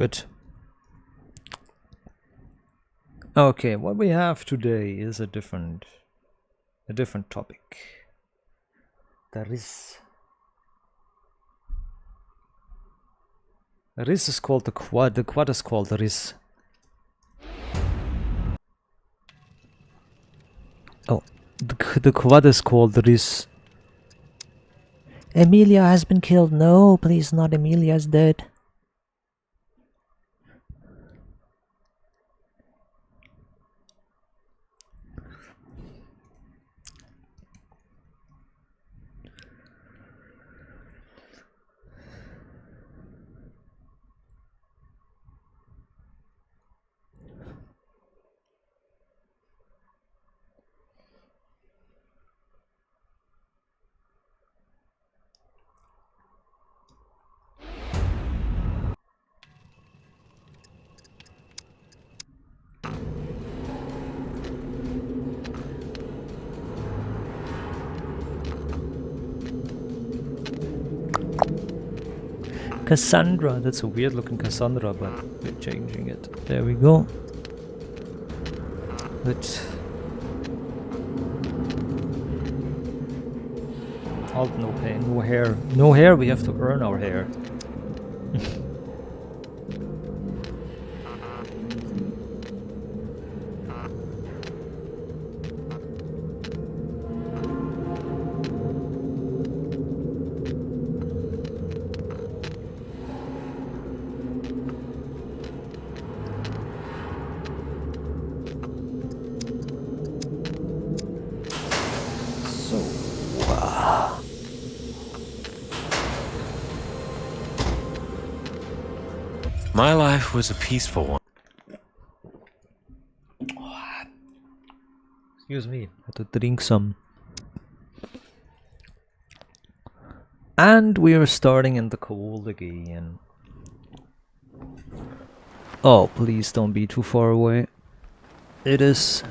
Good. Okay, what we have today is a different topic. The RIS. RIS is called the quad. The quad is called the RIS. Oh, the quad is called the RIS. Emilia has been killed. No, please, not Emilia is dead. Cassandra, that's a weird looking Cassandra, but we're changing it. There we go. But oh, no pain, no hair. No hair, we have to earn our hair. My life was a peaceful one. Excuse me, I had to drink some. And we are starting in the cold again. Oh, please don't be too far away. It is.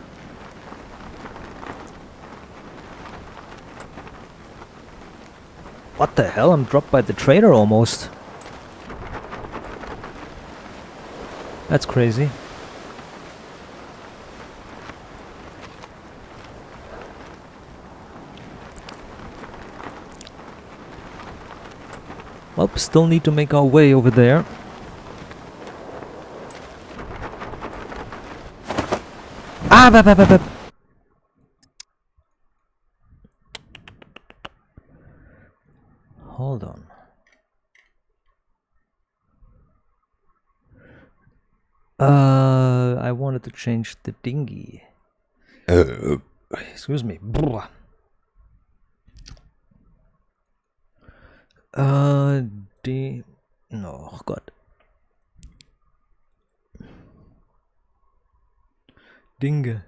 What the hell? I'm dropped by the trader almost. That's crazy. Well, still need to make our way over there. Ah, bap, bap, bap, bap. Hold on. I wanted to change the dinghy. Excuse me. No, oh God. Dinghy.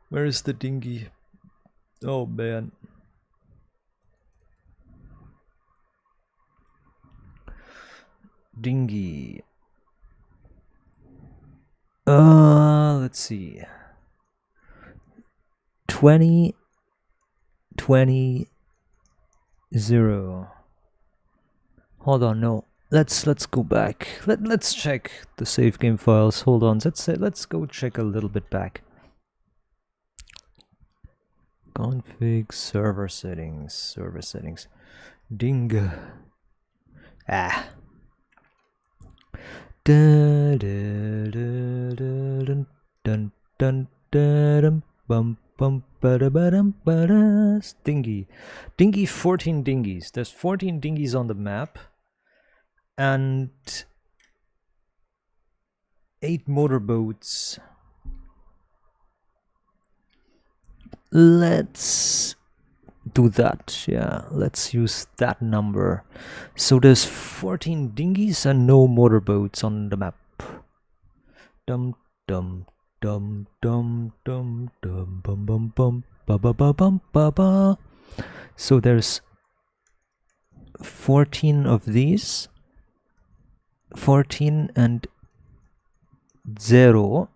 Where is the dinghy? Oh man. Dinghy. Let's see. 20 0. Hold on, no. Let's go back. Let's check the save game files. Hold on. Let's go check a little bit back. Config server settings. Ding. Ah. Dun dun dun dun dun dun bum bum ba-da-ba-dum-ba-da. Dinghy 14 dinghies. There's 14 dinghies on the map and 8 motorboats. Let's do that. Yeah, let's use that number. So there's 14 dinghies and no motorboats on the map. Dum dum dum dum dum dum bum bum bum ba ba ba bum ba ba. So there's 14 of these. 14 and 0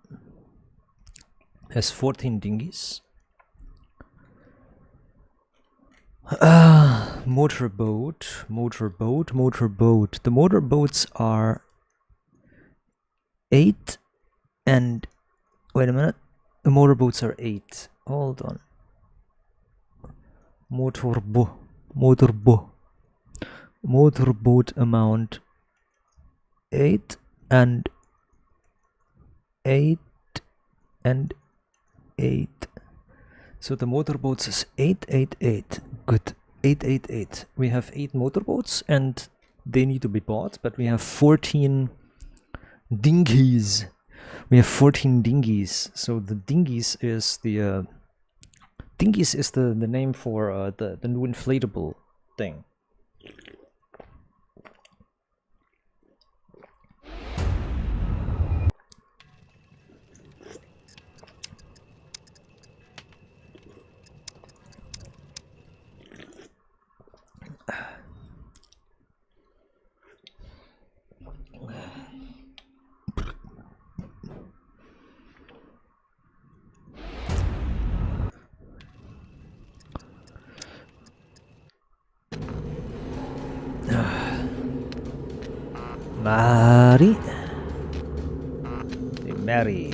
has 14 dinghies. Motorboat, motorboat, motorboat. The motorboats are 8 and... Wait a minute. The motorboats are 8. Hold on. Motorboat amount 8 and 8 and 8. So the motorboats is 888. Good. 888. We have 8 motorboats and they need to be bought, but we have 14 dinghies. We have 14 dinghies. So the dinghies is the name for the new inflatable thing. Mary.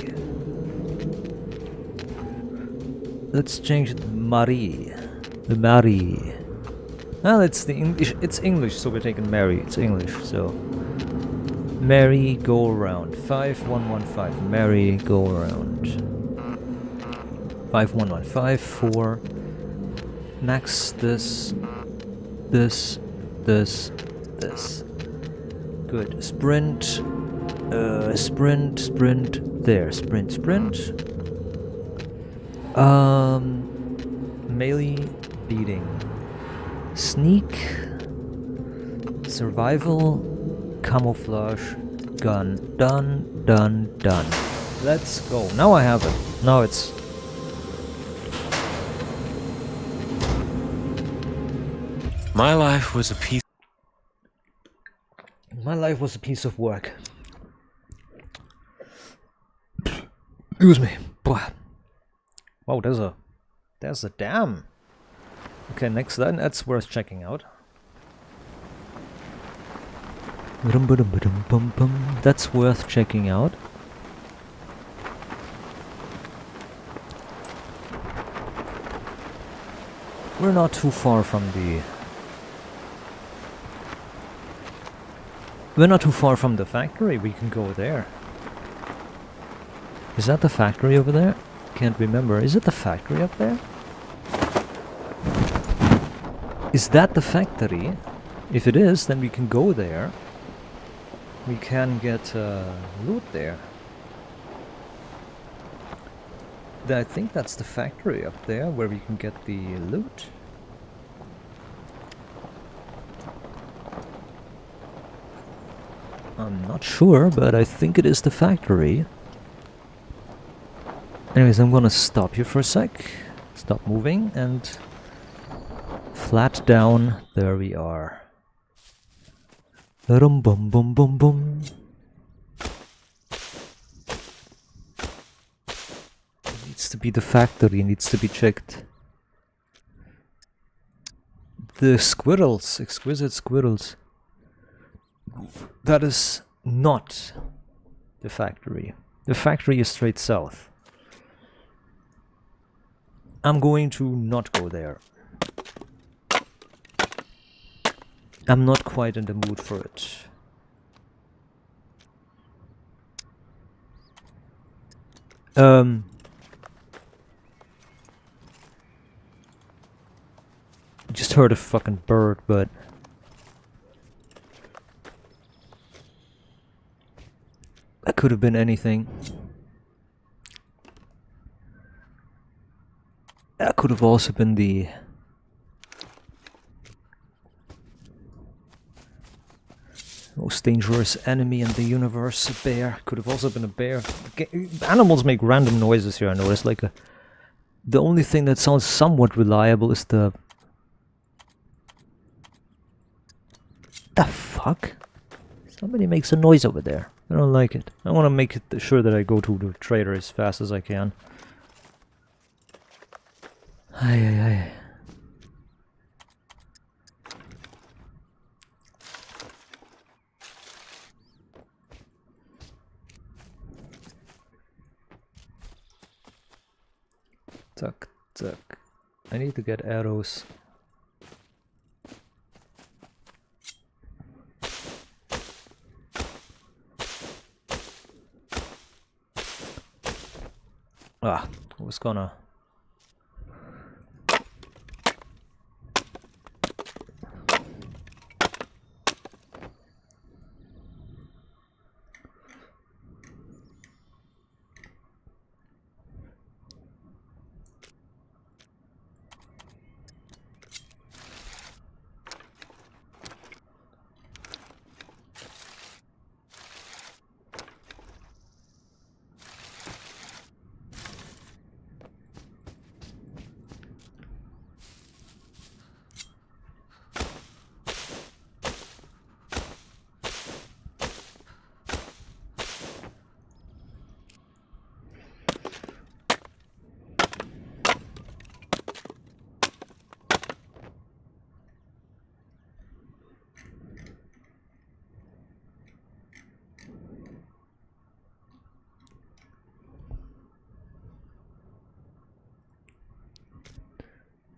Let's change it to Marie. Marie. Well, it's the English. It's English, so we're taking Mary. It's English, so Mary go around. 5115. Mary go around. 5115 for max this. Good. Sprint. Sprint. There. Sprint. Melee beating. Sneak. Survival. Camouflage. Gun. Done. Let's go. Now I have it. Now it's... My life was a piece. My life was a piece of work. Excuse me. Wow, there's a dam. Okay, next then, that's worth checking out. That's worth checking out. We're not too far from the... We're not too far from the factory, we can go there. Is that the factory over there? Can't remember. Is it the factory up there? Is that the factory? If it is, then we can go there. We can get loot there. I think that's the factory up there where we can get the loot. I'm not sure, but I think it is the factory. Anyways, I'm gonna stop here for a sec. Stop moving and flat down. There we are. Bum bum bum bum bum. It needs to be the factory, needs to be checked. The squirrels, exquisite squirrels. That is not the factory. The factory is straight south. I'm going to not go there. I'm not quite in the mood for it. I just heard a fucking bird, but that could have been anything. That could have also been the most dangerous enemy in the universe, a bear. Could have also been a bear. Animals make random noises here, I noticed. Like the only thing that sounds somewhat reliable is the... The fuck? Somebody makes a noise over there. I don't like it. I want to make it sure that I go to the trader as fast as I can. Aye. Tuck, tuck. I need to get arrows. Ah, I was gonna...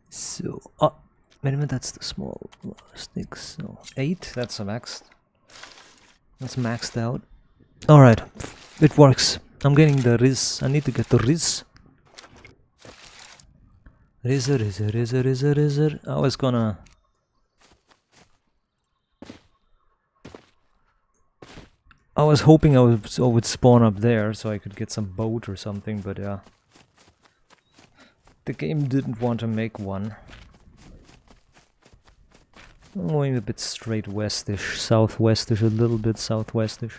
So, oh, wait a minute, that's the small sticks. So 8, that's a max. That's maxed out. Alright, it works. I'm getting the RIS. I need to get the RIS. Rizzer. I was gonna... I was hoping I would spawn up there so I could get some boat or something, but yeah. The game didn't want to make one. I'm going a bit straight westish, southwestish, a little bit southwestish.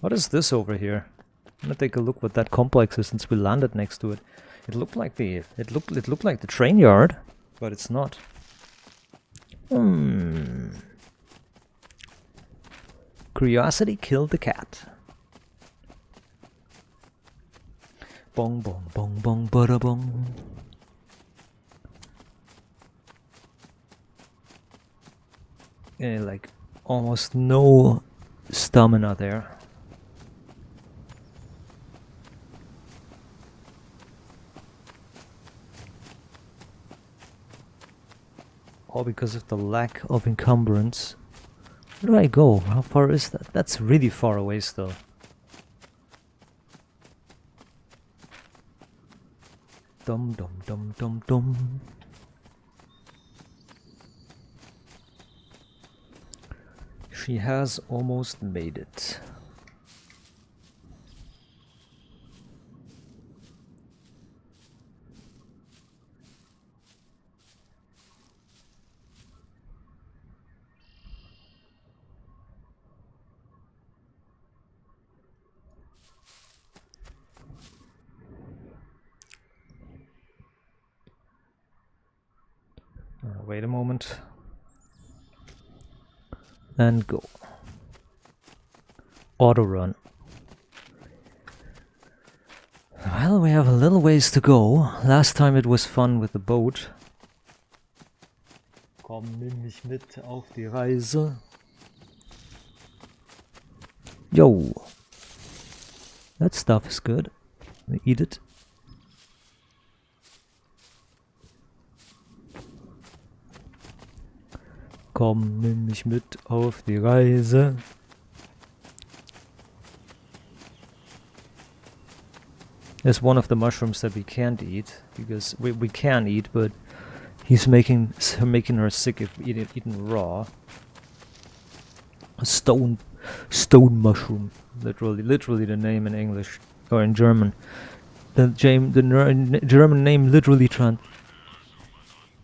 What is this over here? I'm gonna take a look what that complex is since we landed next to it. It looked like the train yard, but it's not. Curiosity killed the cat. Bong bong bong bong bada bong. Yeah, like almost no stamina there. All because of the lack of encumbrance. Where do I go? How far is that? That's really far away still. Dum dum dum dum dum. She has almost made it. Wait a moment. And go. Auto run. Well, we have a little ways to go. Last time it was fun with the boat. Komm, nimm mich mit auf die Reise. Yo! That stuff is good. We eat it. Komm, nimm mich mit auf die Reise. There's one of the mushrooms that we can't eat because we can eat, but he's making her sick if eaten raw. A stone mushroom, literally the name in English or in German. The German name literally trans.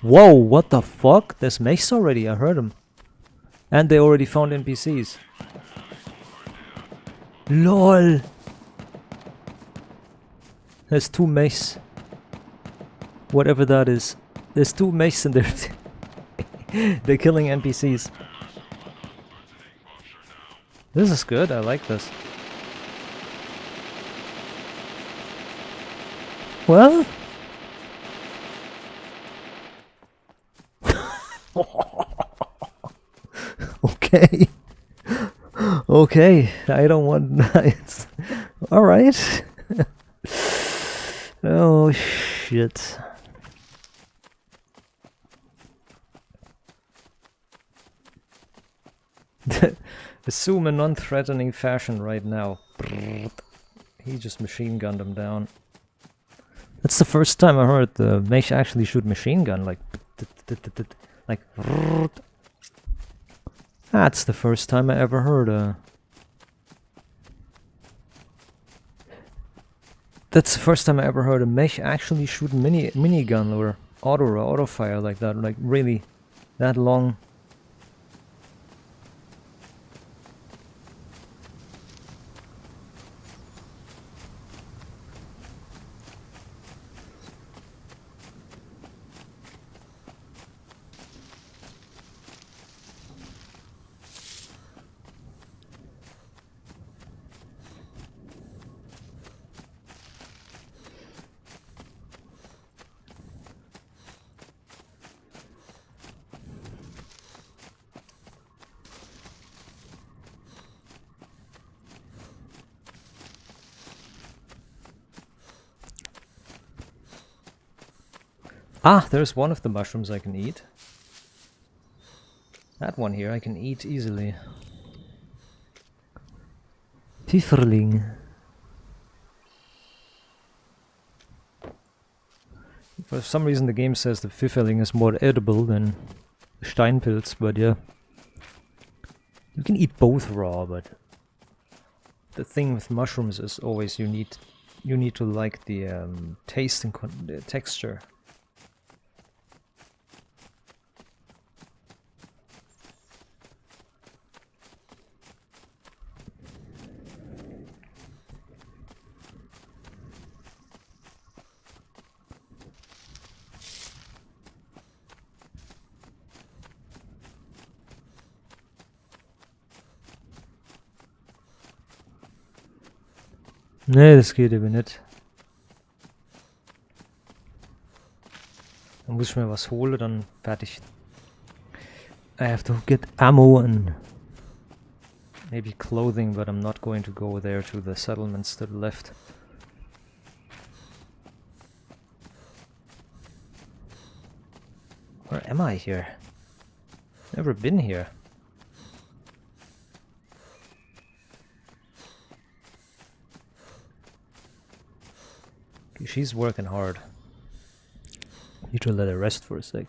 Whoa, what the fuck? There's mechs already, I heard them. And they already found NPCs. LOL! There's 2 mechs. Whatever that is. There's 2 mechs and they're killing NPCs. This is good, I like this. Well... Okay. Okay, I don't want... It's... Alright. Oh. Oh shit. Assume a non-threatening fashion right now. He just machine gunned him down. That's the first time I heard the mech actually shoot machine gun, like that's the first time I ever heard that's the first time I ever heard a mech actually shoot minigun or auto fire like that, like really that long. Ah, there's one of the mushrooms I can eat. That one here I can eat easily. Pfifferling. For some reason the game says the Pfifferling is more edible than Steinpilz, but yeah. You can eat both raw, but the thing with mushrooms is always you need to like the taste and the texture. Nee, das geht eben nicht. Dann muss ich mir was holen, dann fertig. I have to get ammo and maybe clothing, but I'm not going to go there to the settlements to the left. Where am I here? Never been here. Okay, she's working hard. Need to let her rest for a sec.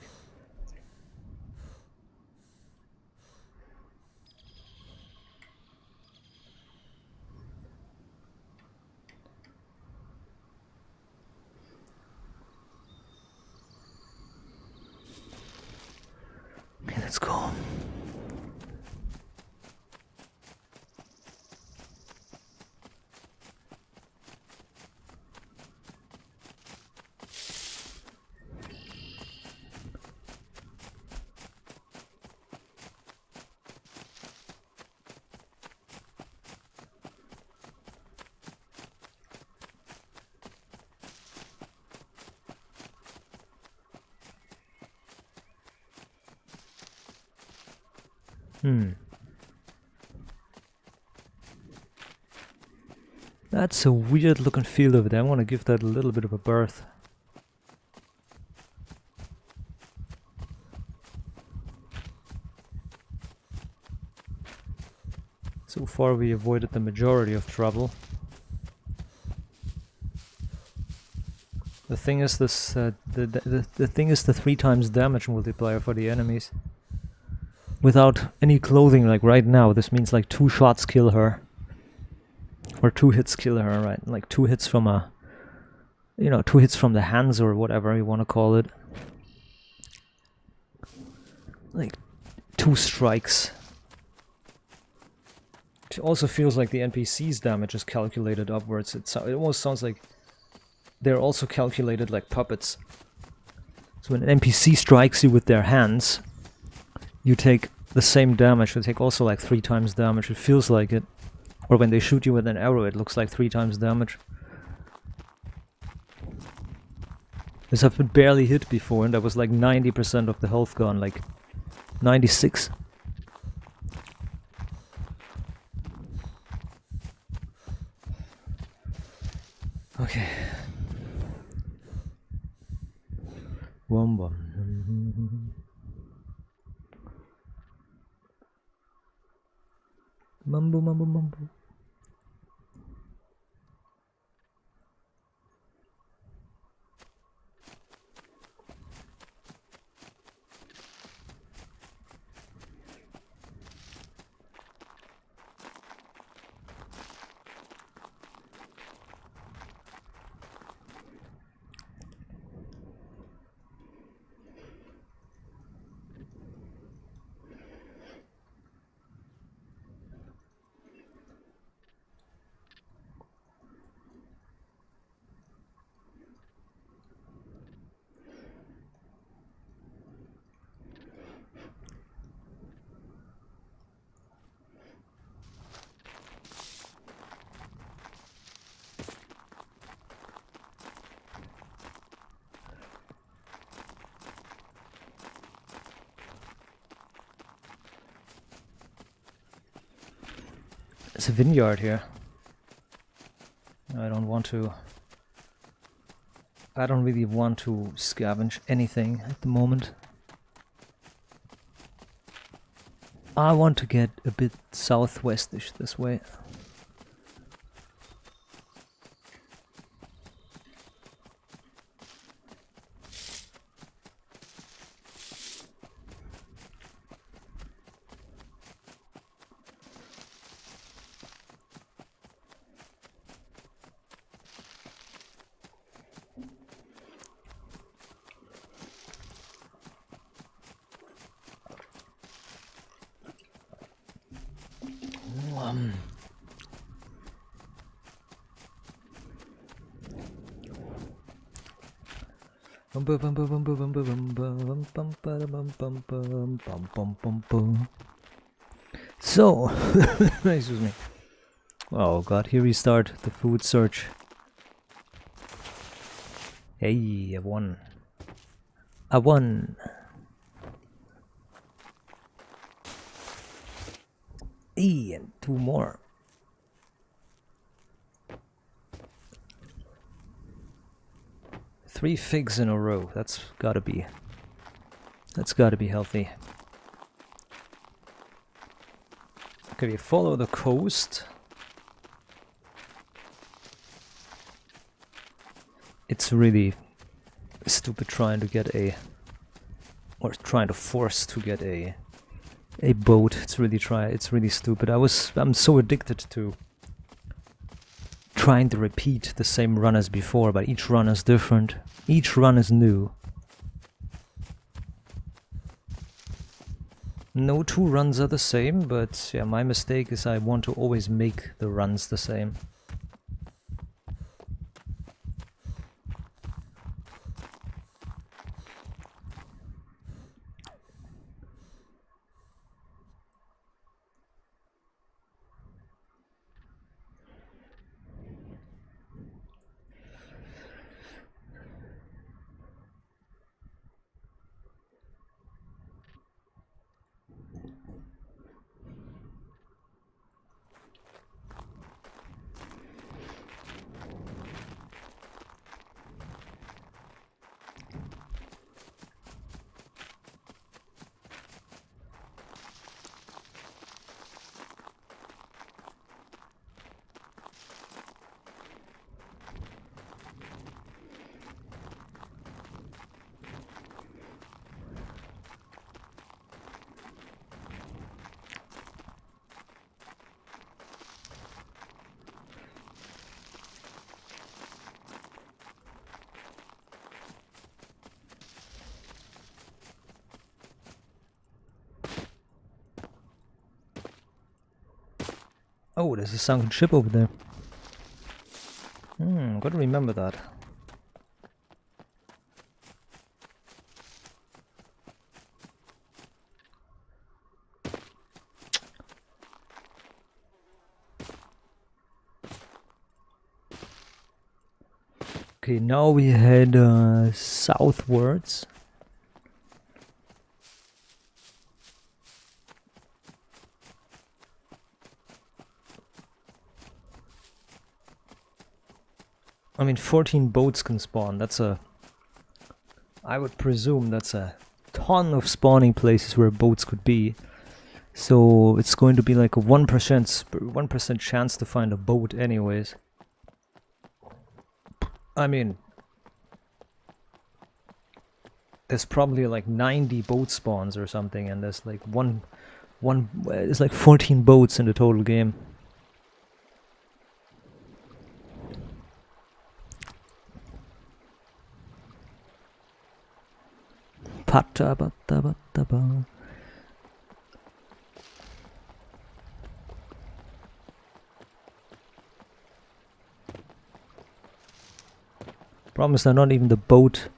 Okay, let's go. That's a weird looking field over there. I want to give that a little bit of a berth. So far we avoided the majority of trouble. The thing is this the thing is the 3 times damage multiplier for the enemies. Without any clothing, like right now, this means like 2 shots kill her. Or 2 hits kill her, right? Like 2 hits from a... You know, 2 hits from the hands or whatever you want to call it. Like 2 strikes. It also feels like the NPC's damage is calculated upwards. It almost sounds like they're also calculated like puppets. So when an NPC strikes you with their hands, you take the same damage. You take also like 3 times damage. It feels like it. Or when they shoot you with an arrow, it looks like 3 times damage. Because I've been barely hit before, and that was like 90% of the health gone, like 96. Okay. Wum bum. Mumbo mumbo mumbo. There's a vineyard here. I don't really want to scavenge anything at the moment. I want to get a bit southwestish this way. So, excuse me. Oh god, here we start the food search. Hey, I won. I won. Hey, and 2 more. Three figs in a row. That's gotta be healthy. Okay, we follow the coast. It's really stupid trying to get trying to force to get a boat. It's really stupid. I'm so addicted to trying to repeat the same run as before, but each run is different. Each run is new. No 2 runs are the same, but yeah, my mistake is I want to always make the runs the same. Oh, there's a sunken ship over there. Gotta remember that. Okay, now we head southwards. I mean, 14 boats can spawn. I I would presume that's a ton of spawning places where boats could be. So it's going to be like a 1% chance to find a boat anyways. I mean, there's probably like 90 boat spawns or something, and there's like there's like 14 boats in the total game. Pata-bata-bata-ba. Problem is that not even the boat,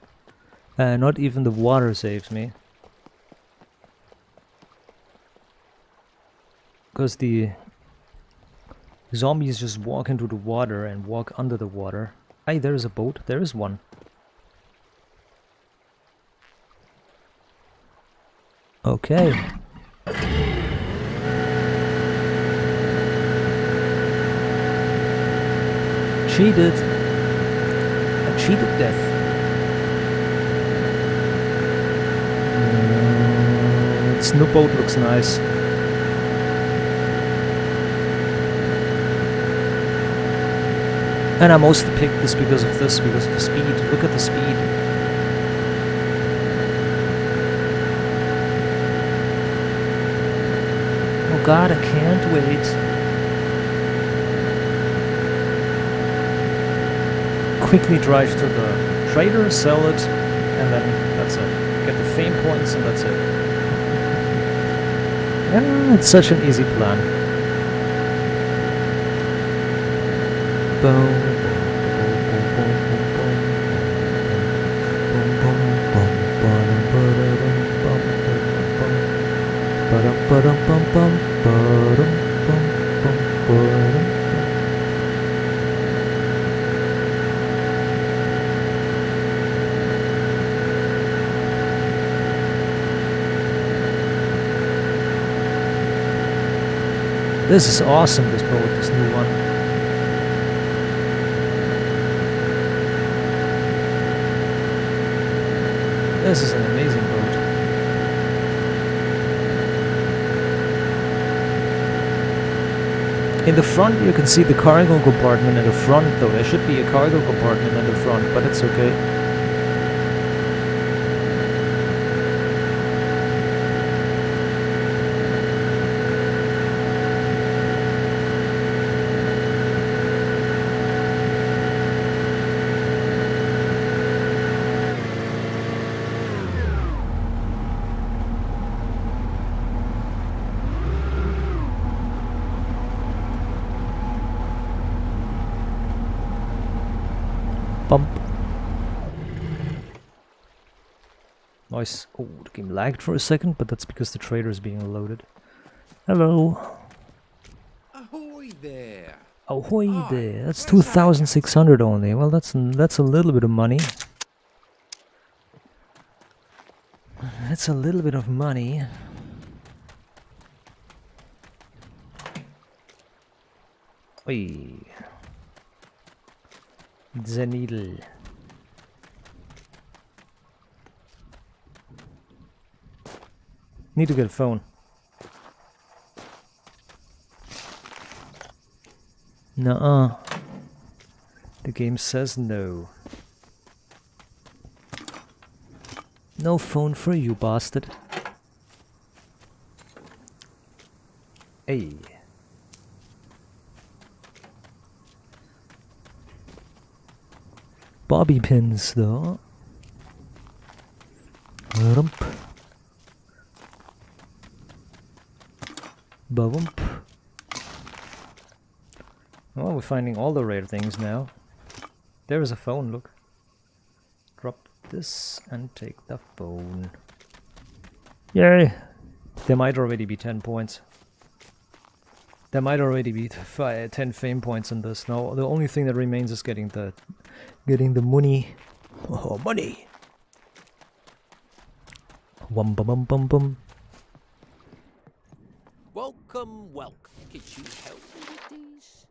not even the water saves me. Because the zombies just walk into the water and walk under the water. Hey, there is a boat. There is one. Okay. Cheated. A cheated death. This new boat looks nice. And I mostly picked this because of the speed. Look at the speed. Oh god, I can't wait. Quickly drive to the trader, sell it, and then that's it. Get the fame points and that's it. Yeah, it's such an easy plan. This is awesome, this boat, this new one. This is an amazing boat. In the front you can see the cargo compartment in the front though. There should be a cargo compartment in the front, but it's okay. Bump. Nice. Oh, the game lagged for a second, but that's because the trader is being loaded. Hello. Ahoy there. Ahoy there. That's 2,600 only. Well, that's a little bit of money. That's a little bit of money. Oi. The needle. Need to get a phone. Nuh-uh. The game says no. No phone for you, bastard. Hey. Bobby pins though. Rump. Bump. Oh, we're finding all the rare things now. There is a phone, look. Drop this and take the phone. Yay! There might already be 10 points. There might already be 10 fame points in this. Now the only thing that remains is getting the money. Oh, money! Wum bum bum bum bum. Welcome, welcome. Could you help me with these?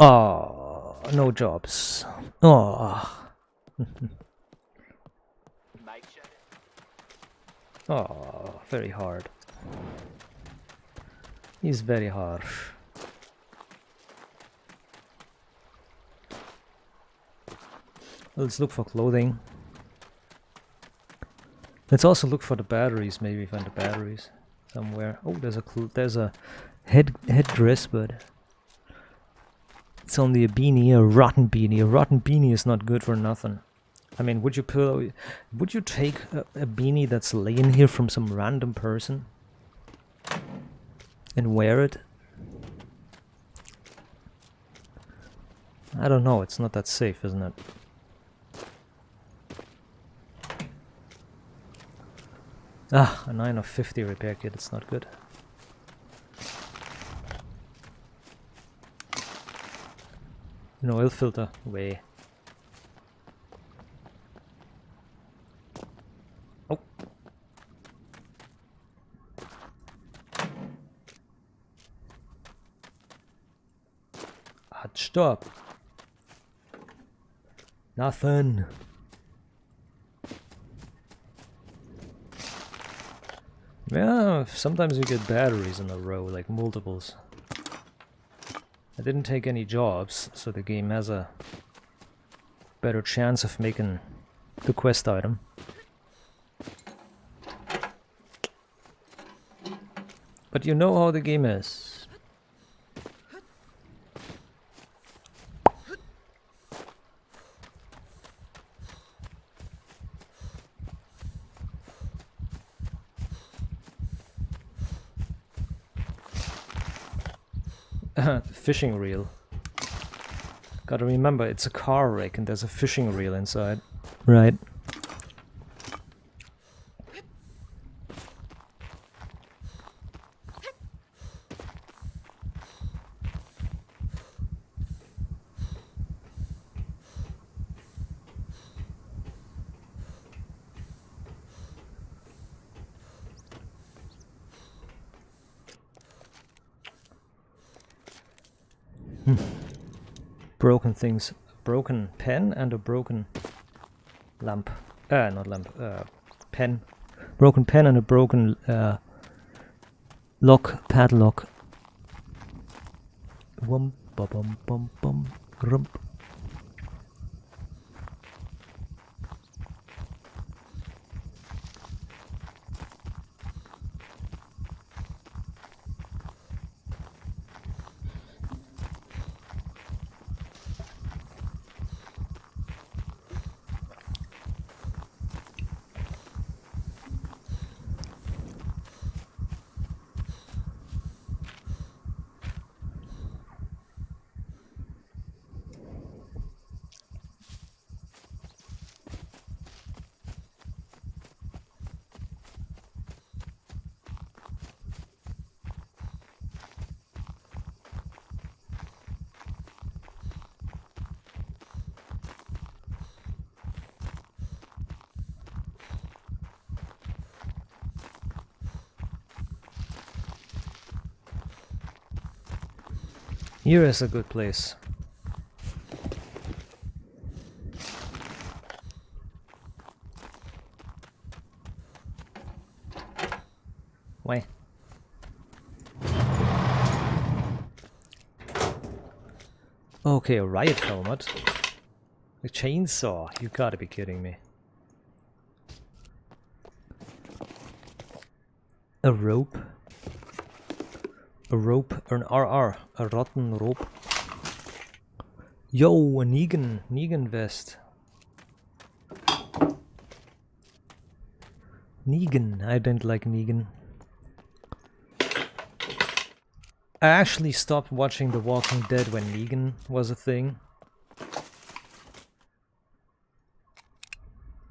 Ah, no jobs. Oh. Oh, very hard. He's very harsh. Let's look for clothing. Let's also look for the batteries. Maybe find the batteries somewhere. Oh, there's a headdress, but it's only a beanie, a rotten beanie. A rotten beanie is not good for nothing. I mean, would you take a beanie that's laying here from some random person and wear it? I don't know. It's not that safe, isn't it? Ah, a 9 of 50 repair kit, it's not good. An oil filter, way. Oh. Halt, stop. Nothing. Yeah, sometimes you get batteries in a row, like multiples. I didn't take any jobs, so the game has a better chance of making the quest item. But you know how the game is. Fishing reel. Gotta remember, it's a car wreck and there's a fishing reel inside. Right. Broken things. Broken pen and a broken lamp. Not lamp. Pen. Broken pen and a broken lock, padlock. Wum ba bum bum bum rump. Here is a good place. Why? Okay, a riot helmet. A chainsaw. You gotta be kidding me. A rope. A rope, an RR, a rotten rope. Yo, a Negan vest. Negan, I don't like Negan. I actually stopped watching The Walking Dead when Negan was a thing.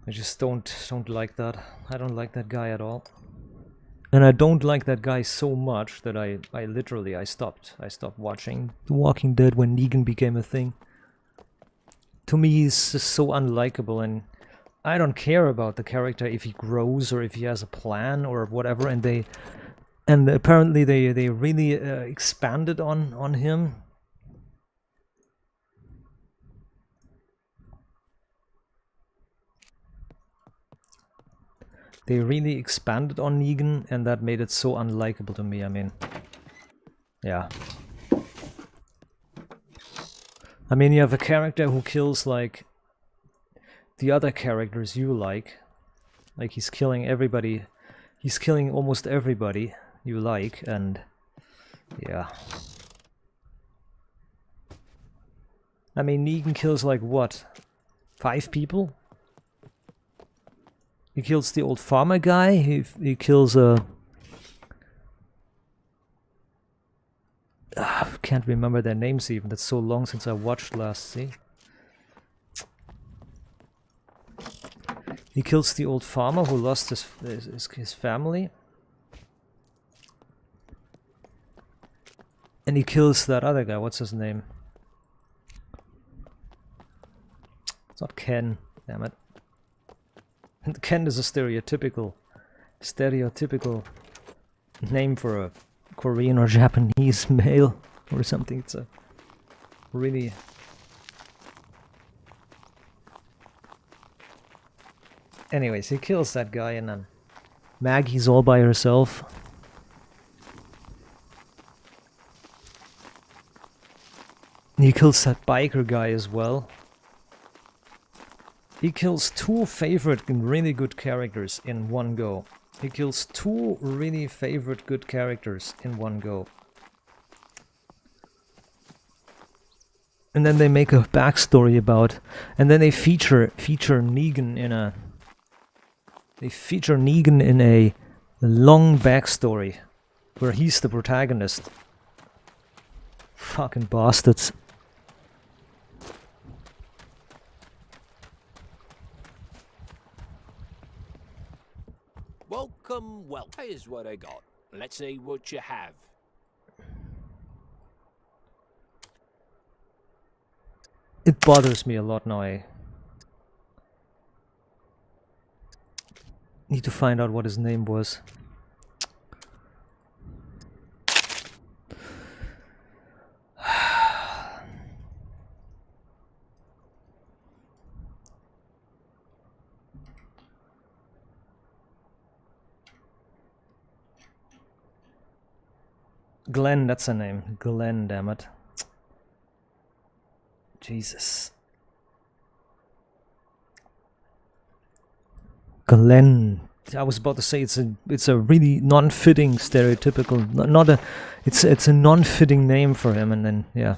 I just don't like that. I don't like that guy at all. And I don't like that guy so much that I stopped watching The Walking Dead when Negan became a thing. To me, he's just so unlikable, and I don't care about the character if he grows or if he has a plan or whatever. And apparently they really expanded on him. They really expanded on Negan, and that made it so unlikable to me. I mean, yeah. I mean, you have a character who kills, like, the other characters you like. Like, he's killing everybody. He's killing almost everybody you like, and yeah. I mean, Negan kills, like, what? 5 people? He kills the old farmer guy. He kills a... can't remember their names even. That's so long since I watched last. See? He kills the old farmer who lost his family. And he kills that other guy. What's his name? It's not Ken. Damn it. Ken is a stereotypical name for a Korean or Japanese male or something. It's a really... Anyways, he kills that guy, and then Maggie's all by herself. He kills that biker guy as well. He kills 2 favorite and really good characters in one go. He kills 2 really favorite good characters in one go. And then they make a backstory about... And then they feature Negan in a... They feature Negan in a long backstory where he's the protagonist. Fucking bastards. Welcome, well. Here's what I got. Let's see what you have. It bothers me a lot now. I need to find out what his name was. Glenn, that's her name. Glenn, damn it. Jesus. Glenn. I was about to say it's a really non-fitting stereotypical, it's a non-fitting name for him, and then yeah,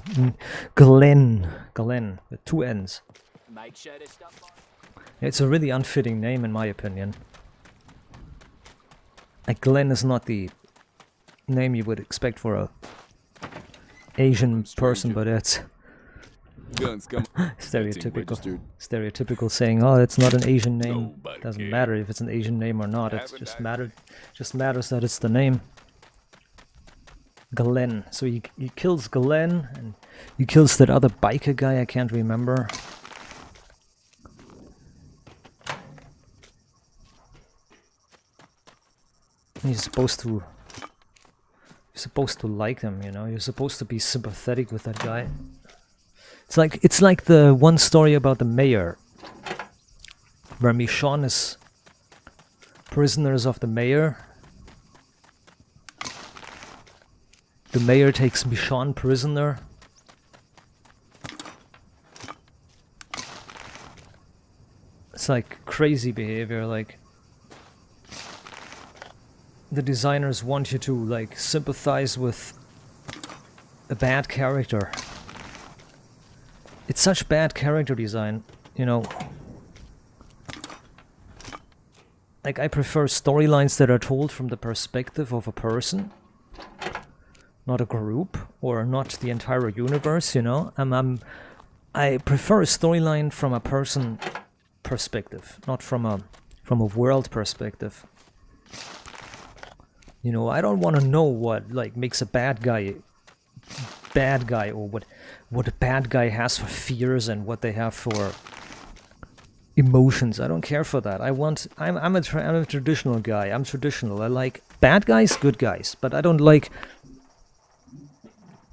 Glenn with 2 N's. Make sure this stuff on. It's a really unfitting name in my opinion. Like, Glenn is not the name you would expect for a Asian person, but it's stereotypical saying, oh, it's not an Asian name. Doesn't matter if it's an Asian name or not. It just matters that it's the name. Glenn. So he kills Glenn, and he kills that other biker guy. I can't remember. He's supposed to like him, you know. You're supposed to be sympathetic with that guy. It's like the one story about the mayor, where Michonne is prisoners of the mayor. The mayor takes Michonne prisoner. It's like crazy behavior. Like, the designers want you to like sympathize with a bad character. It's such bad character design, you know. Like, I prefer storylines that are told from the perspective of a person, not a group, or not the entire universe, you know. I prefer a storyline from a person perspective, not from a world perspective. You know, I don't want to know what like makes a bad guy, or what a bad guy has for fears and what they have for emotions. I don't care for that. I'm a traditional guy. I'm traditional. I like bad guys, good guys, but I don't like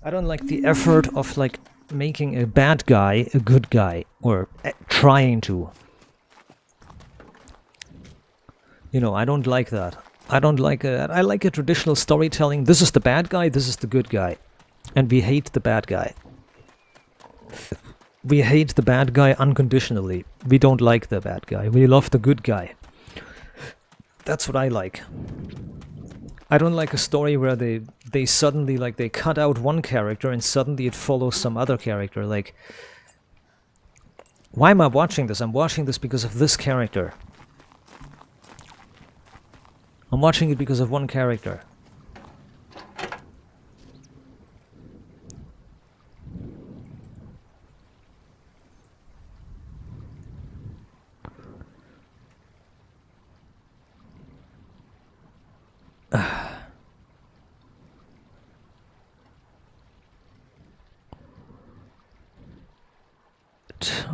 the effort of like making a bad guy a good guy, or trying to. You know, I don't like that. I don't like it. I like a traditional storytelling. This is the bad guy, this is the good guy. And we hate the bad guy. We hate the bad guy unconditionally. We don't like the bad guy. We love the good guy. That's what I like. I don't like a story where they suddenly, like, they cut out one character and suddenly it follows some other character. Like, why am I watching this? I'm watching this because of this character. I'm watching it because of one character.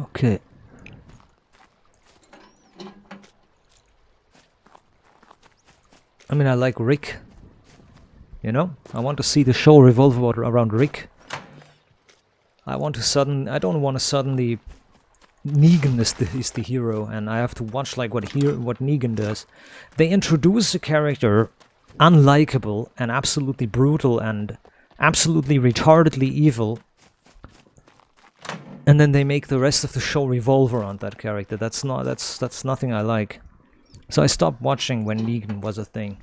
Okay. I mean, I like Rick. You know? I want to see the show revolve around Rick. I don't want to suddenly... Negan is the hero, and I have to watch like what Negan does. They introduce a character unlikable and absolutely brutal and absolutely retardedly evil, and then they make the rest of the show revolve around that character. That's nothing I like. So I stopped watching when Negan was a thing.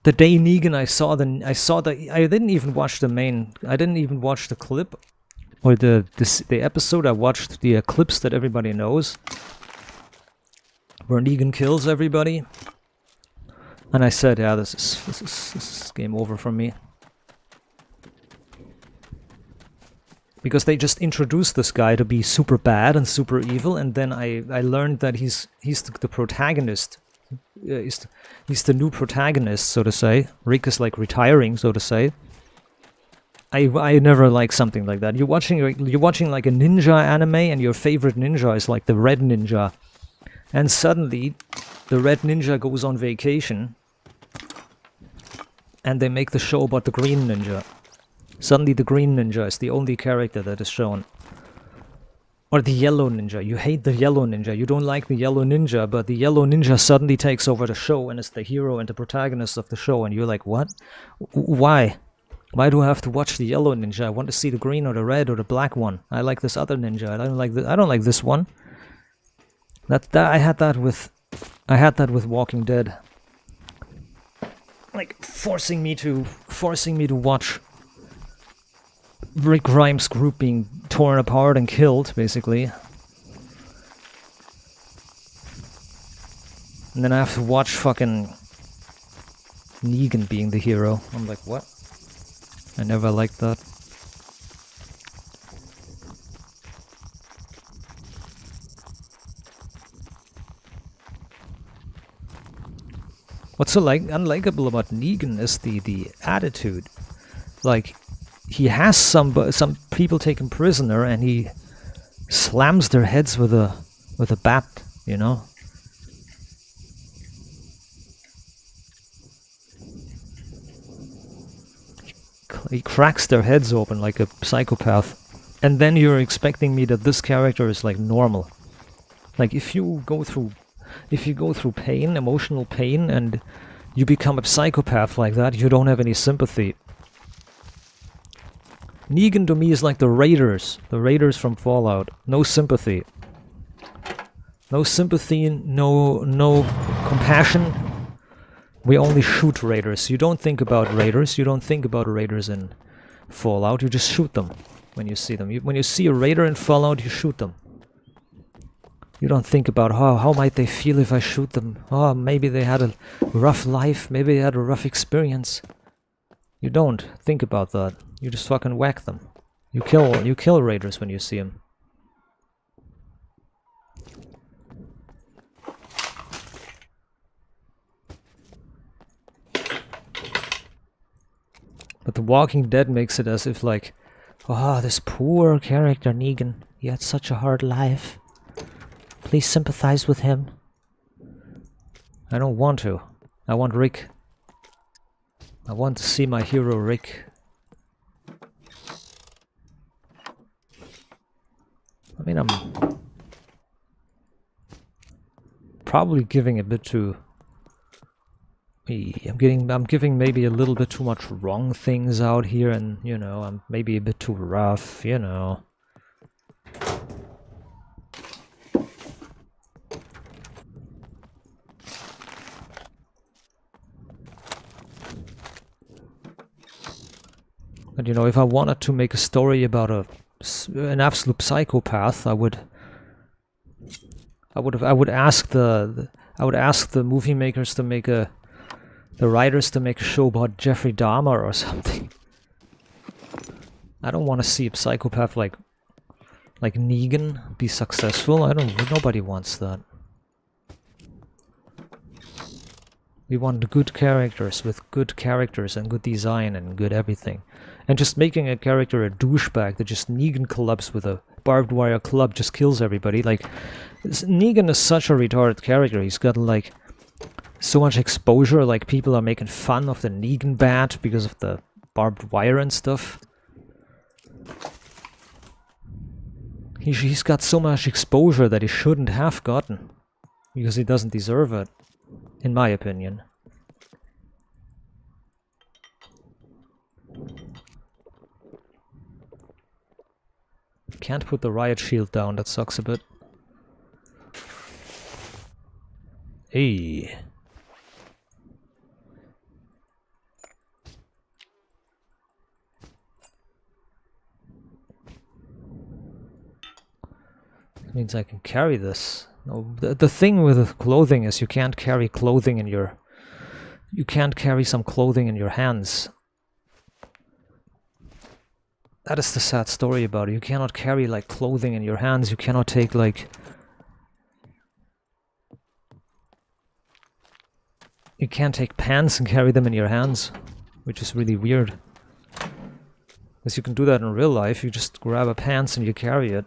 The day Negan I didn't even watch the clip or the episode. I watched the clips that everybody knows where Negan kills everybody, and I said, yeah, this is game over for me. Because they just introduced this guy to be super bad and super evil, and then I learned that he's the protagonist. He's the new protagonist, so to say. Rick is like retiring, so to say. I never like something like that. You're watching like a ninja anime, and your favorite ninja is like the red ninja, and suddenly the red ninja goes on vacation, and they make the show about the green ninja. Suddenly the green ninja is the only character that is shown. Or the yellow ninja. You hate the yellow ninja. You don't like the yellow ninja, but the yellow ninja suddenly takes over the show and is the hero and the protagonist of the show, and you're like, what? Why? Why do I have to watch the yellow ninja? I want to see the green or the red or the black one. I like this other ninja. I don't like this one. I had that with Walking Dead. Like forcing me to watch Rick Grimes' group being torn apart and killed, basically. And then I have to watch fucking Negan being the hero. I'm like, what? I never liked that. What's so unlikable about Negan is the attitude. Like, he has some people take him prisoner, and he slams their heads with a bat, you know. He cracks their heads open like a psychopath, and then you're expecting me that this character is like normal. Like, if you go through pain, emotional pain, and you become a psychopath like that, you don't have any sympathy. Negan to me is like the Raiders from Fallout. No sympathy. No sympathy, no compassion. We only shoot raiders. You don't think about raiders. You don't think about raiders in Fallout. You just shoot them when you see them. When you see a raider in Fallout, you shoot them. You don't think about, oh, how might they feel if I shoot them? Oh, maybe they had a rough life. Maybe they had a rough experience. You don't think about that. You just fucking whack them. You kill raiders when you see them. But The Walking Dead makes it as if like, oh, this poor character Negan, he had such a hard life. Please sympathize with him. I don't want to. I want Rick. I want to see my hero Rick. I mean, I'm probably giving a bit too I'm giving maybe a little bit too much wrong things out here, and you know, I'm maybe a bit too rough, you know. But you know, if I wanted to make a story about an absolute psychopath, I would ask the movie makers to make the writers to make a show about Jeffrey Dahmer or something. I don't want to see a psychopath like Negan be successful. Nobody wants that. We want good characters with good characters and good design and good everything. And just making a character a douchebag that just Negan clubs with a barbed wire club just kills everybody. Like, Negan is such a retarded character. He's got like so much exposure. Like, people are making fun of the Negan bat because of the barbed wire and stuff. He's got so much exposure that he shouldn't have gotten because he doesn't deserve it, in my opinion. Can't put the riot shield down, that sucks a bit. Hey. That means I can carry this. No, the thing with clothing is you can't carry clothing in your... You can't carry some clothing in your hands. That is the sad story about it. You cannot carry like clothing in your hands. You cannot take like... You can't take pants and carry them in your hands, which is really weird. Because you can do that in real life. You just grab a pants and you carry it.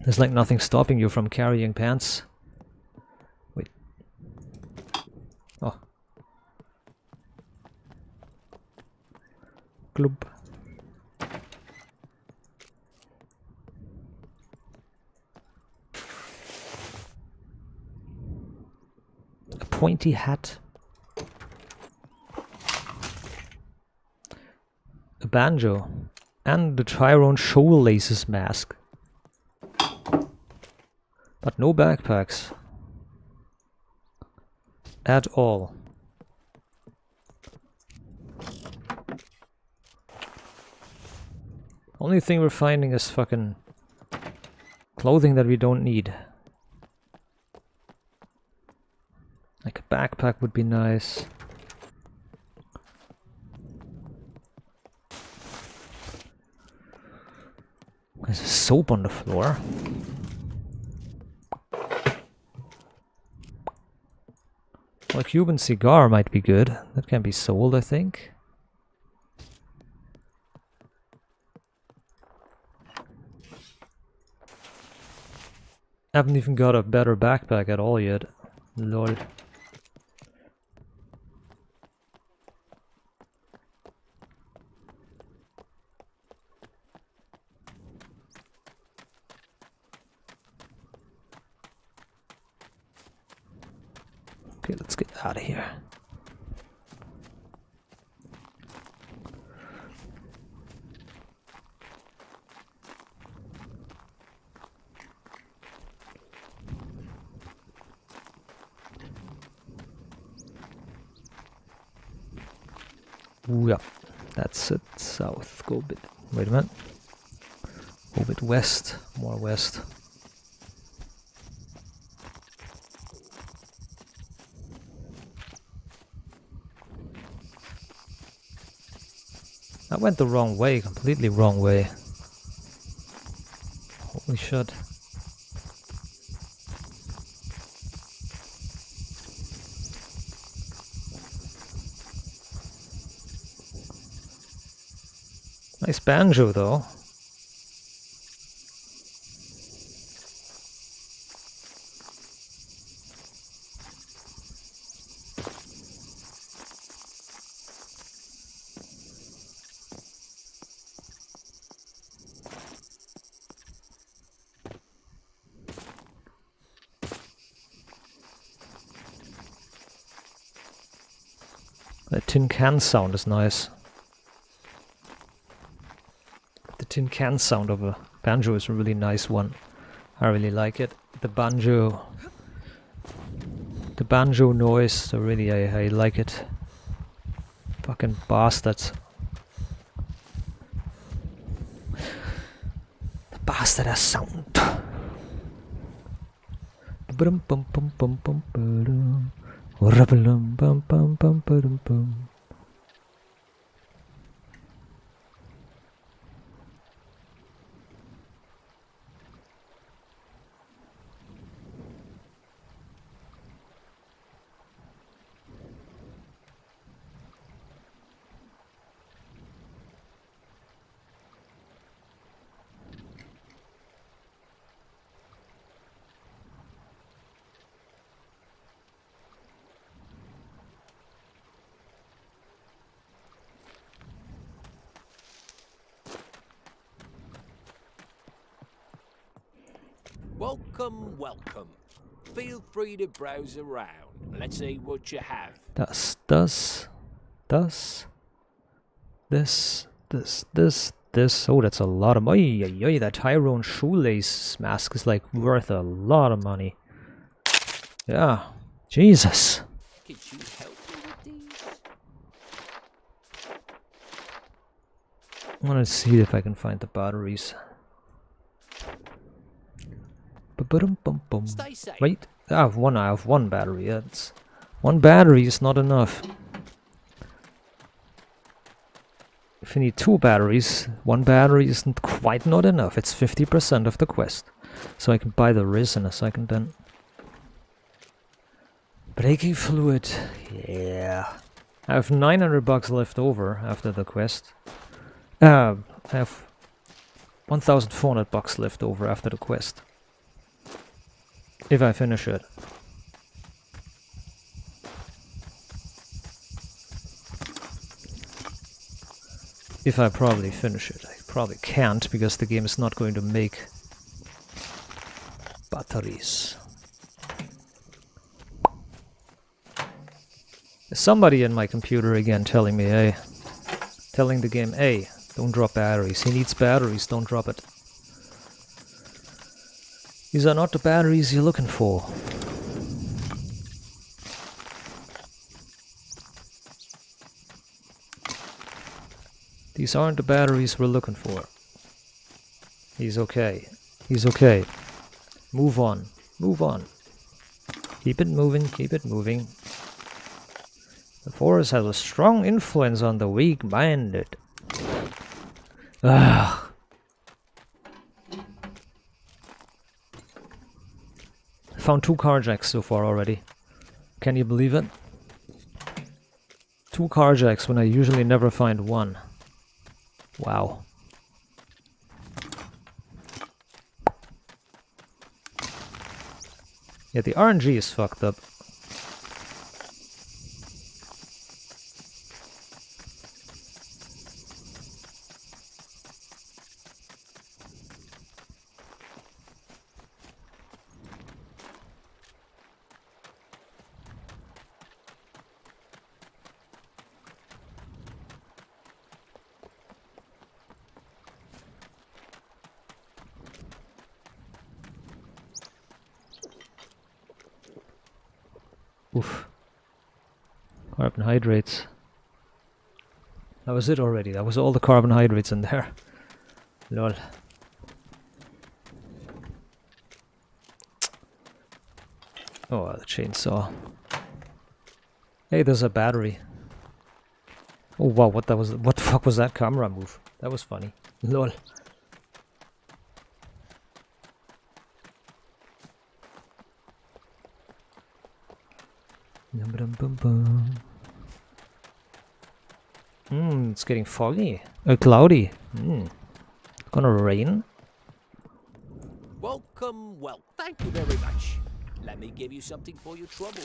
There's like nothing stopping you from carrying pants. Wait. Oh. Glub. A pointy hat. A banjo. And the Tyrone shoelaces mask. But no backpacks. At all. Only thing we're finding is fucking clothing that we don't need. Like a backpack would be nice. There's a soap on the floor. Well, a Cuban cigar might be good. That can be sold, I think. Haven't even got a better backpack at all yet. Lol. Okay, let's get out of here. Ooh, yeah, that's it. South. Go a bit. Wait a minute. Go a bit west. More west. I went the wrong way, completely wrong way. Holy shit. Nice banjo though. That tin can sound is nice. The tin can sound of a banjo is a really nice one. I really like it. The banjo noise, so really I like it. Fucking bastards. The bastard has sound. Welcome, welcome. Feel free to browse around. Let's see what you have. This. Oh, that's a lot of money. That Tyrone shoelace mask is like worth a lot of money. Yeah, Jesus. Could you help me with these? I want to see if I can find the batteries. Stay safe. Wait, I have one battery. That's one battery is not enough. If you need 2 batteries, 1 battery isn't quite not enough. It's 50% of the quest. So I can buy the RIS in a second then. Braking fluid. Yeah. I have 900 bucks left over after the quest. I have 1,400 bucks left over after the quest. If I finish it. If I probably finish it. I probably can't because the game is not going to make batteries. There's somebody in my computer again telling me, hey, telling the game, hey, don't drop batteries. He needs batteries, don't drop it. These are not the batteries you're looking for. These aren't the batteries we're looking for. He's okay. He's okay. Move on. Move on. Keep it moving, keep it moving. The forest has a strong influence on the weak-minded. Ugh. Found 2 carjacks so far already. Can you believe it? 2 carjacks when I usually never find 1. Wow. Yeah, the RNG is fucked up. Oof. Carbohydrates. That was it already. That was all the carbohydrates in there. Lol. Oh, the chainsaw. Hey, there's a battery. Oh wow, what the fuck was that camera move? That was funny. Lol. It's getting foggy. Cloudy. Gonna rain? Welcome, well, thank you very much. Let me give you something for your trouble.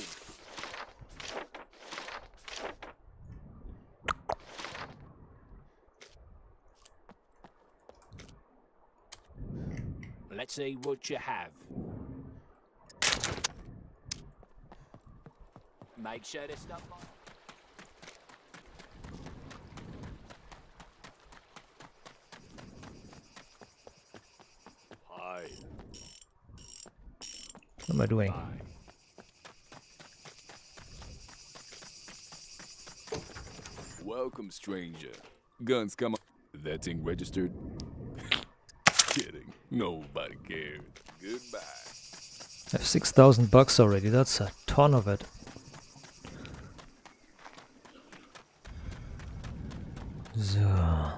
Let's see what you have. Make sure to stop by. am I doing? Welcome, stranger. Guns come on. That thing registered? Kidding. Nobody cares. Goodbye. I have 6,000 bucks already. That's a ton of it. So.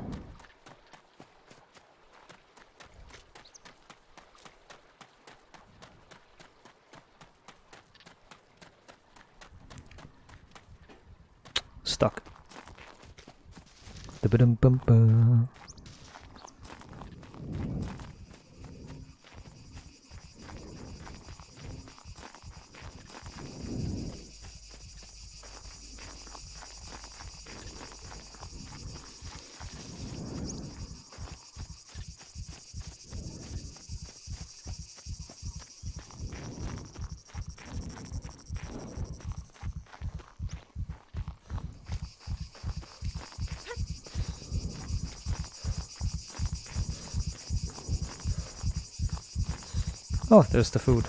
Stuck. Da-ba-dum-bum-bum. Oh, there's the food.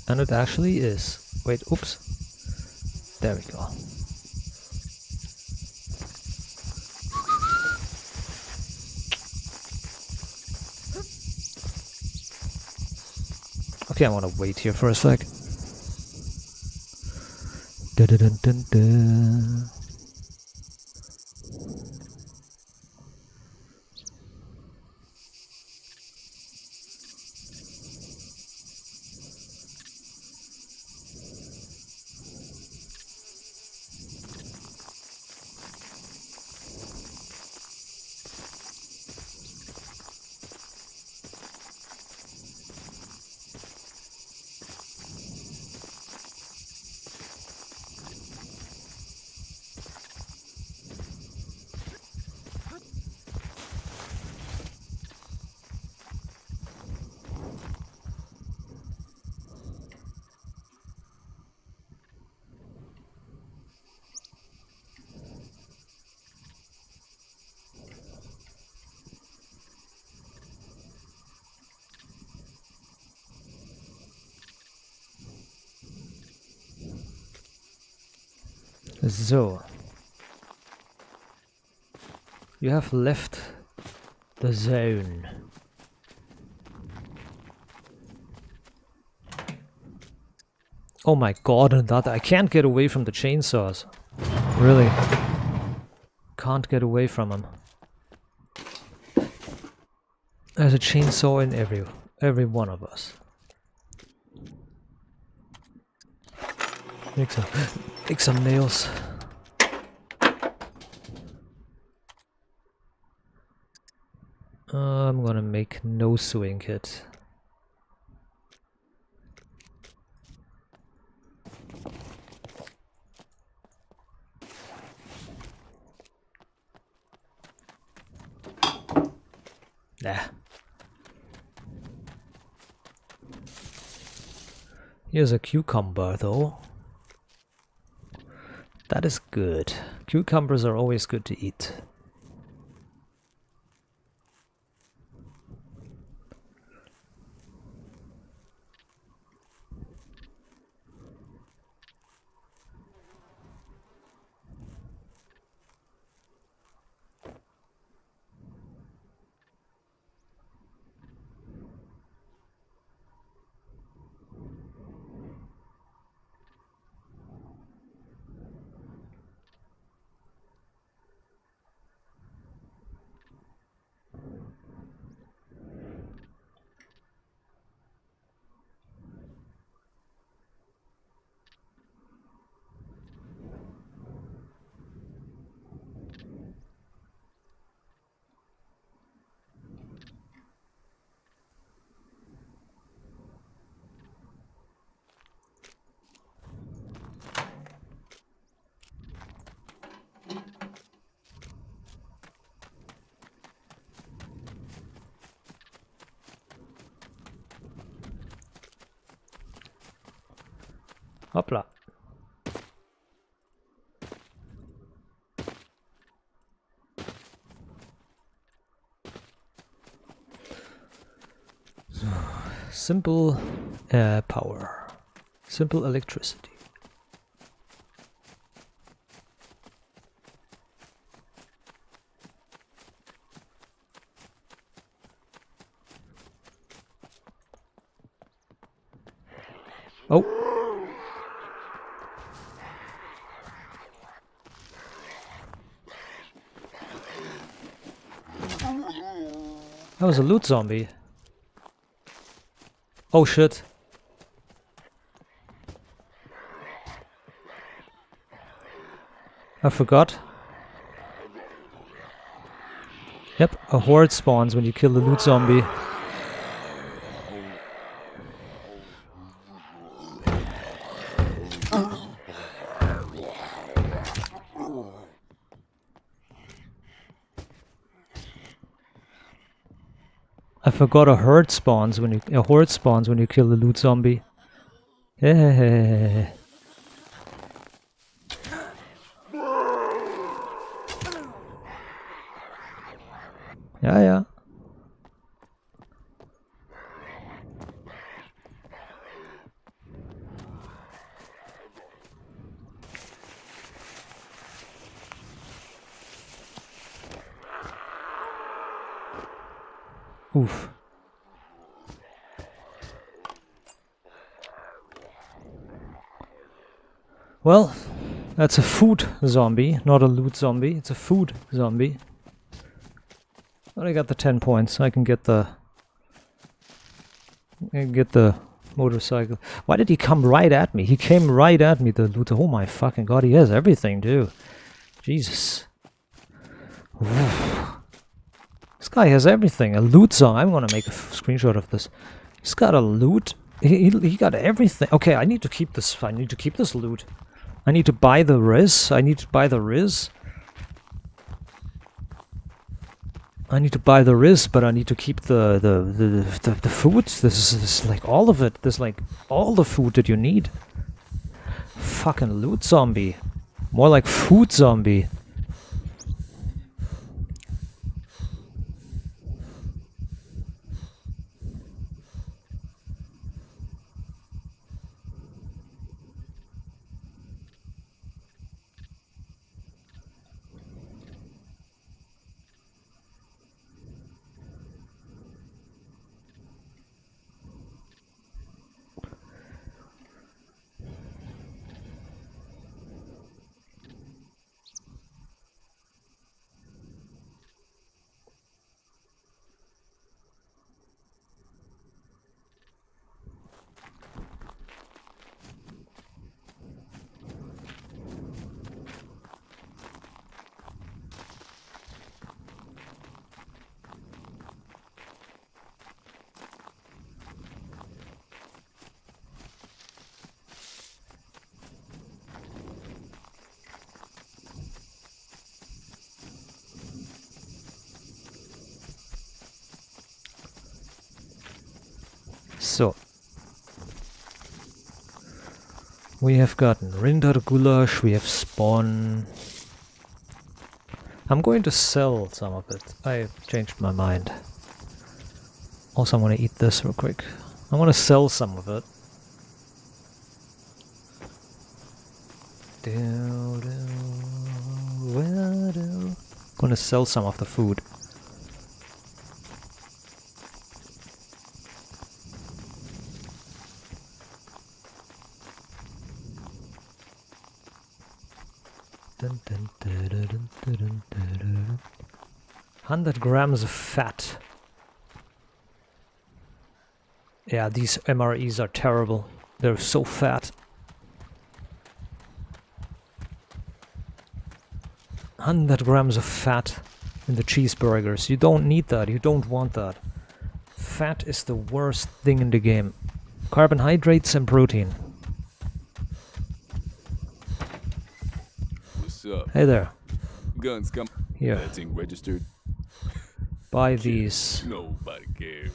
And it actually is. Wait, oops. There we go. Okay, I want to wait here for a sec. Dun-dun-dun-dun-dun. So, you have left the zone. Oh my god, and that I can't get away from the chainsaws. Really. Can't get away from them. There's a chainsaw in every one of us. Make some nails. I'm gonna make no sewing kit. Nah. Here's a cucumber though. That is good. Cucumbers are always good to eat. Hoppla. Simple power. Simple electricity. Oh. That was a loot zombie. Oh shit. I forgot. Yep, a horde spawns when you kill the loot zombie. I forgot a horde spawns when you kill the loot zombie. Yeah. Yeah. Oof. Well, that's a food zombie, not a loot zombie. It's a food zombie. But I got the 10 points. I can get the motorcycle. Why did he come right at me? He came right at me, the looter. Oh my fucking god, he has everything, dude. Jesus. Oof. This guy has everything. A loot zombie. I'm gonna make a screenshot of this. He's got a loot. He got everything. Okay, I need to keep this. I need to keep this loot. I need to buy the RIS. I need to buy the RIS. I need to buy the RIS, but I need to keep the food. This is like all of it. There's like all the food that you need. Fucking loot zombie. More like food zombie. So, we have gotten Rinder Gulasch, we have Spawn. I'm going to sell some of it. I changed my mind. Also, I'm going to eat this real quick. I want to sell some of it. Going to sell some of the food. Dun, dun, dun, dun, dun, dun, dun, dun. 100 grams of fat. Yeah, these MREs are terrible. They're so fat. 100 grams of fat in the cheeseburgers. You don't need that. You don't want that. Fat is the worst thing in the game. Carbohydrates and protein. Up. Hey there. Guns come. Here. That thing registered. Buy these. Nobody cares.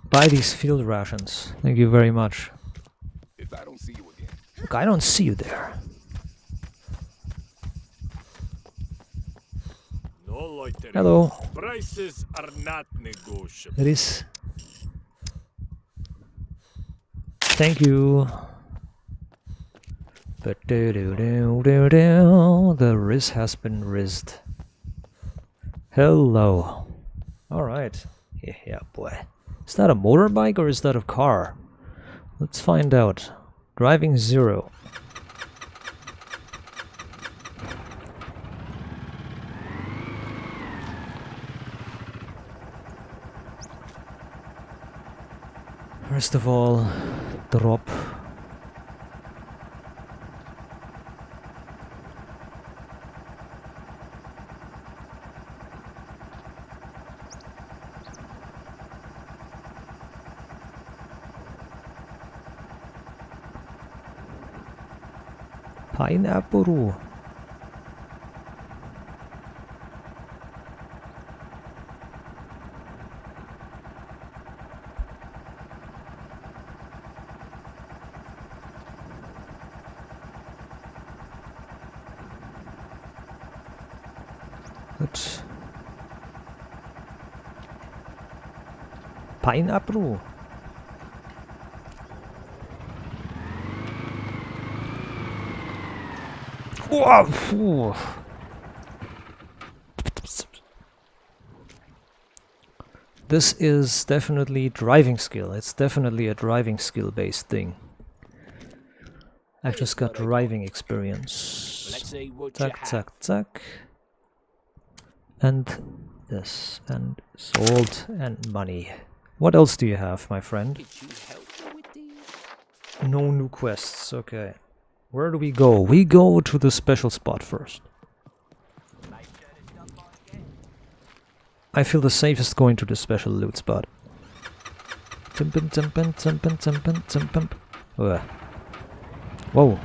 Buy these field rations. Thank you very much. If I don't see you again. Look, I don't see you there. No loitering. Hello. Prices are not negotiable. RIS. Thank you. The RIS has been rizzed. Hello. Alright. Yeah, boy. Is that a motorbike or is that a car? Let's find out. Driving 0. First of all, drop. Pineapple. Good. Pineapple. Wow. This is definitely driving skill. It's definitely a driving skill based thing. I've just got driving experience. Let's see what you Zack, have. zack, zack. And this, and salt, and money. What else do you have, my friend? Could you help me with these? No new quests, okay. Where do we go? We go to the special spot first. I feel the safest going to the special loot spot. Whoa.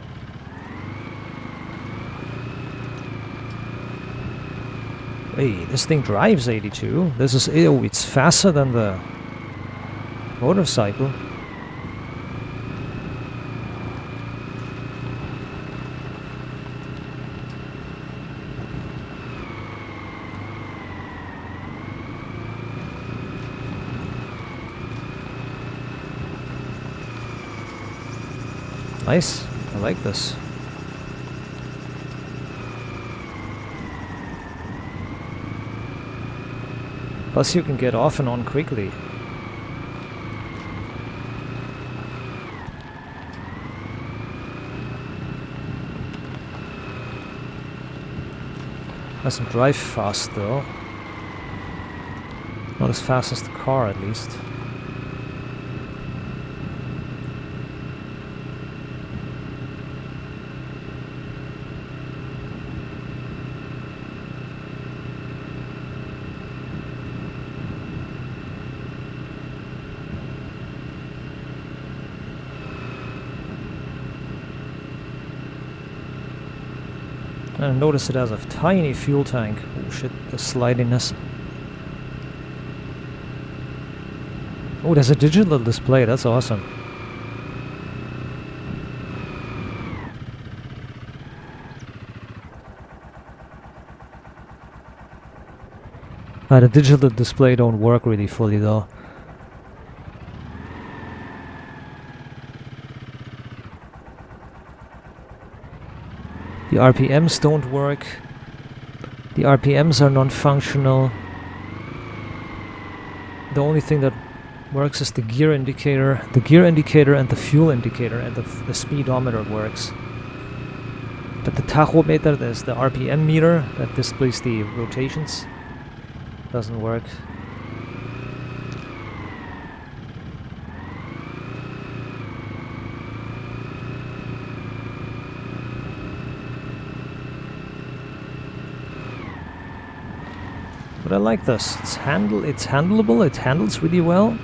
Hey, this thing drives 82. This is... Oh, it's faster than the motorcycle. Nice. I like this. Plus you can get off and on quickly. Doesn't drive fast though. Not as fast as the car at least. And notice it has a tiny fuel tank. Oh shit, the slidiness. Oh, there's a digital display, that's awesome. The digital display don't work really fully though. The RPMs don't work. The RPMs are non-functional. The only thing that works is the gear indicator. The gear indicator and the fuel indicator, and the speedometer works. But the tachometer, there's the RPM meter that displays the rotations. Doesn't work. But I like this. It's handleable, it handles really well.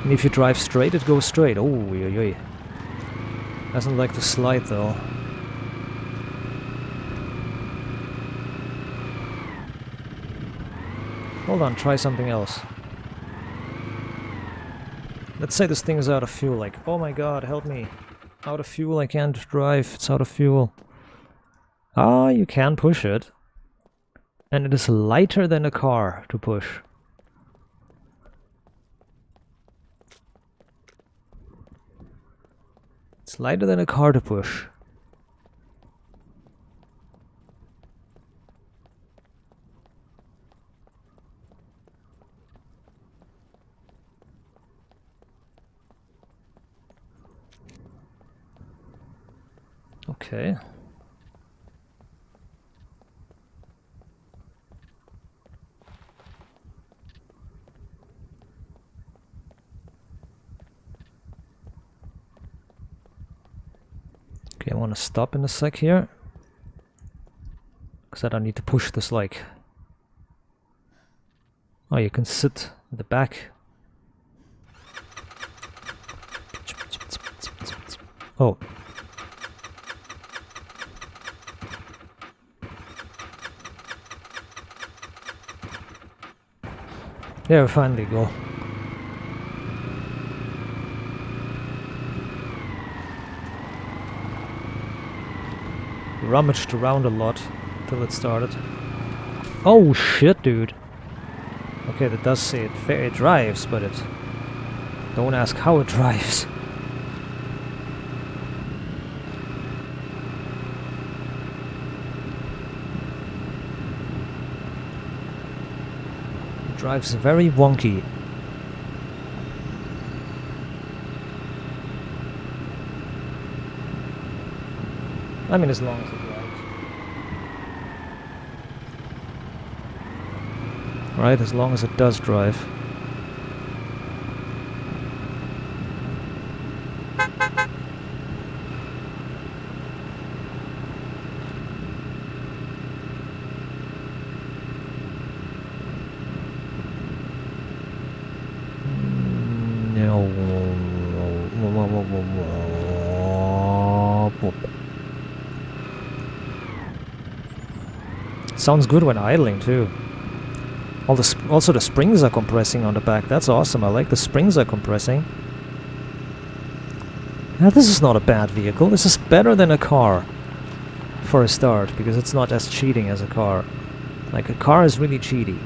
And if you drive straight, it goes straight. Oh, oi. Doesn't like to slide though. Hold on, try something else. Let's say this thing is out of fuel, like, oh my god, help me. Out of fuel, I can't drive, it's out of fuel. Ah, you can push it. And it is lighter than a car to push. It's lighter than a car to push. Okay. Okay, I want to stop in a sec here. Because I don't need to push this like... Oh, you can sit in the back. Oh. There we finally go. Rummaged around a lot till it started. Oh shit, dude. Okay, that does say it drives, but it... Don't ask how it drives. It drives very wonky. I mean, as long as it drives. Right, as long as it does drive. Sounds good when idling too. Also the springs are compressing on the back. That's awesome. I like the springs are compressing. Now this is not a bad vehicle. This is better than a car for a start, because it's not as cheating as a car. Like, a car is really cheaty.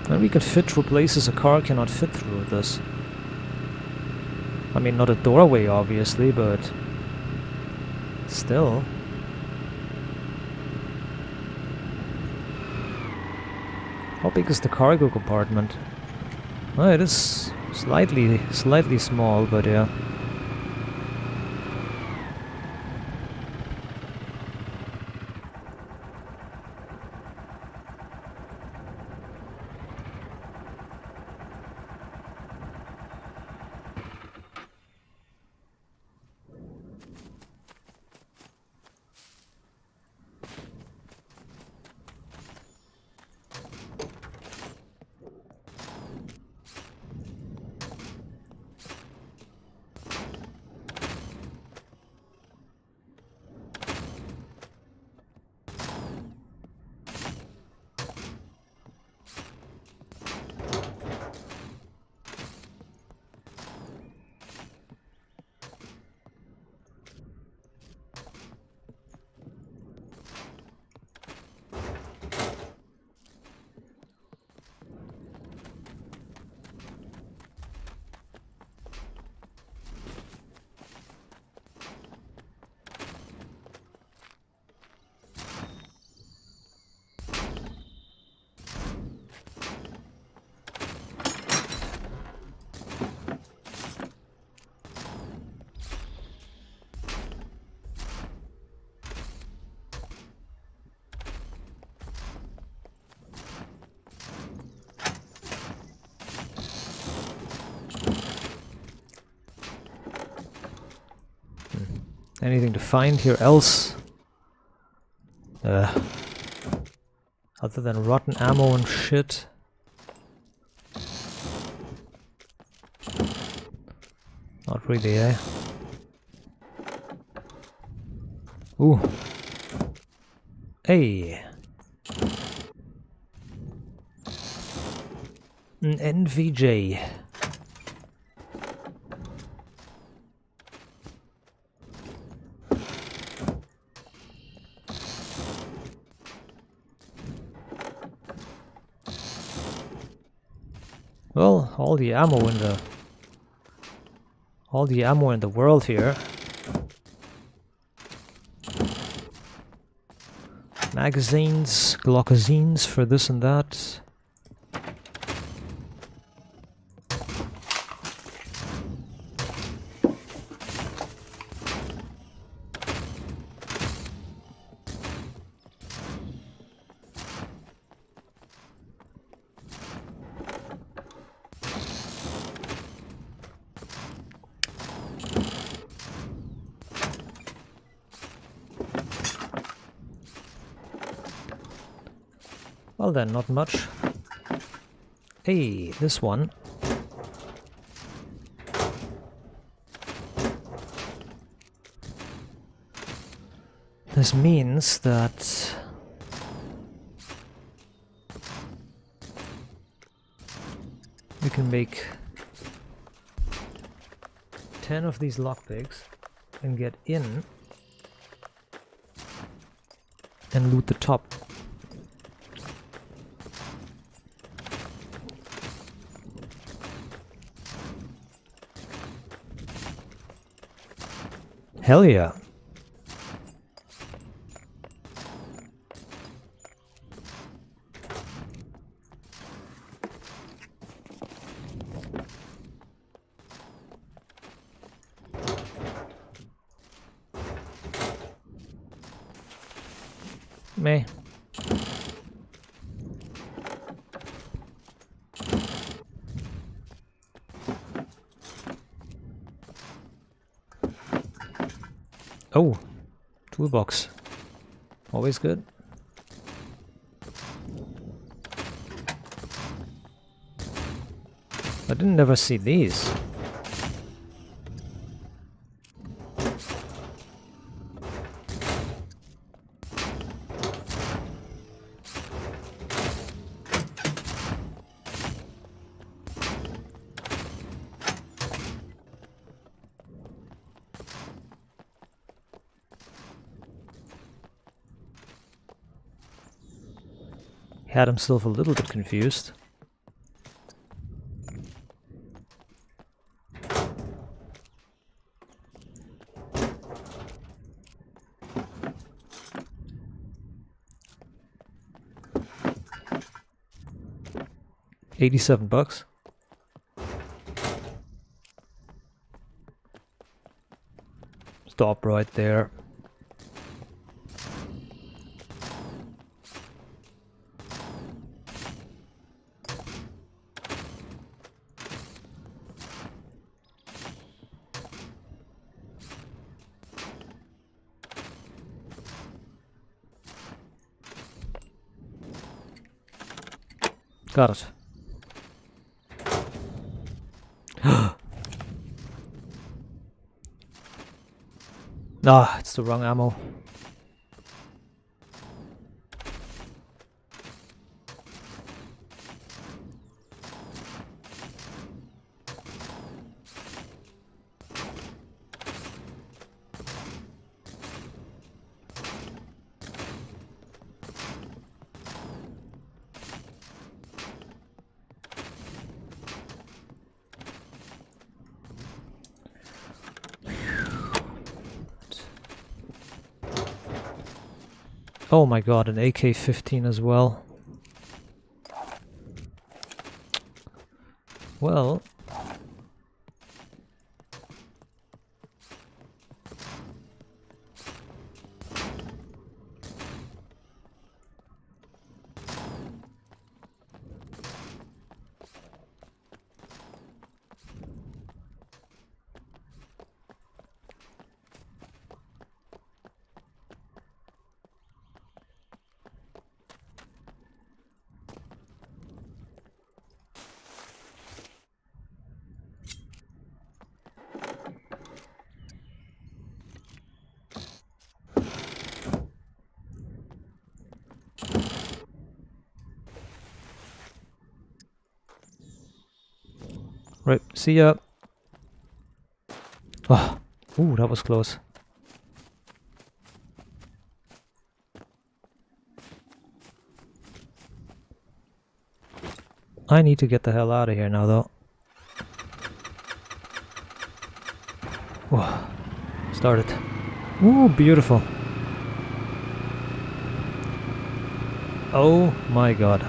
And we can fit through places a car cannot fit through with this. I mean, not a doorway, obviously, but still. How big is the cargo compartment? Oh, it is slightly small, but yeah. Anything to find here else? Other than rotten ammo and shit. Not really, eh? Ooh. Hey. An NVJ. Well, all the ammo in the world here. Magazines, Glockazines for this and that. Well then, not much. Hey, this one. This means that we can make 10 of these lockpicks and get in and loot the top. Hell yeah. Meh. Oh, toolbox. Always good. I didn't ever see these. Had himself a little bit confused. $87. Stop right there. Got it. Ah, it's the wrong ammo. Oh my god, an AK-15 as well. Well... Right, see ya. Oh, ooh, that was close. I need to get the hell out of here now, though. Whoa. Started. Ooh, beautiful. Oh my god.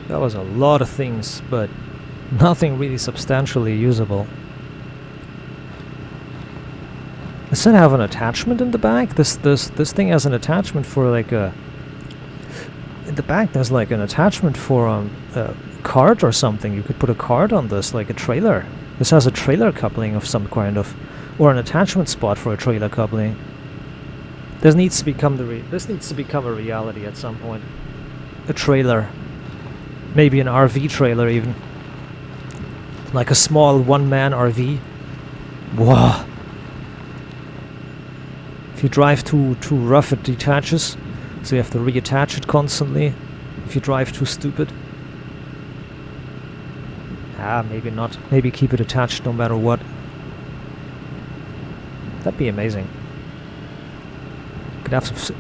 That was a lot of things, but nothing really substantially usable. Does it have an attachment in the back? This thing has an attachment for like a... In the back there's like an attachment for a cart or something. You could put a cart on this, like a trailer. This has a trailer coupling of some kind of... Or an attachment spot for a trailer coupling. This needs to become a reality at some point. A trailer. Maybe an RV trailer even. Like a small one-man RV. Wow. If you drive too rough, it detaches. So you have to reattach it constantly. If you drive too stupid. Maybe not. Maybe keep it attached no matter what. That'd be amazing.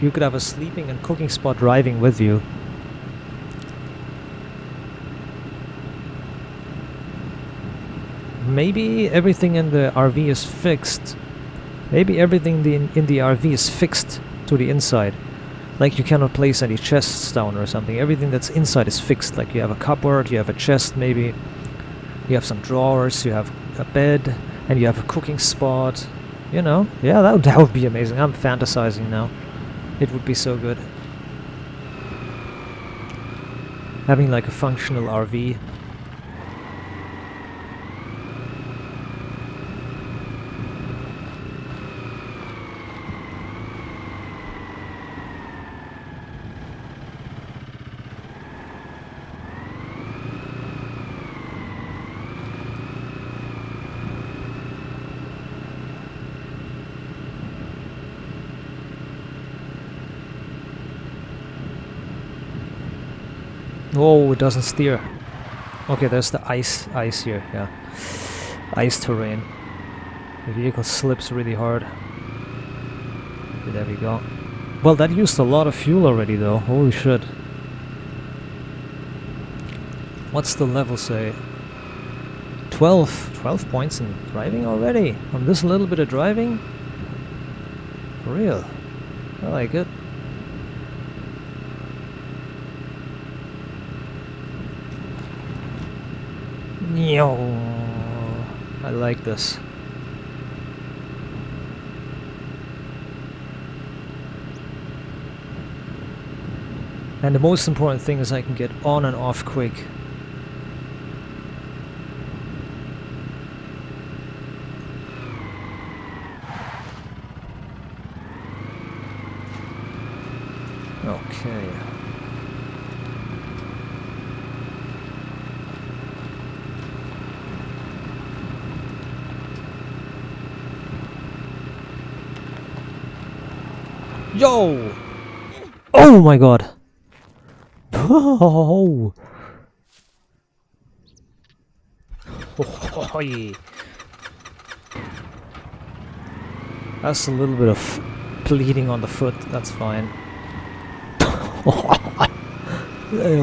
You could have a sleeping and cooking spot driving with you. Maybe everything in the RV is fixed. Maybe everything in the RV is fixed to the inside. Like you cannot place any chests down or something. Everything that's inside is fixed. Like you have a cupboard, you have a chest maybe. You have some drawers, you have a bed, and you have a cooking spot. You know? Yeah, that would be amazing. I'm fantasizing now. It would be so good. Having like a functional RV. Oh, it doesn't steer. Okay, there's the ice here, yeah. Ice terrain. The vehicle slips really hard. Okay, there we go. Well, that used a lot of fuel already though, holy shit. What's the level say? 12 points in driving already? On this little bit of driving? For real. I like it. I like this. And the most important thing is I can get on and off quick. Okay. Yo! Oh my god! Oh! Oh, yeah. That's a little bit of bleeding on the foot, that's fine.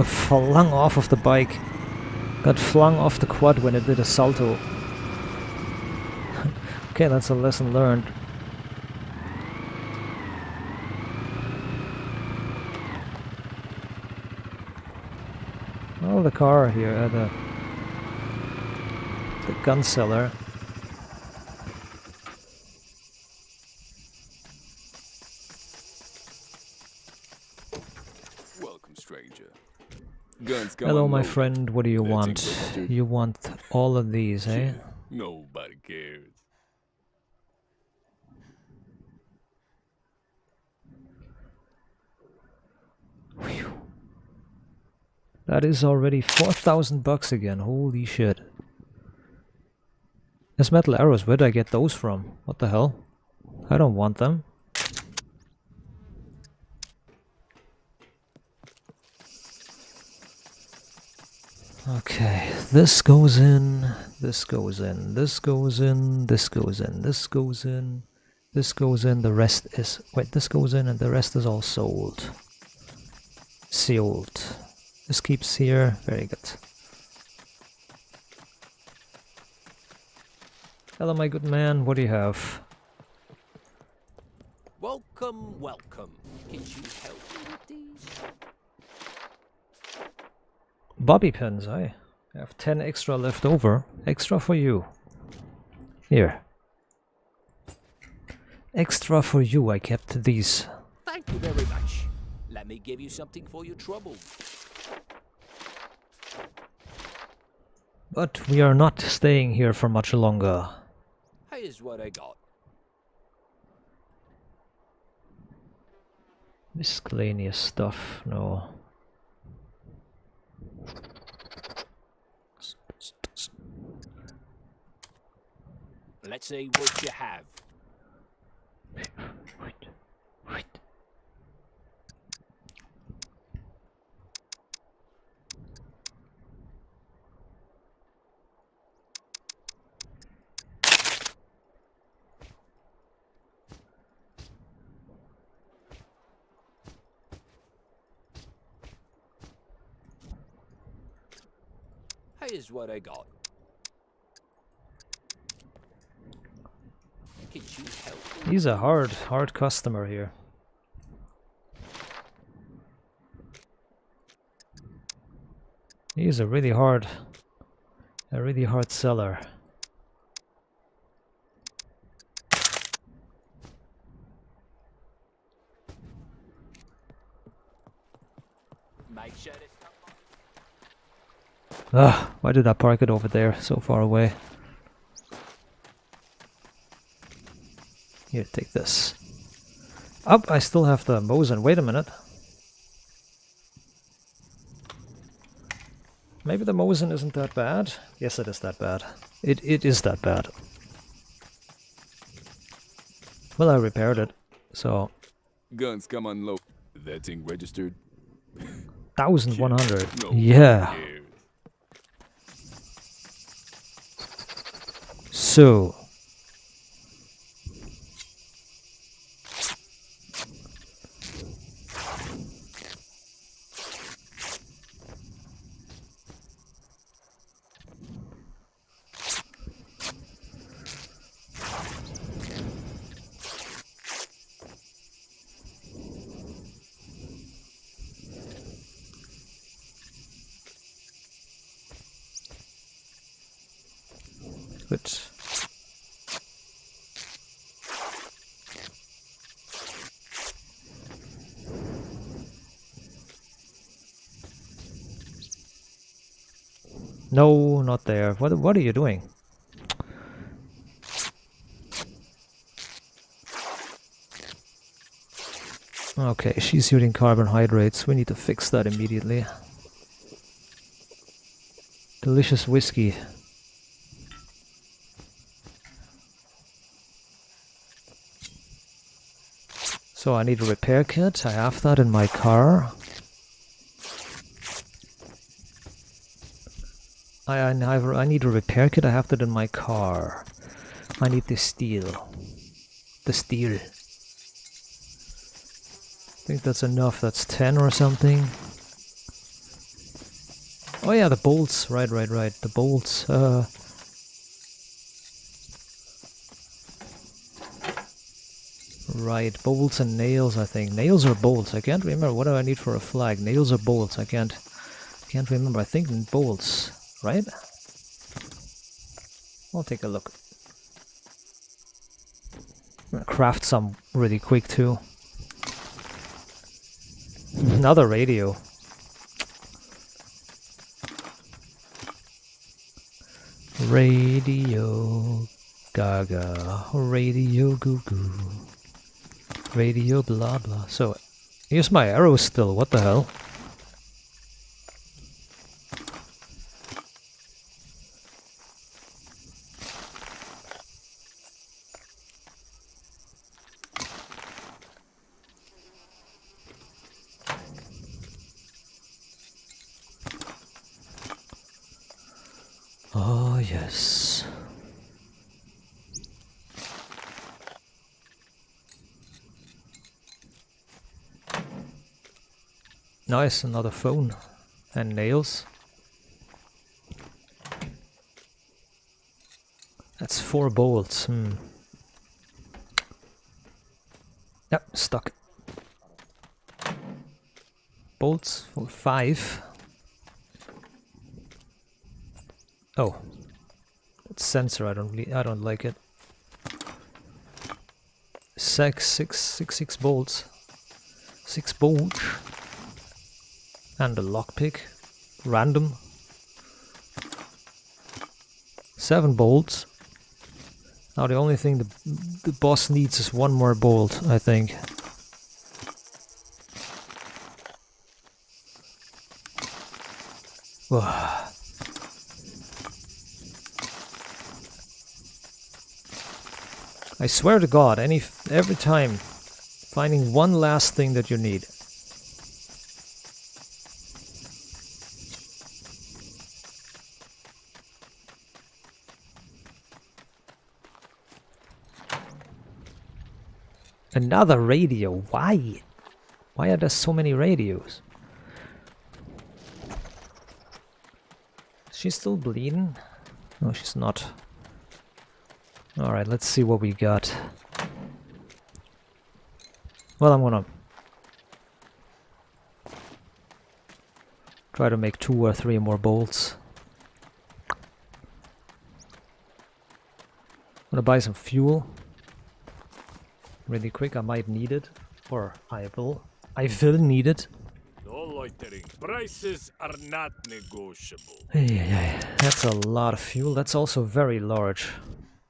Flung off of the bike. Got flung off the quad when it did a salto. Okay, that's a lesson learned. Oh, the car here, the gun seller. Welcome, stranger. Guns come Hello, my unloaded. friend. What do you That's want? registered. You want all of these, eh? Nobody cares. That is already 4,000 bucks again. Holy shit. There's metal arrows. Where did I get those from? What the hell? I don't want them. Okay, this goes in, this goes in, this goes in, this goes in, this goes in, this goes in, the rest is... Wait, this goes in and the rest is all sold. Sealed. This keeps here, very good. Hello my good man, what do you have? Welcome, welcome. Can you help me with these? Bobby pins, I have 10 extra left over. Extra for you. Here. Extra for you, I kept these. Thank you very much. Let me give you something for your trouble. But we are not staying here for much longer. Here's what I got. Miscellaneous stuff, no. Let's see what you have. Here's what I got. Can you help me? He's a hard customer here. He's a really hard seller. Make sure it's not Ugh, why did I park it over there, so far away? Here, take this. Up, I still have the Mosin. Wait a minute. Maybe the Mosin isn't that bad? Yes, it is that bad. It is that bad. Well, I repaired it, so... Guns come unload. That thing registered? 1,100. No Yeah. one cares. So... Good. No, not there. What are you doing? Okay, she's using carbohydrates. We need to fix that immediately. Delicious whiskey. So I need a repair kit. I have that in my car. I need a repair kit. I have that in my car. I need the steel. The steel. I think that's enough. That's 10 or something. Oh yeah, the bolts. Right. The bolts. Right, bolts and nails, I think. Nails or bolts? I can't remember. What do I need for a flag? Nails or bolts? I can't remember. I think bolts, right? I'll take a look. I'm gonna craft some really quick too. Another radio. Radio Gaga. Radio Goo Goo. Radio blah blah. So, here's my arrow still. What the hell? yes. Nice, another phone. And nails. That's 4 bolts. Yep, stuck. Bolts for 5. Oh, that sensor. I don't like it. 6 bolts. 6 bolts. And a lockpick. Random. 7 bolts. Now the only thing the boss needs is 1 more bolt, I think. Ugh. I swear to God, every time finding one last thing that you need. Another radio. Why? Why are there so many radios? Is she still bleeding? No, she's not. Alright, let's see what we got. Well, I'm gonna try to make 2 or 3 more bolts. I'm gonna buy some fuel. Really quick, I might need it. Or I will need it. No loitering. Prices are not negotiable. Yeah, that's a lot of fuel. That's also very large.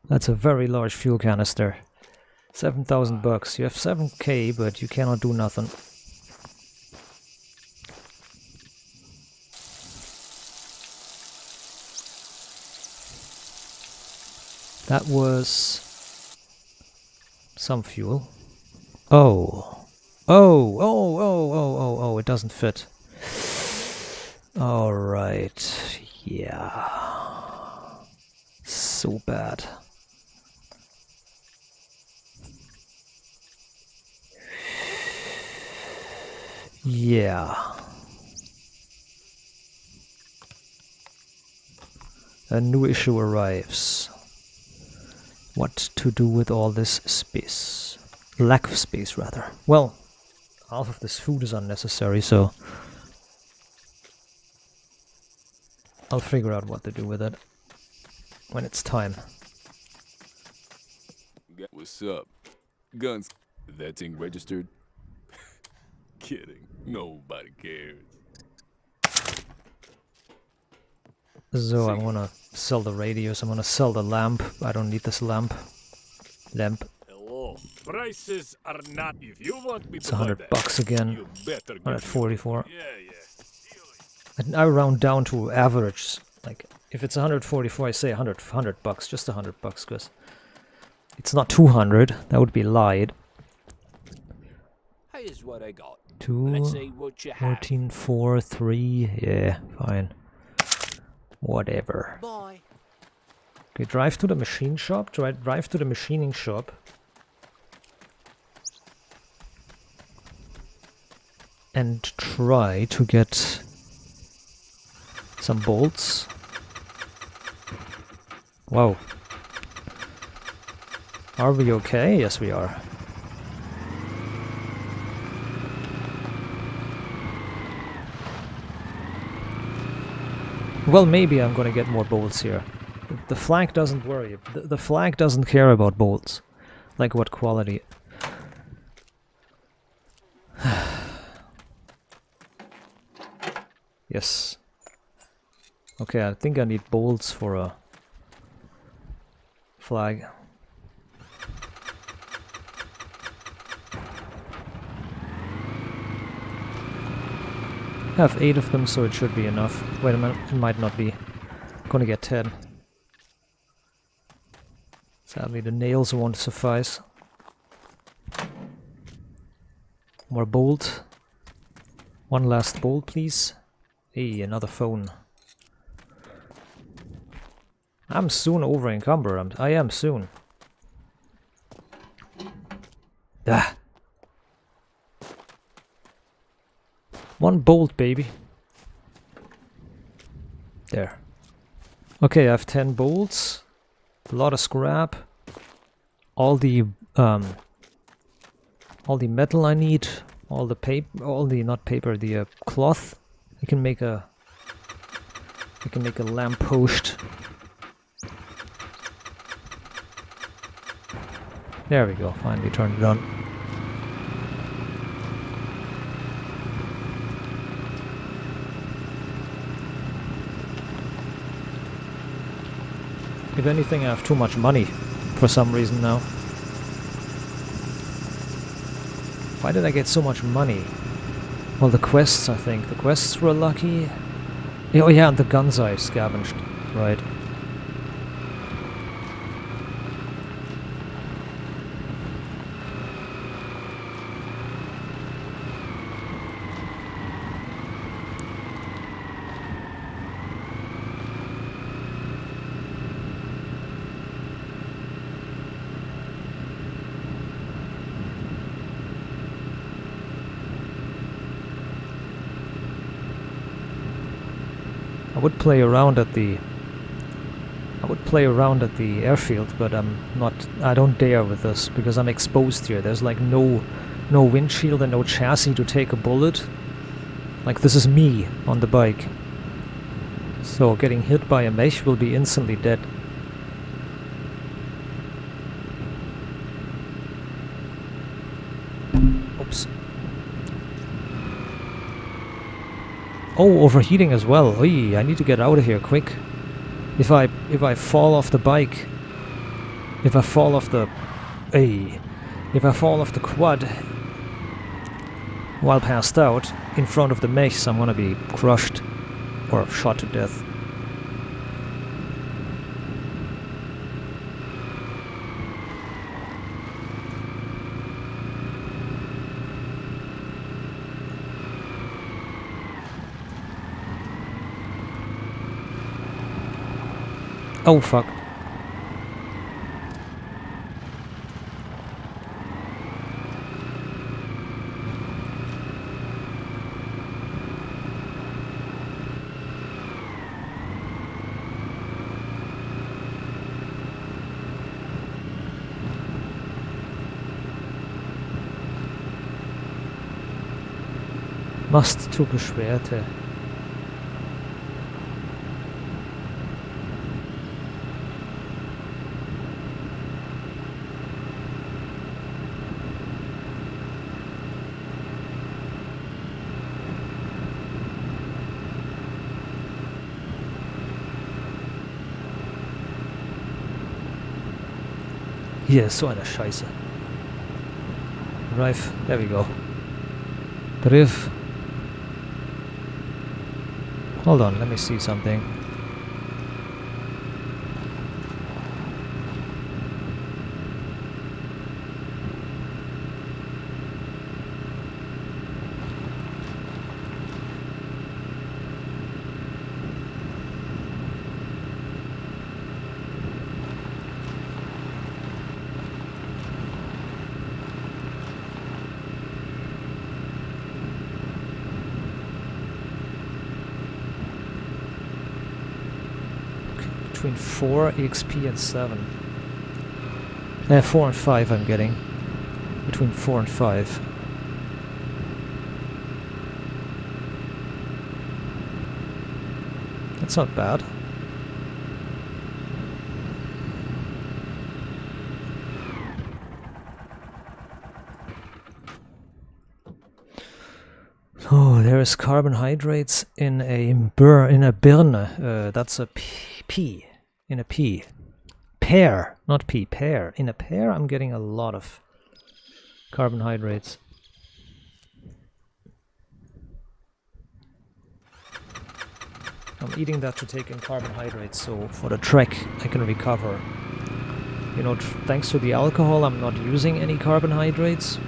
That's a very large fuel canister. 7,000 bucks. You have 7k, but you cannot do nothing. That was some fuel. Oh, it doesn't fit. All right, yeah, so bad. Yeah. A new issue arrives. What to do with all this space? Lack of space, rather. Well, half of this food is unnecessary, so I'll figure out what to do with it when it's time. What's up? Guns. That thing registered? Kidding. Nobody cares. So I'm gonna sell the radios, I'm gonna sell the lamp. I don't need this lamp. Hello. Prices are not. If you want me It's to buy 100 that, bucks again. you better give 144. me. Yeah. And I round down to average. Like, if it's 144, I say 100 bucks, just 100 bucks, because it's not 200. That would be lied. Here's what I got. 2, Let's see what you have. 14, 4, 3. Yeah, fine. Whatever. Bye. Okay, drive to the machine shop. Drive to the machining shop. And try to get some bolts. Whoa. Are we okay? Yes, we are. Well, maybe I'm gonna get more bolts here. The flag doesn't worry. The flag doesn't care about bolts. Like what quality. Yes. Okay, I think I need bolts for a flag. I have 8 of them, so it should be enough. Wait a minute, it might not be. I'm gonna get 10. Sadly, the nails won't suffice. More bolt. One last bolt, please. Hey, another phone. I'm soon over encumbered. I am soon. Ah. One bolt, baby. There. Okay, I have 10 bolts. A lot of scrap. All the metal I need. All the paper. All the not paper. The cloth. I can make a lamppost. There we go. Finally turned it on. If anything, I have too much money for some reason now. Why did I get so much money? Well, the quests, I think. The quests were lucky. Oh yeah, and the guns I scavenged. Right. I would play around at the airfield, but I don't dare with this because I'm exposed here. There's like no windshield and no chassis to take a bullet. Like, this is me on the bike. So getting hit by a mesh will be instantly dead. Oops. Oh, overheating as well. Oy, I need to get out of here quick. If I fall off the bike, if I fall off the quad while passed out in front of the mesh, I'm gonna be crushed or shot to death. Oh fuck. Mast zu Beschwerte. Hier ist so eine Scheiße. Drive, there we go. Drive. Hold on, let me see something. Between 4 EXP and 7. 4 and 5 I'm getting. Between 4 and 5. That's not bad. Oh, there is carbohydrates in a Birne. That's a P. In a P. Pear, not P, pear. In a pear I'm getting a lot of carbohydrates. I'm eating that to take in carbohydrates, so for the trek I can recover. You know, thanks to the alcohol I'm not using any carbohydrates.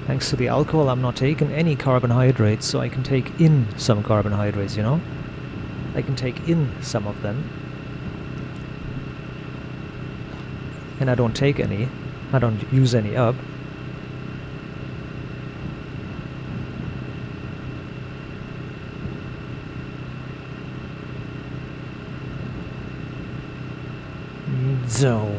Thanks to the alcohol I'm not taking any carbohydrates, so I can take in some carbohydrates, you know? I can take in some of them. And I don't take any. I don't use any up. So...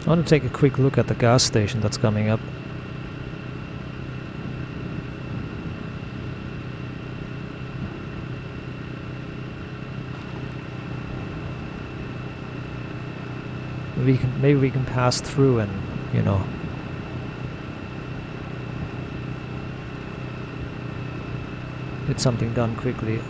I want to take a quick look at the gas station that's coming up. Maybe we can pass through and, you know, get something done quickly.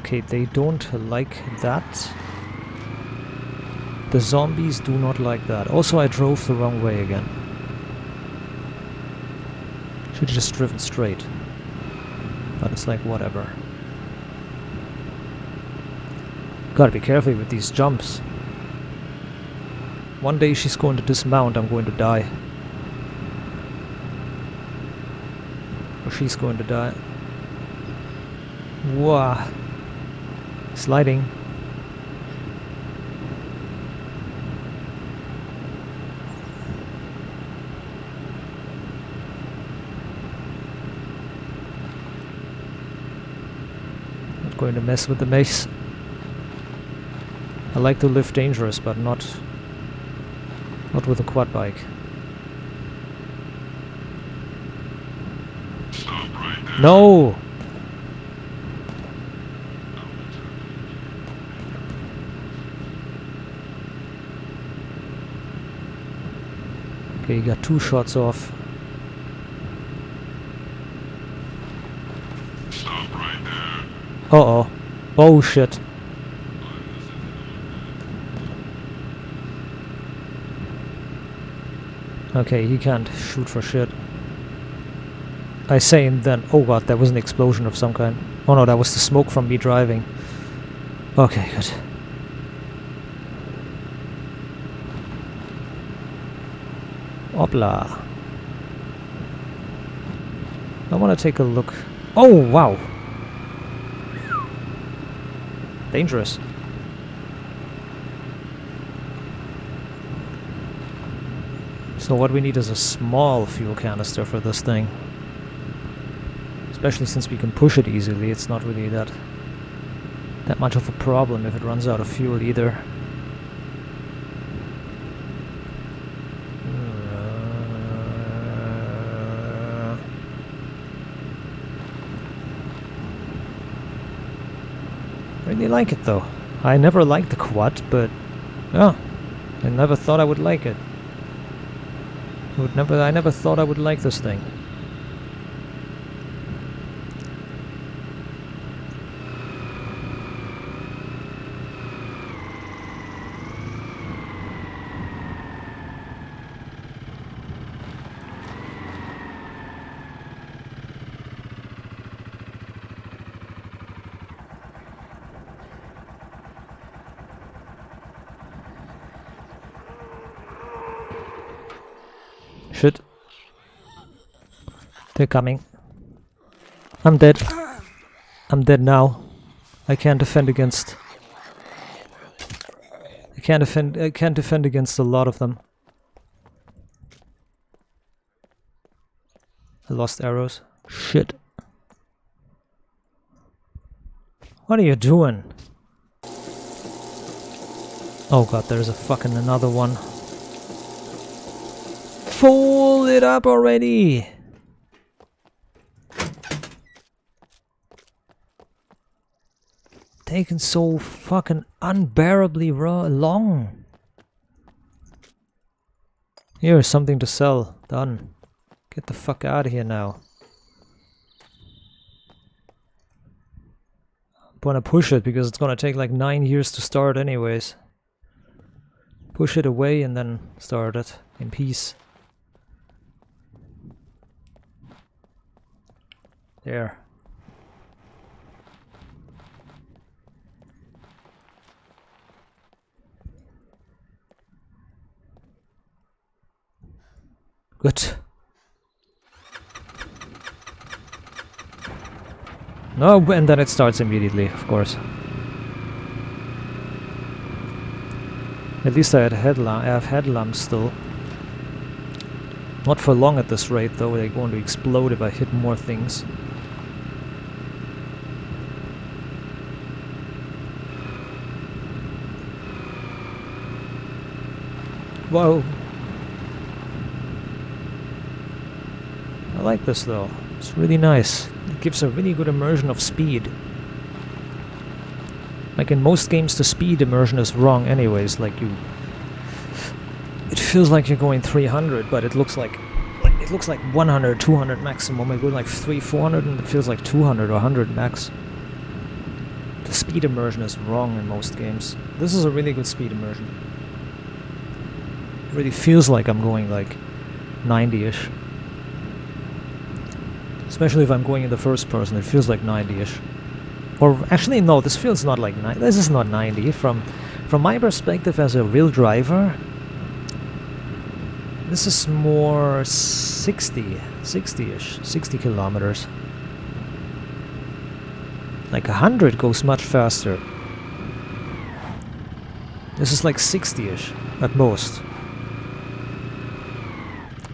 Okay, they don't like that. The zombies do not like that. Also, I drove the wrong way again. Should have just driven straight. But it's like, whatever. Gotta be careful with these jumps. One day she's going to dismount, I'm going to die. Or she's going to die. Wow. Sliding. Not going to mess with the mace. I like to live dangerous, but not with a quad bike. Stop right there. No! Okay, you got 2 shots off. Stop right there. Uh-oh. Oh shit. Okay, he can't shoot for shit. I say and then... Oh god, that was an explosion of some kind. Oh no, that was the smoke from me driving. Okay, good. Hopla. I want to take a look. Oh, wow. Dangerous. So what we need is a small fuel canister for this thing. Especially since we can push it easily, it's not really that much of a problem if it runs out of fuel either. Really like it though. I never liked the quad, but yeah, I never thought I would like it. I never thought I would like this thing. Shit. They're coming. I'm dead. I'm dead now. I can't defend against... I can't defend against a lot of them. I lost arrows. Shit. What are you doing? Oh god, there's a fucking another one. Fold it up already! taking so fucking unbearably long? Here's something to sell. Done. Get the fuck out of here now. I'm gonna push it because it's gonna take like 9 years to start anyways. Push it away and then start it in peace. There. Good. No, and then it starts immediately, of course. At least I have headlamps still. Not for long at this rate though, they're going to explode if I hit more things. Whoa! I like this though, it's really nice. It gives a really good immersion of speed. Like in most games the speed immersion is wrong anyways, like you... It feels like you're going 300, but it looks like 100, 200 maximum. I go like 300, 400 and it feels like 200 or 100 max. The speed immersion is wrong in most games. This is a really good speed immersion. It really feels like I'm going like 90-ish. Especially if I'm going in the first person, it feels like 90-ish. Or actually no, this feels not like 90. This is not 90. From my perspective as a real driver, this is more 60-ish, 60 kilometers. Like 100 goes much faster. This is like 60-ish at most.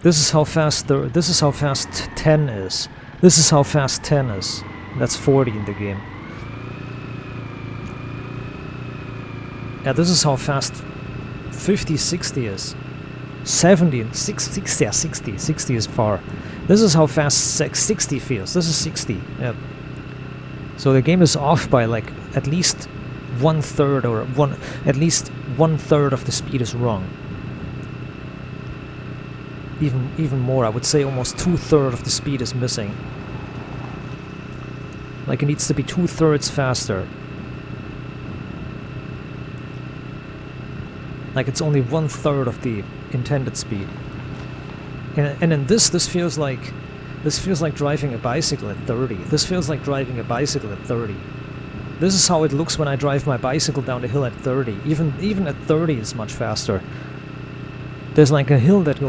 This is how fast 10 is. This is how fast 10 is. That's 40 in the game. Yeah, this is how fast 50, 60 is. 70, 60, yeah, 60 is far. This is how fast 60 feels. This is 60. Yeah. So the game is off by like at least 1/3 or at least 1/3 of the speed is wrong. Even more, I would say almost 2/3 of the speed is missing. Like it needs to be 2/3 faster. Like it's only 1/3 of the intended speed. And in this feels like driving a bicycle at 30. This feels like driving a bicycle at 30. This is how it looks when I drive my bicycle down the hill at 30. Even at 30 it's much faster. There's a hill that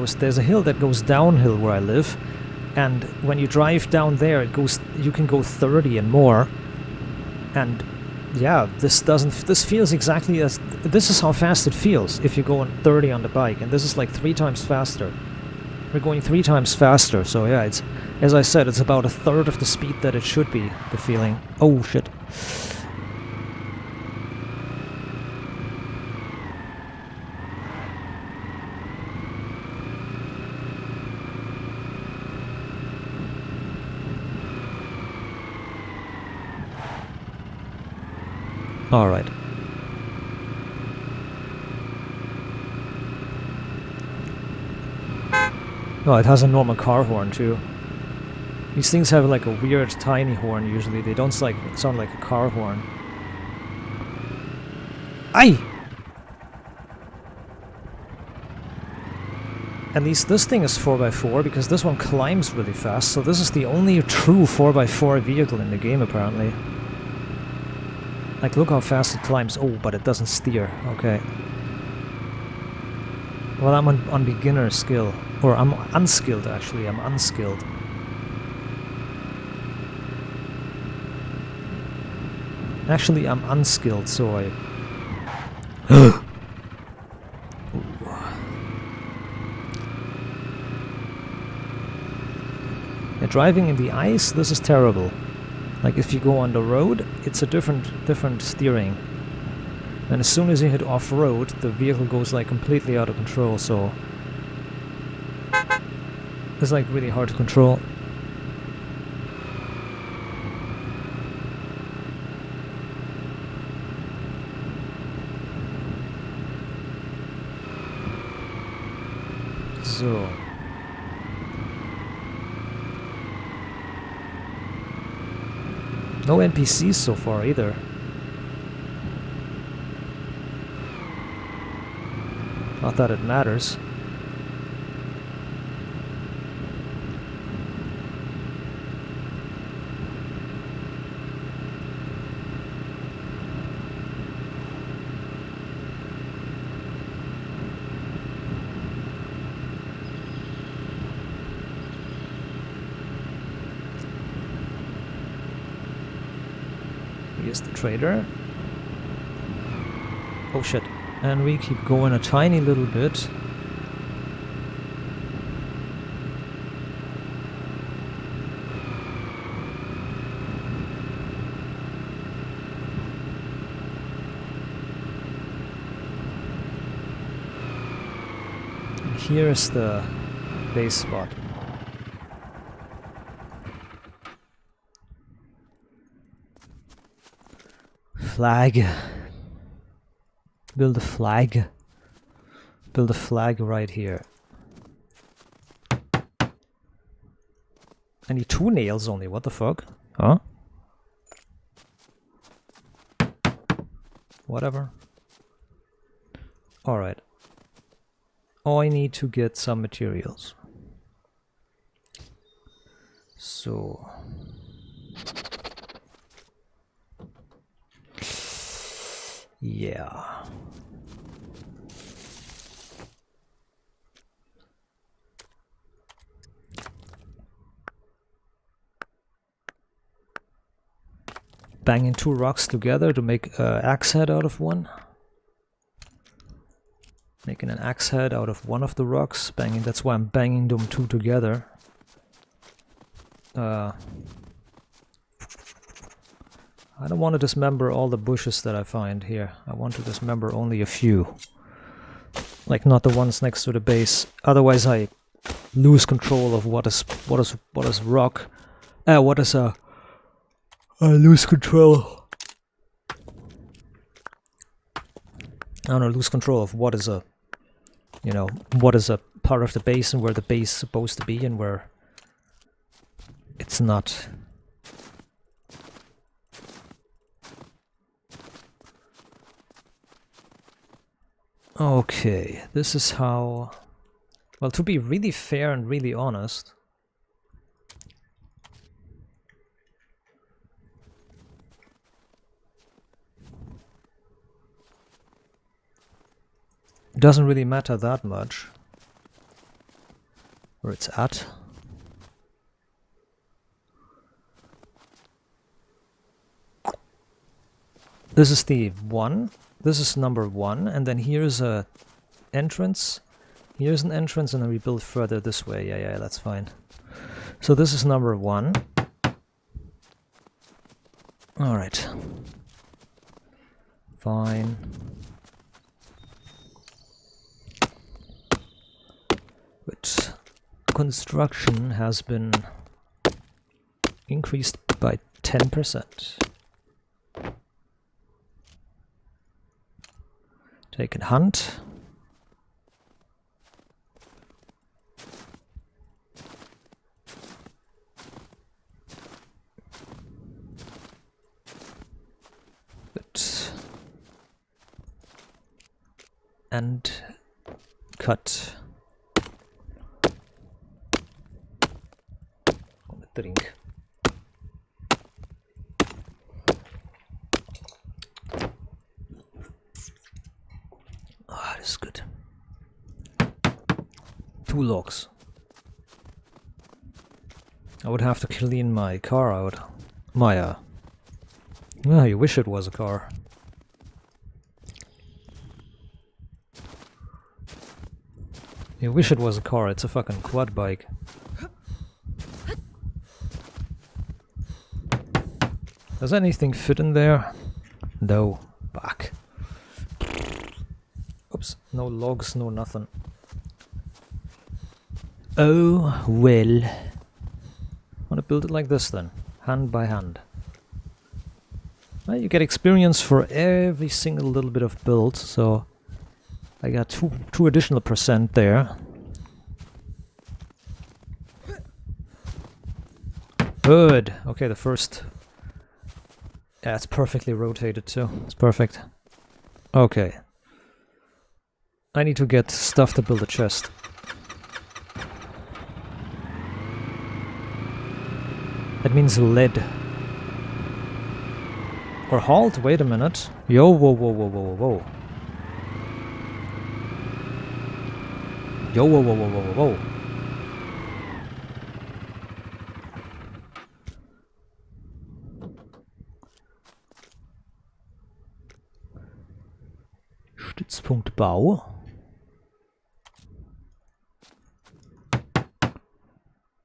goes downhill where I live, and when you drive down there you can go 30 and more. And yeah, this feels exactly as... This is how fast it feels if you go on 30 on the bike, and this is like 3 times faster. We're going 3 times faster, so yeah, it's... As I said, it's about 1/3 of the speed that it should be, the feeling. Oh shit. Alright. Oh, it has a normal car horn too. These things have like a weird tiny horn usually. They don't sound like a car horn. Aye! At least this thing is 4x4 because this one climbs really fast, so this is the only true 4x4 vehicle in the game apparently. Like, look how fast it climbs. Oh, but it doesn't steer. Okay. Well, I'm on beginner skill. Or I'm unskilled, actually. I'm unskilled. Actually, I'm unskilled, so I... Yeah, driving in the ice, this is terrible. Like if you go on the road, it's a different steering. And as soon as you hit off-road, the vehicle goes like completely out of control, so... It's like really hard to control. So. No NPCs so far either. Not that it matters. Here's the trader. Oh shit. And we keep going a tiny little bit. And here's the base spot. Flag. Build a flag. Build a flag right here. I need 2 nails only, what the fuck? Huh? Whatever. Alright. Oh, I need to get some materials. So... yeah. Banging 2 rocks together to make an axe head out of one. Making an axe head out of one of the rocks. Banging. That's why I'm banging them 2 together. I don't want to dismember all the bushes that I find here. I want to dismember only a few. Like not the ones next to the base. Otherwise I lose control of what is rock. I lose control. I don't know, lose control of what is a, you know, what is a part of the base and where the base is supposed to be and where it's not. Okay, this is how... well, to be really fair and really honest... it doesn't really matter that much where it's at. This is the 1. This is number 1, and then here's a entrance. Here's an entrance, and then we build further this way. Yeah, that's fine. So this is number 1. Alright. Fine. But construction has been increased by 10%. Take and hunt. But and cut. Drink. Ah, this is good. 2 logs. I would have to clean my car out. My, well, you wish it was a car. You wish it was a car, it's a fucking quad bike. Does anything fit in there? No. Back. Oops. No logs, no nothing. Oh, well. Want to build it like this then. Hand by hand. Well, you get experience for every single little bit of build, so... I got 2 additional % there. Good. Okay, the first. Yeah, it's perfectly rotated too. It's perfect. Okay. I need to get stuff to build a chest. That means lead. Or halt, wait a minute. Yo, whoa, whoa, whoa, whoa, whoa, whoa. Yo, whoa, whoa, whoa, whoa, whoa, whoa. Stützpunkt Bau.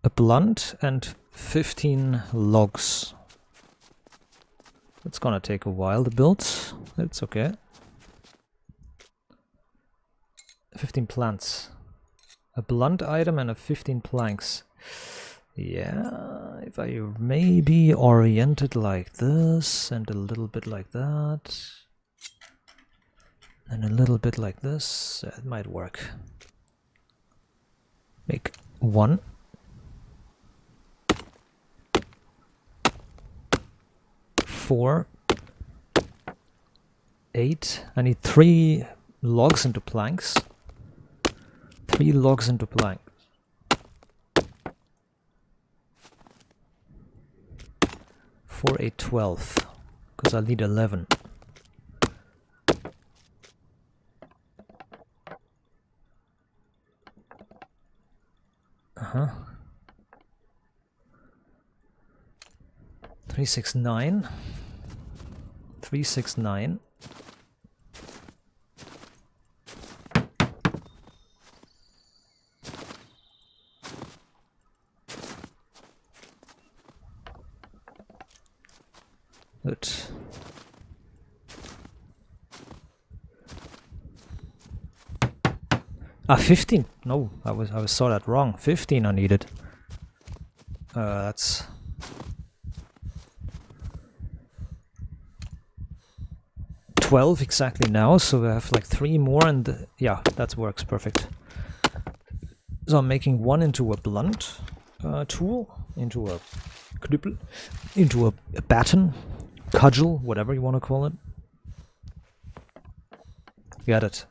A blunt and 15 logs. It's gonna take a while to build. It's okay. 15 plants. A blunt item and a 15 planks. Yeah, if I maybe orient it like this and a little bit like that. And a little bit like this, it might work. Make 1. Four, 8. I need 3 logs into planks. 3 logs into planks. 4, 8, 12. Because I'll need 11. Uh-huh. 3, 6, 9. 3, 6, 9. Good. Ah, 15. No, I saw that wrong. 15 I needed. That's 12 exactly now, so I have like 3 more, and yeah, that works perfect. So I'm making 1 into a blunt tool, into a knüppel, into a baton, cudgel, whatever you want to call it. Got it.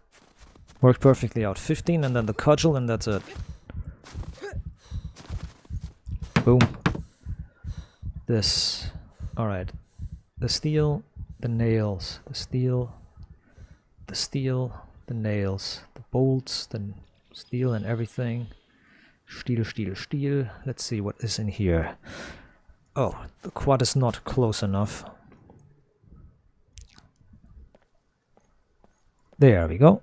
Worked perfectly out. 15 and then the cudgel, and that's it. Boom. This. Alright. The steel, the nails, the steel, the nails, the bolts, the steel and everything. Steel, steel, steel. Let's see what is in here. Oh, the quad is not close enough. There we go.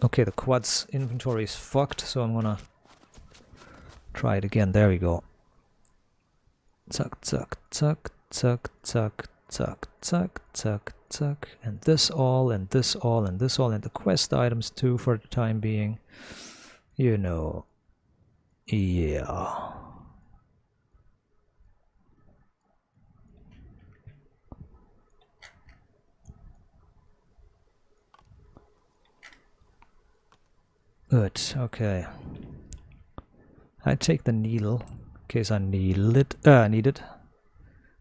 Okay, the quad's inventory is fucked, so I'm gonna try it again. There we go. Tuck, tuck, tuck, tuck, tuck, tuck, tuck, tuck, tuck, and this all, and this all, and this all, and the quest items too for the time being. You know. Yeah. Good, okay. I take the needle in case I need it.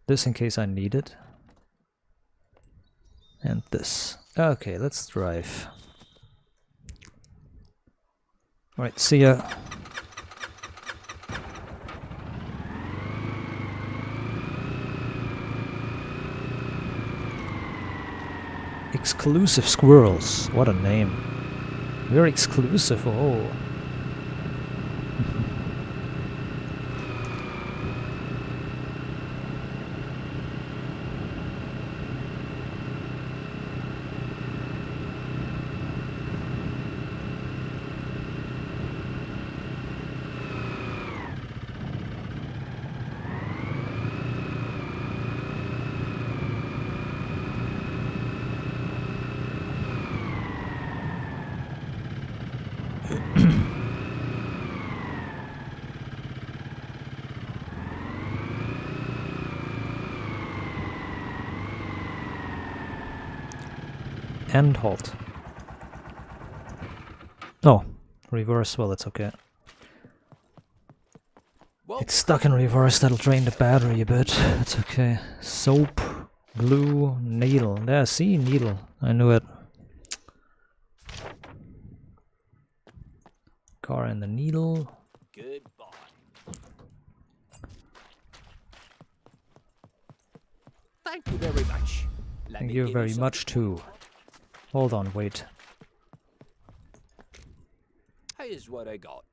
This in case I need it. And this. Okay, let's drive. Alright, see ya. Exclusive squirrels. What a name. Very exclusive. Oh. And halt. Oh, reverse, well, it's okay. It's stuck in reverse, that'll drain the battery a bit. That's okay. Soap, glue, needle. There, see? Needle. I knew it. Car and the needle. Goodbye. Thank you very much. Let Thank me you give very some- much too. Hold on, wait. Here's what I got.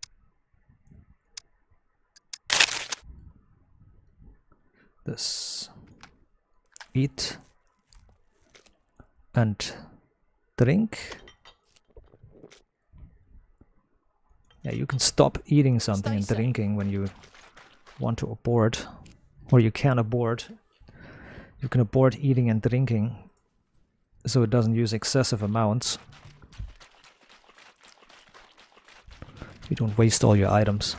This. Eat. And drink. Yeah, you can stop eating something and Stay safe. drinking when you want to abort. Or you can abort. You can abort eating and drinking so it doesn't use excessive amounts. You don't waste all your items.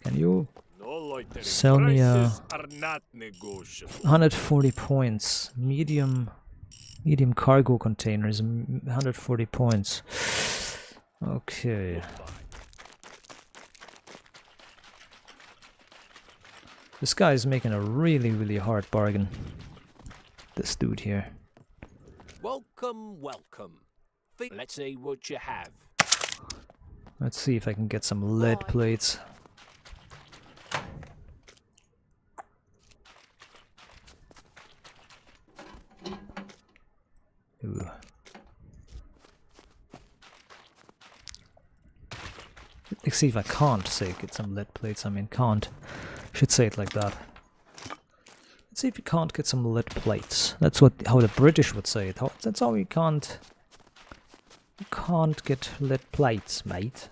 Can you No loitering. sell me Prices are not negotiable. 140 points. Medium cargo containers, 140 points. Okay. This guy is making a really, really hard bargain. This dude here. Welcome, welcome. Let's see what you have. Let's see if I can get some lead Bye. plates. Ooh. Let's see if I can't say get some lead plates. I mean, can't. Should say it like that. Let's see if you can't get some lead plates. That's how the British would say it. That's how you can't. You can't get lead plates, mate.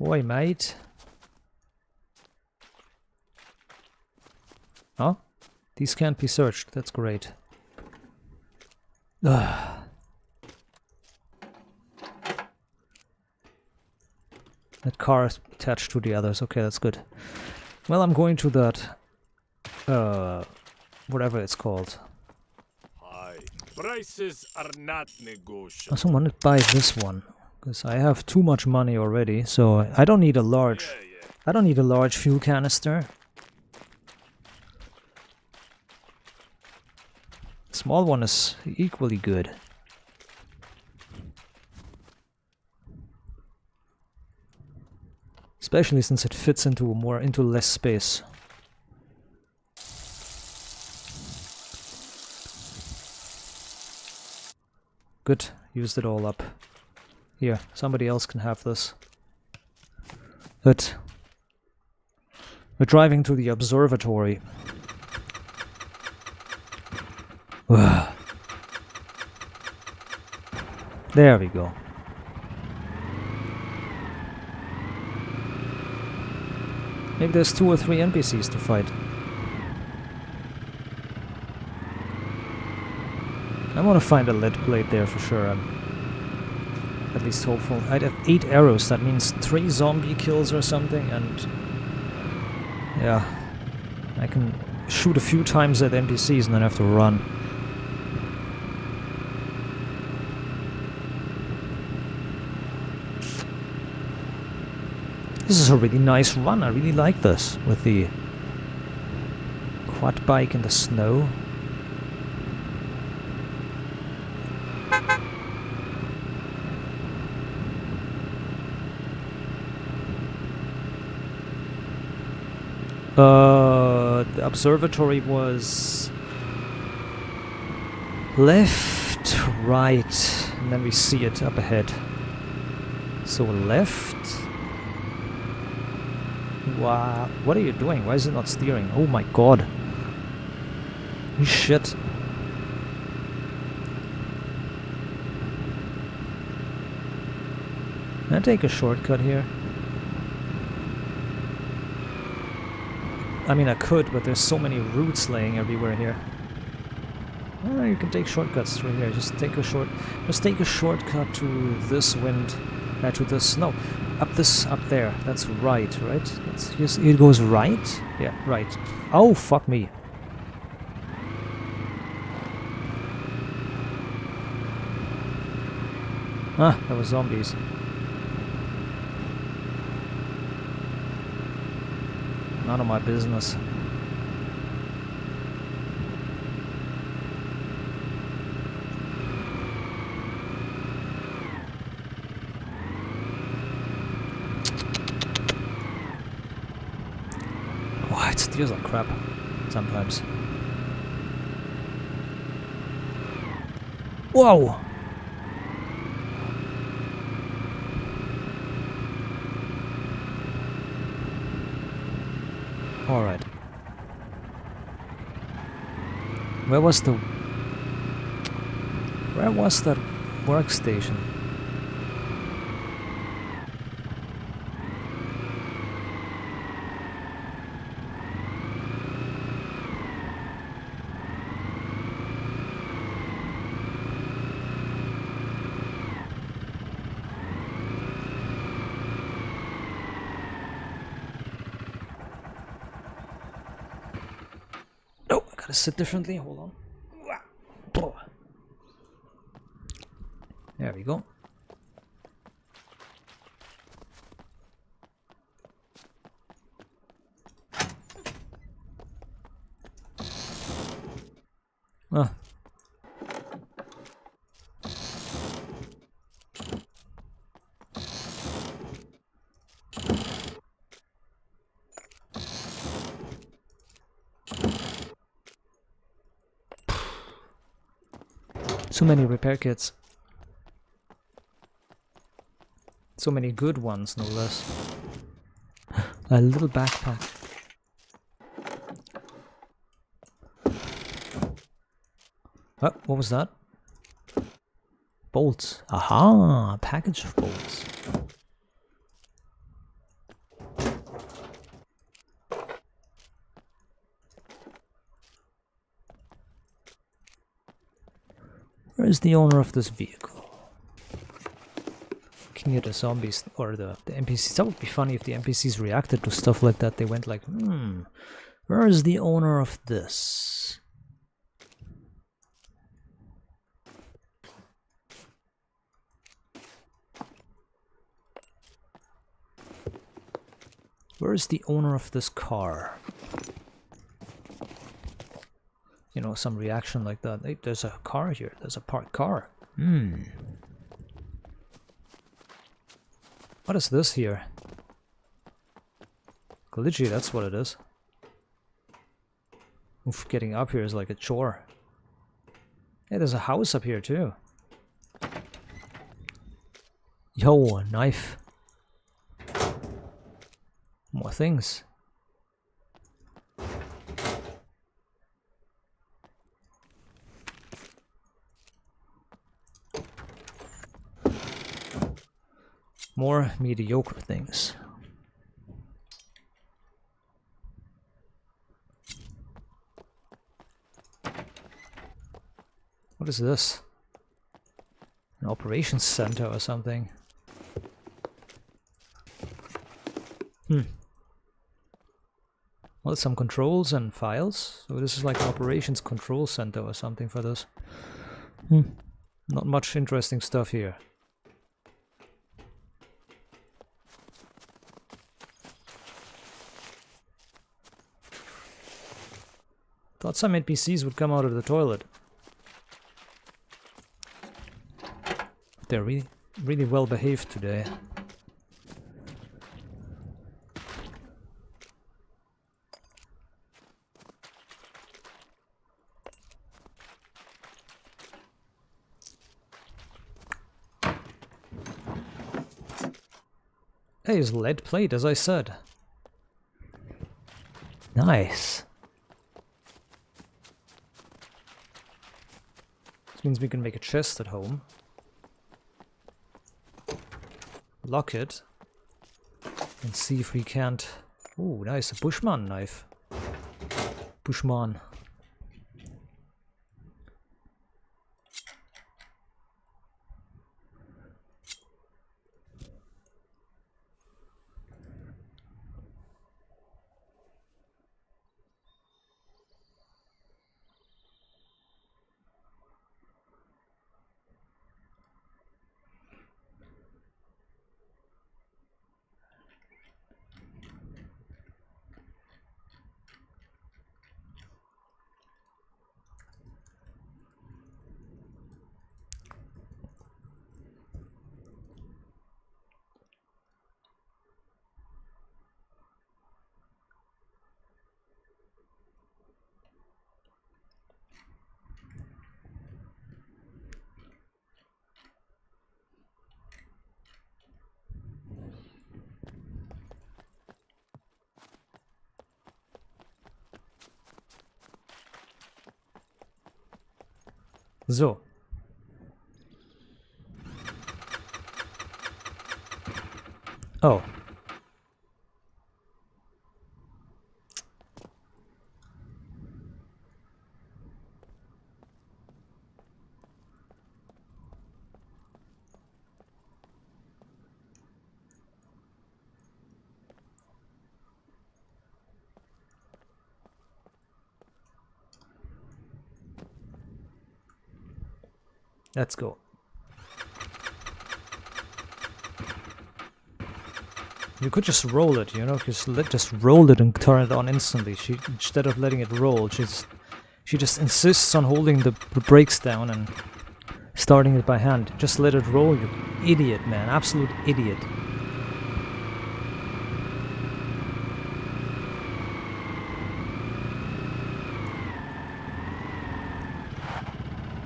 Oi, mate. Oh? These can't be searched. That's great. Ugh. That car is attached to the others. Okay, that's good. Well, I'm going to that... whatever it's called. High. Prices are not negotiable. I also want to buy this one. Because I have too much money already, so I don't need a large... I don't need a large fuel canister. Small one is equally good. Especially since it fits into less space. Good, used it all up. Here, somebody else can have this. Good. We're driving to the observatory. There we go. Maybe there's 2 or 3 NPCs to fight. I want to find a lead plate there for sure. I'm at least hopeful. I'd have 8 arrows, that means 3 zombie kills or something, and yeah, I can shoot a few times at NPCs and then have to run. This is a really nice run, I really like this, with the quad bike in the snow. The observatory was left, right, and then we see it up ahead. So left. Wow, what are you doing? Why is it not steering? Oh my god. Shit. Can I take a shortcut here? I mean, I could, but there's so many roots laying everywhere here. Oh, you can take shortcuts through here. Just take a shortcut to this wind, to this. No, up there. That's right. That's just, it goes right. Yeah, right. Oh, fuck me. Ah, that was zombies. None of my business. Oh, it steals like crap sometimes. Whoa! Alright. Where was that workstation? Gotta sit differently, hold on. There we go. Ah. So many repair kits. So many good ones, no less. A little backpack. Oh, what was that? Bolts. Aha! A package of bolts. Where is the owner of this vehicle? Looking at the zombies or the NPCs. That would be funny if the NPCs reacted to stuff like that. They went like, where is the owner of this? Where is the owner of this car? You know, some reaction like that. Hey, there's a car here. There's a parked car. What is this here? Glitchy, that's what it is. Oof, getting up here is like a chore. Hey, there's a house up here too. Yo, a knife. More things. More mediocre things. What is this? An operations center or something? Well, some controls and files. So this is like an operations control center or something for this. Not much interesting stuff here. Thought some NPCs would come out of the toilet. They're really well behaved today. Hey, it's lead plate, as I said. Nice. This means we can make a chest at home. Lock it. And see if we can't... Ooh, nice, a Bushman knife. Pushman. So. Oh. Let's go. You could just roll it, you know, just roll it and turn it on instantly. Instead of letting it roll, she just insists on holding the brakes down and starting it by hand. Just let it roll, you idiot, man. Absolute idiot.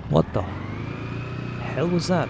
What the hell was that?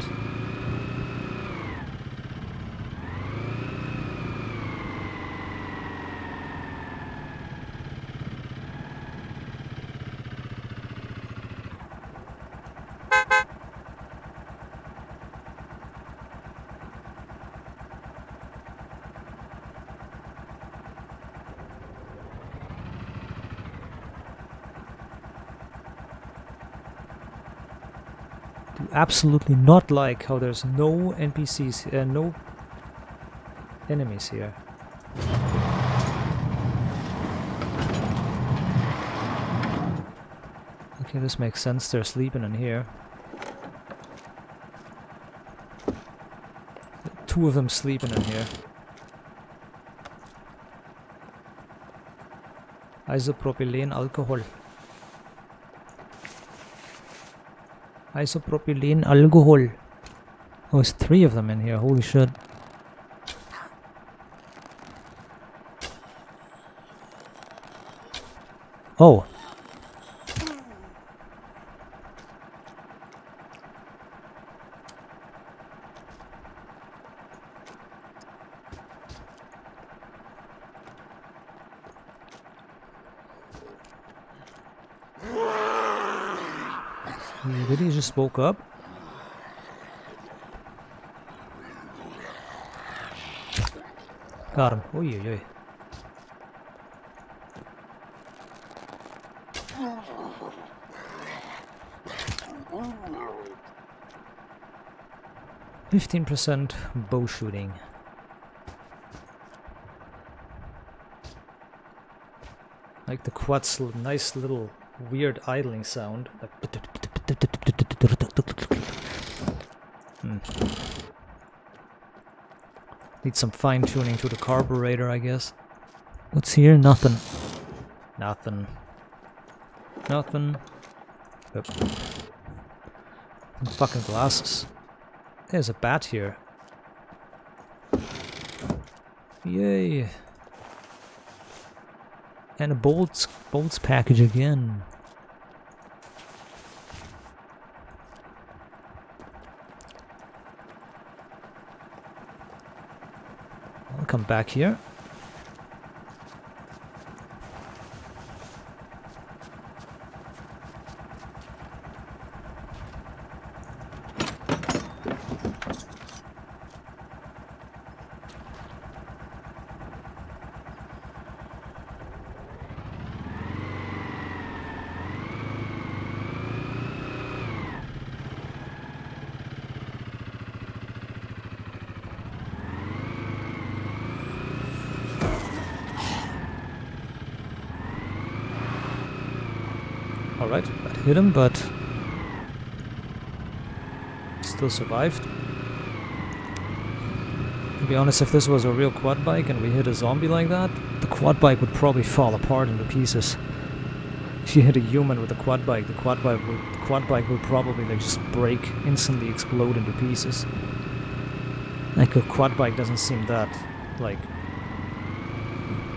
Do absolutely not like how there's no NPCs, no enemies here. Okay, this makes sense. They're sleeping in here. Two of them sleeping in here. Isopropylene alcohol. Isopropylene alcohol. Oh, there's 3 of them in here. Holy shit. Oh. Did he just woke up? Got him. Oy, oy, oy. %, bow shooting. Like the quad's nice little weird idling sound. Like Need some fine tuning to the carburetor, I guess. What's here? Nothing. Nothing. Nothing. Yep. Fucking glasses. There's a bat here. Yay. And a bolts package again. I'll come back here. Alright, that hit him, but still survived. To be honest, if this was a real quad bike and we hit a zombie like that, the quad bike would probably fall apart into pieces. If you hit a human with a quad bike, the quad bike would probably like just break, instantly explode into pieces. Like a quad bike doesn't seem that like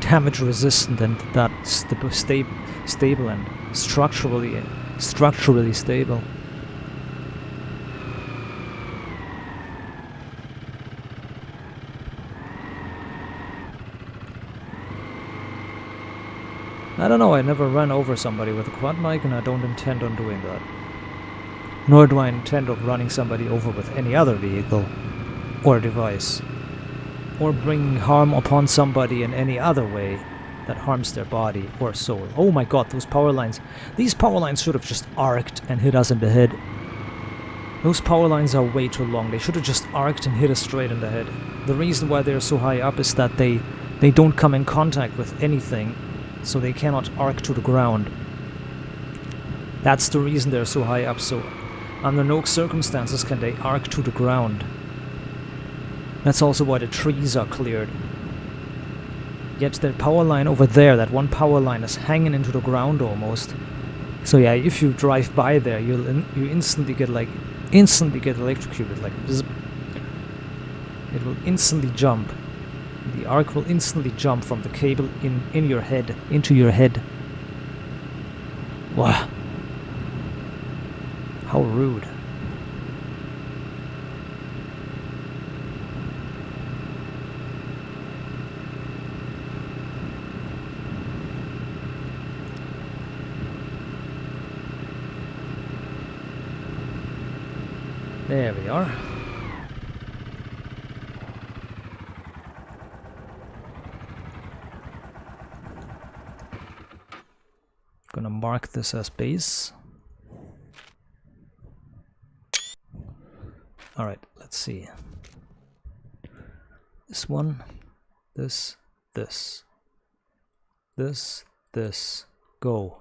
damage resistant and that stable and structurally stable. I don't know, I never ran over somebody with a quad bike and I don't intend on doing that. Nor do I intend on running somebody over with any other vehicle or device. Or bringing harm upon somebody in any other way that harms their body or soul. Oh my god, those power lines. These power lines should have just arced and hit us in the head. Those power lines are way too long. They should have just arced and hit us straight in the head. The reason why they're so high up is that they don't come in contact with anything, so they cannot arc to the ground. That's the reason they're so high up, so under no circumstances can they arc to the ground. That's also why the trees are cleared. Yet that power line over there, that one power line is hanging into the ground almost. So yeah, if you drive by there, you instantly get electrocuted, like zzz. It will instantly jump. The arc will instantly jump from the cable in your head, into your head. Wow. How rude. There we are. Gonna mark this as base. Alright, let's see. This one, this, go.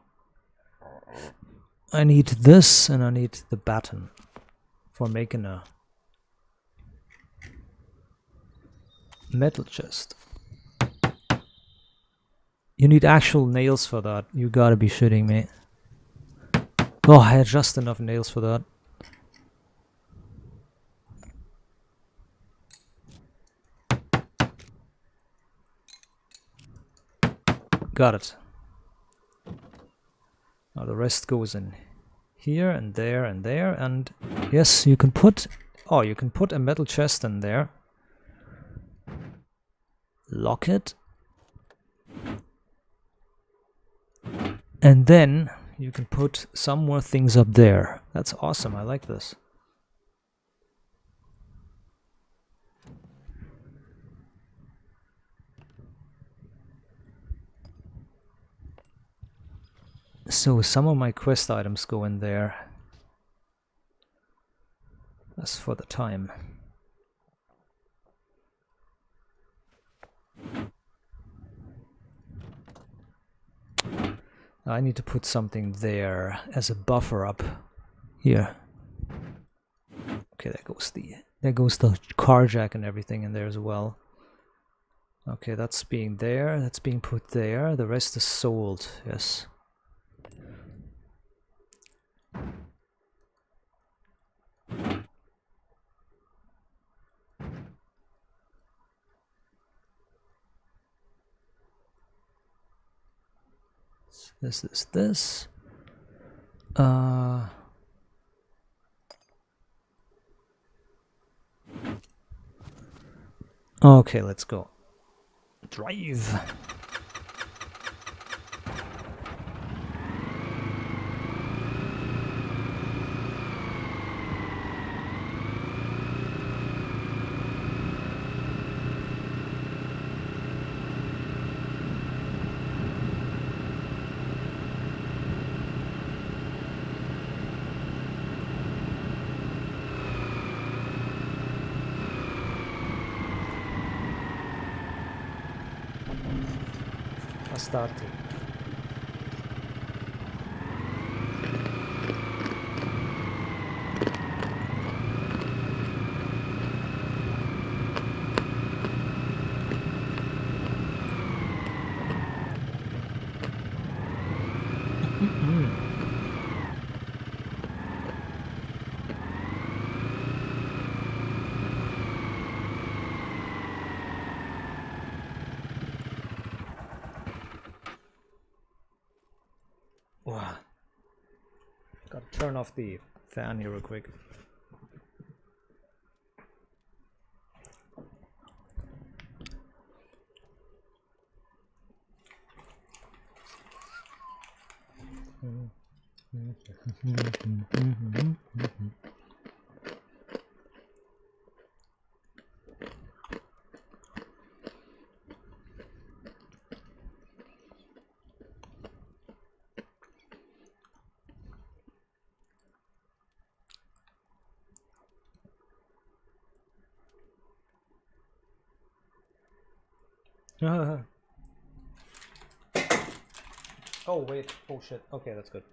I need this and I need the batten for making a metal chest. You need actual nails for that. You gotta be shitting me. Oh, I had just enough nails for that. Got it. Now the rest goes in here and there and there, and yes, you can put a metal chest in there. Lock it. And then you can put some more things up there. That's awesome, I like this. So some of my quest items go in there. That's for the time. I need to put something there as a buffer up here. Okay, there goes the car jack and everything in there as well. Okay, that's being there, that's being put there. The rest is sold, yes. This is this. Okay, let's go. Drive. Starting. Gotta turn off the fan here real quick. Oh wait, oh shit. Okay, that's good.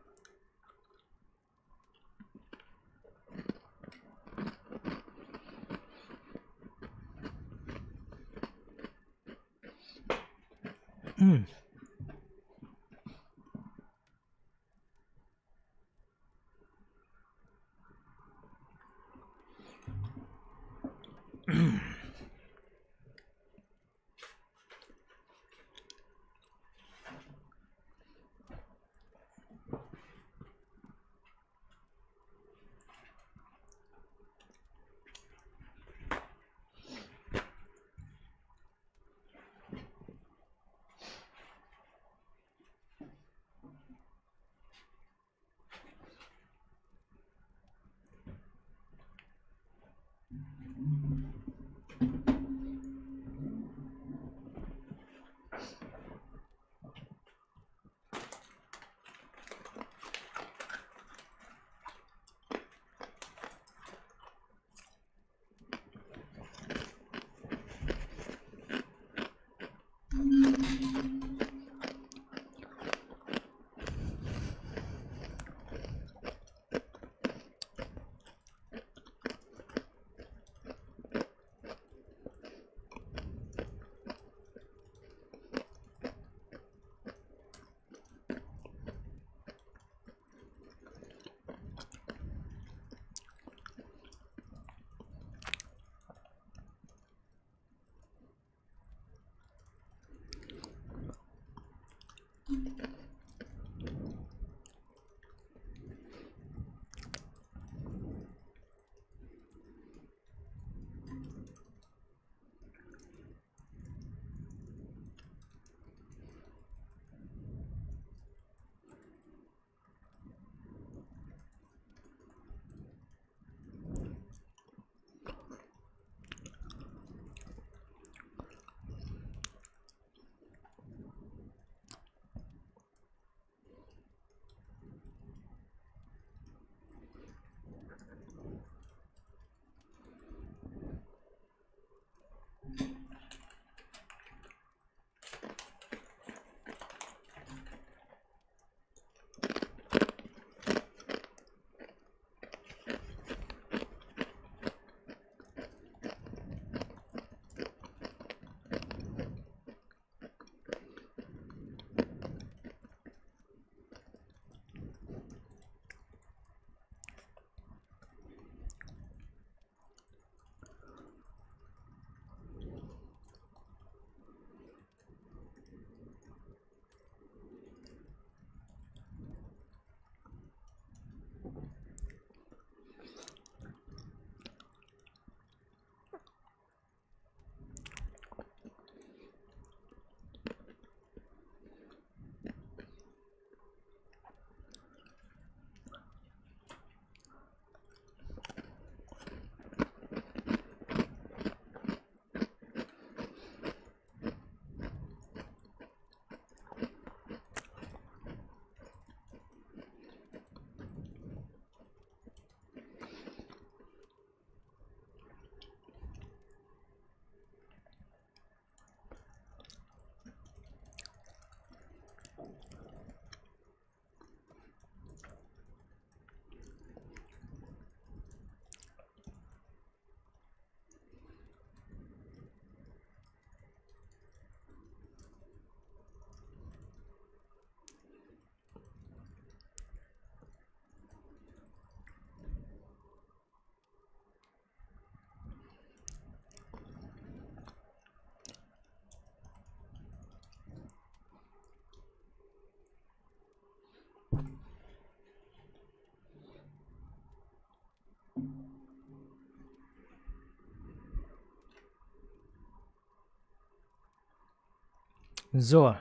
So.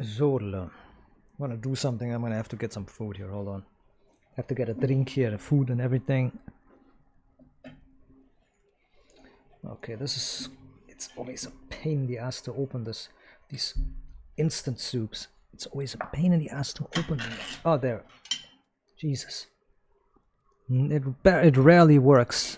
So, I'm gonna do something. I'm gonna have to get some food here. Hold on. Have to get a drink here, the food and everything. Okay, it's always a pain in the ass to open these instant soups. It's always a pain in the ass to open them. Oh, there. Jesus. It rarely works.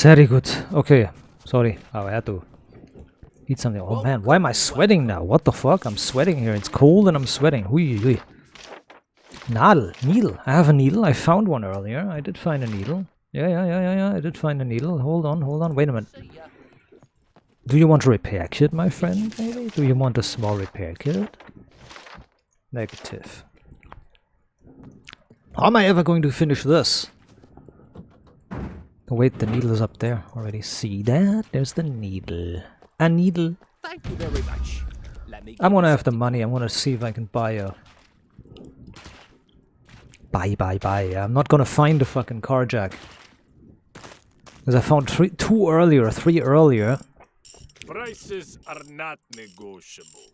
Very good. Okay, sorry. I had to eat something. Oh man, why am I sweating now? What the fuck? I'm sweating here. It's cold and I'm sweating. Hui, hui. Needle. I have a needle. I found one earlier. I did find a needle. Yeah. I did find a needle. Hold on. Wait a minute. Do you want a repair kit, my friend? Maybe? Do you want a small repair kit? Negative. How am I ever going to finish this? Oh, wait, the needle is up there already. See that? There's the needle. A needle. Thank you very much. I'm gonna have the money. I'm gonna see if I can buy a... Buy. I'm not gonna find the fucking car jack. Because I found three earlier. Prices are not negotiable.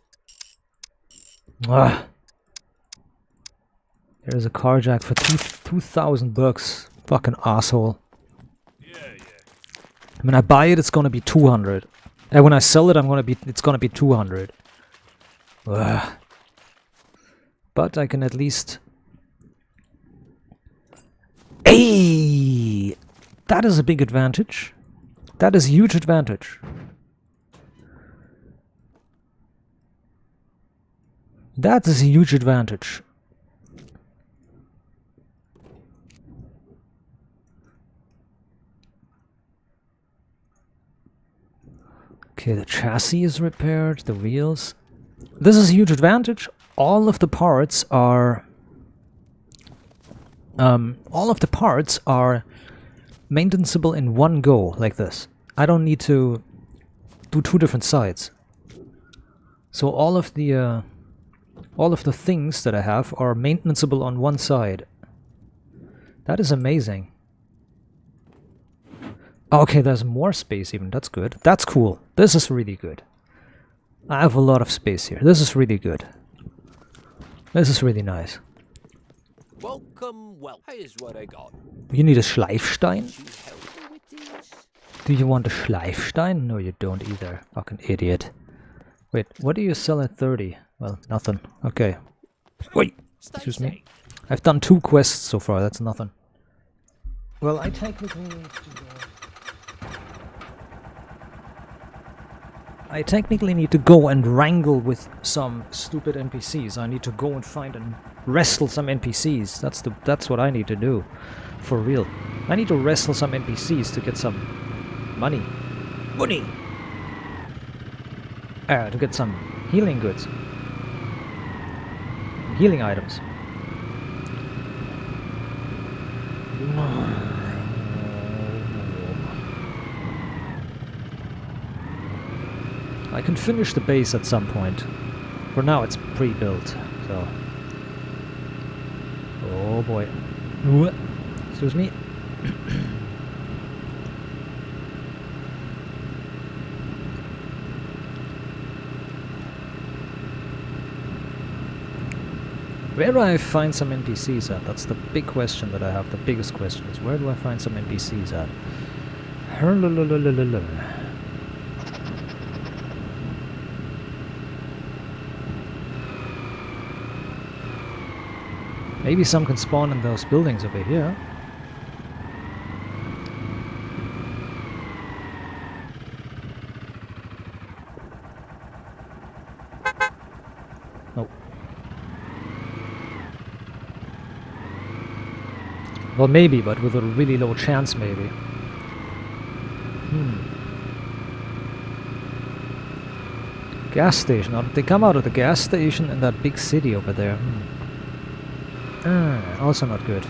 There's a car jack for 2,000 bucks. Fucking asshole. When I buy it, it's gonna be 200. And when I sell it, it's gonna be 200. Ugh. But I can at least... Hey! That is a big advantage. That is a huge advantage. That is a huge advantage. Okay, the chassis is repaired, the wheels. This is a huge advantage. All of the parts are maintenanceable in one go, like this. I don't need to do two different sides. So all of the things that I have are maintenanceable on one side. That is amazing. Okay, there's more space even. That's good. That's cool. This is really good. I have a lot of space here. This is really good. This is really nice. Welcome, well, here's what I got. You need a Schleifstein? You help me with this? Do you want a Schleifstein? No, you don't either. Fucking idiot. Wait, what do you sell at 30? Well, nothing. Okay. Wait! Excuse me. I've done 2 quests so far, that's nothing. Well, I technically need to go... I technically need to go and wrangle with some stupid NPCs. I need to go and find and wrestle some NPCs. That's what I need to do. For real. I need to wrestle some NPCs to get some money. Money! To get some healing goods. Healing items. I can finish the base at some point. For now it's pre-built, so... Oh boy. Excuse me. Where do I find some NPCs at? That's the big question that I have. The biggest question is, where do I find some NPCs at? Maybe some can spawn in those buildings over here. Nope. Well, maybe, but with a really low chance, maybe. Gas station. They come out of the gas station in that big city over there. Also not good.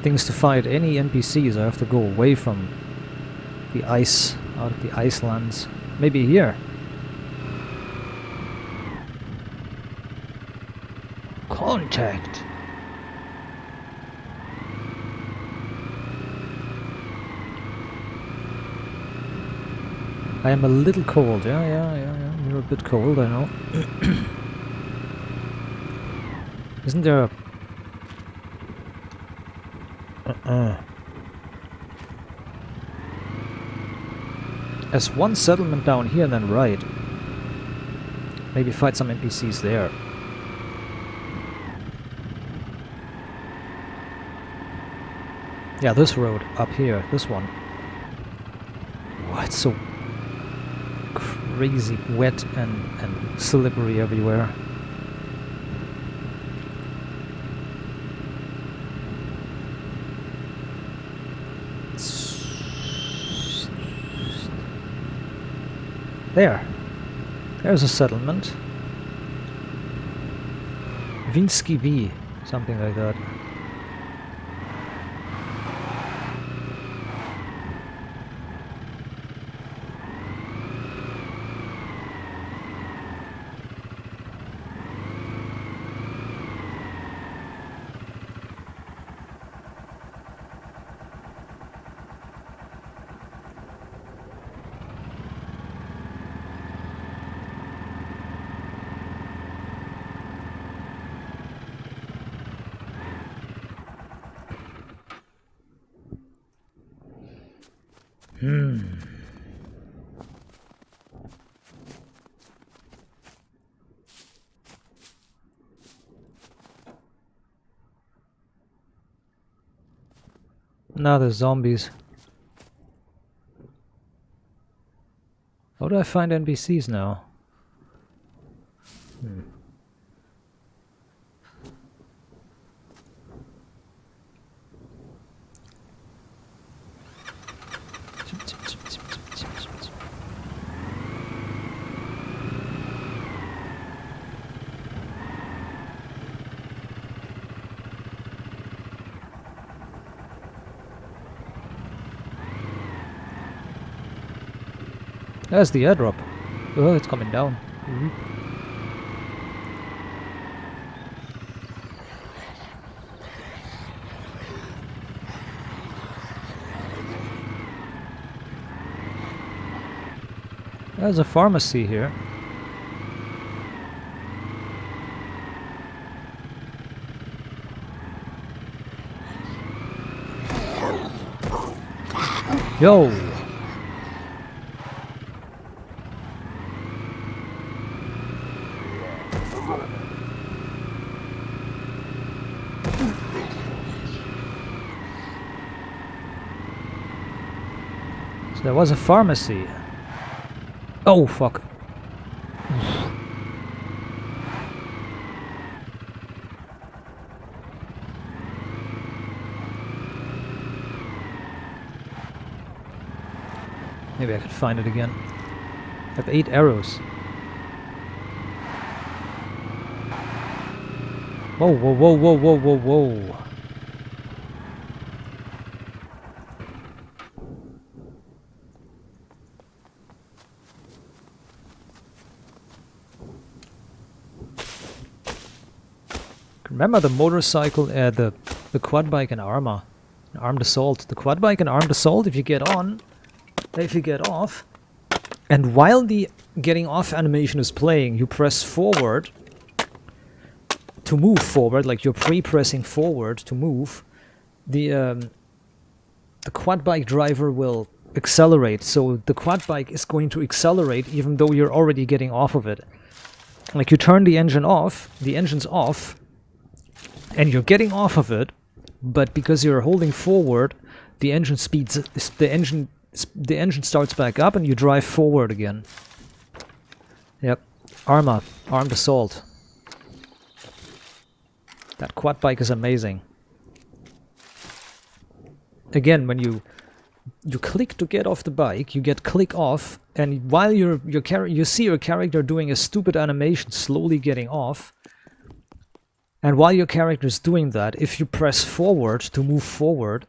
Things to fight any NPCs, I have to go away from the ice, out of the icelands. Maybe here. Contact. I am a little cold. Yeah. You're a bit cold, I know. Isn't there a... There's one settlement down here and then right. Maybe fight some NPCs there. Yeah, this road up here, this one. Oh, it's so crazy wet and slippery everywhere. There's a settlement. Vinsky V, something like that. Now there's zombies. How do I find NPCs now? There's the airdrop. Oh, it's coming down. There's a pharmacy here. Yo! So there was a pharmacy. Oh, fuck. Maybe I could find it again. I have 8 arrows. Whoa, whoa, whoa, whoa, whoa, whoa, whoa. Remember the motorcycle, the quad bike and armor, armed assault. The quad bike and armed assault. If you get off, and while the getting off animation is playing, you press forward to move forward, like you're pre-pressing forward to move. The quad bike driver will accelerate, so the quad bike is going to accelerate even though you're already getting off of it. Like you turn the engine off, the engine's off. And you're getting off of it, but because you're holding forward, the engine starts back up, and you drive forward again. Yep, armed assault. That quad bike is amazing. Again, when you click to get off the bike, you get click off, and while you see your character doing a stupid animation, slowly getting off. And while your character is doing that, if you press forward to move forward,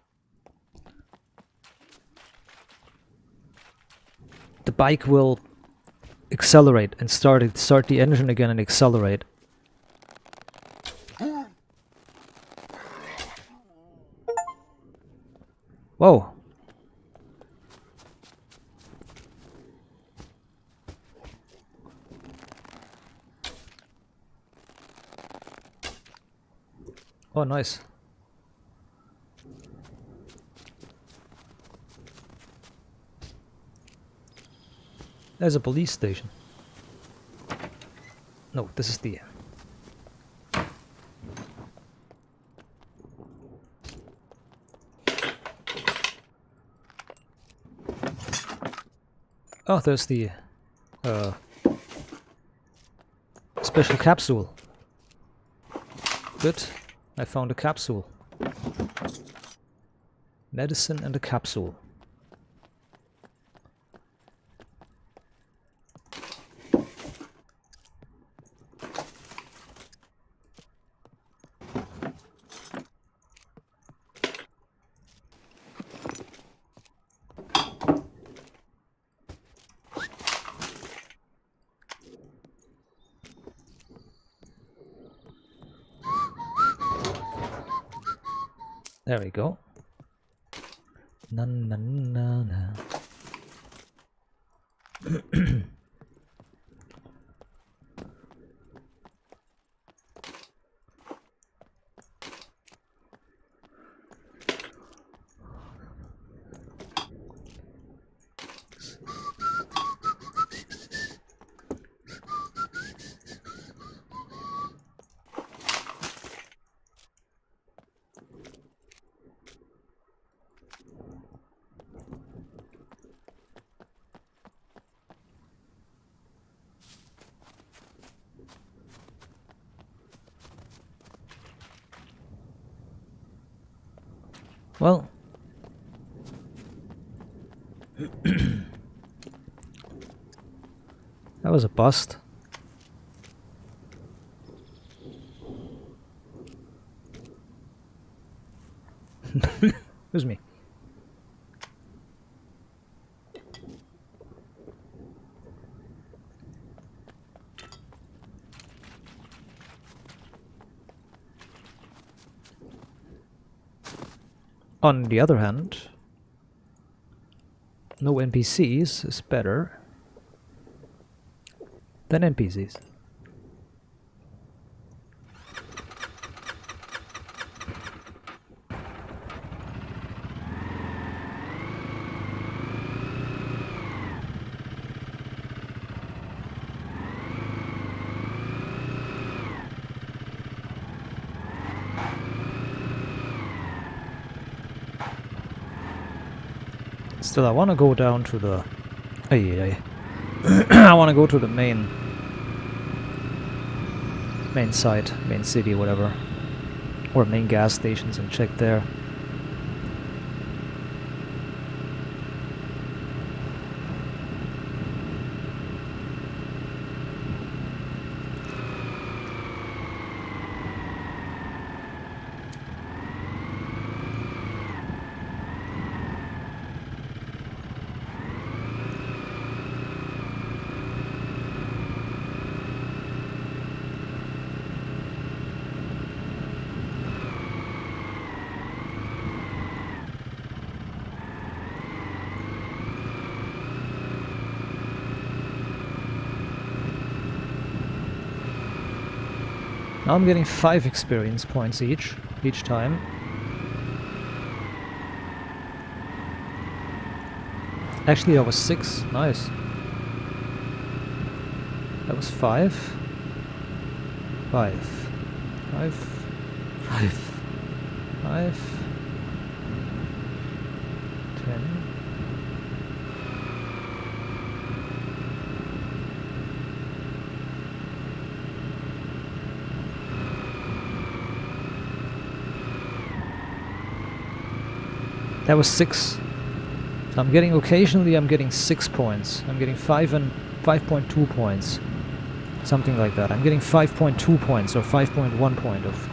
the bike will accelerate and start the engine again and accelerate. Whoa. Oh, nice. There's a police station. No, this is the... Oh, there's the... special capsule. Good. I found a capsule. Medicine and a capsule. There we go. Na na na na. Well, that was a bust. Excuse me. On the other hand, no NPCs is better than NPCs. Still, I want to go down to the... I want to go to the main site, main city, whatever. Or main gas stations and check there. Now I'm getting 5 experience points each time. Actually, that was 6. Nice. That was 5. 5. 5. 5. 5. 10. That was 6. So I'm getting, occasionally I'm getting 6 points. I'm getting 5 and 5.2 points. Something like that. I'm getting 5.2 points or 5.1 point of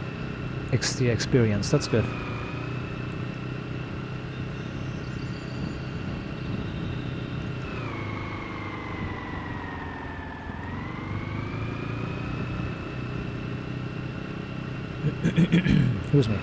XT experience. That's good. Excuse me.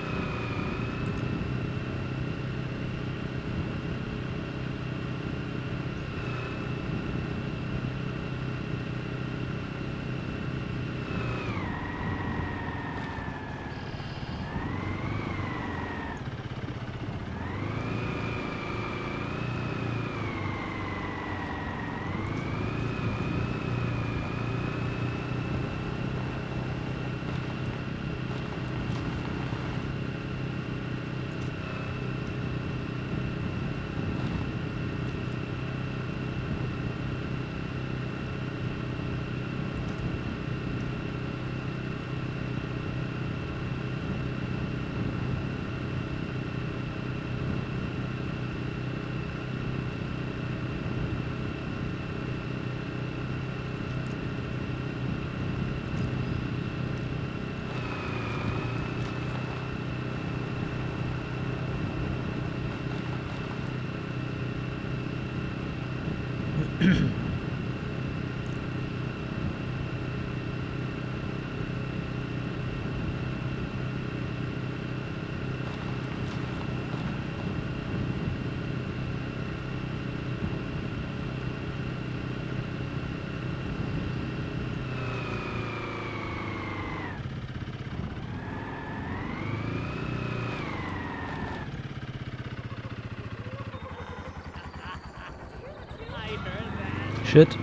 Shit.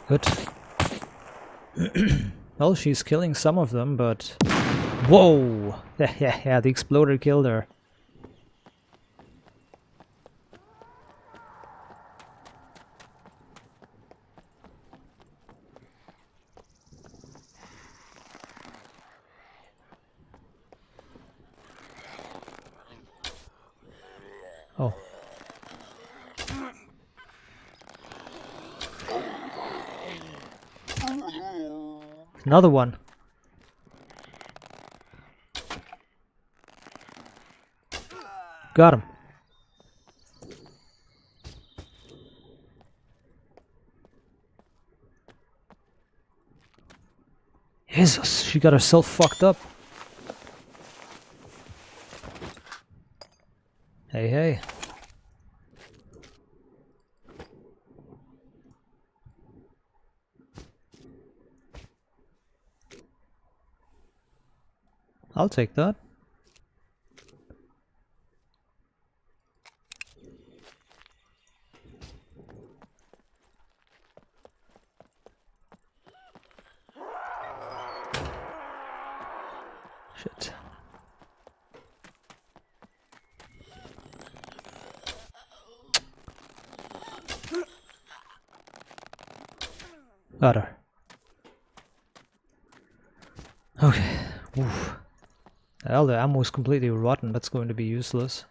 Good. Well, she's killing some of them, but... Whoa! Yeah, the exploder killed her. Oh. Another one. Got him. Jesus, she got herself fucked up. Hey, hey. I'll take that. Shit. Got her. Okay. Oof. Well, the ammo is completely rotten. That's going to be useless.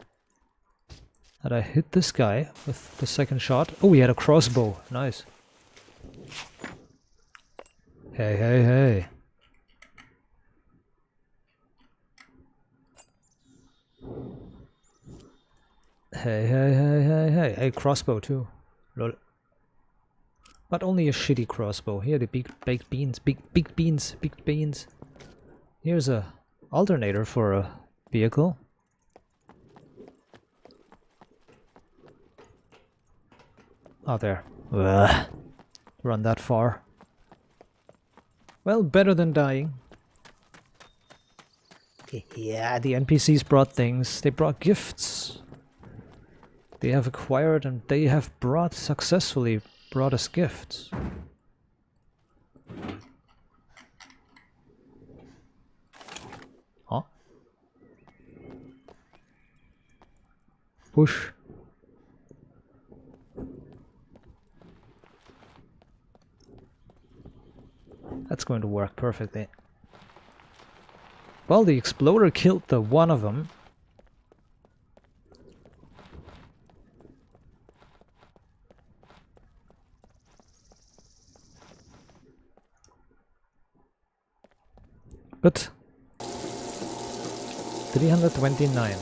Had I hit this guy with the second shot? Oh, he had a crossbow. Nice. Hey, hey, hey. Hey, hey, hey, hey, hey. Hey, crossbow too. Lol. But only a shitty crossbow. Here, the big baked beans. Big beans. Big beans. Here's a alternator for a vehicle. Oh, there. Ugh. Run that far. Well, better than dying. Yeah, the NPCs brought things. They brought gifts. They have acquired and they have successfully brought us gifts. Huh? Push. That's going to work perfectly. Well, the exploder killed the one of them. But 329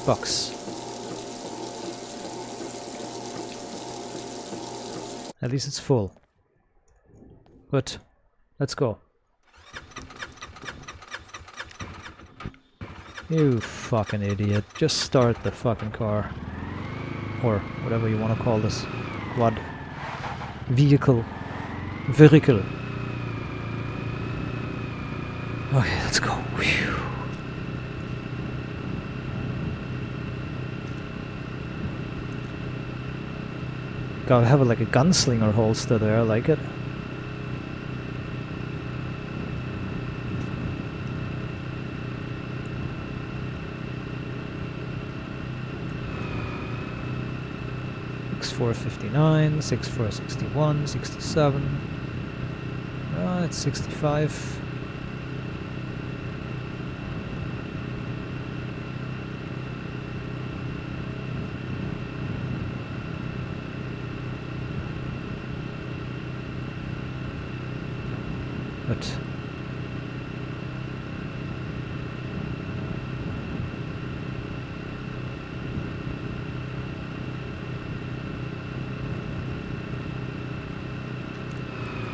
bucks. At least it's full. But let's go. You fucking idiot. Just start the fucking car. Or whatever you want to call this. Quad. Vehicle. Vehicle. Okay, let's go. Whew. Gotta have like a gunslinger holster there, I like it. $6,459, $6,461, 67. It's 65. But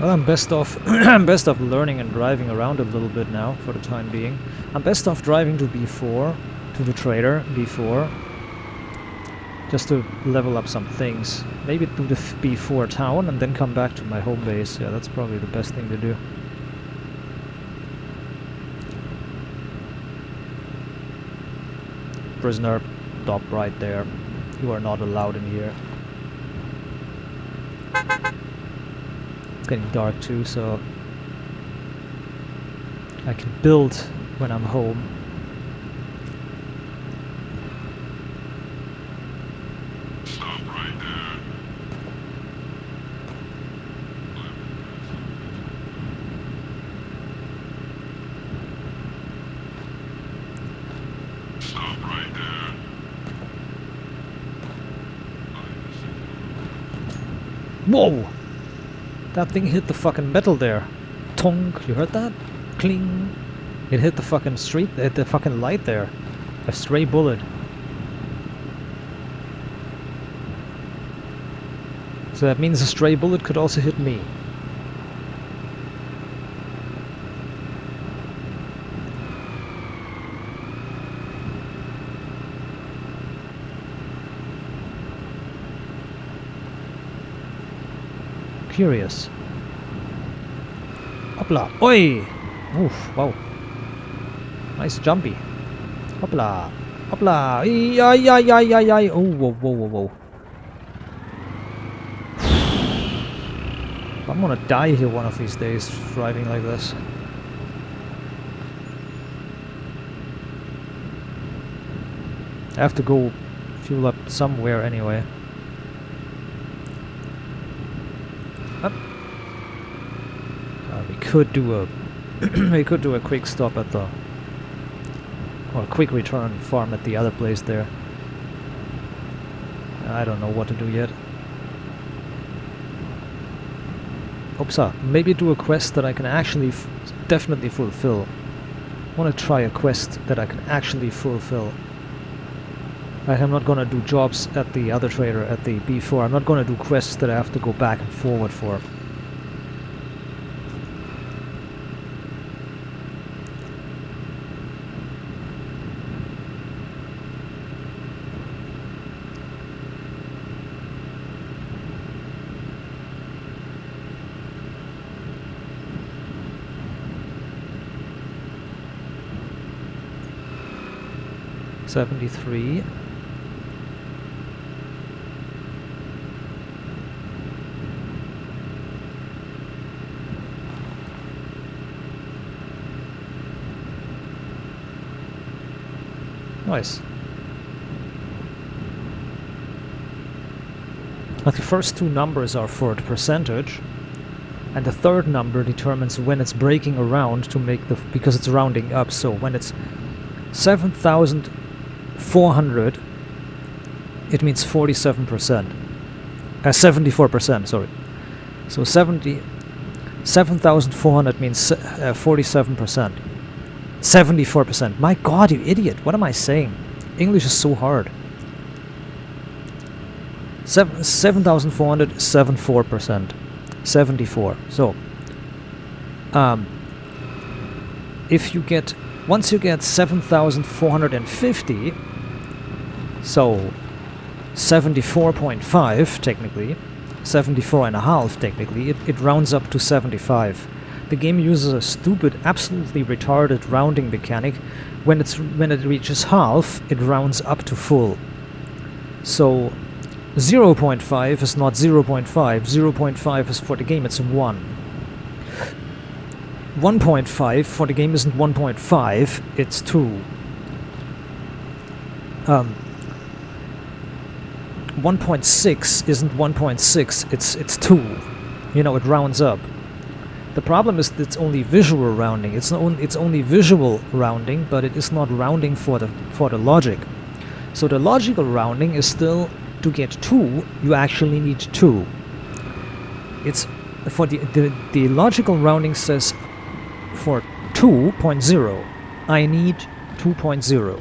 well, I'm best off I'm best off learning and driving around a little bit now for the time being. I'm best off driving to B4, to the trader B4, just to level up some things. Maybe do the B4 town and then come back to my home base. Yeah, that's probably the best thing to do. Prisoner, stop right there. You are not allowed in here. It's getting dark too, so I can build when I'm home. Stop right there. Stop right there. Whoa! That thing hit the fucking metal there. Tonk, you heard that? Cling. It hit the fucking street, the fucking light there. A stray bullet. So that means a stray bullet could also hit me. Curious. Hopla! Oi! Oof! Wow! Nice jumpy. Hopla! Hopla! Ay! Ay! Ay! Ay! Ay! Oh! Whoa! Whoa! Whoa! Whoa! I'm gonna die here one of these days driving like this. I have to go fuel up somewhere anyway. We could do a we could do a quick stop at the or a quick return farm at the other place there. I don't know what to do yet. Oopsa, maybe do a quest that I can actually definitely fulfill. I want to try a quest that I can actually fulfill. Like, I'm not gonna do jobs at the other trader at the B4. I'm not gonna do quests that I have to go back and forward for. $73. Nice. But the first two numbers are for the percentage, and the third number determines when it's breaking around to make the because it's rounding up. So when it's 7,400, it means 47%. 74%, sorry. So 7,400 means 47%. 74%. My god, you idiot. What am I saying? English is so hard. 7,400, 74%. 74. So, if you get, once you get 7,450, so 74.5 technically, 74.5 technically, it rounds up to 75. The game uses a stupid, absolutely retarded rounding mechanic. When it reaches half, it rounds up to full. So 0.5 is not 0.5. 0.5 is for the game, it's 1. 1.5 for the game isn't 1.5, it's 2. 1.6 isn't 1.6, it's 2. You know, it rounds up. The problem is that it's only visual rounding. It's only visual rounding, but it is not rounding for the logic. So the logical rounding is still, to get 2, you actually need 2. It's for the logical rounding says for 2.0 I need 2.0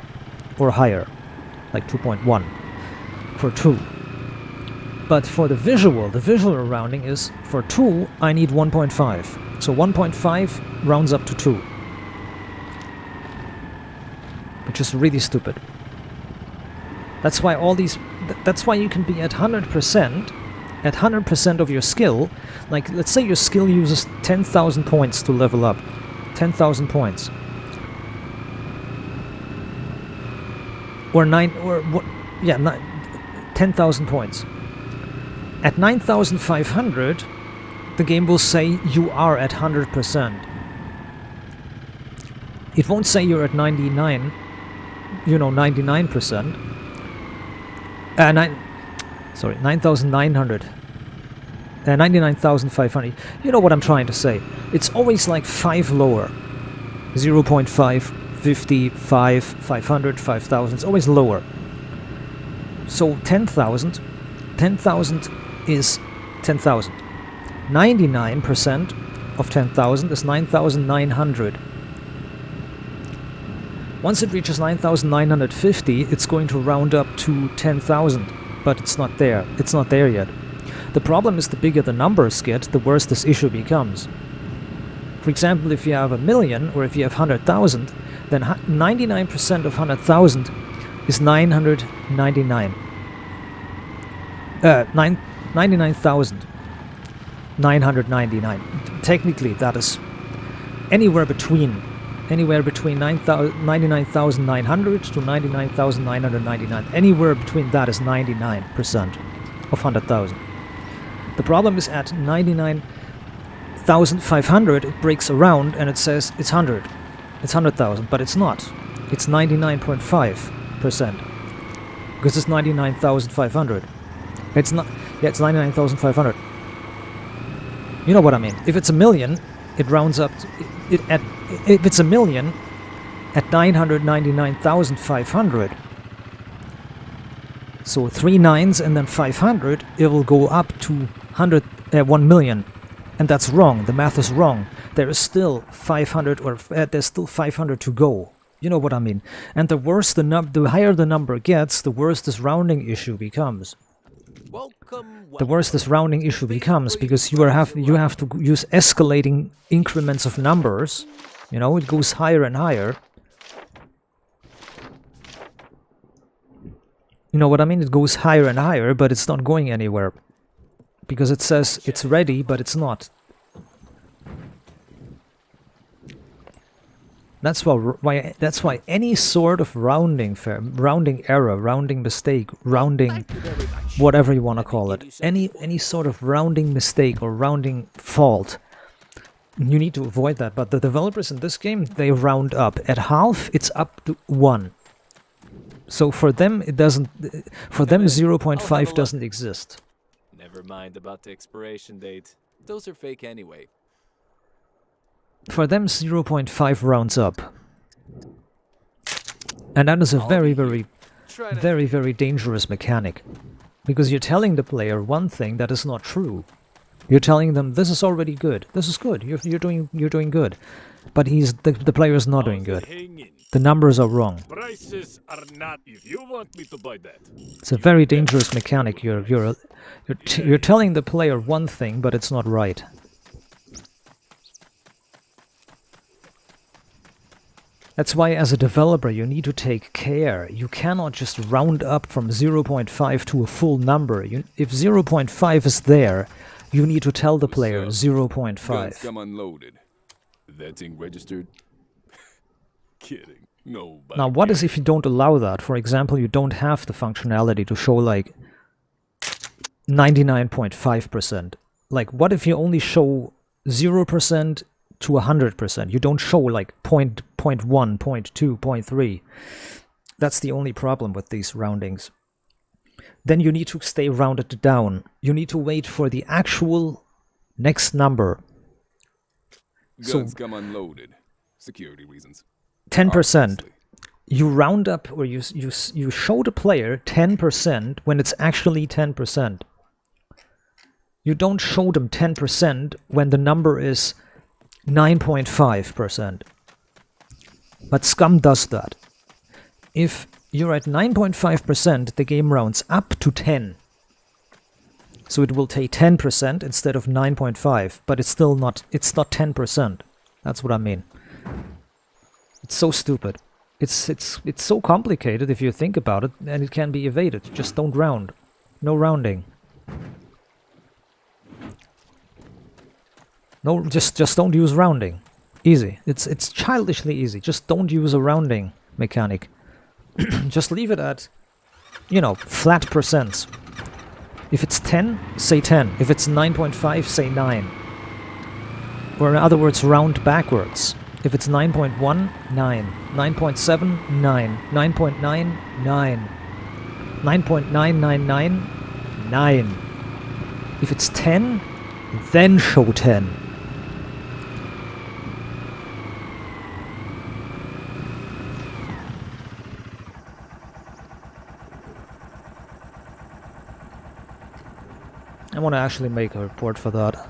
or higher, like 2.1 for 2. But for the visual rounding is for 2 I need 1.5. So 1.5 rounds up to 2. Which is really stupid. That's why all these that's why you can be at 100% at 100% of your skill. Like, let's say your skill uses 10,000 points to level up. 10,000 points. Or 10,000 points. At 9,500, the game will say you are at 100%. It won't say you're at 99, 99%. 9,900. 99,500. You know what I'm trying to say. It's always like 5 lower. 0.5, 50, 5, 500, 5,000. It's always lower. So 10,000 is 10,000. 99% of 10,000 is 9,900. Once it reaches 9,950, it's going to round up to 10,000, but it's not there. It's not there yet. The problem is the bigger the numbers get, the worse this issue becomes. For example, if you have 1,000,000 or if you have 100,000, then 99% of 100,000 is 999. 99,999. Technically, that is anywhere between 99,900 to 99,999. Anywhere between that is 99% of 100,000. The problem is at 99,500 it breaks around and it says it's 100. It's 100,000, but it's not. It's 99.5%. Because it's 99,500. It's not. Yeah, it's 99,500. You know what I mean. If it's 1,000,000, it rounds up to, if it's 1,000,000 at 999,500. So 3 9s and then 500, it will go up to 1,000,000. And that's wrong. The math is wrong. There is still 500 or there's still 500 to go. You know what I mean. And the worse the higher the number gets, the worse this rounding issue becomes. The worse this rounding issue becomes, because you have to use escalating increments of numbers. You know, it goes higher and higher. You know what I mean? It goes higher and higher, but it's not going anywhere. Because it says it's ready, but it's not. That's why any sort of rounding error, rounding mistake, rounding whatever you want to call it, any sort of rounding mistake or rounding fault, you need to avoid that. But the developers in this game, they round up. At half, it's up to 1. So for them, it doesn't. For them, 0.5 doesn't exist. Never mind about the expiration date. Those are fake anyway. For them, 0.5 rounds up. And that is a very, very dangerous mechanic. Because you're telling the player one thing that is not true. You're telling them, this is already good. This is good. You're doing good. But the player is not doing good. The numbers are wrong. Prices are not. If you want me to buy that. It's a very dangerous mechanic. You're telling the player one thing, but it's not right. That's why as a developer you need to take care. You cannot just round up from 0.5 to a full number. If 0.5 is there, you need to tell the player 0.5. Guns come unloaded. That thing registered? Kidding. Nobody Now what is cares. if you don't allow that? For example, you don't have the functionality to show like 99.5%. Like what if you only show 0% to 100%? You don't show like 0.1, 0.2, 0.3. That's the only problem with these roundings. Then you need to stay rounded down. You need to wait for the actual next number. Guns come unloaded. Security reasons. 10%. Obviously. You round up, or you show the player 10% when it's actually 10%. You don't show them 10% when the number is 9.5%. But SCUM does that. If you're at 9.5%, the game rounds up to 10. So it will take 10% instead of 9.5, but it's not 10%. That's what I mean. It's so stupid. It's so complicated if you think about it, and it can be evaded. Just don't round. No rounding. No, just don't use rounding. Easy. It's childishly easy. Just don't use a rounding mechanic. Just leave it at, flat percents. If it's 10, say 10. If it's 9.5, say 9. Or in other words, round backwards. If it's 9.1, 9. 9.7, 9. 9.9, 9. 9.999, 9. If it's 10, then show 10. I want to actually make a report for that.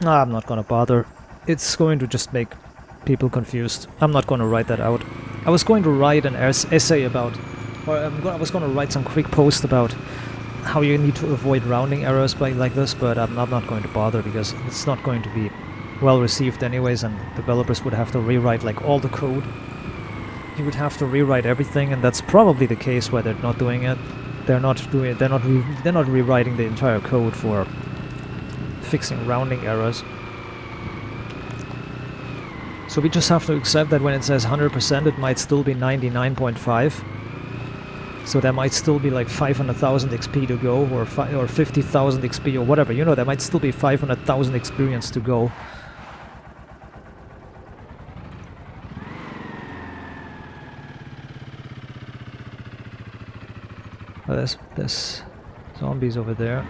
No, I'm not gonna bother. It's going to just make people confused. I'm not gonna write that out. I was going to write an essay about, or I was gonna write some quick post about how you need to avoid rounding errors like this, but I'm not going to bother because it's not going to be well received anyways, and developers would have to rewrite like all the code. You would have to rewrite everything, and that's probably the case where they're not doing it. They're not rewriting the entire code for fixing rounding errors. So we just have to accept that when it says 100%, it might still be 99.5. So there might still be like 500,000 XP to go, or 50,000 XP, or whatever. You know, there might still be 500,000 experience to go. Oh, there's zombies over there.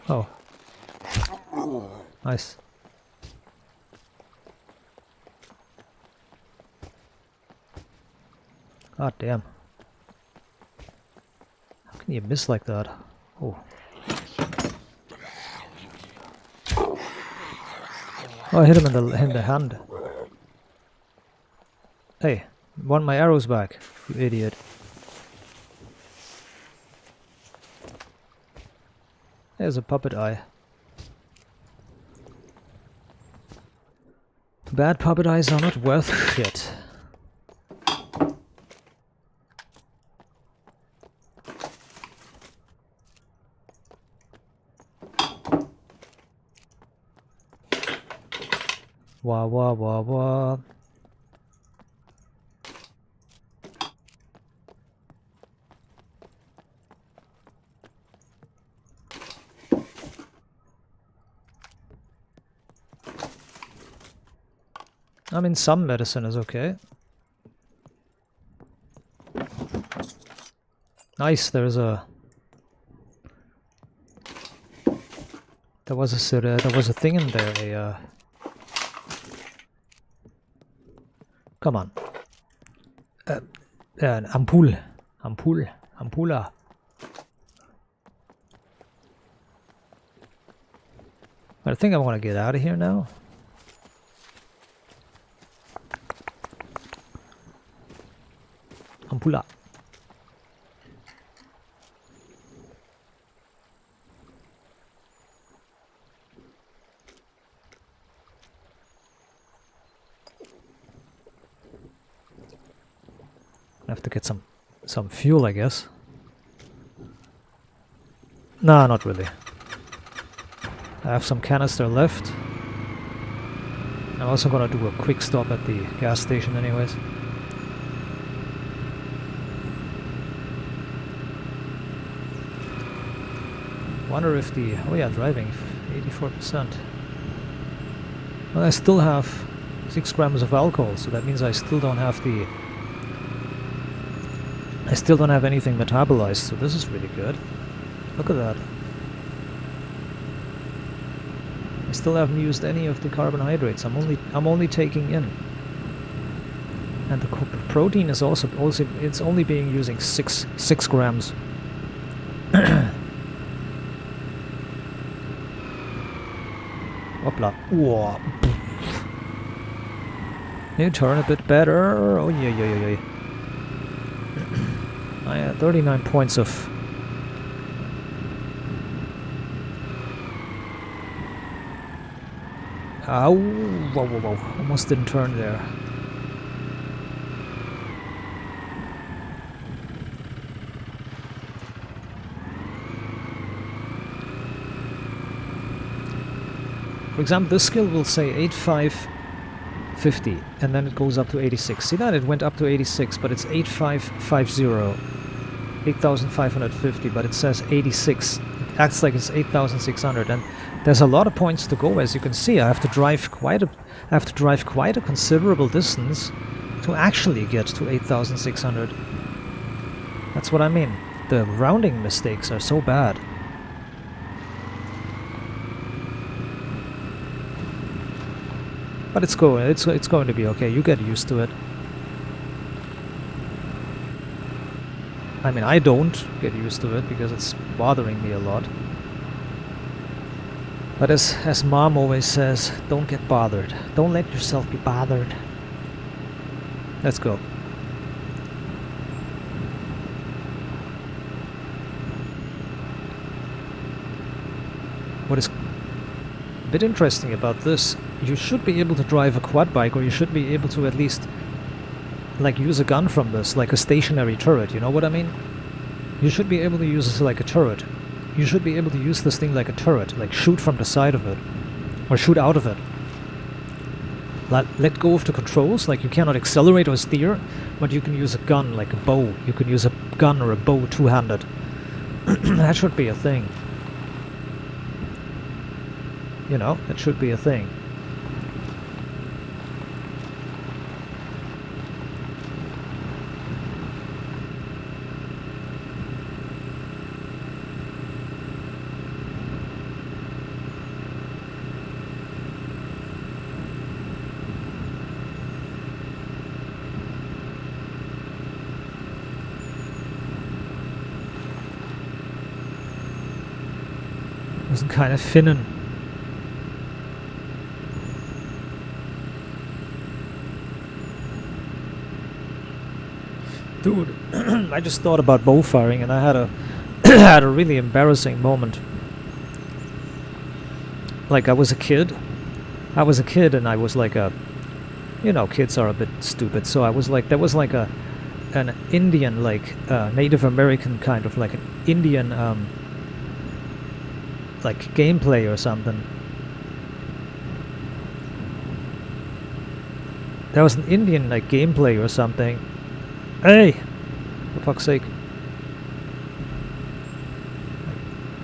Oh. Nice. God damn. How can you miss like that? Oh. Oh, I hit him in the hand. Hey, want my arrows back, you idiot. There's a puppet eye. Too bad puppet eyes are not worth shit. Wah wah wah wah. I mean, some medicine is okay. Nice, there was a thing in there, come on. An ampoule. Ampulla. I think I want to get out of here now. Ampulla. I have to get some fuel, I guess. Nah, not really. I have some canister left. I'm also gonna do a quick stop at the gas station anyways. Wonder if the... oh yeah, driving, 84%. Well, I still have 6 grams of alcohol, so that means I still don't have the... I still don't have anything metabolized, so this is really good. Look at that. I still haven't used any of the carbohydrates. I'm only taking in. And the protein is also it's only being using 6 grams. Hopla. Whoa. You turn a bit better. Oh yeah. I had 39 points of... Ow! Whoa. Almost didn't turn there. For example, this skill will say 8550 and then it goes up to 86. See that? It went up to 86, but it's 8550. 8550, but it says 86. It acts like it's 8600, and there's a lot of points to go. As you can see, I have to drive quite a considerable distance to actually get to 8600. That's what I mean. The rounding mistakes are so bad. But it's going to be okay. You get used to it. I mean, I don't get used to it because it's bothering me a lot. But as Mom always says, don't get bothered. Don't let yourself be bothered. Let's go. what is a bit interesting about this, you should be able to drive a quad bike, or you should be able to at least like use a gun from this, like a stationary turret, you know what I mean? You should be able to use this like a turret. You should be able to use this thing like a turret, like shoot from the side of it, or shoot out of it. Let go of the controls, like you cannot accelerate or steer, but you can use a gun, like a bow. You can use a gun or a bow two-handed. That should be a thing. You know, that should be a thing. Müssen keine Finnen. Dude, I just thought about bow firing and I had a had a really embarrassing moment. Like I was a kid and I was like a, you know, kids are a bit stupid, so I was like, there was like an Indian, like Native American kind of like an Indian like gameplay or something. There was an Indian like gameplay or something. Hey! For fuck's sake.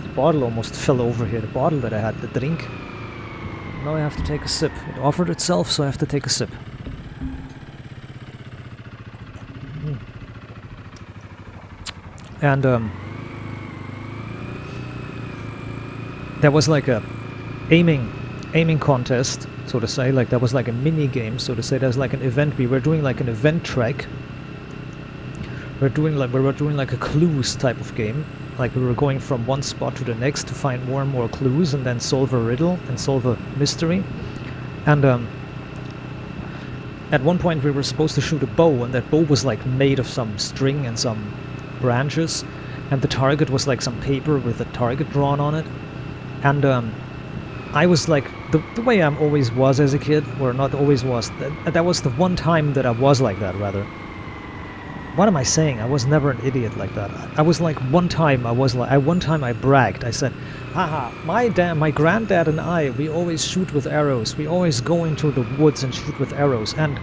The bottle almost fell over here, the bottle that I had to drink. Now I have to take a sip. It offered itself, so I have to take a sip. And there was like a aiming contest, so to say. Like there was like a mini game, so to say. There's like an event. We were doing like an event track. We were doing like a clues type of game. Like we were going from one spot to the next to find more and more clues and then solve a riddle and solve a mystery. And at one point we were supposed to shoot a bow, and that bow was like made of some string and some branches, and the target was like some paper with a target drawn on it. And I was like, the way I always was as a kid, or not always was, that was the one time that I was like that, rather. What am I saying? I was never an idiot like that. I was like, one time I bragged. I said, haha, my granddad and I, we always shoot with arrows. We always go into the woods and shoot with arrows. And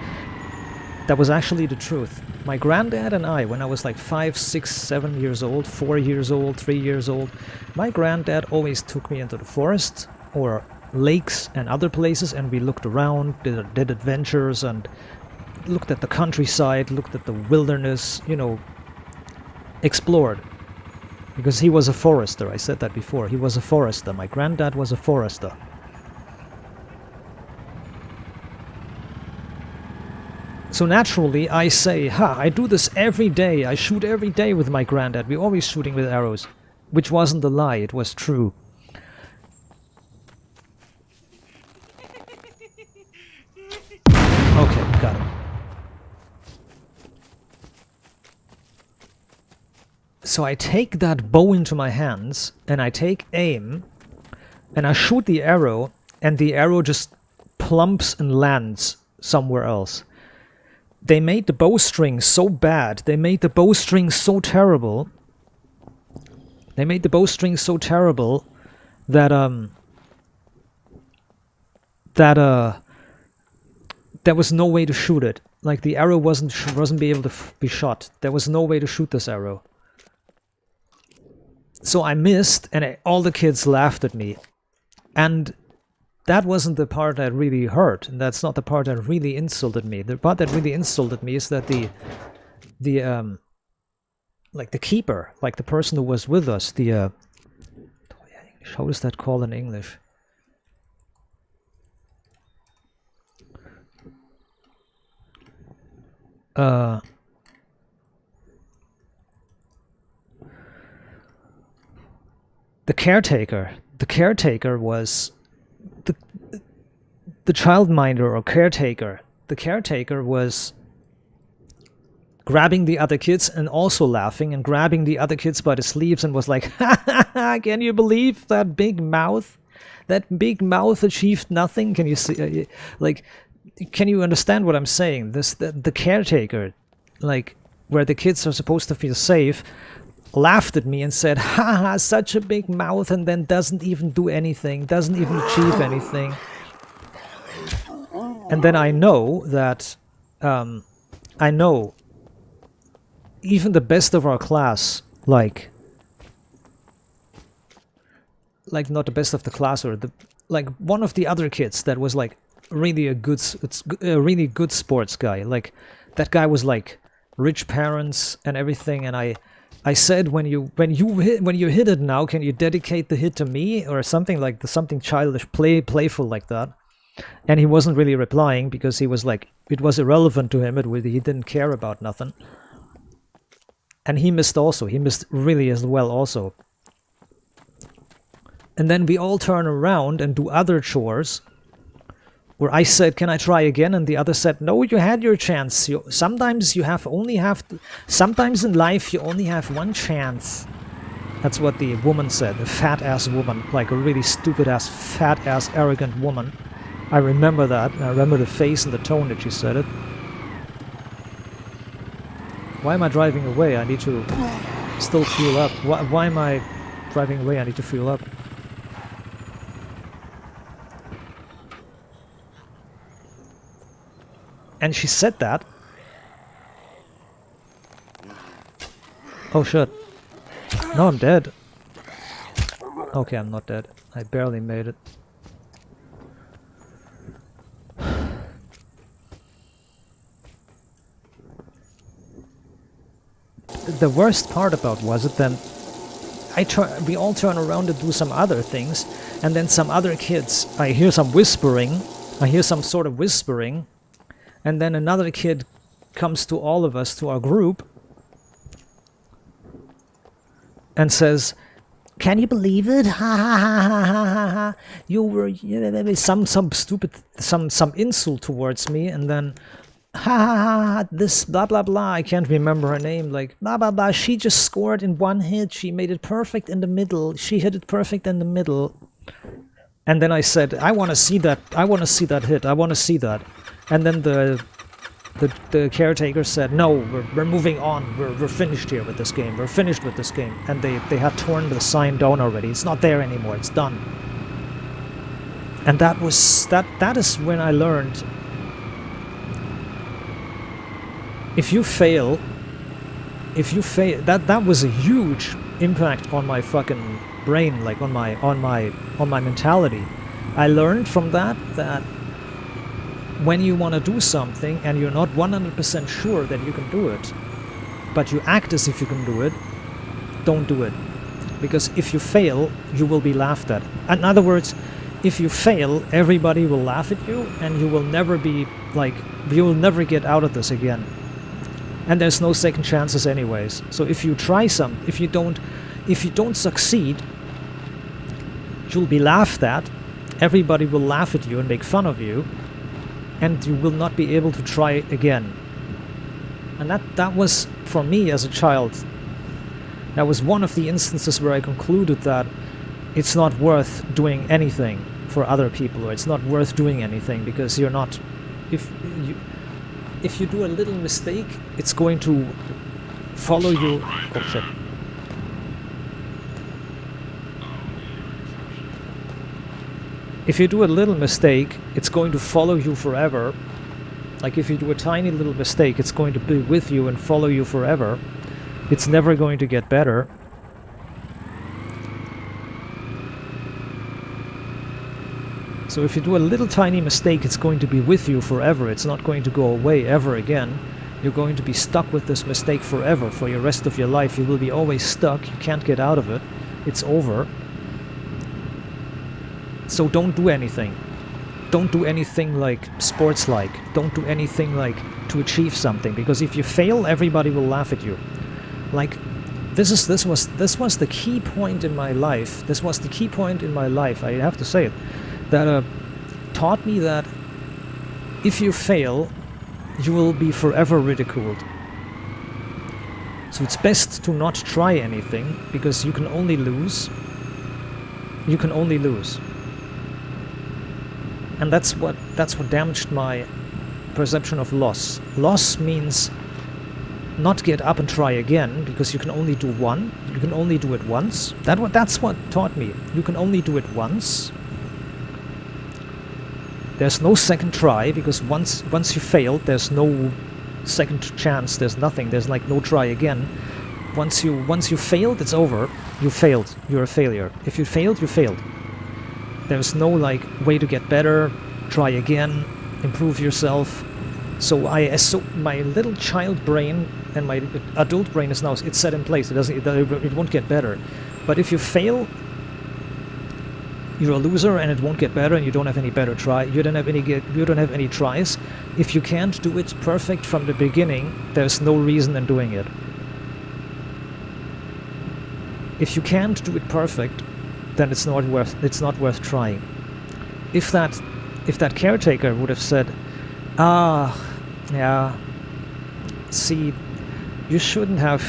that was actually the truth. My granddad and I, when I was like 5, 6, 7 years old, 4 years old, 3 years old, my granddad always took me into the forest or lakes and other places, and we looked around, did adventures, and looked at the countryside, looked at the wilderness, you know, explored. Because he was a forester, I said that before. He was a forester. My granddad was a forester. So naturally I say, I do this every day. I shoot every day with my granddad. We're always shooting with arrows. Which wasn't a lie, it was true. Okay, got it. So I take that bow into my hands, and I take aim, and I shoot the arrow, and the arrow just plumps and lands somewhere else. They made the bowstring so bad, they made the bowstring so terrible, that there was no way to shoot it. Like the arrow wasn't be able to be shot. There was no way to shoot this arrow. So I missed, and all the kids laughed at me. And that wasn't the part that really hurt, and that's not the part that really insulted me. The part that really insulted me is that the keeper, like the person who was with us, how is that called in English? The caretaker was the childminder or caretaker. The caretaker was grabbing the other kids and also laughing and grabbing the other kids by the sleeves and was like, ha ha ha, can you believe that big mouth? That big mouth achieved nothing. Can you see, like, can you understand what I'm saying? The caretaker, like, where the kids are supposed to feel safe, laughed at me and said, haha, such a big mouth, and then doesn't even do anything, doesn't even achieve anything. And then I know that, I know even the best of our class, like not the best of the class, or like one of the other kids that was like really a really good sports guy. Like that guy was like rich parents and everything, and I said, when you hit it now, can you dedicate the hit to me or something, like something childish, playful like that. And he wasn't really replying because he was like, it was irrelevant to him. He didn't care about nothing. And he missed also. He missed really as well also. And then we all turn around and do other chores, where I said, can I try again? And the other said, no, you had your chance. Sometimes in life you only have one chance. That's what the woman said, a fat-ass woman, like a really stupid-ass, fat-ass, arrogant woman. I remember that. I remember the face and the tone that she said it. Why am I driving away? I need to still fuel up. Why am I driving away? I need to fuel up. And she said that. Oh shit. No, I'm dead. Okay, I'm not dead. I barely made it. The worst part about was it then we all turn around to do some other things, and then some other kids, I hear some whispering, I hear some sort of whispering, and then another kid comes to all of us, to our group, and says, can you believe it? Ha ha ha ha ha ha ha. You were some stupid some insult towards me, and then ha ha ha, this blah blah blah, I can't remember her name, like blah blah blah, she just scored in one hit, she made it perfect in the middle, she hit it perfect in the middle. And then I said, I want to see that, I want to see that hit, I want to see that. And then the caretaker said, no, we're moving on, we're finished here with this game, we're finished with this game. And they had torn the sign down already, it's not there anymore, it's done. And that is when I learned, if you fail, that was a huge impact on my fucking brain, like on my mentality. I learned from that when you want to do something and you're not 100% sure that you can do it, but you act as if you can do it, don't do it. Because if you fail, you will be laughed at. In other words, if you fail, everybody will laugh at you, and you will never be like, you will never get out of this again. And there's no second chances anyways. So if you try if you don't succeed, you'll be laughed at. Everybody will laugh at you and make fun of you, and you will not be able to try again. And that was, for me as a child, that was one of the instances where I concluded that it's not worth doing anything for other people, or it's not worth doing anything, because you're not, if you do a little mistake, it's going to follow you. Oh shit. If you do a little mistake, it's going to follow you forever. Like if you do a tiny little mistake, it's going to be with you and follow you forever. It's never going to get better. So if you do a little tiny mistake, it's going to be with you forever. It's not going to go away ever again. You're going to be stuck with this mistake forever, for the rest of your life. You will be always stuck. You can't get out of it. It's over. So don't do anything. Don't do anything like sports-like. Don't do anything like to achieve something, because if you fail, everybody will laugh at you. Like this was the key point in my life. This was the key point in my life, I have to say it, that taught me that if you fail, you will be forever ridiculed. So it's best to not try anything, because you can only lose. You can only lose. And that's what damaged my perception of loss. Loss means not get up and try again, because you can only do one. You can only do it once. That's what taught me. You can only do it once. There's no second try, because once you failed, there's no second chance. There's nothing. There's like no try again. Once you failed, it's over. You failed. You're a failure. If you failed, you failed. There's no like way to get better, try again, improve yourself. So my little child brain and my adult brain is now it's set in place. It won't get better. But if you fail, you're a loser, and it won't get better, and you don't have any better try. You don't have any tries. If you can't do it perfect from the beginning, there's no reason in doing it. If you can't do it perfect, then it's not worth trying. If that caretaker would have said, yeah, see, you shouldn't have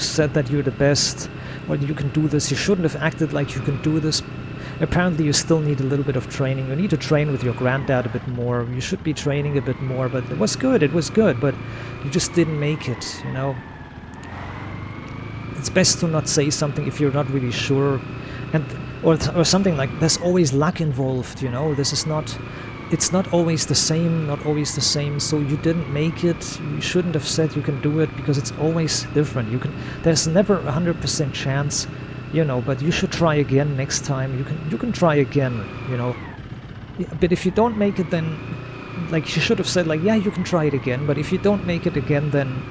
said that you're the best, or you can do this. You shouldn't have acted like you can do this. Apparently you still need a little bit of training. You need to train with your granddad a bit more. You should be training a bit more, but it was good, but you just didn't make it, you know. It's best to not say something if you're not really sure, or something like, there's always luck involved, you know. It's not always the same, so you didn't make it. You shouldn't have said you can do it, because it's always different. There's never 100% chance, you know, but you should try again next time. You can try again, you know. But if you don't make it, then like you should have said like, yeah, you can try it again. But if you don't make it again, then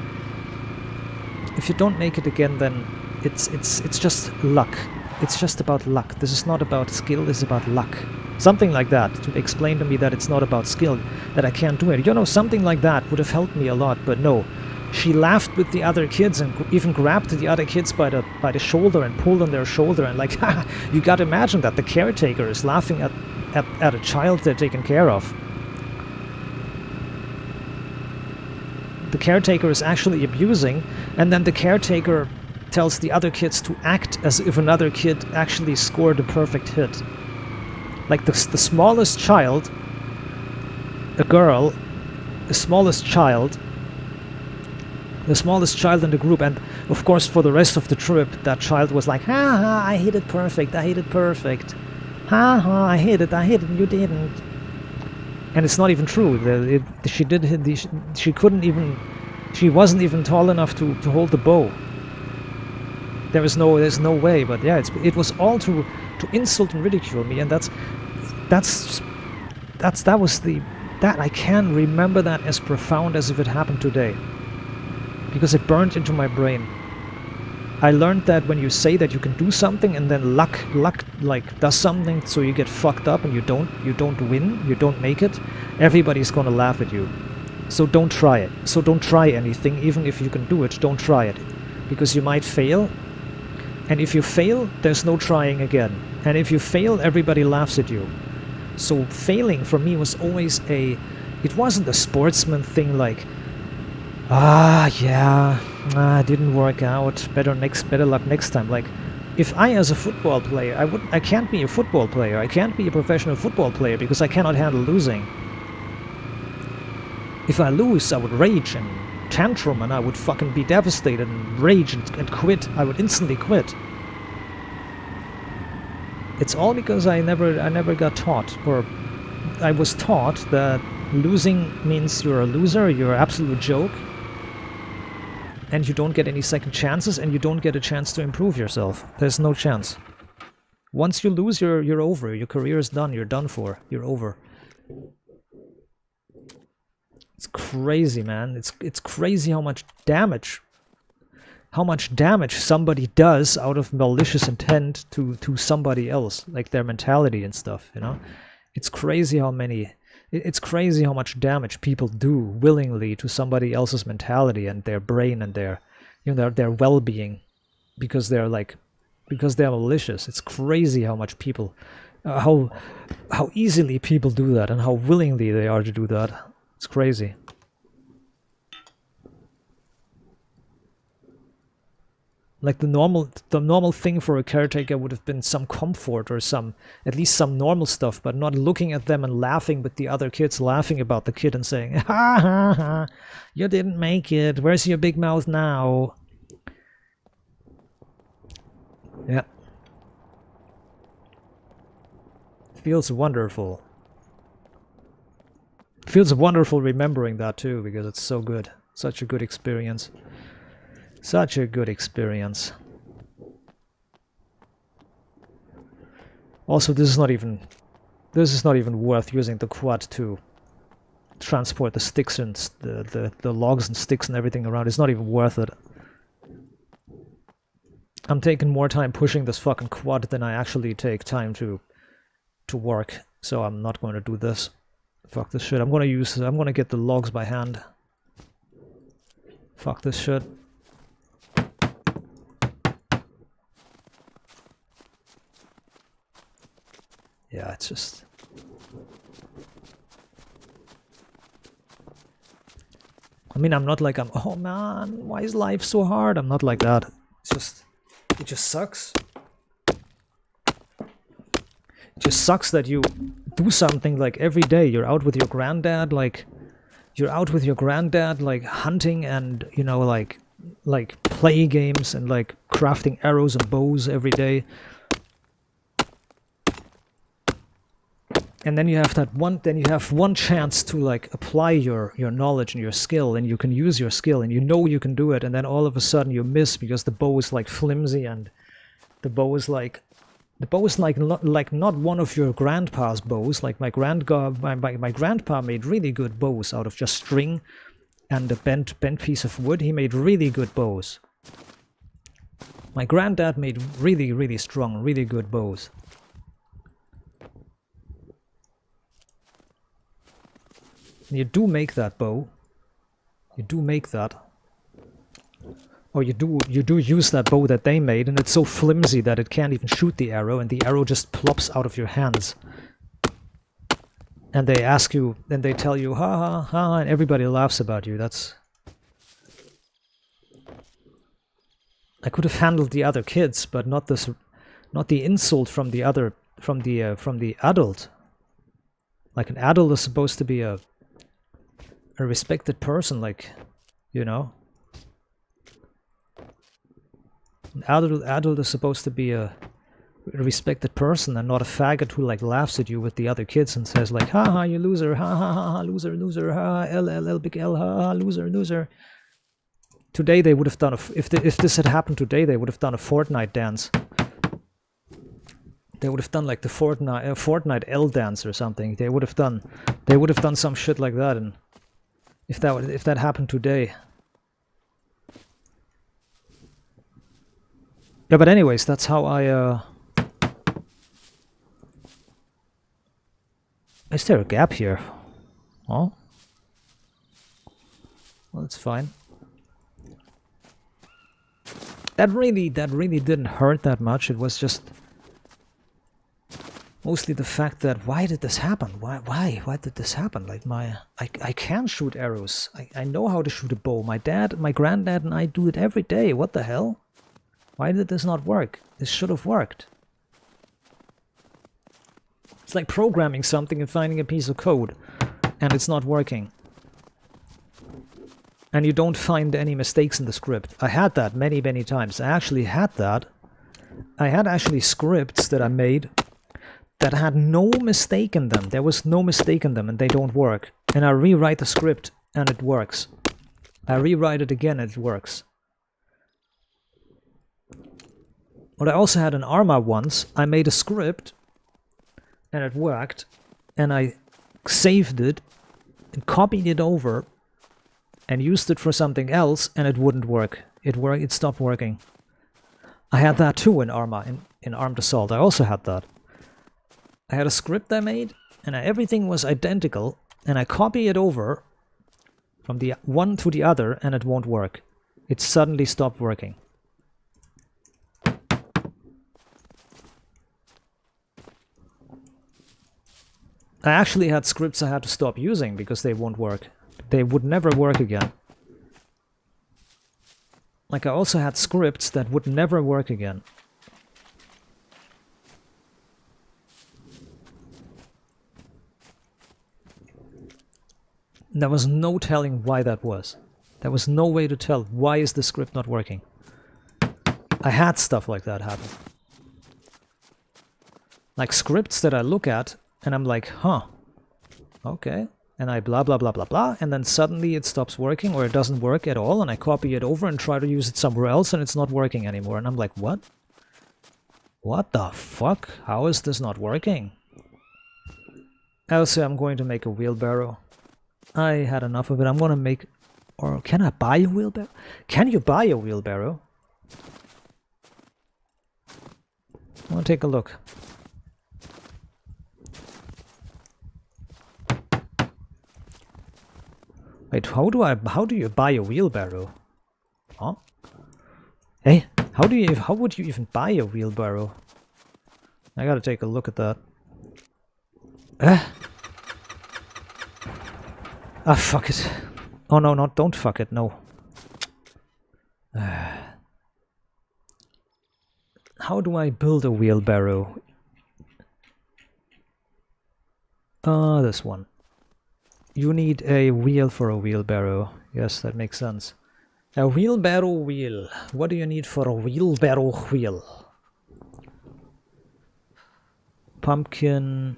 it's just luck. It's just about luck. This is not about skill, this is about luck. Something like that, to explain to me that it's not about skill, that I can't do it. You know, something like that would have helped me a lot, but no. She laughed with the other kids and even grabbed the other kids by the shoulder and pulled on their shoulder, and like, you gotta imagine that the caretaker is laughing at a child they're taking care of. The caretaker is actually abusing, and then the caretaker tells the other kids to act as if another kid actually scored a perfect hit. Like the smallest child, a girl, the smallest child in the group, and of course for the rest of the trip, that child was like, ha ha, I hit it perfect, ha ha, I hit it, you didn't. And it's not even true. She wasn't even tall enough to hold the bow. There's no way, but yeah, it was all to insult and ridicule me, and that I can remember that as profound as if it happened today, because it burned into my brain. I learned that when you say that you can do something, and then luck like does something, so you get fucked up and you don't win, you don't make it, everybody's gonna laugh at you. So don't try it. So don't try anything, even if you can do it. Don't try it, because you might fail. And if you fail, there's no trying again. And if you fail, everybody laughs at you. So failing for me was always it wasn't a sportsman thing like, didn't work out, better luck next time. Like, if I as a football player, I can't be a football player. I can't be a professional football player because I cannot handle losing. If I lose, I would rage and tantrum, and I would fucking be devastated and rage and quit. I would instantly quit. It's all because I never got taught, or I was taught that losing means you're a loser, you're an absolute joke, and you don't get any second chances, and you don't get a chance to improve yourself. There's no chance. Once you lose, you're over. Your career is done. You're done for. You're over. It's crazy, man. It's crazy how much damage somebody does out of malicious intent to somebody else, like their mentality and stuff, you know. It's crazy how much damage people do willingly to somebody else's mentality and their brain and their well-being, because they're malicious. It's crazy how much people how easily people do that, and how willingly they are to do that. It's crazy. Like the normal thing for a caretaker would have been some comfort or some, at least some normal stuff, but not looking at them and laughing with the other kids, laughing about the kid and saying, ha ha ha, you didn't make it, where's your big mouth now? Yeah. Feels wonderful. Feels wonderful remembering that too, because it's so good. Such a good experience. Such a good experience. Also, this is not even worth using the quad to transport the sticks and the logs and sticks and everything around. It's not even worth it. I'm taking more time pushing this fucking quad than I actually take time to work, so I'm not going to do this. Fuck this shit. I'm gonna get the logs by hand. Fuck this shit. Yeah, it's just... I mean, I'm not like oh man, why is life so hard? I'm not like that. It just sucks. It just sucks that you do something like every day. You're out with your granddad, like hunting and, you know, like play games and like crafting arrows and bows every day. And then you have one chance to like apply your knowledge and your skill, and you can use your skill and you know you can do it, and then all of a sudden you miss because the bow is like flimsy and the bow is like not one of your grandpa's bows. Like my grandpa made really good bows out of just string and a bent piece of wood. He made really good bows. My granddad made really strong, really good bows. You do make that bow. You do make that. Or you do use that bow that they made, and it's so flimsy that it can't even shoot the arrow, and the arrow just plops out of your hands. And they ask you, and they tell you, ha ha ha, and everybody laughs about you. That's... I could have handled the other kids, but not this, not the insult from the other, from the adult. Like an adult is supposed to be a respected person, like, you know. An adult is supposed to be a respected person and not a faggot who like laughs at you with the other kids and says like, ha ha, you loser, ha ha ha, loser, ha, L, big L, ha, loser. Today they would have done if this had happened today, they would have done a Fortnite dance. They would have done like the Fortnite L dance or something. They would have done some shit like that, and if that happened today. Yeah, but anyways, that's how is there a gap here? Oh, well, that's fine. That really didn't hurt that much. It was just mostly the fact that why did this happen? Why did this happen? Like I can shoot arrows. I know how to shoot a bow. My granddad and I do it every day. What the hell? Why did this not work? This should have worked. It's like programming something and finding a piece of code and it's not working. And you don't find any mistakes in the script. I had that many times. I actually had that. I had actually scripts that I made that had no mistake in them. There was no mistake in them and they don't work. And I rewrite the script and it works. I rewrite it again and it works. But I also had an Arma once. I made a script and it worked, and I saved it and copied it over and used it for something else, and it wouldn't work. It stopped working. I had that too in Arma, in Armed Assault. I also had that. I had a script I made and everything was identical, and I copy it over from the one to the other and it won't work. It suddenly stopped working. I actually had scripts I had to stop using because they won't work. They would never work again. Like I also had scripts that would never work again. There was no telling why that was. There was no way to tell why is the script not working. I had stuff like that happen. Like scripts that I look at and I'm like, huh, okay. And I blah blah blah blah blah, and then suddenly it stops working or it doesn't work at all, and I copy it over and try to use it somewhere else and it's not working anymore. And I'm like, what? What the fuck? How is this not working? Also, I'm going to make a wheelbarrow. I had enough of it. I'm gonna make... Or can I buy a wheelbarrow? Can you buy a wheelbarrow? I want to take a look. Wait, how do you buy a wheelbarrow? Huh? Hey, how would you even buy a wheelbarrow? I gotta take a look at that. Ah, fuck it. Oh no, don't fuck it, no. How do I build a wheelbarrow? This one. You need a wheel for a wheelbarrow. Yes, that makes sense. A wheelbarrow wheel. What do you need for a wheelbarrow wheel? Pumpkin,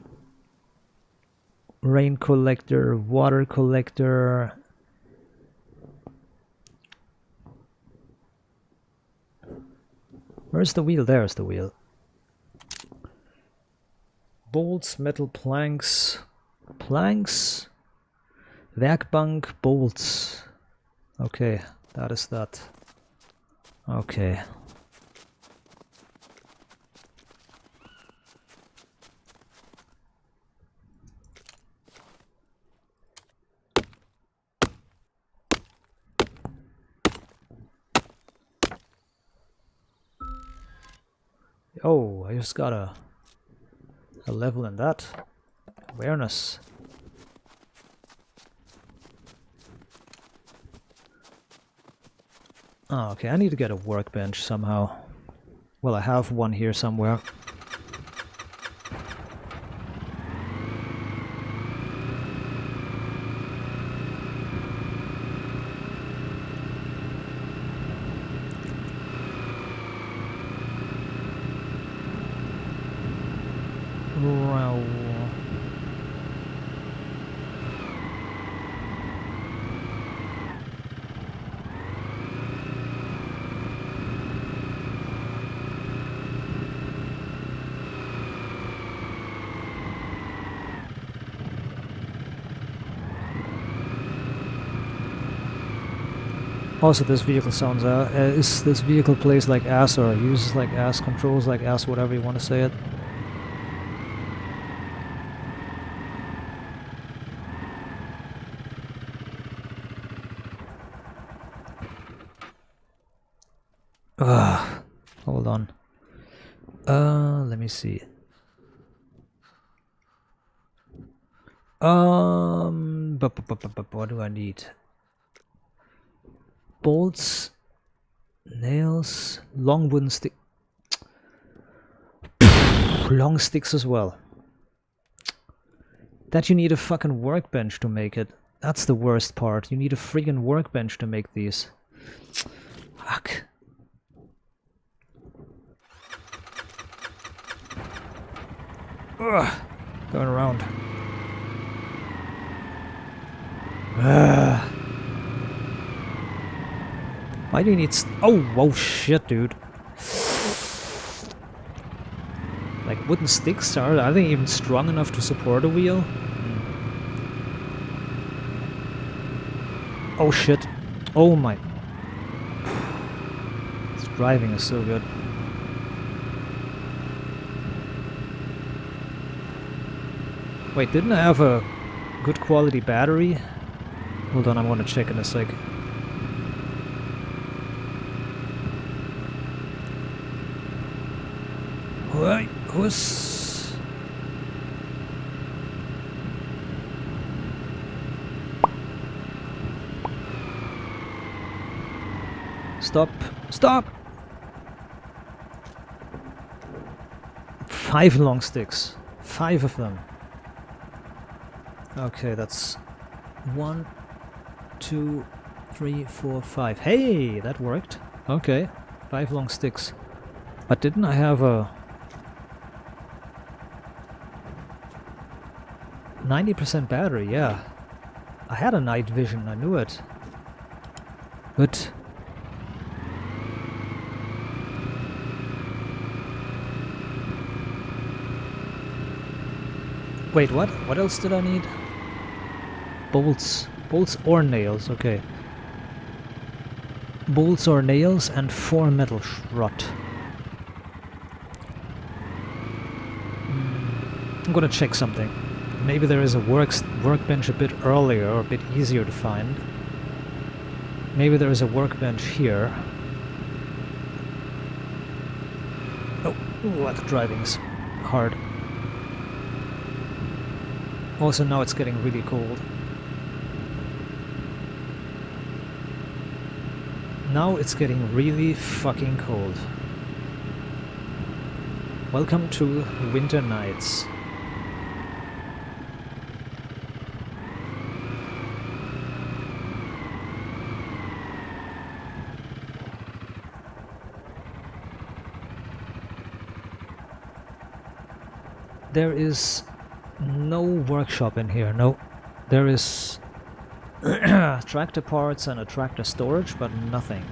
rain collector, water collector. Where's the wheel? There's the wheel. Bolts, metal planks, Werkbank, bolts. Okay, that is that. Okay. Oh, I just got a level in that. Awareness. Oh, okay, I need to get a workbench somehow. Well, I have one here somewhere. Also, this vehicle sounds this vehicle plays like ass or uses like ass, controls like ass, whatever you want to say it. Hold on. Let me see. What do I need? Bolts, nails, long wooden stick, long sticks as well. That you need a fucking workbench to make it. That's the worst part. You need a friggin' workbench to make these. Fuck. Ugh. Going around. Why do you need oh shit, dude. Like wooden sticks, are they even strong enough to support a wheel? Oh shit. Oh my. This driving is so good. Wait, didn't I have a good quality battery? Hold on, I'm gonna check in a sec. Right, who's... stop, stop! 5 long sticks. 5 of them. Okay, that's 1, 2, 3, 4, 5. Hey, that worked. Okay, 5 long sticks. But didn't I have a 90% battery? Yeah. I had a night vision, I knew it. But wait, what? What else did I need? Bolts. Bolts or nails, okay. Bolts or nails and 4 metal rod. I'm gonna check something. Maybe there is a workbench a bit earlier or a bit easier to find. Maybe there is a workbench here. Oh, what driving's hard. Also now it's getting really cold. Now it's getting really fucking cold. Welcome to winter nights. There is no workshop in here, no. There is tractor parts and a tractor storage, but nothing.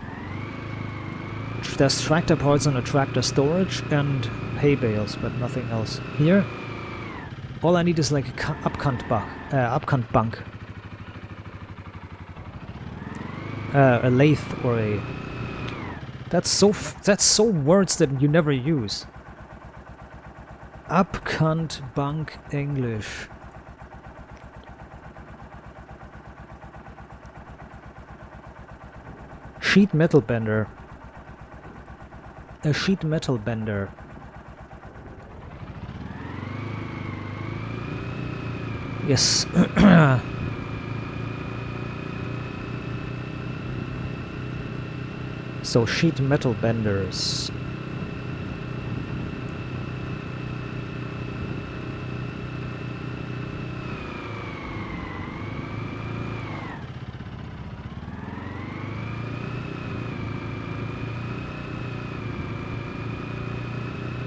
There's tractor parts and a tractor storage and hay bales, but nothing else. Here, all I need is like a upkant bank. A lathe or a... That's so words that you never use. Upkant bank English. Sheet metal bender. A sheet metal bender. Yes. So sheet metal benders.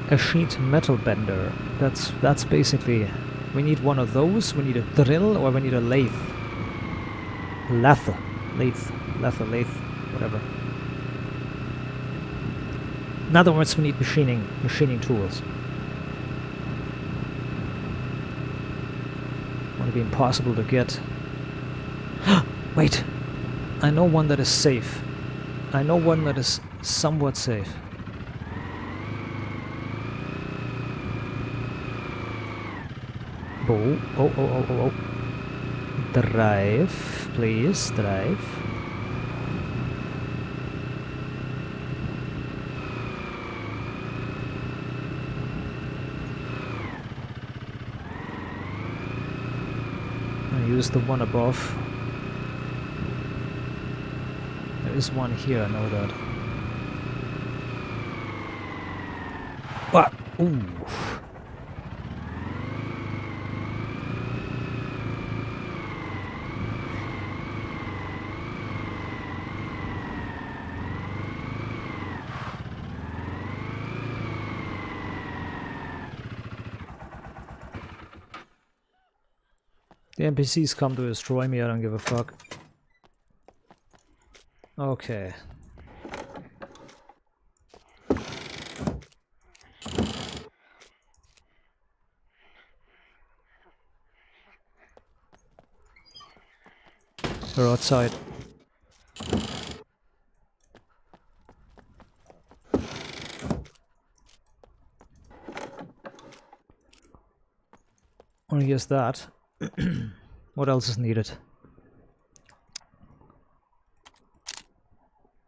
A sheet metal bender. That's basically, we need one of those, we need a drill, or we need a lathe. Lathe, whatever. In other words, we need machining tools. Would be impossible to get. Wait, I know one that is safe. I know one that is somewhat safe. Oh. Drive, please, drive. I use the one above. There is one here, I know that. Ah! Ooh. The NPCs come to destroy me, I don't give a fuck. Okay. They're outside. Well, here's that. What else is needed?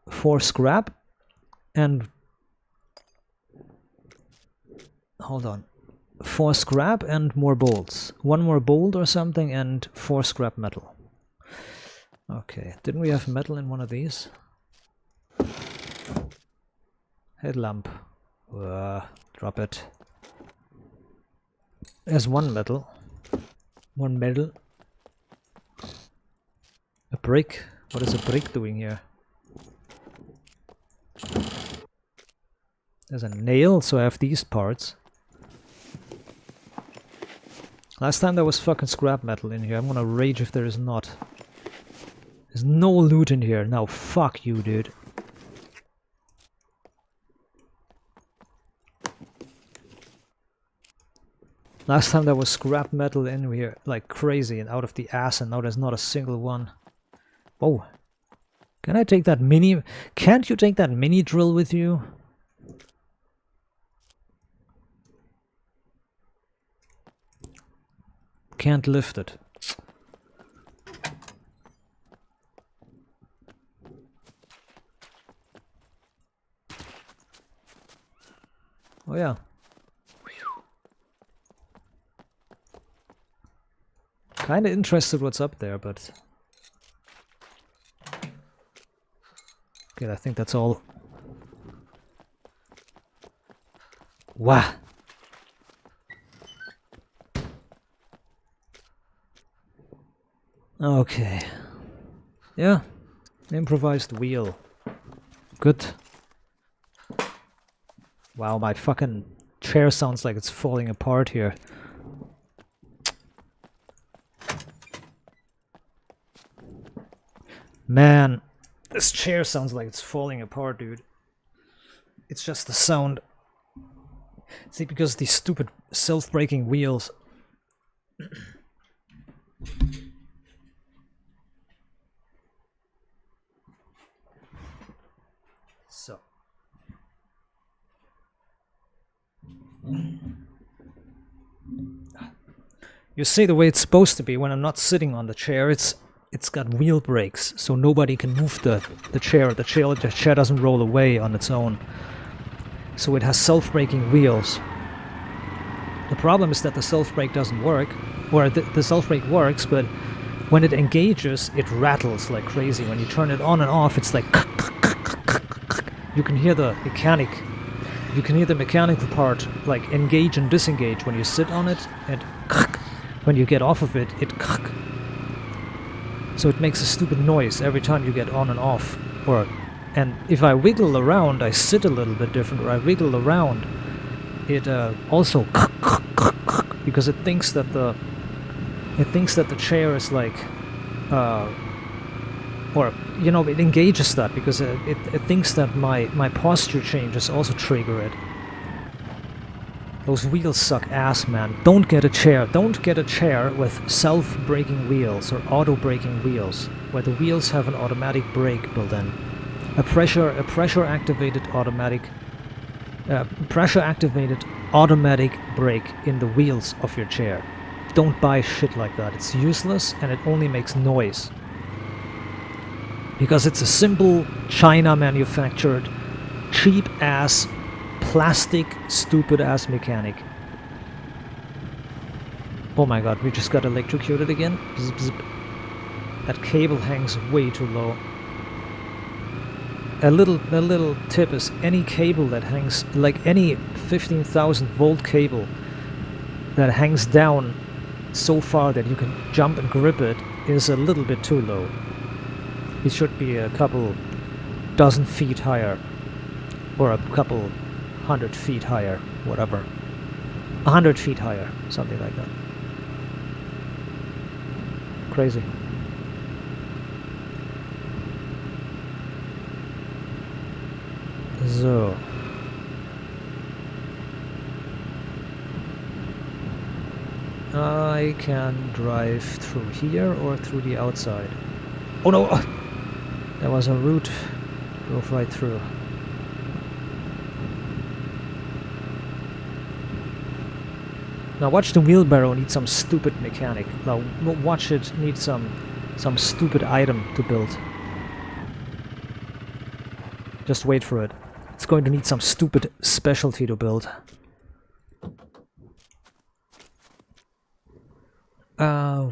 4 scrap and... Hold on. 4 scrap and more bolts. 1 more bolt or something and 4 scrap metal. Okay, didn't we have metal in one of these? Headlamp. Drop it. There's one metal. One metal. A brick. What is a brick doing here? There's a nail, so I have these parts. Last time there was fucking scrap metal in here. I'm gonna rage if there is not. There's no loot in here. Now fuck you, dude. Last time there was scrap metal in here like crazy and out of the ass, and now there's not a single one. Oh. Can I take that mini... Can't you take that mini drill with you? Can't lift it. Oh yeah. Kinda interested what's up there, but... Okay, I think that's all. Wow. Okay. Yeah. Improvised wheel. Good. Wow, my fucking chair sounds like it's falling apart here. Man, this chair sounds like it's falling apart, dude. It's just the sound. See, because these stupid self-breaking wheels. So. You see, the way it's supposed to be when I'm not sitting on the chair, it's got wheel brakes, so nobody can move the chair. The chair doesn't roll away on its own. So it has self-braking wheels. The problem is that the self-brake doesn't work, or the self-brake works, but when it engages, it rattles like crazy. When you turn it on and off, it's like you can hear the mechanic. You can hear the mechanical part like engage and disengage when you sit on it, and when you get off of it, it. So it makes a stupid noise every time you get on and off. And if I wiggle around, I sit a little bit different, or I wiggle around, it also because it thinks that the chair is like or you know, it engages that because it thinks that my posture changes also trigger it. Those wheels suck ass, man. Don't get a chair. Don't get a chair with self-braking wheels or auto-braking wheels, where the wheels have an automatic brake built in. A pressure-activated automatic brake in the wheels of your chair. Don't buy shit like that. It's useless and it only makes noise. Because it's a simple China-manufactured, cheap-ass, plastic, stupid-ass mechanic. Oh my god, we just got electrocuted again. Bzz, bzz. That cable hangs way too low. A little tip is any cable that hangs, like any 15,000 volt cable that hangs down so far that you can jump and grip it, is a little bit too low. It should be a couple dozen feet higher, or a couple 100 feet higher, whatever. 100 feet higher, something like that. Crazy. So. I can drive through here or through the outside. Oh no! There was a route. Drove right through. Now watch the wheelbarrow need some stupid mechanic. Now watch it need some stupid item to build. Just wait for it. It's going to need some stupid specialty to build.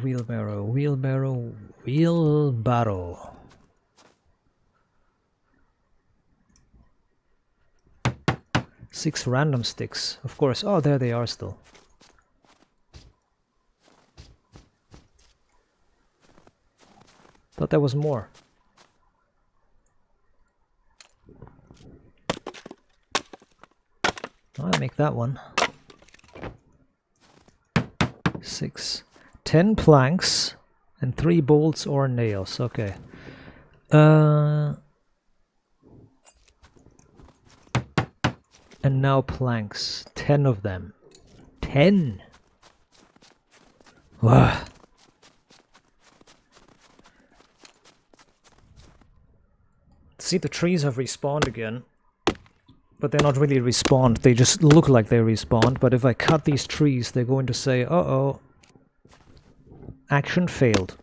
Wheelbarrow, wheelbarrow, wheelbarrow. 6 random sticks, of course. Oh, there they are still. Thought there was more. I'll make that one. 6. 10 planks and 3 bolts or nails. Okay. And now planks. 10 of them. 10! Wow. See, the trees have respawned again. But they're not really respawned. They just look like they respawned. But if I cut these trees, they're going to say, uh-oh. Action failed.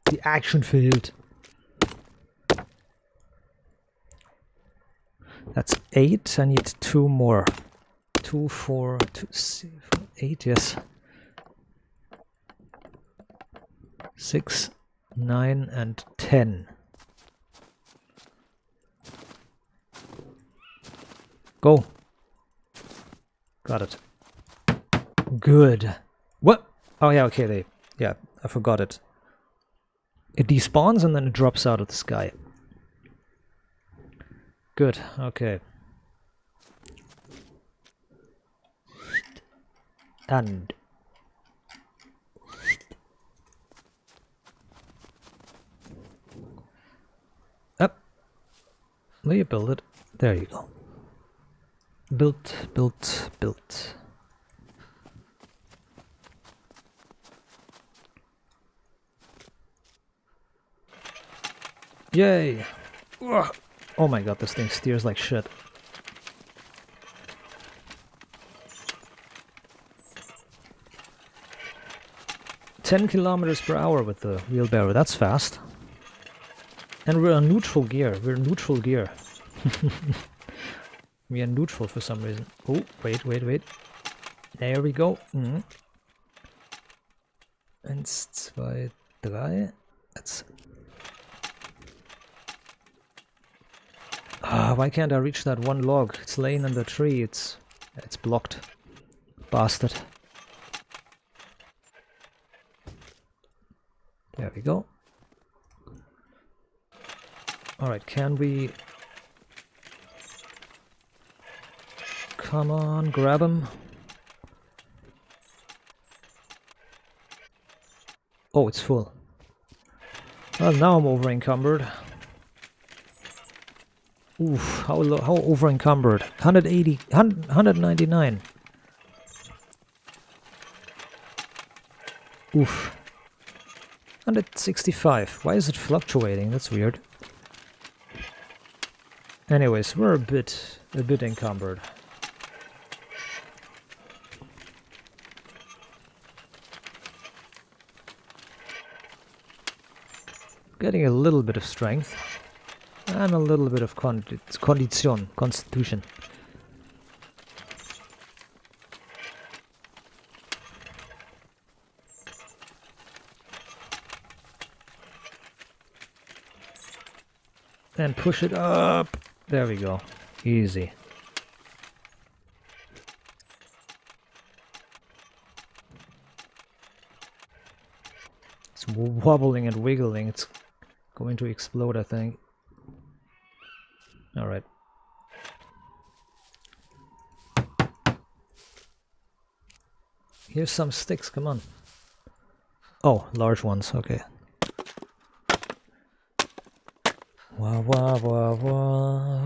The action failed. That's 8. I need 2 more. 2, 4, 2, 6, 8, yes. 6, 9, and 10. Go. Got it. Good. What? Oh yeah, okay, yeah, I forgot it. It despawns and then it drops out of the sky. Good, okay. And up. Will you build it? There you go. Built, built, built. Yay! Ugh. Oh my god, this thing steers like shit. "10 kilometers per hour with the wheelbarrow, that's fast. And we're on neutral gear, We are neutral for some reason. Oh, wait. There we go. 1, 2, 3. That's... why can't I reach that one log? It's laying in the tree. It's blocked. Bastard. There we go. Alright, can we... Come on, grab him. Oh, it's full. Well, now I'm over encumbered. Oof, how over encumbered? 180, 199. Oof. 165. Why is it fluctuating? That's weird. Anyways, we're a bit encumbered. Getting a little bit of strength and a little bit of constitution. And push it up. There we go. Easy. It's wobbling and wiggling. It's going to explode, I think. Alright. Here's some sticks, come on. Oh, large ones, okay. Wah wah wah wah.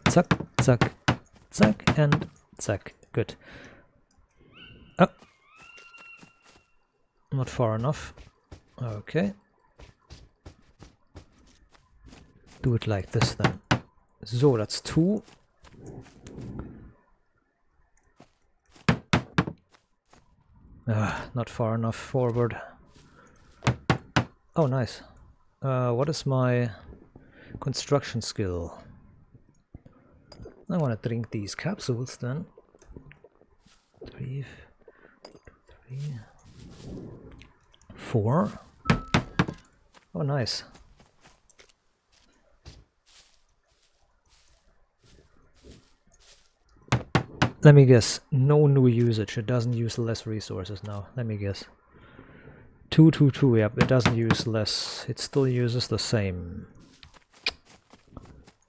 Zack, zack, zack, and zack. Good. Oh. Not far enough. Okay. Do it like this then. So, that's 2. Not far enough forward. Oh, nice. What is my construction skill? I want to drink these capsules then. 3, 4. Oh, nice. Let me guess. No new usage. It doesn't use less resources now. Let me guess. 222. Yep, it doesn't use less. It still uses the same.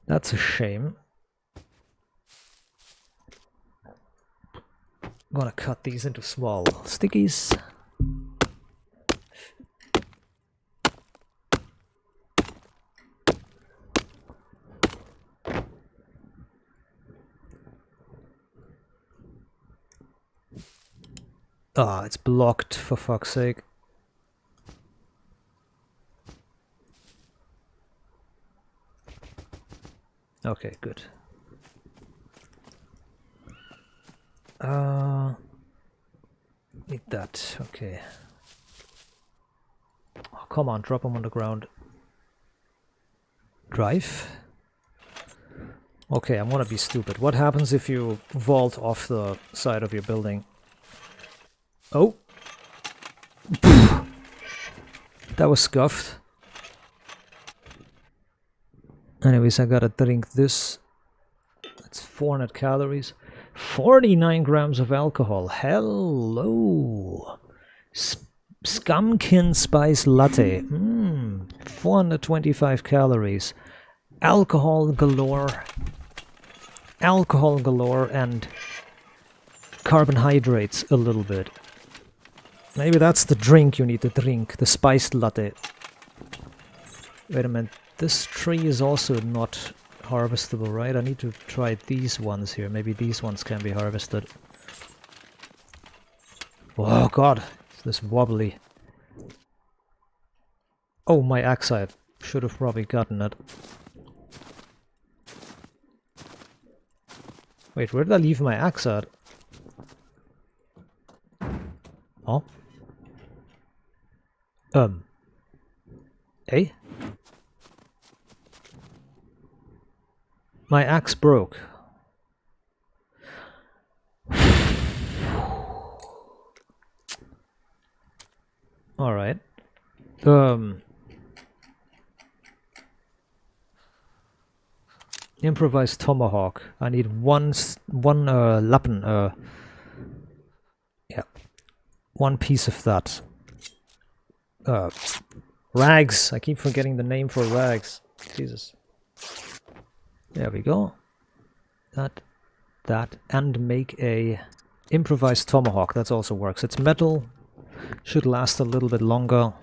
That's a shame. I'm gonna cut these into small stickies. Ah, it's blocked, for fuck's sake. Okay, good. Need that, okay. Oh, come on, drop them on the ground. Drive? Okay, I'm gonna be stupid. What happens if you vault off the side of your building? Oh! That was scuffed. Anyways, I gotta drink this. That's 400 calories. 49 grams of alcohol. Hello! Scumkin Spice Latte. 425 calories. Alcohol galore. Alcohol galore and carbohydrates a little bit. Maybe that's the drink you need to drink. The spiced latte. Wait a minute. This tree is also not harvestable, right? I need to try these ones here. Maybe these ones can be harvested. Oh god, is this wobbly. Oh, my axe, I should have probably gotten it. Wait, where did I leave my axe at? Oh? Eh? My axe broke. Alright. Improvised tomahawk. I need one lappen. Yeah. One piece of that. Rags. I keep forgetting the name for rags. Jesus. There we go. That, and make a improvised tomahawk. That also works. It's metal. Should last a little bit longer.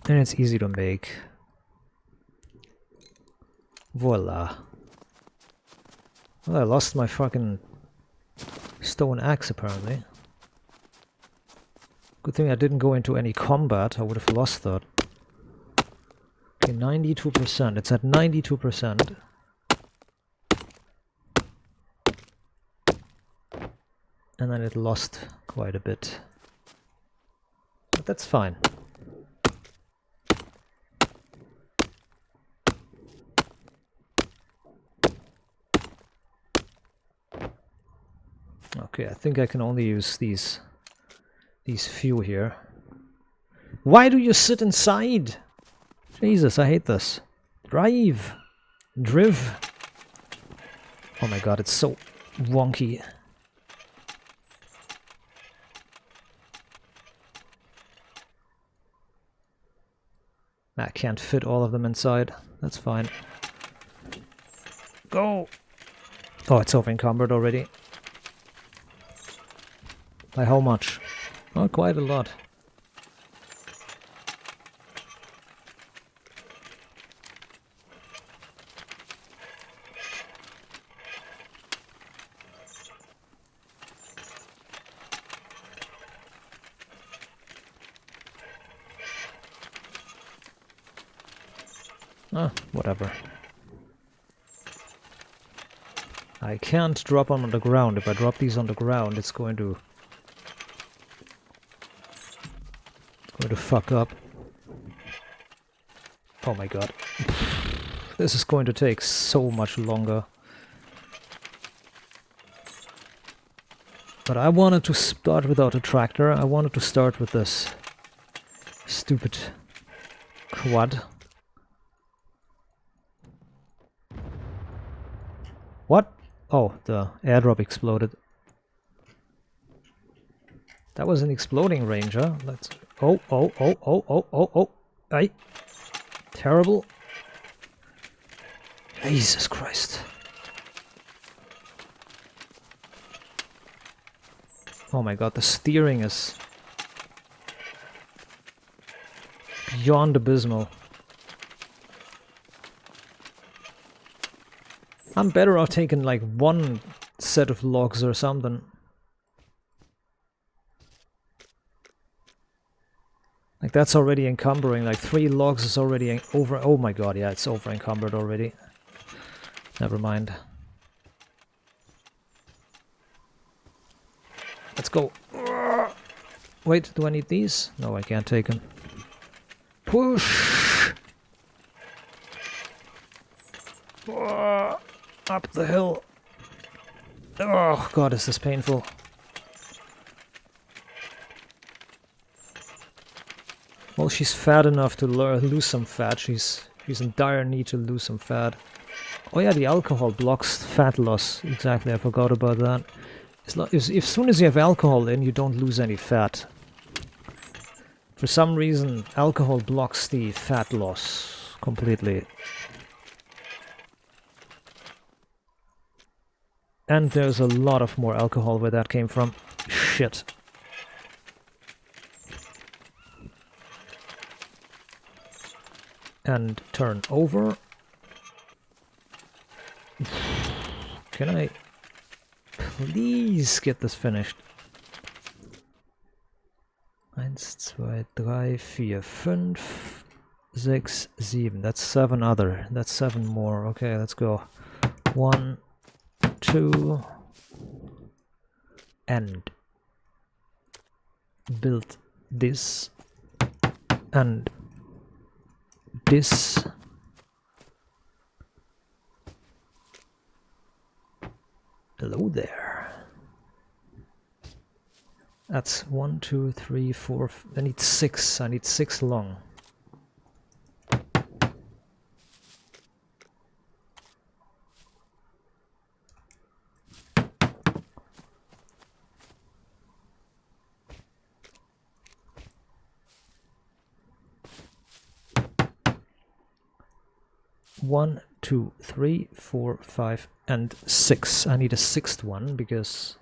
And it's easy to make. Voila. Well, I lost my fucking stone axe apparently. Good thing I didn't go into any combat. I would have lost that. Okay, 92%. It's at 92%. And then it lost quite a bit. But that's fine. Okay, I think I can only use these few here. Why do you sit inside? Jesus, I hate this. Drive! Driv! Oh my god, it's so wonky. I can't fit all of them inside. That's fine. Go! Oh, it's over encumbered already. By how much? Oh, quite a lot. Whatever. I can't drop them on the ground. If I drop these on the ground, it's going to fuck up. Oh my god. This is going to take so much longer. But I wanted to start without a tractor. I wanted to start with this stupid quad. What? Oh, the airdrop exploded. That was an exploding ranger. Let's... Oh. Aye. Terrible. Jesus Christ. Oh my god, the steering is beyond abysmal. I'm better off taking like one set of logs or something. Like that's already encumbering, like 3 logs is already over. Oh my god, yeah, it's over encumbered already. Never mind. Let's go. Wait, do I need these? No, I can't take them. Push! Up the hill. Oh god, is this painful. Well, she's fat enough to lose some fat. She's in dire need to lose some fat. Oh yeah, the alcohol blocks fat loss. Exactly, I forgot about that. As soon as you have alcohol in, you don't lose any fat. For some reason, alcohol blocks the fat loss completely. And there's a lot of more alcohol where that came from. Shit. And turn over. Can I please get this finished? 1, 2, 3, 4, 5, 6, 7. That's 7 other. That's 7 more. Okay, let's go. 1, 2. And build this. And this. Hello there. That's 1, 2, 3, 4. I need 6. I need 6 long. One, 2, 3, 4, 5, and 6. I need a 6th one because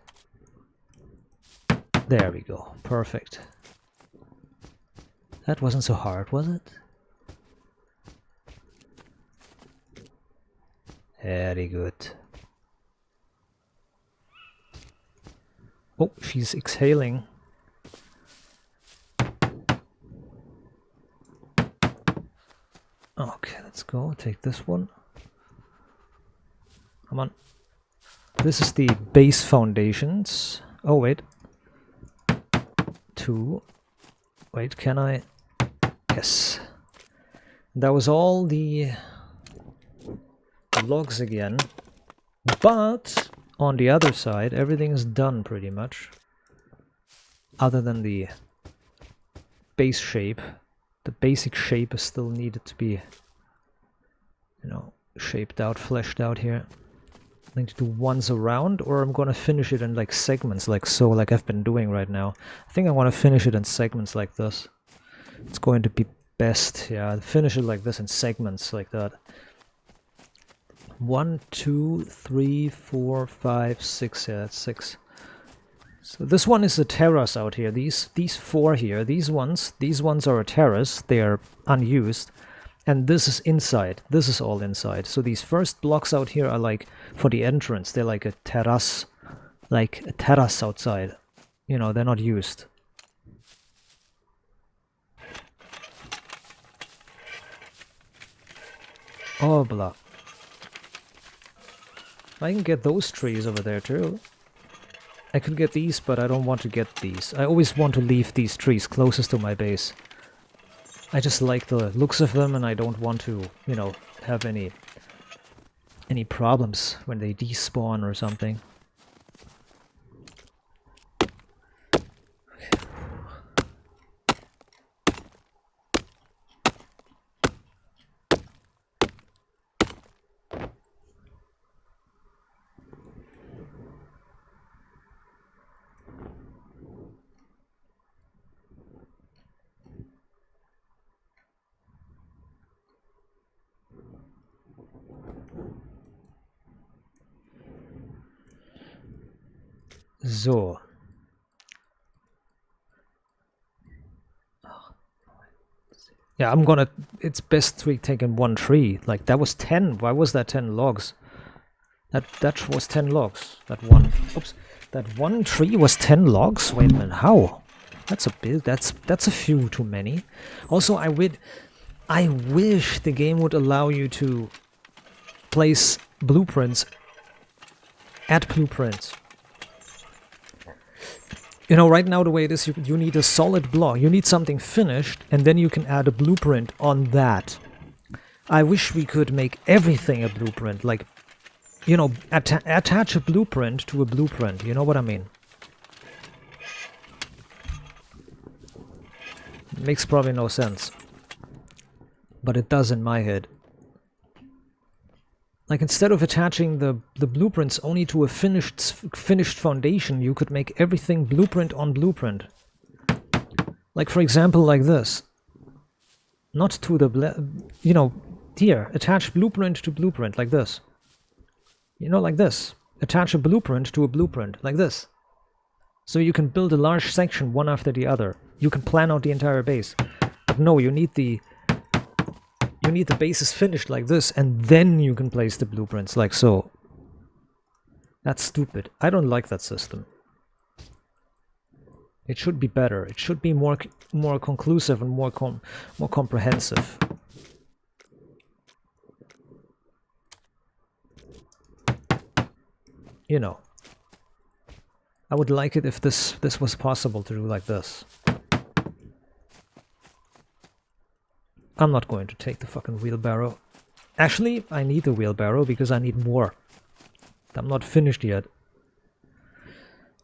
there we go. Perfect. That wasn't so hard, was it? Very good. Oh, she's exhaling. Okay, let's go. Take this one. Come on. This is the base foundations. Oh, wait. 2. Wait, can I? Yes. That was all the logs again. But on the other side, everything is done pretty much. Other than the base shape. The basic shape is still needed to be, you know, shaped out, fleshed out here. I need to do ones around, or I'm gonna finish it in like segments, like so, like I've been doing right now. I think I want to finish it in segments like this. It's going to be best, yeah. Finish it like this in segments like that. 1, 2, 3, 4, 5, 6. Yeah, that's 6. So this one is a terrace out here. These 4 here, these ones are a terrace. They are unused, and this is inside. This is all inside. So these first blocks out here are like for the entrance. They're like a terrace outside. You know, they're not used. Oh, blah. I can get those trees over there too. I could get these, but I don't want to get these. I always want to leave these trees closest to my base. I just like the looks of them, and I don't want to, you know, have any problems when they despawn or something. So. Yeah, I'm gonna... It's best to take in one tree. Like, that was 10. Why was that 10 logs? That was 10 logs. That one... Oops. That one tree was 10 logs? Wait a minute, how? That's a bit... That's a few too many. Also, I wish the game would allow you to place blueprints at blueprints. You know, right now the way it is, you need a solid block. You need something finished, and then you can add a blueprint on that. I wish we could make everything a blueprint. Like, you know, attach a blueprint to a blueprint. You know what I mean? Makes probably no sense. But it does in my head. Like, instead of attaching the blueprints only to a finished foundation, you could make everything blueprint on blueprint. Like, for example, like this. Not to the... you know, here, attach blueprint to blueprint, like this. You know, like this. Attach a blueprint to a blueprint, like this. So you can build a large section one after the other. You can plan out the entire base. But no, you need the bases finished like this, and then you can place the blueprints, like so. That's stupid. I don't like that system. It should be better. It should be more conclusive and more comprehensive. You know. I would like it if this was possible to do like this. I'm not going to take the fucking wheelbarrow. Actually, I need the wheelbarrow because I need more. I'm not finished yet.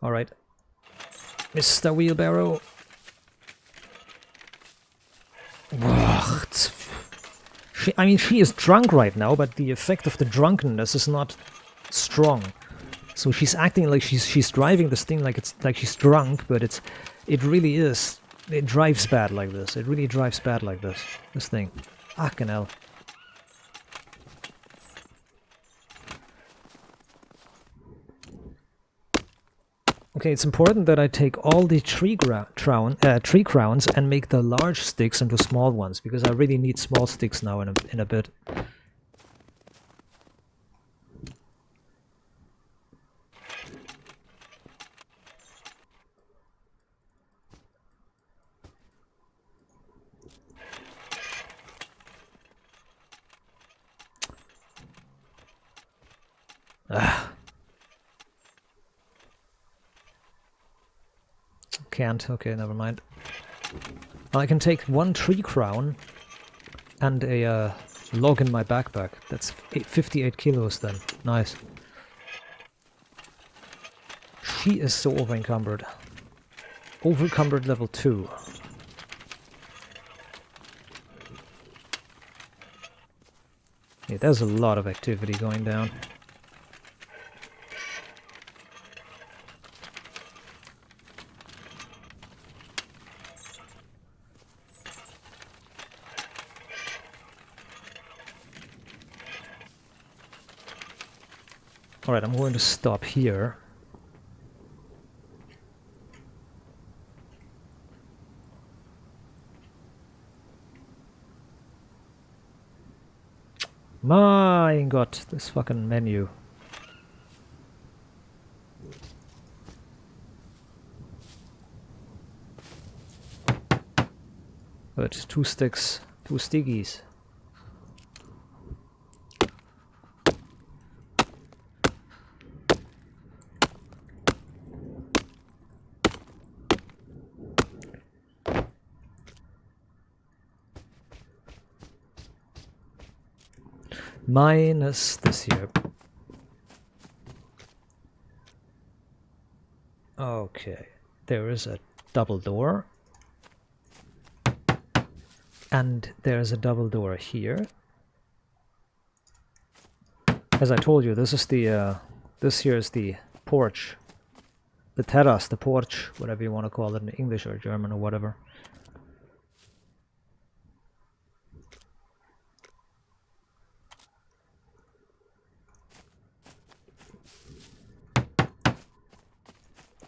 Alright. Mr. Wheelbarrow. I mean, she is drunk right now, but the effect of the drunkenness is not strong. So she's acting like she's driving this thing like she's drunk, but it really is. It drives bad like this. It really drives bad like this. This thing. Fucking hell. Okay, it's important that I take all the tree crowns and make the large sticks into small ones, because I really need small sticks now in a bit. Can't. Okay, never mind. I can take one tree crown and a log in my backpack. That's 58 kilos then. Nice. She is so over-encumbered. Over-encumbered level 2. Yeah, there's a lot of activity going down. Alright, I'm going to stop here. My god, this fucking menu. But 2 sticks, 2 stickies. Minus this here. Okay, there is a double door. And there's a double door here. As I told you, this is the this here is the porch. The terrace, the porch, whatever you want to call it in English or German or whatever.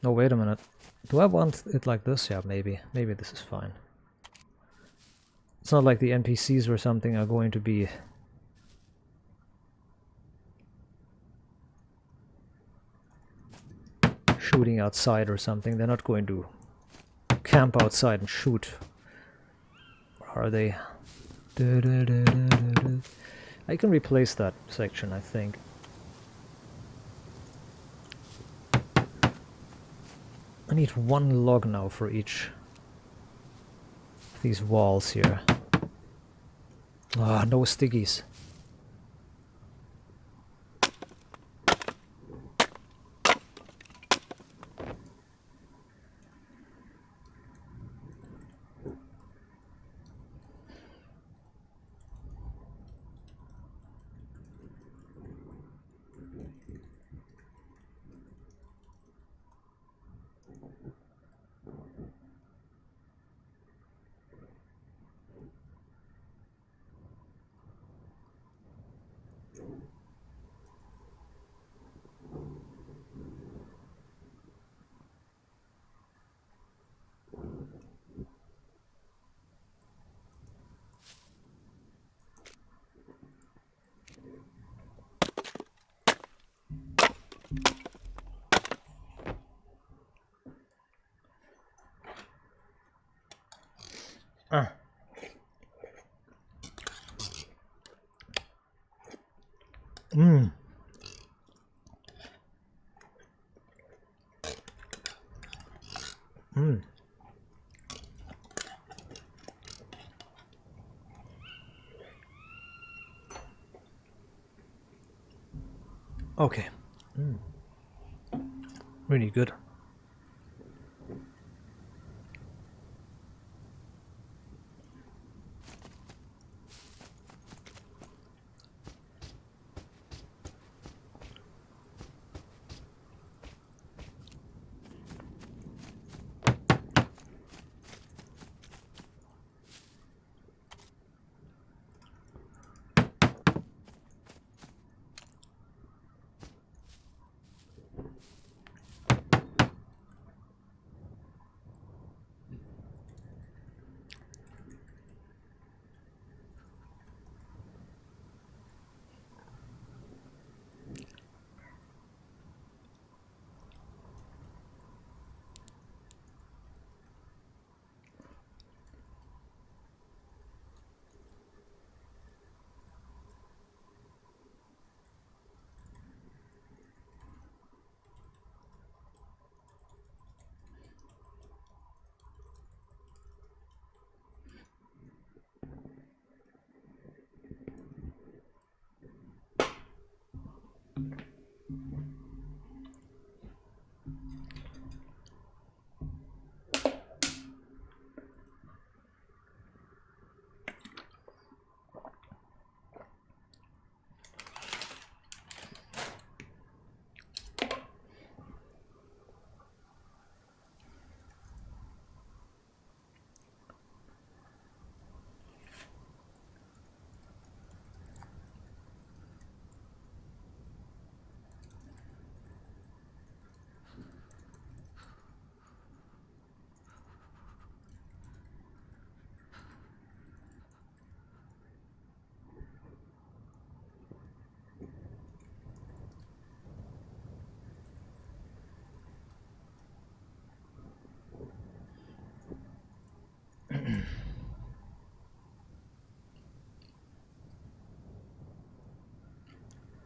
No, wait a minute. Do I want it like this? Yeah, maybe. Maybe this is fine. It's not like the NPCs or something are going to be shooting outside or something. They're not going to camp outside and shoot. Or are they? I can replace that section, I think. I need one log now for each of these walls here. Ah, no stickies. Okay. Really good.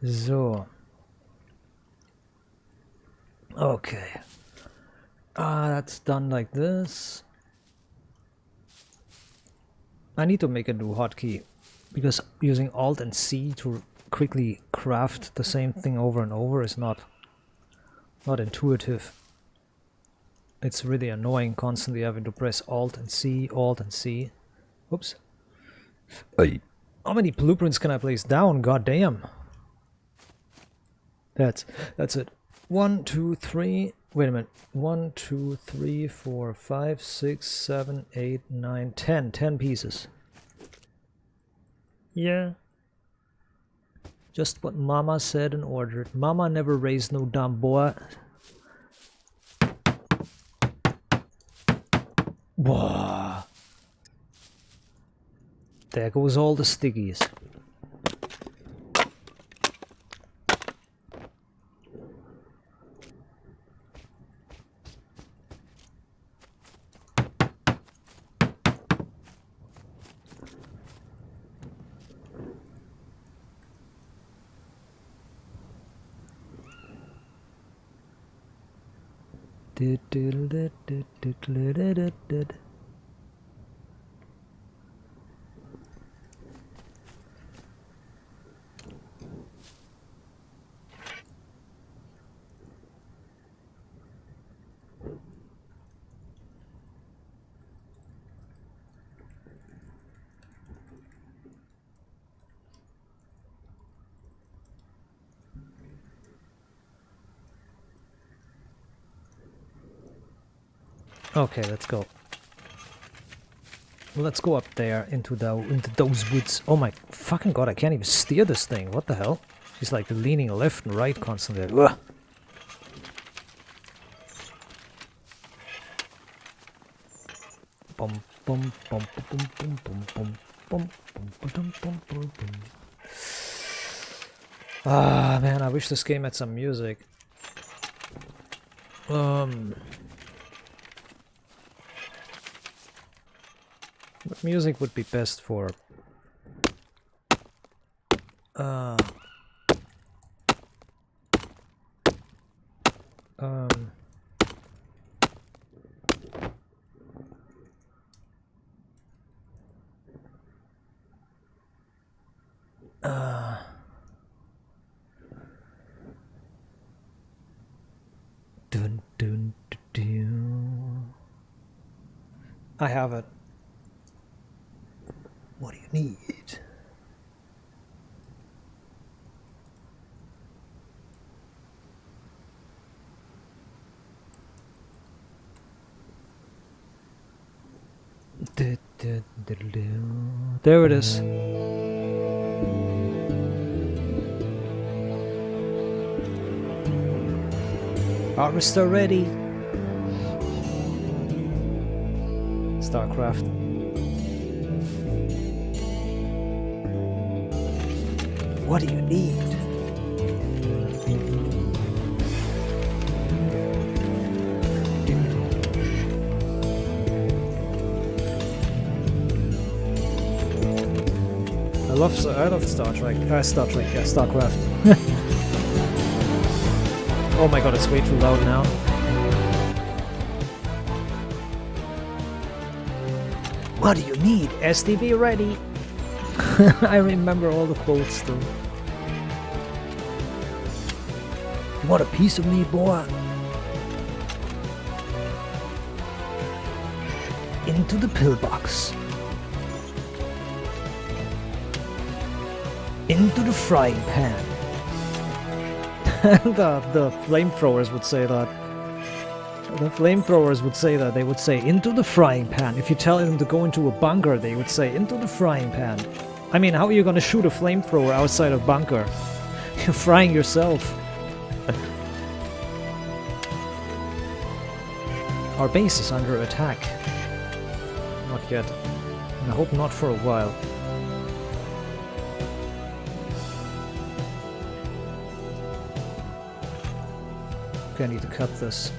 So. Okay. That's done like this. I need to make a new hotkey because using Alt and C to quickly craft the same thing over and over is not intuitive. It's really annoying constantly having to press Alt and C, Alt and C. Oops. How many blueprints can I place down? God damn. That's it. 1, 2, 3. Wait a minute. 1, 2, 3, 4, 5, 6, 7, 8, 9, 10. 10 pieces. Yeah. Just what Mama said and ordered. Mama never raised no dumb boy. Whoa. There goes all the stickies. Okay, let's go. Let's go up there into those woods. Oh my fucking god! I can't even steer this thing. What the hell? She's like leaning left and right constantly. Ugh. Bum bum bum bum bum bum bum bum bum bum bum bum. Ah man, I wish this game had some music. What music would be best for dun, dun, dun, dun. I have it. What do you need? There it is. Harvester ready. StarCraft. What do you need? I love Star Trek. StarCraft. Oh my god, it's way too loud now. What do you need? STV ready. I remember all the quotes though. Want a piece of me, boy? Into the pillbox. Into the frying pan. the flamethrowers would say that. The flamethrowers would say that. They would say into the frying pan. If you tell them to go into a bunker, they would say into the frying pan. I mean, how are you gonna shoot a flamethrower outside a bunker? You're frying yourself. Our base is under attack. Not yet. And I hope not for a while. Okay, I need to cut this.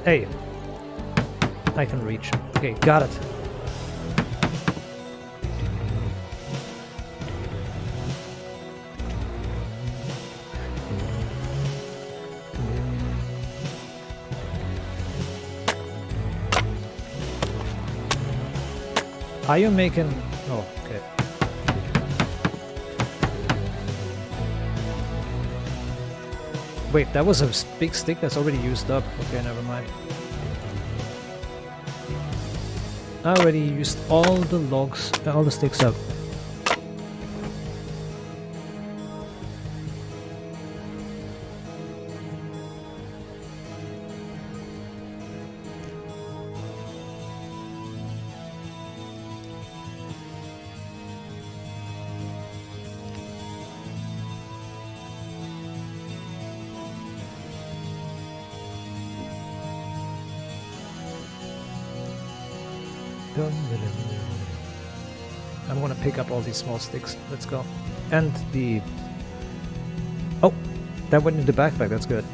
Hey. I can reach. Okay, got it. Are you making... Oh, okay. Wait, that was a big stick that's already used up. Okay, never mind. I already used all the logs, all the sticks up. I'm gonna pick up all these small sticks. Let's go. And the... Oh! That went in the backpack, that's good.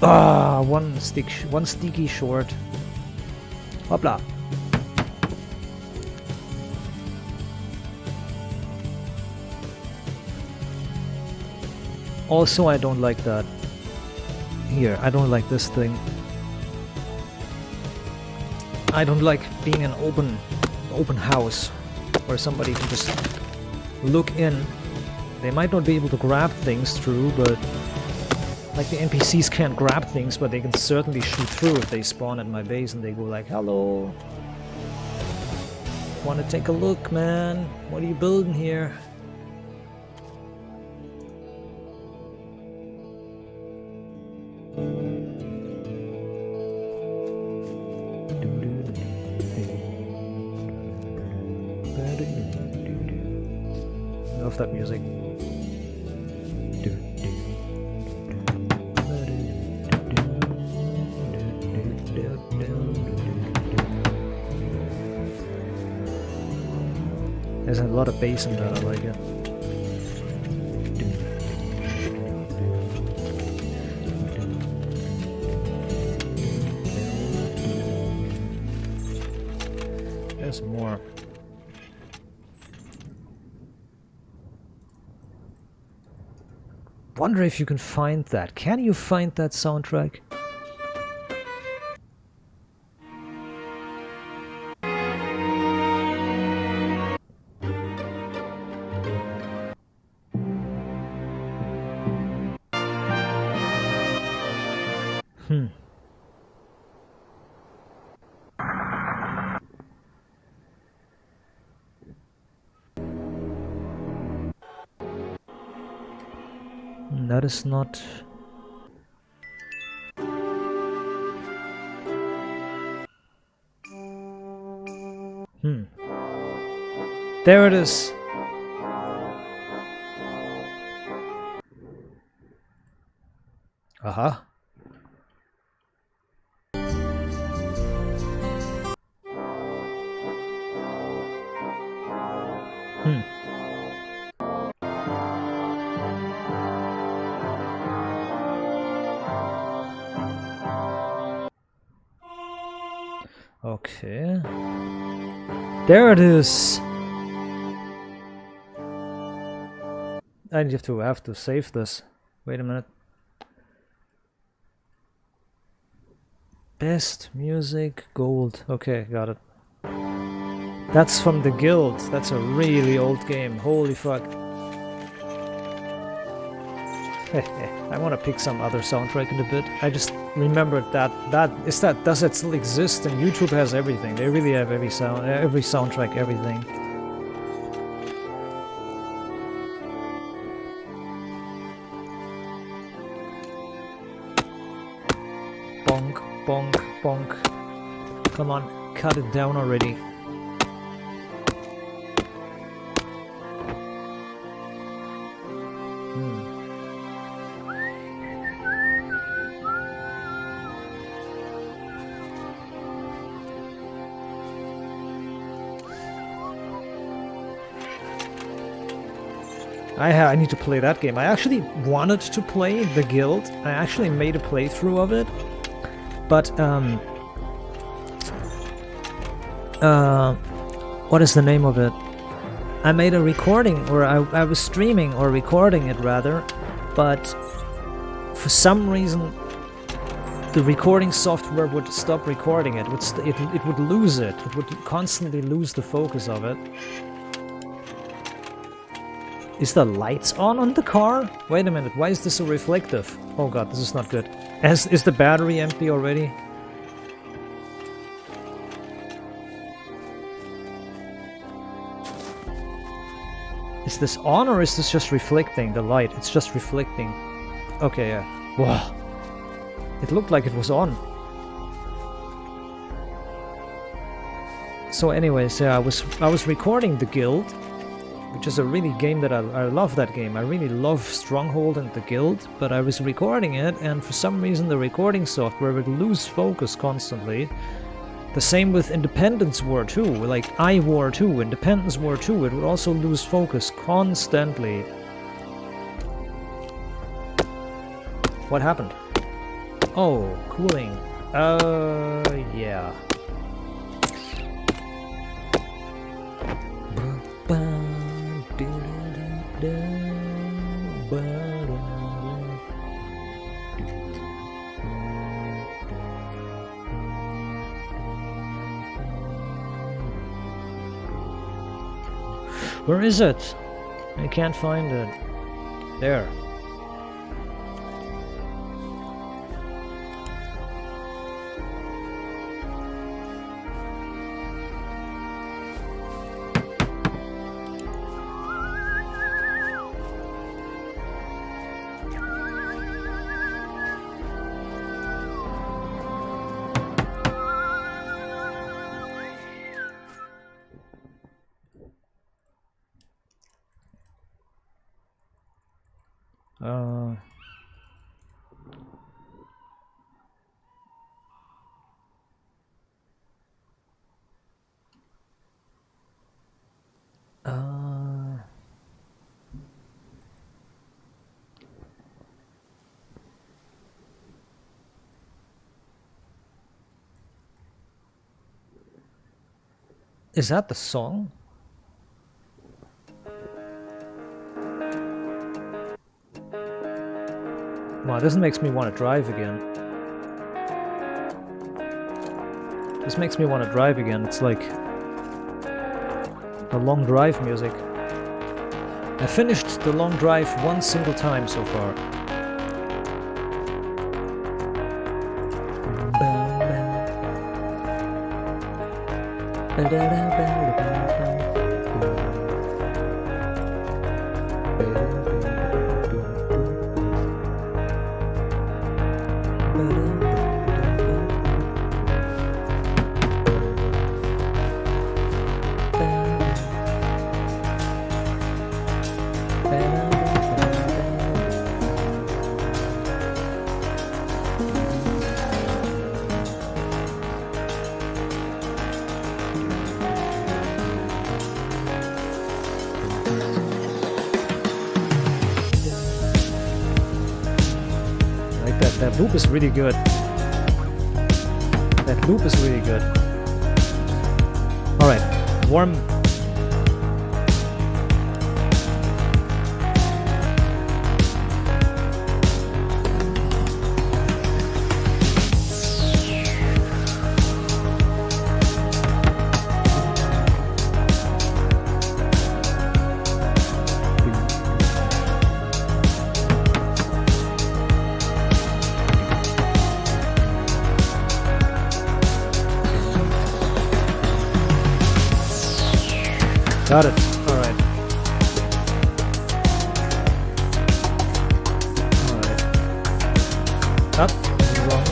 Ah, one sticky short. Hopla. Also, I don't like that. Here, I don't like this thing. I don't like being an open house where somebody can just look in. They might not be able to grab things through, but like the NPCs can't grab things, but they can certainly shoot through if they spawn at my base and they go like, hello. Wanna take a look, man? What are you building here? Love that music. There's a lot of bass in that, I like it. There's more. Wonder if you can find that. Can you find that soundtrack? That is not... There it is! Uh-huh. Okay. There it is! I have to save this. Wait a minute. Best music gold. Okay, got it. That's from the guild. That's a really old game. Holy fuck. I want to pick some other soundtrack in a bit. I just remembered that does it still exist? And YouTube has everything. They really have every soundtrack, everything. Bonk, bonk, bonk. Come on, cut it down already. I need to play that game. I actually wanted to play The Guild. I actually made a playthrough of it. But, what is the name of it? I made a recording, or I was streaming or recording it rather, but for some reason the recording software would stop recording it. It would lose it. It would constantly lose the focus of it. Is the lights on the car? Wait a minute, why is this so reflective? Oh god, this is not good. Is the battery empty already? Is this on or is this just reflecting the light? It's just reflecting. Okay, yeah. Wow. It looked like it was on. So anyways, yeah, I was recording The Guild, which is a really game that I love that game. I really love Stronghold and The Guild, but I was recording it and for some reason the recording software would lose focus constantly. The same with Independence War 2, like I War 2, Independence War 2, it would also lose focus constantly. What happened? Oh, cooling. Yeah. Where is it? I can't find it. There. Is that the song? Wow, this makes me want to drive again. This makes me want to drive again. It's like the long drive music. I finished the long drive one single time so far. That loop is really good. That loop is really good. Alright, warm. Got it. Alright. Alright. Up. Wrong.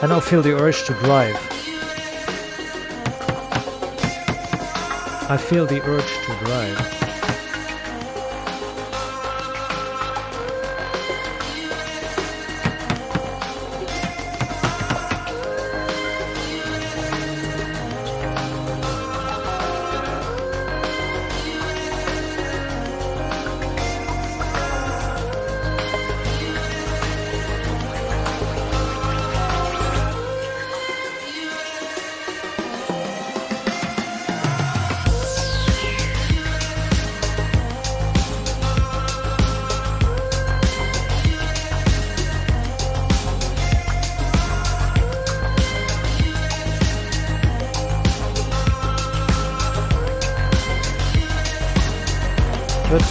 I now feel the urge to drive. I feel the urge to drive. Good.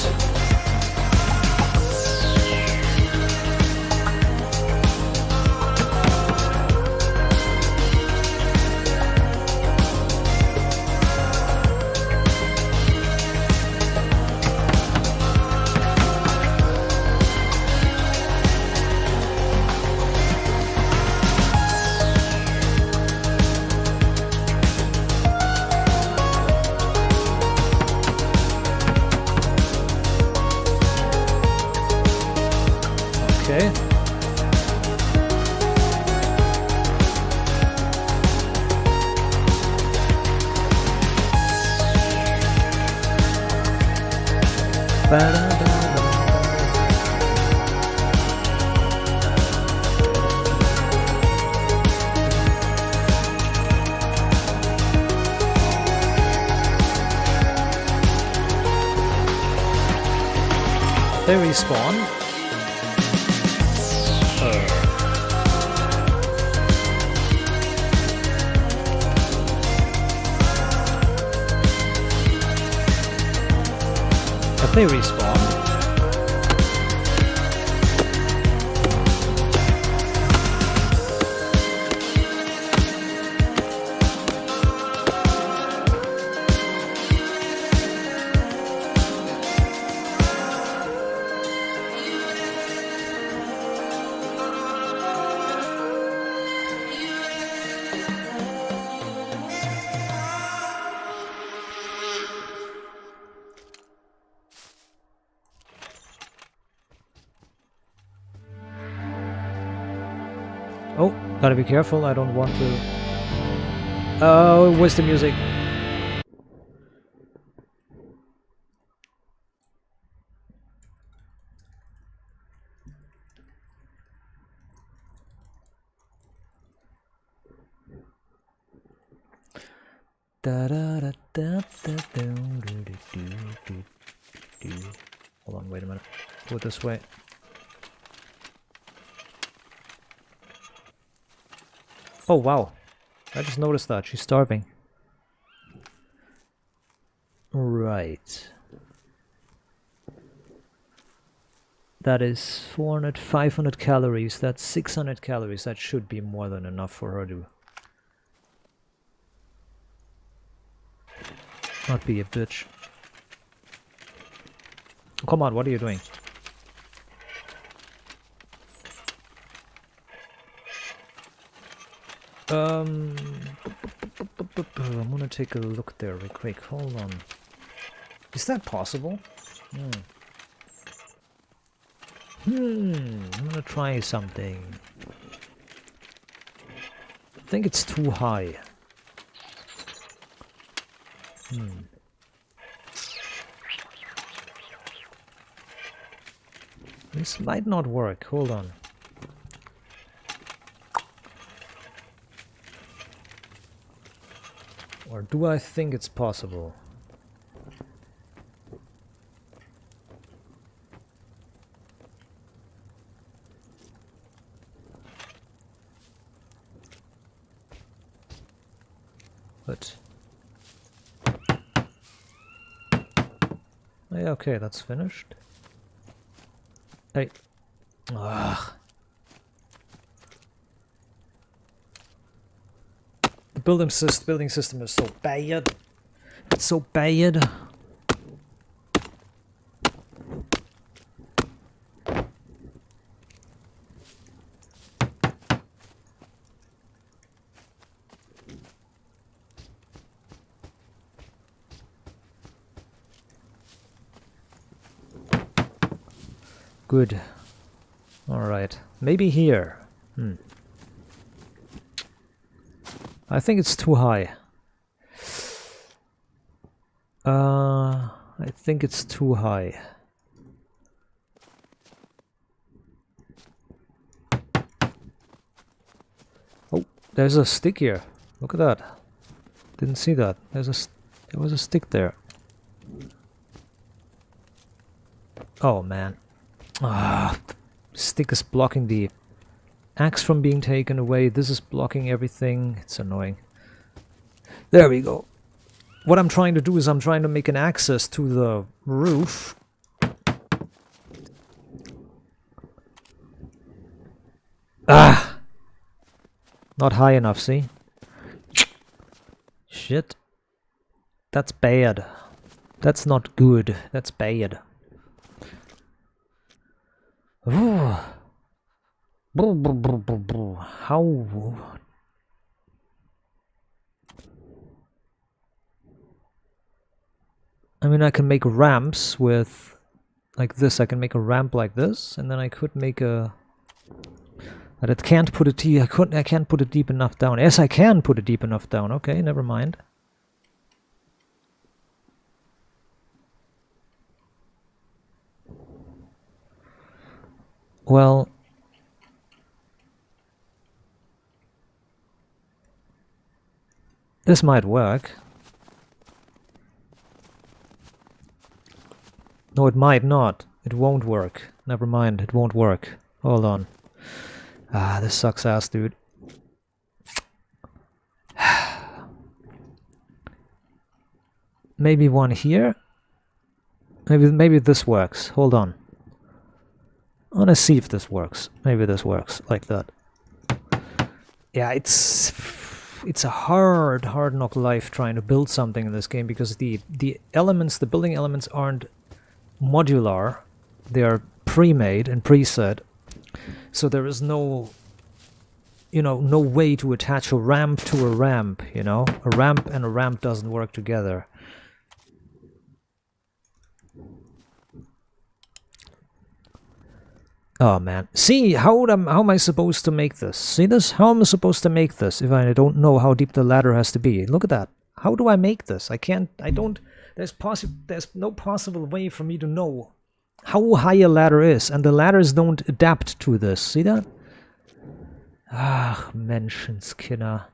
Okay. They respawn. But they respawn. Oh, gotta be careful, I don't want to... Oh, where's the music? Hold on, wait a minute. Go this way. Oh wow, I just noticed that she's starving. Right. That is 400, 500 calories. That's 600 calories. That should be more than enough for her to not be a bitch. Come on, what are you doing? I'm gonna take a look there real quick. Hold on. Is that possible? I'm gonna try something. I think it's too high. This might not work. Hold on. Or do I think it's possible? But yeah, okay, that's finished. Hey. Ugh. The building system is so bad. It's so bad. Good. Alright. Maybe here. I think it's too high. I think it's too high. Oh, there's a stick here. Look at that. Didn't see that. There was a stick there. Oh man. Ah, the stick is blocking the axe from being taken away. This is blocking everything. It's annoying. There we go. What I'm trying to do is I'm trying to make an access to the roof. Ah! Not high enough, see? Shit. That's bad. That's not good. That's bad. Ooh. How? I mean, I can make ramps with like this. I can make a ramp like this, and then I could make a. But it can't put it deep. I can't put it deep enough down. Yes, I can put it deep enough down. Okay, never mind. Well, this might work. No, it might not. It won't work. Never mind, it won't work. Hold on. Ah, this sucks ass, dude. Maybe one here? Maybe this works. Hold on. I wanna see if this works. Maybe this works like that. Yeah, it's a hard knock life trying to build something in this game because the elements, the building elements aren't modular. They are pre-made and preset. So there is no, you know, no way to attach a ramp to a ramp, you know? A ramp and a ramp doesn't work together. Oh man. See, how am I supposed to make this? See this? How am I supposed to make this if I don't know how deep the ladder has to be? Look at that. How do I make this? There's no possible way for me to know how high a ladder is, and the ladders don't adapt to this. See that? Ah, Menschenskinder.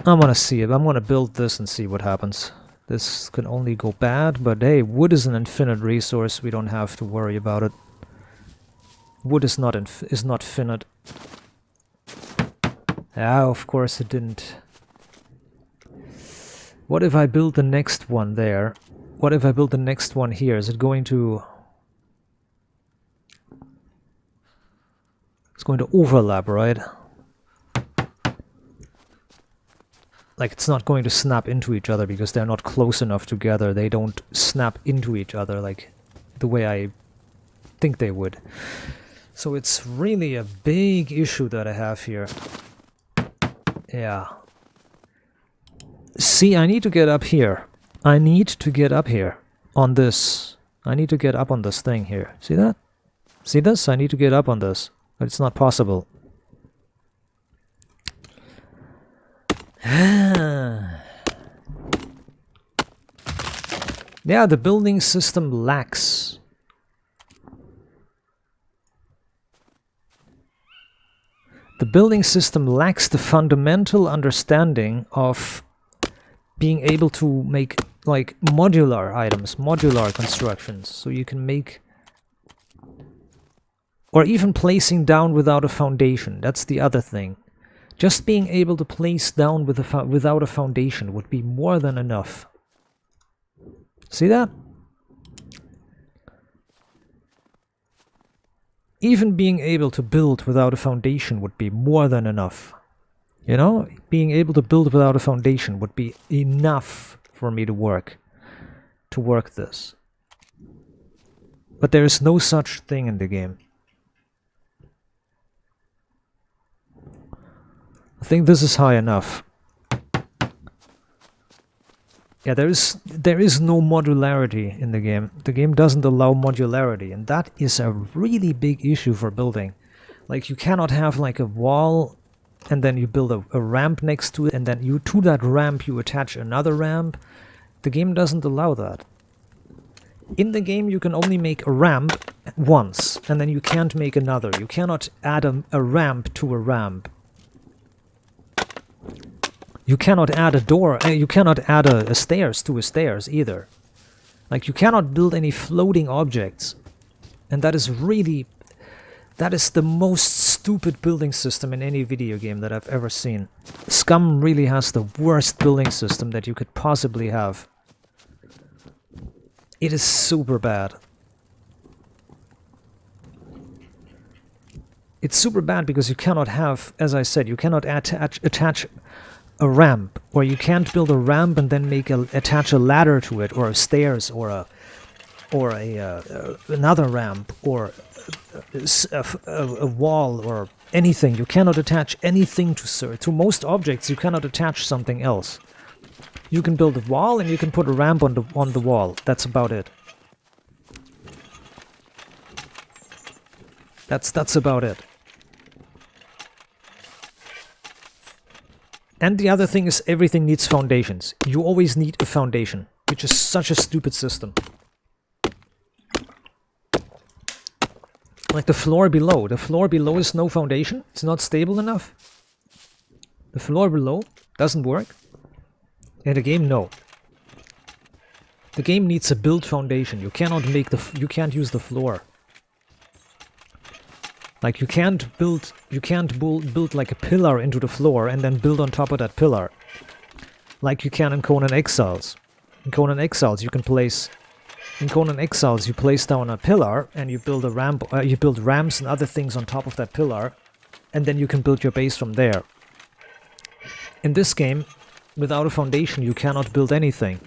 I'm gonna see it. I'm gonna build this and see what happens. This can only go bad, but hey, wood is an infinite resource. We don't have to worry about it. Wood is not finite. Ah, of course it didn't. What if I build the next one there? What if I build the next one here? Is it going to... It's going to overlap, right? Like, it's not going to snap into each other because they're not close enough together. They don't snap into each other like the way I think they would. So it's really a big issue that I have here. Yeah. See, I need to get up here. I need to get up here on this. I need to get up on this thing here. See that? See this? I need to get up on this. But it's not possible. Yeah, the building system lacks. The building system lacks the fundamental understanding of being able to make like modular items, modular constructions, so you can make, or even placing down without a foundation. That's the other thing. Just being able to place down with without a foundation would be more than enough. See that? Even being able to build without a foundation would be more than enough. You know? Being able to build without a foundation would be enough for me to work this. But there is no such thing in the game. I think this is high enough. Yeah, there is no modularity in the game. The game doesn't allow modularity, and that is a really big issue for building. Like, you cannot have like a wall and then you build a ramp next to it, and then to that ramp you attach another ramp. The game doesn't allow that. In the game you can only make a ramp once, and then you can't make another. You cannot add a ramp to a ramp. You cannot add a door, you cannot add a stairs to a stairs either. Like, you cannot build any floating objects. And that is the most stupid building system in any video game that I've ever seen. SCUM really has the worst building system that you could possibly have. It is super bad. It's super bad because you cannot have, as I said, you cannot attach a ramp, or you can't build a ramp and then attach a ladder to it, or a stairs, or another ramp, or a wall, or anything. You cannot attach anything to most objects. You cannot attach something else. You can build a wall and you can put a ramp on the wall. That's about it. That's about it. And the other thing is, everything needs foundations. You always need a foundation, which is such a stupid system. Like the floor below. The floor below is no foundation. It's not stable enough. The floor below doesn't work. In the game, no. The game needs a built foundation. You cannot use the floor. Like, you can't build like a pillar into the floor and then build on top of that pillar. Like you can in Conan Exiles. In Conan Exiles you place down a pillar and you build a ramp, you build ramps and other things on top of that pillar, and then you can build your base from there. In this game, without a foundation you cannot build anything.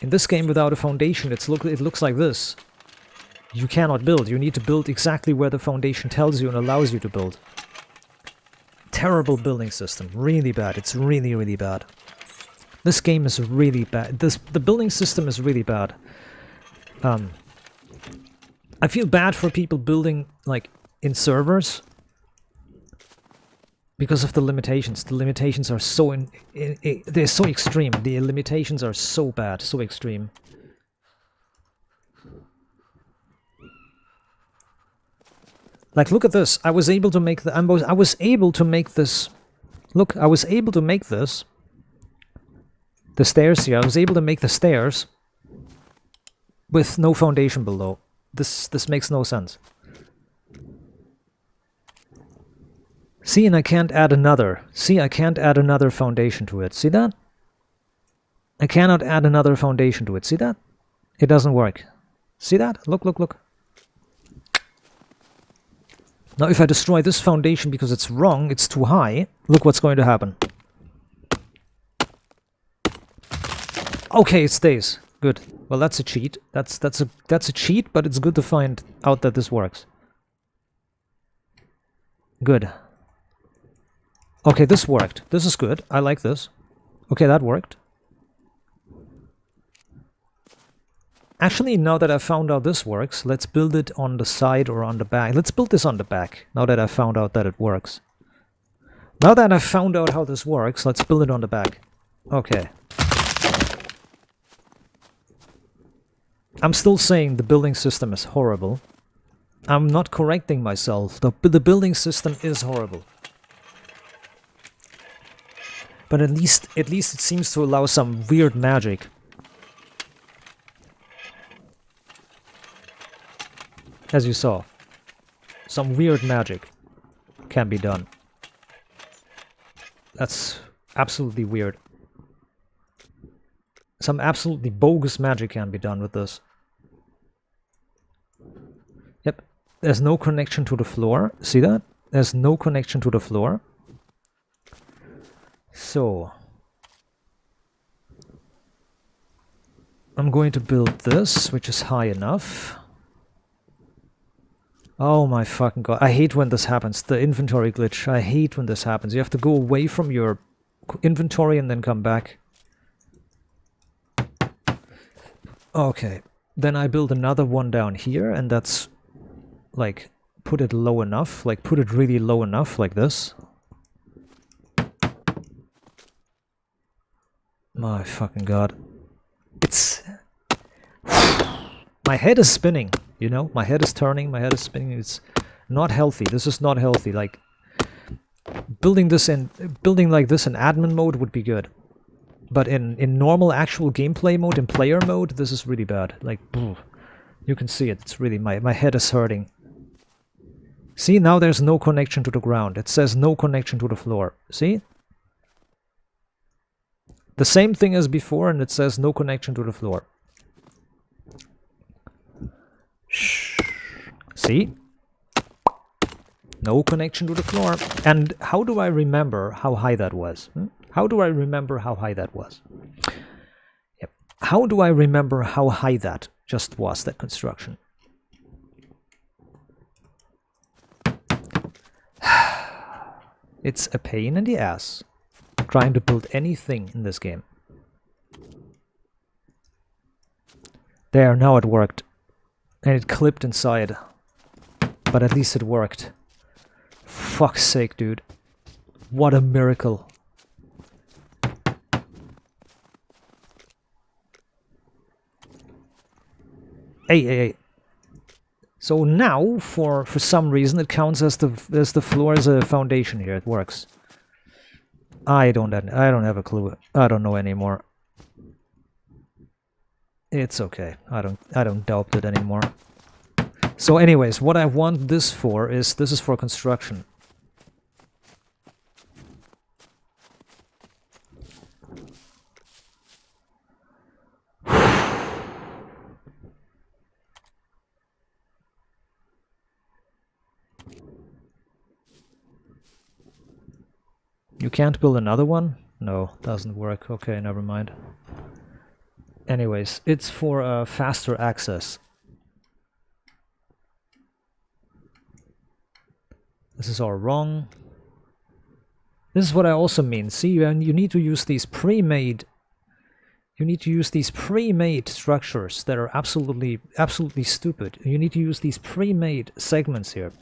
In this game, without a foundation, it looks like this. You cannot build. You need to build exactly where the foundation tells you and allows you to build. Terrible building system. Really bad. It's really, really bad. This game is really bad. The building system is really bad. I feel bad for people building, like, in servers because of the limitations. The limitations are so they're so extreme. The limitations are so bad, so extreme. Like, look at this. I was able to make this. Look, I was able to make this. The stairs here. I was able to make the stairs with no foundation below. This makes no sense. See, and I can't add another. See, I can't add another foundation to it. See that? I cannot add another foundation to it. See that? It doesn't work. See that? Look, look, look. Now, if I destroy this foundation because it's wrong, it's too high, look what's going to happen. Okay, it stays. Good. Well, that's a cheat. That's a cheat, but it's good to find out that this works. Good. Okay, this worked. This is good. I like this. Okay, that worked. Actually, now that I've found out this works, let's build it on the side or on the back. Let's build this on the back, now that I've found out that it works. Now that I've found out how this works, let's build it on the back. Okay. I'm still saying the building system is horrible. I'm not correcting myself. The building system is horrible. But at least it seems to allow some weird magic. As you saw, some weird magic can be done. That's absolutely weird. Some absolutely bogus magic can be done with this. Yep, there's no connection to the floor. See that? There's no connection to the floor. So, I'm going to build this, which is high enough. Oh my fucking god. I hate when this happens. The inventory glitch. I hate when this happens. You have to go away from your inventory and then come back. Okay, then I build another one down here, and that's like put it low enough, like put it really low enough, like this. My fucking god. It's... my head is spinning, you know? My head is turning, my head is spinning. It's not healthy. This is not healthy. Like, building like this in admin mode would be good. But in normal actual gameplay mode, in player mode, this is really bad. Like, you can see it. It's really... my head is hurting. See, now there's no connection to the ground. It says no connection to the floor. See? The same thing as before, and it says no connection to the floor. Shh. See? No connection to the floor. And how do I remember how high that was? How do I remember how high that was? Yep. How do I remember how high that just was, that construction? It's a pain in the ass trying to build anything in this game. There, now it worked. And it clipped inside. But at least it worked. Fuck's sake, dude. What a miracle. Hey. So now, for some reason, it counts as the floor as a foundation here. It works. I don't have a clue. I don't know anymore. It's okay. I don't doubt it anymore. So anyways, what I want this for is, this is for construction. You can't build another one? No, doesn't work. Okay, never mind. Anyways, it's for faster access. This is all wrong. This is what I also mean. See, you need to use these pre-made... You need to use these pre-made structures that are absolutely stupid. You need to use these pre-made segments here.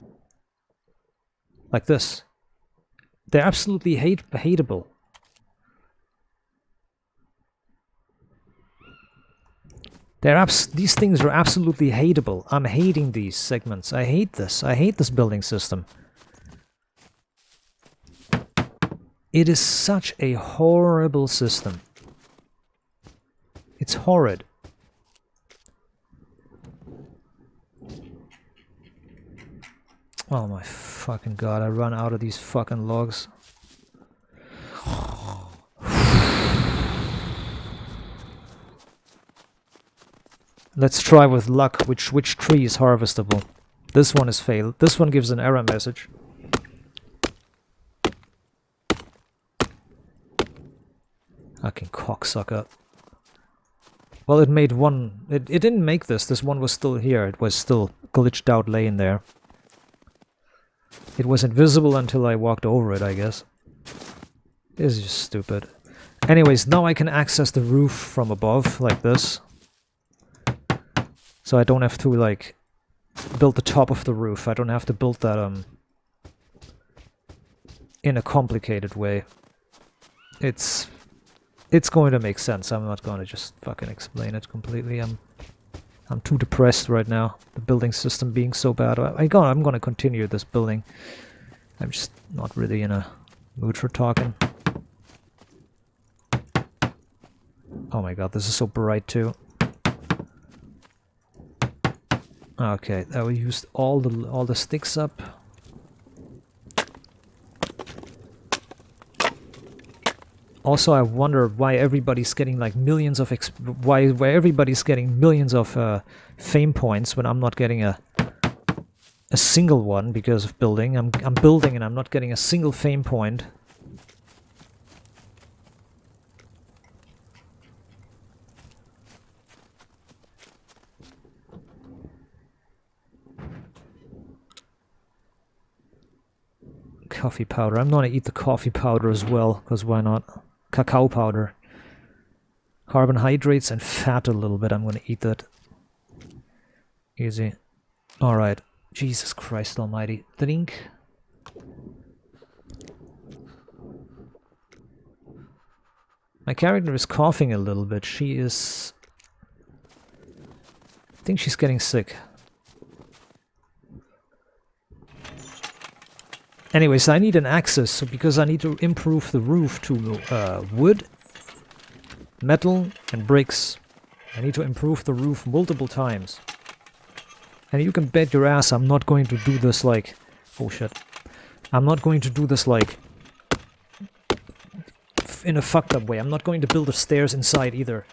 Like this. They're absolutely hateable. These things are absolutely hateable. I'm hating these segments. I hate this. I hate this building system. It is such a horrible system. It's horrid. Oh my fucking god, I run out of these fucking logs. Let's try with luck which tree is harvestable. This one is failed. This one gives an error message. Fucking cocksucker. Well, it made one... It didn't make this. This one was still here. It was still glitched out laying there. It was invisible until I walked over it, I guess. This is just stupid. Anyways, now I can access the roof from above, like this. So I don't have to, like, build the top of the roof. I don't have to build that, in a complicated way. It's going to make sense. I'm not going to just fucking explain it completely. I'm too depressed right now. The building system being so bad. I'm going to continue this building. I'm just not really in a mood for talking. Oh my god, this is so bright too. Okay, we used all the sticks up. Also, I wonder why everybody's getting like millions of why everybody's getting millions of fame points when I'm not getting a single one because of building. I'm building and I'm not getting a single fame point. Coffee powder. I'm gonna eat the coffee powder as well, because why not? Cacao powder. Carbohydrates and fat a little bit. I'm gonna eat that. Easy. Alright. Jesus Christ almighty. Drink. My character is coughing a little bit. She is... I think she's getting sick. Anyways, I need an access, so because I need to improve the roof to wood, metal, and bricks. I need to improve the roof multiple times. And you can bet your ass I'm not going to do this like... Oh shit. I'm not going to do this like... in a fucked up way. I'm not going to build the stairs inside either.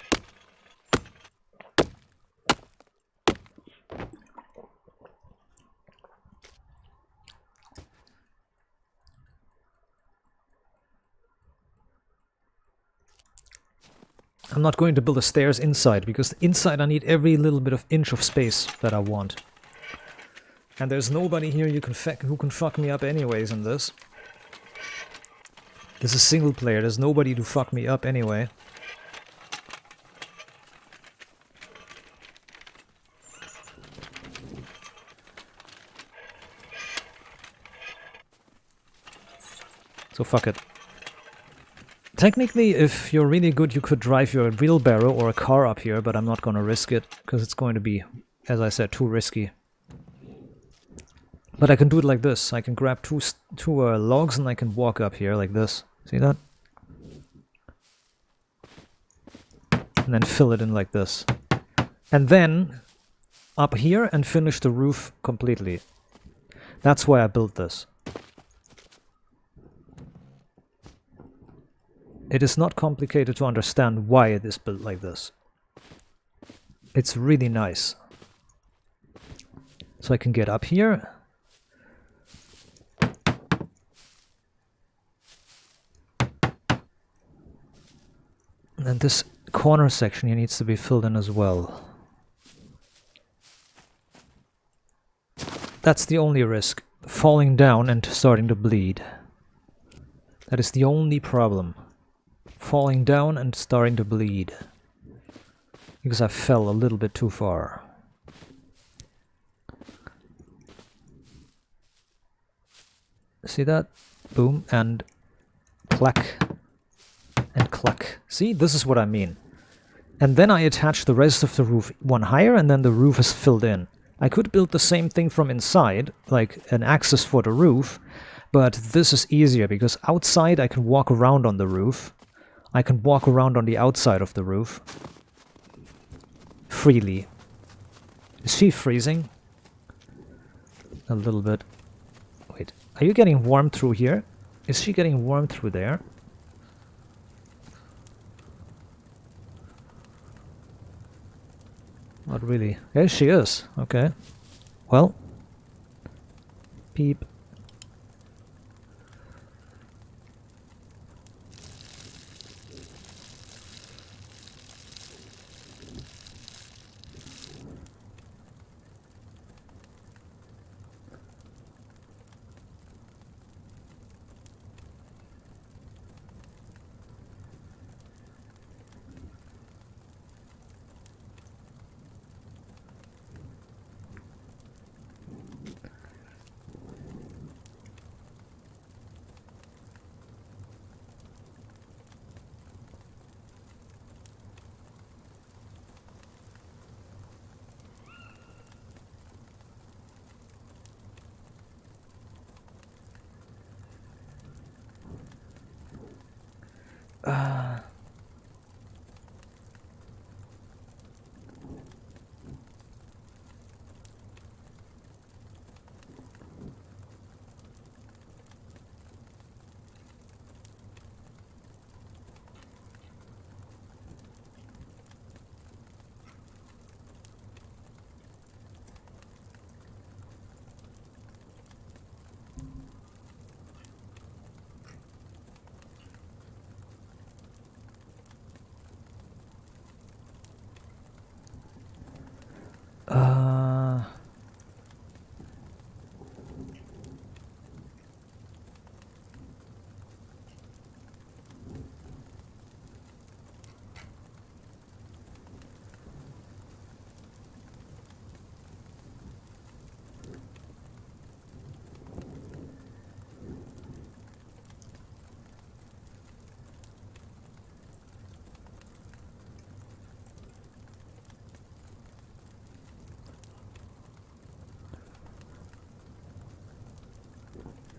I'm not going to build the stairs inside, because inside I need every little bit of inch of space that I want. And there's nobody here who can fuck me up anyways in this. This is single player, there's nobody to fuck me up anyway. So fuck it. Technically, if you're really good, you could drive your wheelbarrow or a car up here, but I'm not gonna risk it, because it's going to be, as I said, too risky. But I can do it like this. I can grab two logs and I can walk up here like this. See that? And then fill it in like this. And then up here and finish the roof completely. That's why I built this. It is not complicated to understand why it is built like this. It's really nice. So I can get up here. And this corner section here needs to be filled in as well. That's the only risk. Falling down and starting to bleed. That is the only problem. Falling down and starting to bleed. Because I fell a little bit too far. See that? Boom and clack. And clack. See, this is what I mean. And then I attach the rest of the roof one higher and then the roof is filled in. I could build the same thing from inside, like an access for the roof, but this is easier because outside I can walk around on the roof. I can walk around on the outside of the roof. Freely. Is she freezing? A little bit. Wait, are you getting warm through here? Is she getting warm through there? Not really. Yes, she is. Okay. Well. Peep.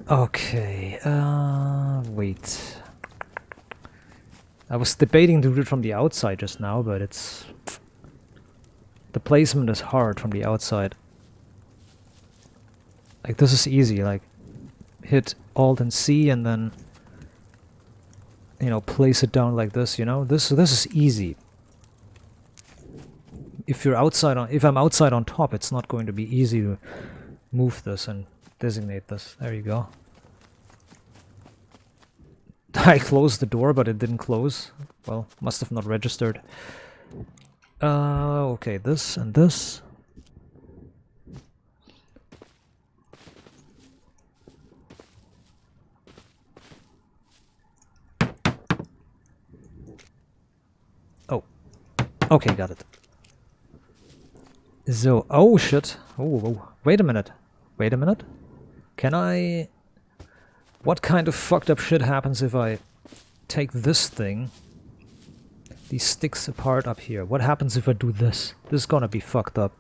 Okay, wait. I was debating to do it from the outside just now, but it's... The placement is hard from the outside. Like, this is easy, like, hit Alt and C and then, you know, place it down like this, you know? This is easy. If you're outside on... If I'm outside on top, it's not going to be easy to move this and designate this. There you go. I closed the door, but it didn't close. Well, must have not registered. Okay, this and this. Oh. Okay, got it. So, oh shit. Oh, wait a minute. Wait a minute. Can I... What kind of fucked up shit happens if I take this thing, these sticks apart up here? What happens if I do this? This is gonna be fucked up.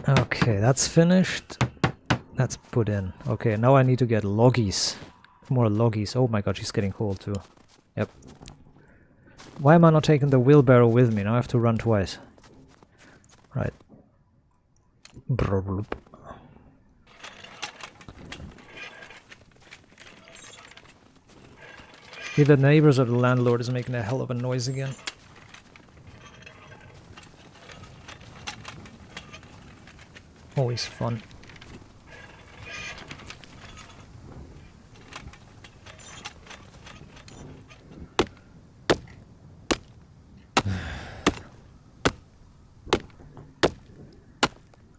Okay, that's finished. That's put in. Okay, now I need to get loggies. More loggies. Oh my god, she's getting cold too. Yep. Why am I not taking the wheelbarrow with me? Now I have to run twice. Right. Brrrr. Either the neighbors or the landlord is making a hell of a noise again. Always fun.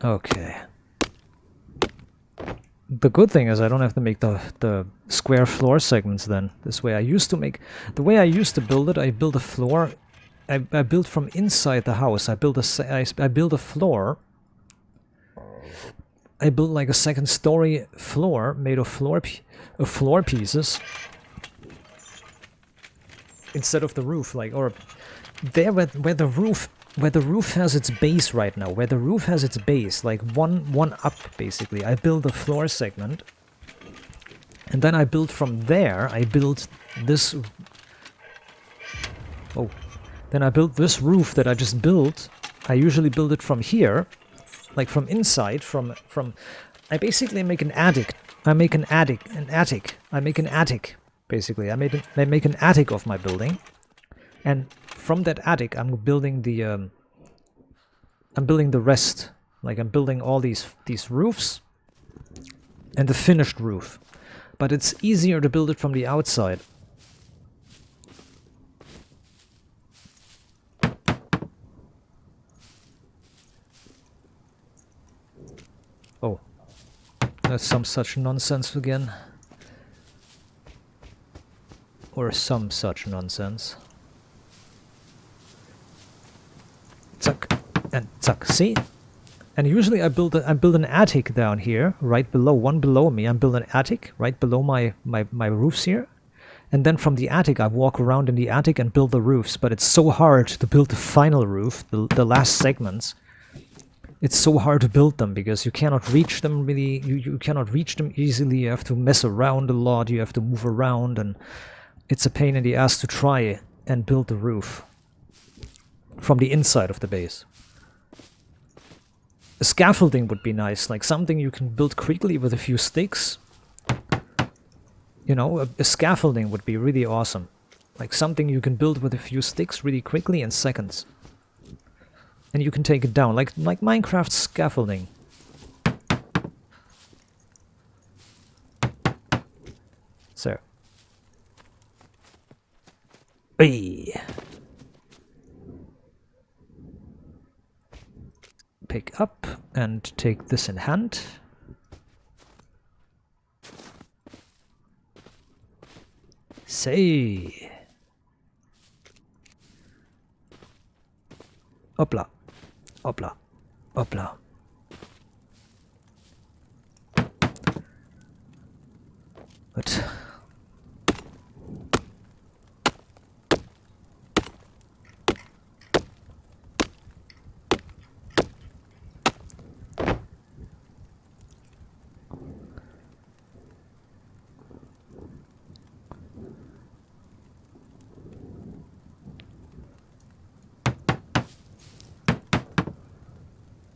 Okay. The good thing is I don't have to make the square floor segments then. This way I used to make... The way I used to build it, I built a floor... I built from inside the house. I built a floor... I built like a second story floor made of floor pieces instead of the roof, like, or there where the roof has its base right now, where the roof has its base, like one up basically. I built a floor segment, and then I built from there. I built this. Oh, then I built this roof that I just built. I usually build it from here. Like from inside, from I basically make an attic. I make an attic. I make an attic, basically. I make an attic of my building, and from that attic, I'm building the rest. Like I'm building all these roofs, and the finished roof. But it's easier to build it from the outside. Oh, that's some such nonsense again. Or some such nonsense. Tuck and tuck. See? And usually I build an attic down here, right below, one below me. I build an attic right below my roofs here. And then from the attic I walk around in the attic and build the roofs. But it's so hard to build the final roof, the last segments. It's so hard to build them because you cannot reach them really, you cannot reach them easily. You have to mess around a lot, you have to move around, and it's a pain in the ass to try and build the roof. from the inside of the base. A scaffolding would be nice, like something you can build quickly with a few sticks. You know, a scaffolding would be really awesome. Like something you can build with a few sticks really quickly in seconds. And you can take it down, like Minecraft scaffolding. So. Hey. Pick up and take this in hand. Say. Hopla. Hopla. Hopla. But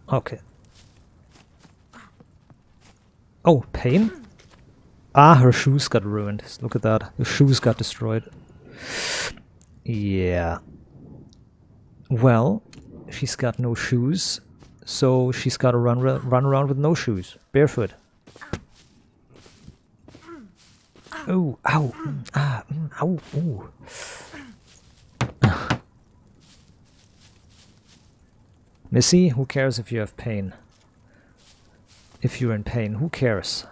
okay. Oh, pain? Ah, her shoes got ruined. Look at that. The shoes got destroyed. Yeah. Well, she's got no shoes, so she's got to run around with no shoes, barefoot. Oh, ow, ow, ooh. Missy, who cares if you have pain? If you're in pain, who cares?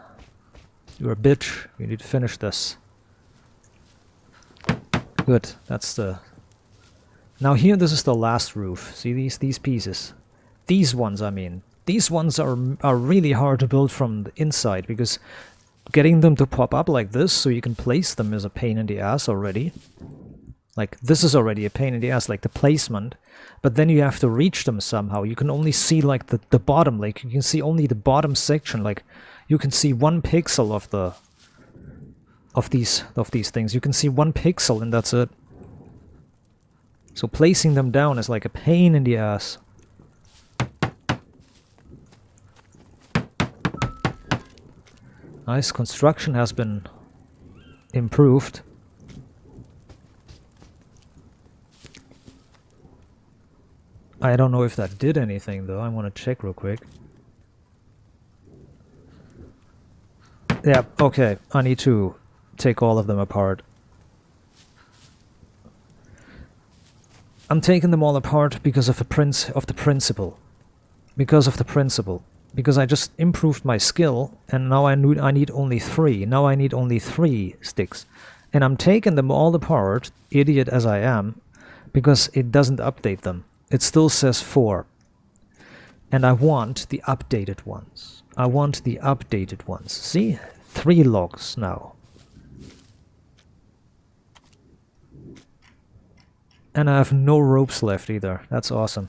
You're a bitch. You need to finish this. Good. That's the... Now here, this is the last roof. See these pieces? These ones, I mean. These ones are really hard to build from the inside, because getting them to pop up like this so you can place them is a pain in the ass already. Like, this is already a pain in the ass, like the placement. But then you have to reach them somehow. You can only see, like, the bottom. Like, you can see only the bottom section. Like, you can see 1 pixel of these things. You can see 1 pixel, and that's it. So placing them down is like a pain in the ass. Nice, construction has been improved. I don't know if that did anything though. I want to check real quick. Yeah, okay. I need to take all of them apart. I'm taking them all apart because of the principle. Because of the principle. Because I just improved my skill, and now I need only 3. Now I need only 3 sticks. And I'm taking them all apart, idiot as I am, because it doesn't update them. It still says 4. And I want the updated ones. I want the updated ones. See? 3 logs now. And I have no ropes left either. That's awesome.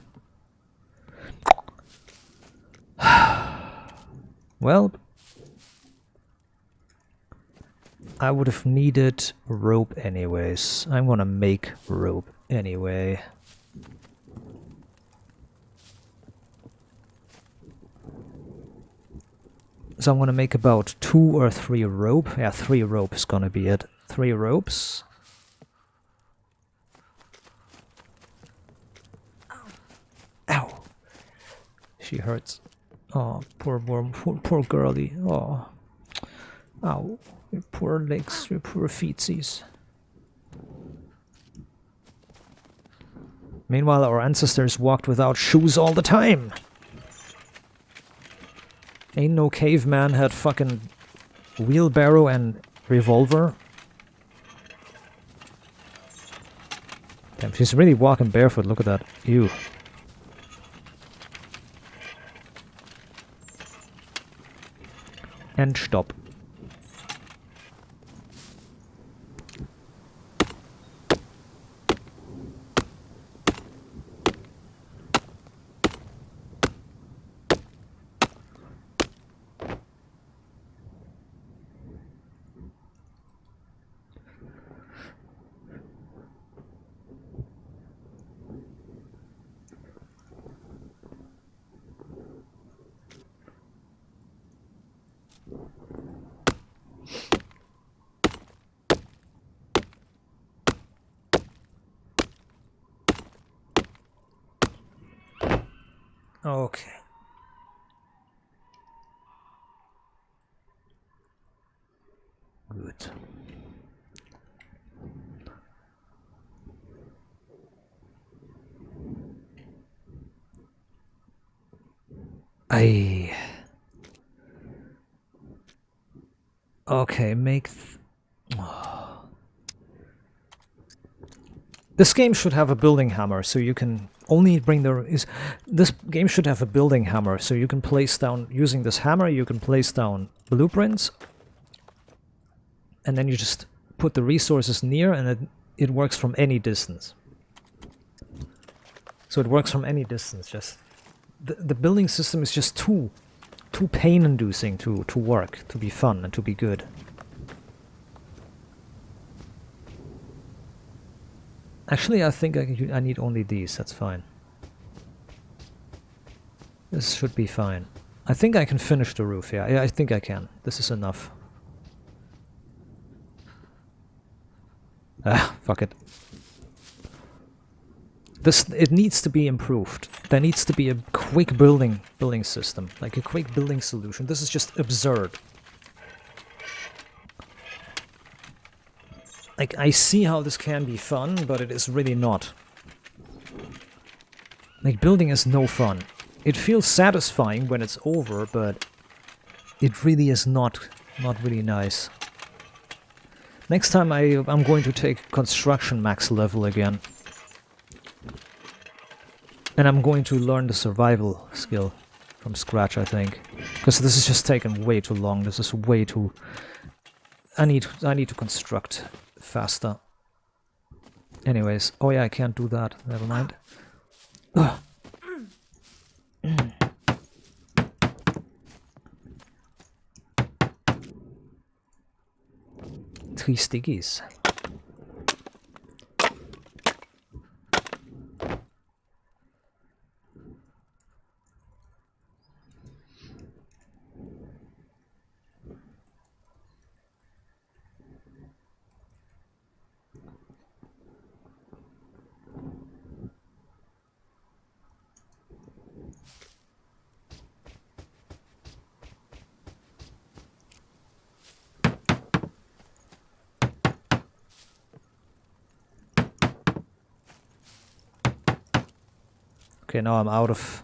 Well, I would have needed rope anyways. I'm gonna make rope anyway. So I'm gonna make about 2 or 3 rope. Yeah, 3 rope is gonna be it. 3 ropes. Ow! She hurts. Oh, poor worm, poor girlie. Oh, ow! Your poor legs, your poor feetsies. Meanwhile, our ancestors walked without shoes all the time. Ain't no caveman had fucking wheelbarrow and revolver. Damn, she's really walking barefoot. Look at that. Ew. And stop. Okay. Good. Okay, make... This game should have a building hammer, so you can only bring the... This game should have a building hammer, so you can place down... Using this hammer, you can place down blueprints, and then you just put the resources near, and it works from any distance. So it works from any distance, just... The building system is just too pain-inducing to work, to be fun, and to be good. Actually, I think I need only these, that's fine. This should be fine. I think I can finish the roof, yeah, I think I can. This is enough. Ah, fuck it. It needs to be improved. There needs to be a quick building system, like a quick building solution. This is just absurd. Like, I see how this can be fun, but it is really not. Like, building is no fun. It feels satisfying when it's over, but it really is not really nice. Next time I'm going to take construction max level again. And I'm going to learn the survival skill from scratch, I think. Because this is just taking way too long. This is way too... I need to construct faster. Anyways. Oh yeah, I can't do that. Never mind. Ugh. 3 stickies. Okay, now I'm out of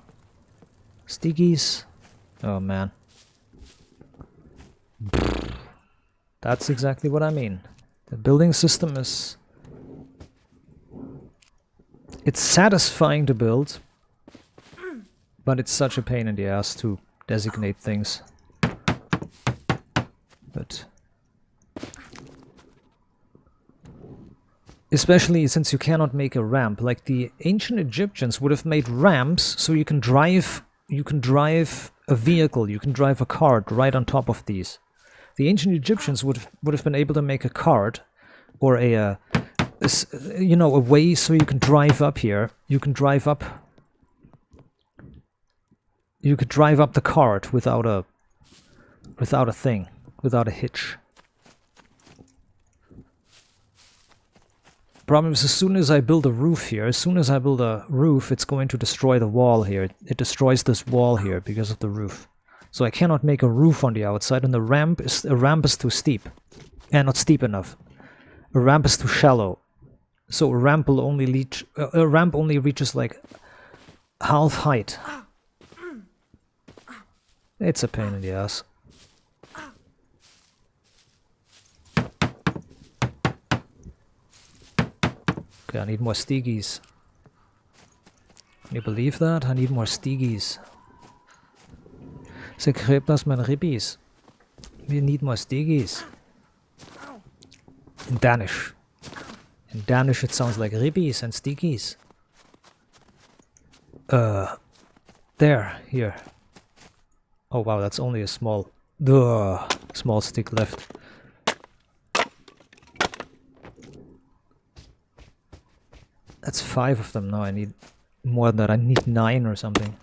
stickies. Oh man. That's exactly what I mean. The building system is... It's satisfying to build, but it's such a pain in the ass to designate things. But... Especially since you cannot make a ramp. Like the ancient Egyptians would have made ramps so you can drive a vehicle, you can drive a cart right on top of these. The ancient Egyptians would have been able to make a cart or a way so you can drive up here. You could drive up the cart without a thing, without a hitch. Problem is, as soon as I build a roof here, it's going to destroy the wall here. It destroys this wall here because of the roof. So I cannot make a roof on the outside, and a ramp is too steep. And not steep enough. A ramp is too shallow. So a ramp only reaches like half height. It's a pain in the ass. Okay, I need more steegies. Can you believe that? I need more steegies. Ze greep das mijn ribbies. We need more steegies. In Danish. In Danish it sounds like ribbies and steegies. Here. Oh wow, that's only a small stick left. That's 5 of them now. I need more than that. I need 9 or something.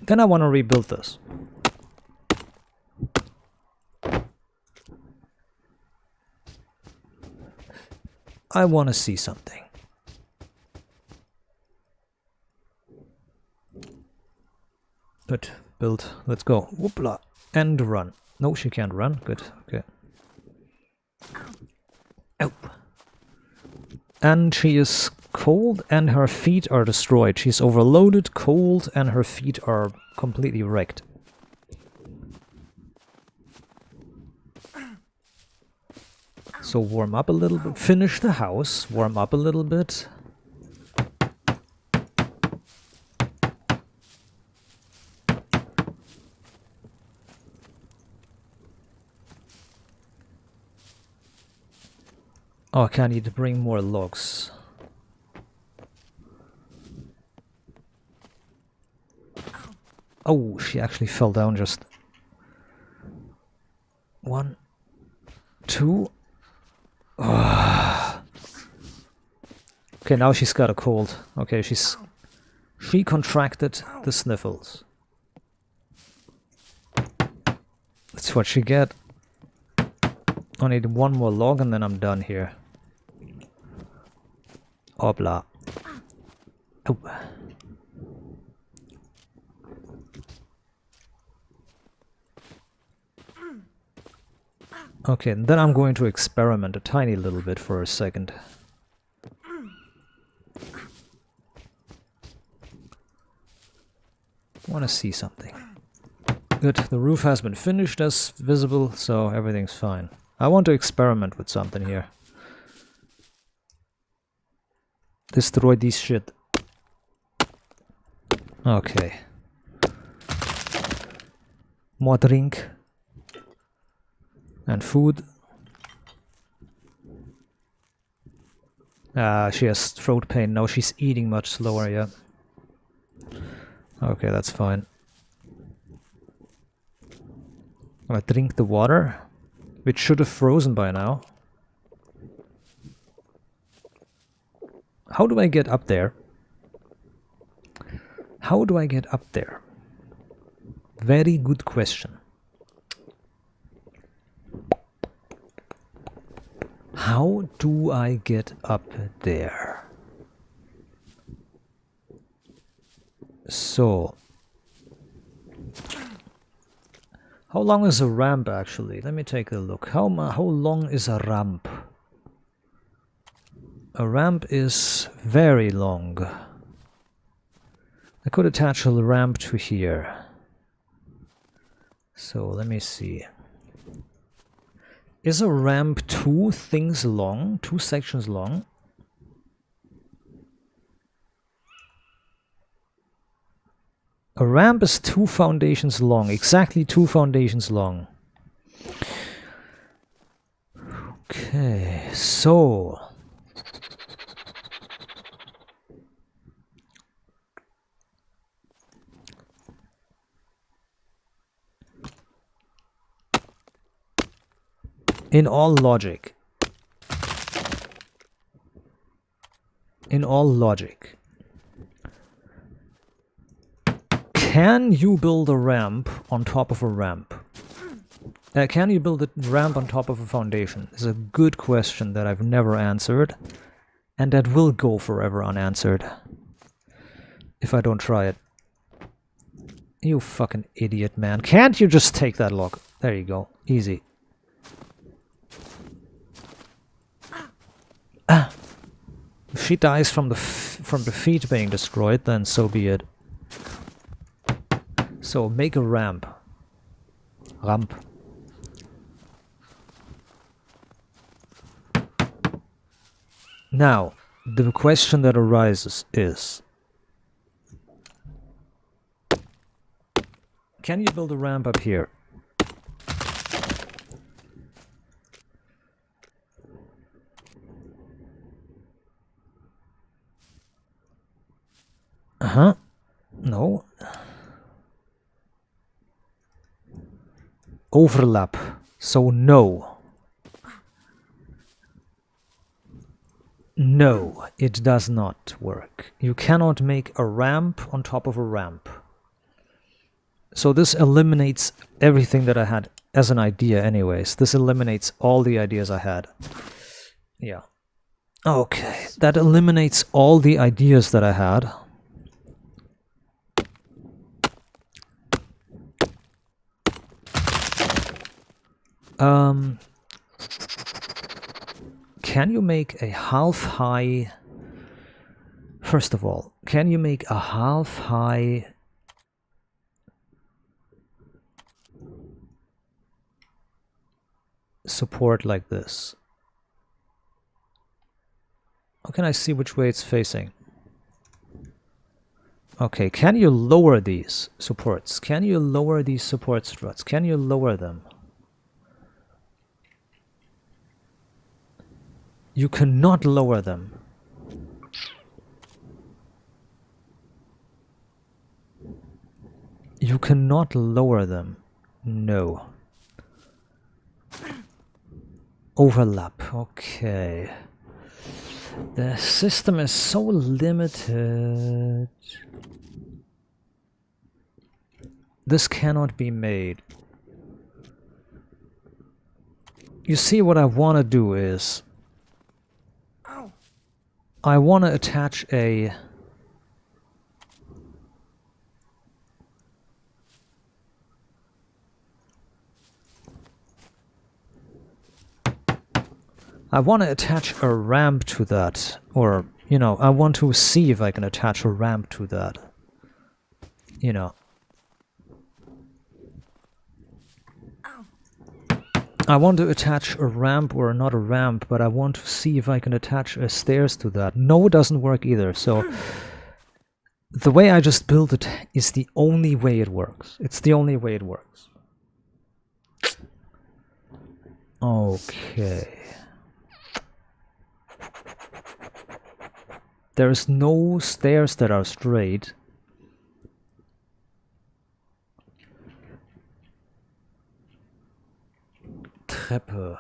Then I want to rebuild this. I want to see something. Good. Build. Let's go. Whoopla. And run. No, she can't run. Good. Okay. Oh. And she is cold and her feet are destroyed. She's overloaded, cold, and her feet are completely wrecked. So warm up a little bit. Finish the house. Warm up a little bit. Oh, okay, I need to bring more logs. Oh, she actually fell down just... 1, 2... Okay, now she's got a cold. Okay, she contracted the sniffles. That's what she get. I need one more log and then I'm done here. Obla. Oh. Okay, and then I'm going to experiment a tiny little bit for a second. I want to see something. Good, the roof has been finished as visible, so everything's fine. I want to experiment with something here. Destroy this shit. Okay. More drink. And food. She has throat pain. No, she's eating much slower, yeah. Okay, that's fine. I drink the water, which should have frozen by now. How do I get up there? How do I get up there? Very good question. How do I get up there? So, how long is a ramp actually? Let me take a look. How long is a ramp? A ramp is very long. I could attach a ramp to here. So let me see. Is a ramp 2 things long? 2 sections long? A ramp is 2 foundations long. Exactly 2 foundations long. Okay, so... In all logic, can you build a ramp on top of a ramp? Can you build a ramp on top of a foundation? Is a good question that I've never answered, and that will go forever unanswered if I don't try it. You fucking idiot, man. Can't you just take that log? There you go. Easy. If she dies from the feet being destroyed, then so be it. So make a ramp. Ramp. Now, the question that arises is, can you build a ramp up here? Uh-huh. No. Overlap. So no. No, it does not work. You cannot make a ramp on top of a ramp. So this eliminates everything that I had as an idea anyways. This eliminates all the ideas I had. Yeah. Okay, that eliminates all the ideas that I had. Can you make a half-high... First of all, can you make a half-high... support like this? How can I see which way it's facing? Okay, can you lower these supports? Can you lower these support struts? Can you lower them? You cannot lower them. You cannot lower them. No. Overlap. Okay. The system is so limited. This cannot be made. You see, what I want to do is... I want to attach a... I want to attach a ramp to that, or, you know, I want to see if I can attach a ramp to that, you know. I want to attach a ramp, or not a ramp, but I want to see if I can attach a stairs to that. No, it doesn't work either, so the way I just built it is the only way it works. It's the only way it works. Okay. There's no stairs that are straight. Treppe.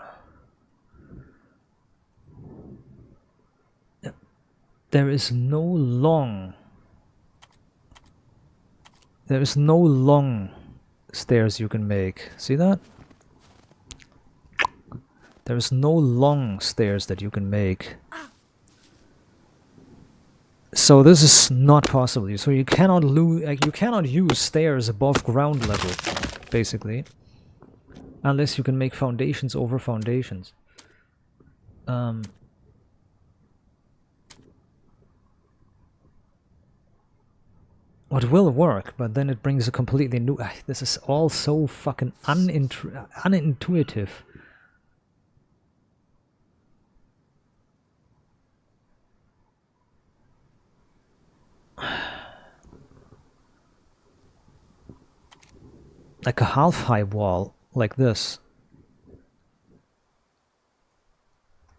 There is no long. There is no long stairs you can make. See that? There is no long stairs that you can make. So this is not possible. So you cannot you cannot use stairs above ground level, basically, unless you can make foundations over foundations. What will work, but then it brings a completely new... This is all so fucking unintuitive. Like a half-high wall, like this.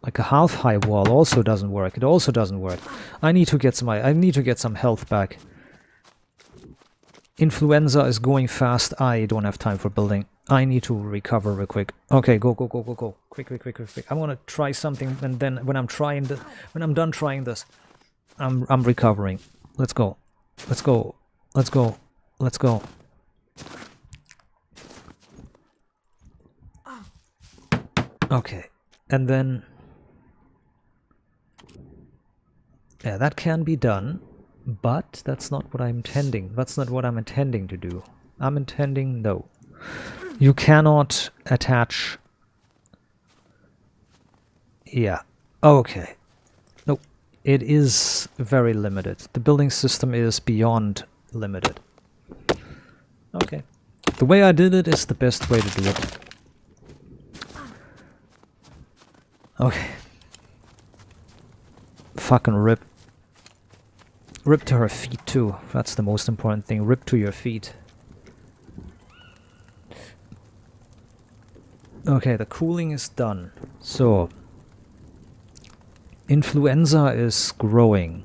Like a half-high wall also doesn't work. It also doesn't work. I need to get some health back. Influenza is going fast. I don't have time for building. I need to recover real quick. Okay, go. Quick. I want to try something, and then when I'm done trying this, I'm recovering. Let's go. Okay, and then... Yeah, that can be done, but that's not what I'm intending. That's not what I'm intending to do. I'm intending... No. You cannot attach... Yeah. Okay. Nope. It is very limited. The building system is beyond limited. Okay. The way I did it is the best way to do it. Okay. Fucking rip. Rip to her feet too. That's the most important thing. Rip to your feet. Okay, the cooling is done. So, influenza is growing.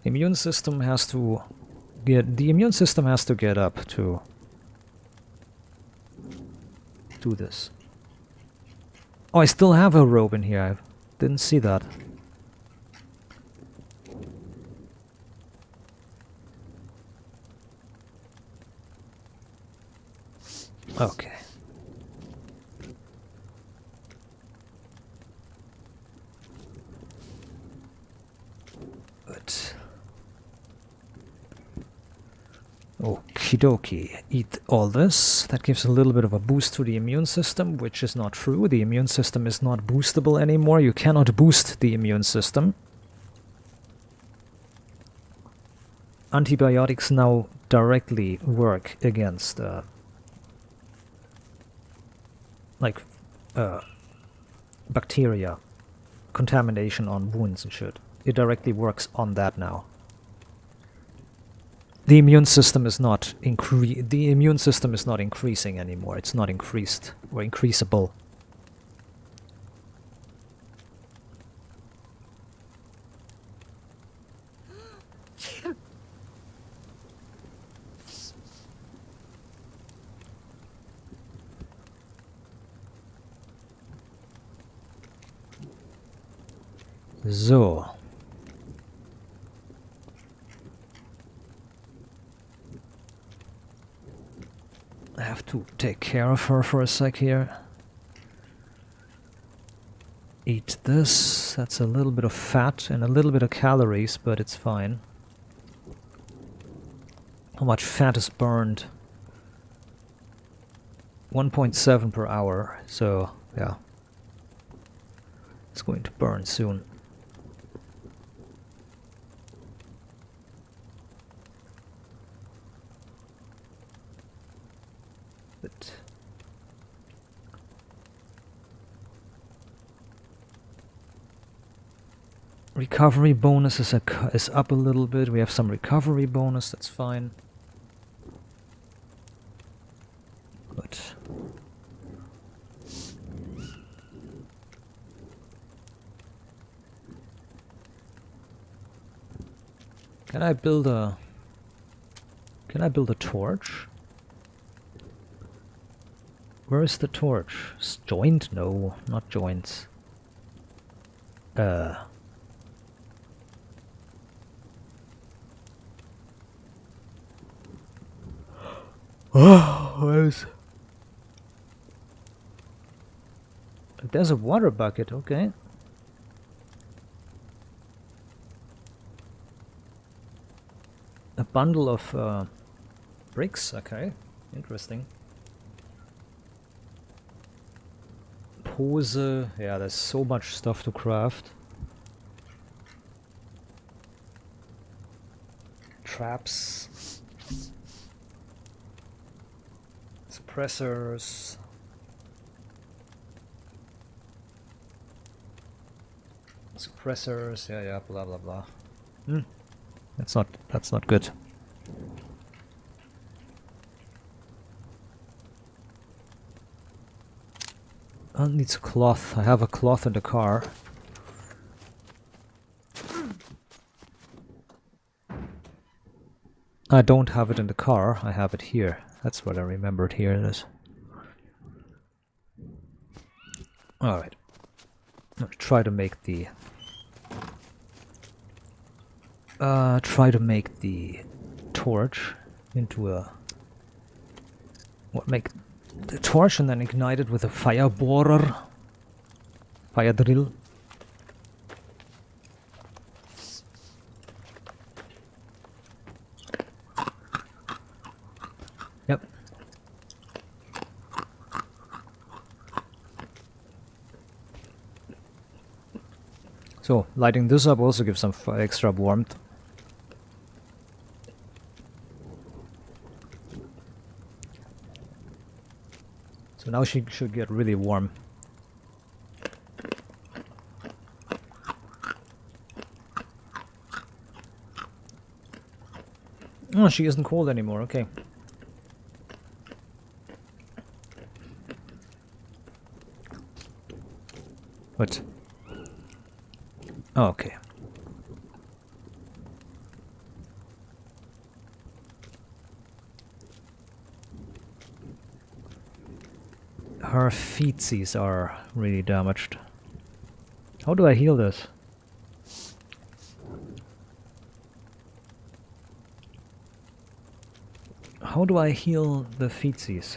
The immune system has to get up to do this. Oh, I still have a rope in here. I didn't see that. Okay. Good. Okie dokie. Eat all this. That gives a little bit of a boost to the immune system, which is not true. The immune system is not boostable anymore. You cannot boost the immune system. Antibiotics now directly work against bacteria contamination on wounds and shit. It directly works on that now. The immune system is not increasing anymore. It's not increased or increasable. So. I have to take care of her for a sec here. Eat this. That's a little bit of fat and a little bit of calories, but it's fine. How much fat is burned? 1.7 per hour, so yeah. It's going to burn soon. But recovery bonus is up a little bit. We have some recovery bonus, that's fine. Good. Can I build a torch? Where is the torch? Joint? No, not joints. Oh, where's... There's a water bucket, okay. A bundle of bricks, okay. Interesting. Pose, yeah, there's so much stuff to craft. Traps. Suppressors. Suppressors, yeah, blah blah blah. That's not good. Needs a cloth. I have a cloth in the car. I don't have it in the car. I have it here. That's what I remembered. Here it is. Alright. Let's try to make the... torch into a... make the torch and then ignite it with a fire borer. Fire drill. Yep. So, lighting this up also gives some extra warmth. So now she should get really warm. Oh, she isn't cold anymore, okay. What? Oh, okay. Her feetsies are really damaged. How do I heal this? How do I heal the feetsies?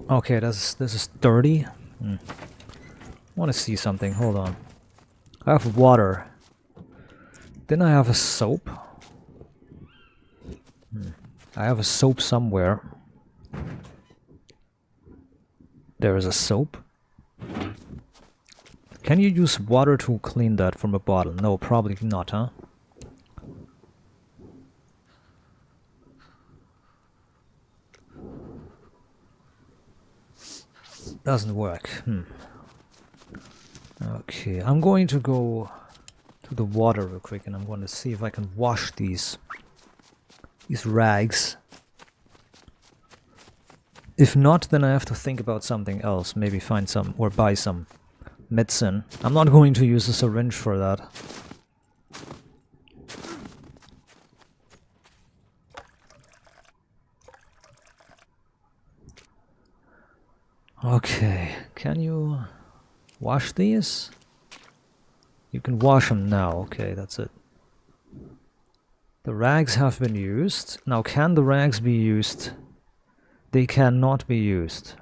Okay, this is dirty. I want to see something. Hold on. I have water. Then I have a soap. I have a soap somewhere. There is a soap. Can you use water to clean that from a bottle? No, probably not, huh? Doesn't work. Okay, I'm going to go to the water real quick and I'm going to see if I can wash these rags. If not, then I have to think about something else. Maybe find some or buy some medicine. I'm not going to use a syringe for that. Okay, can you wash these? You can wash them now. Okay, that's it. The rags have been used. Now, can the rags be used? They cannot be used.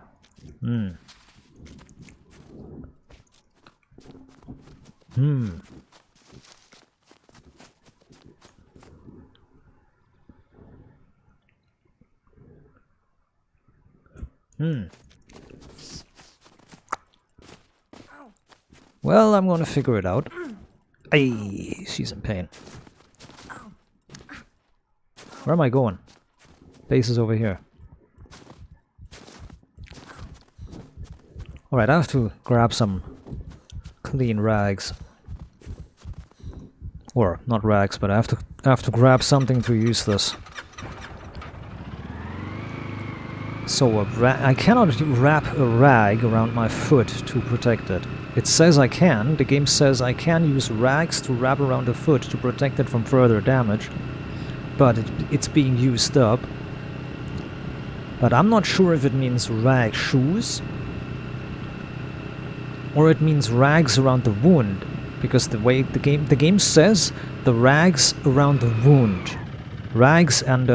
Well, I'm gonna figure it out. Ay, she's in pain. Where am I going? Base is over here. Alright, I have to grab some clean rags. Or, not rags, but I have to grab something to use this. So I cannot wrap a rag around my foot to protect it. It says I can. The game says I can use rags to wrap around the foot to protect it from further damage. But it's being used up. But I'm not sure if it means rag shoes or it means rags around the wound, because the way the game says the rags around the wound, rags and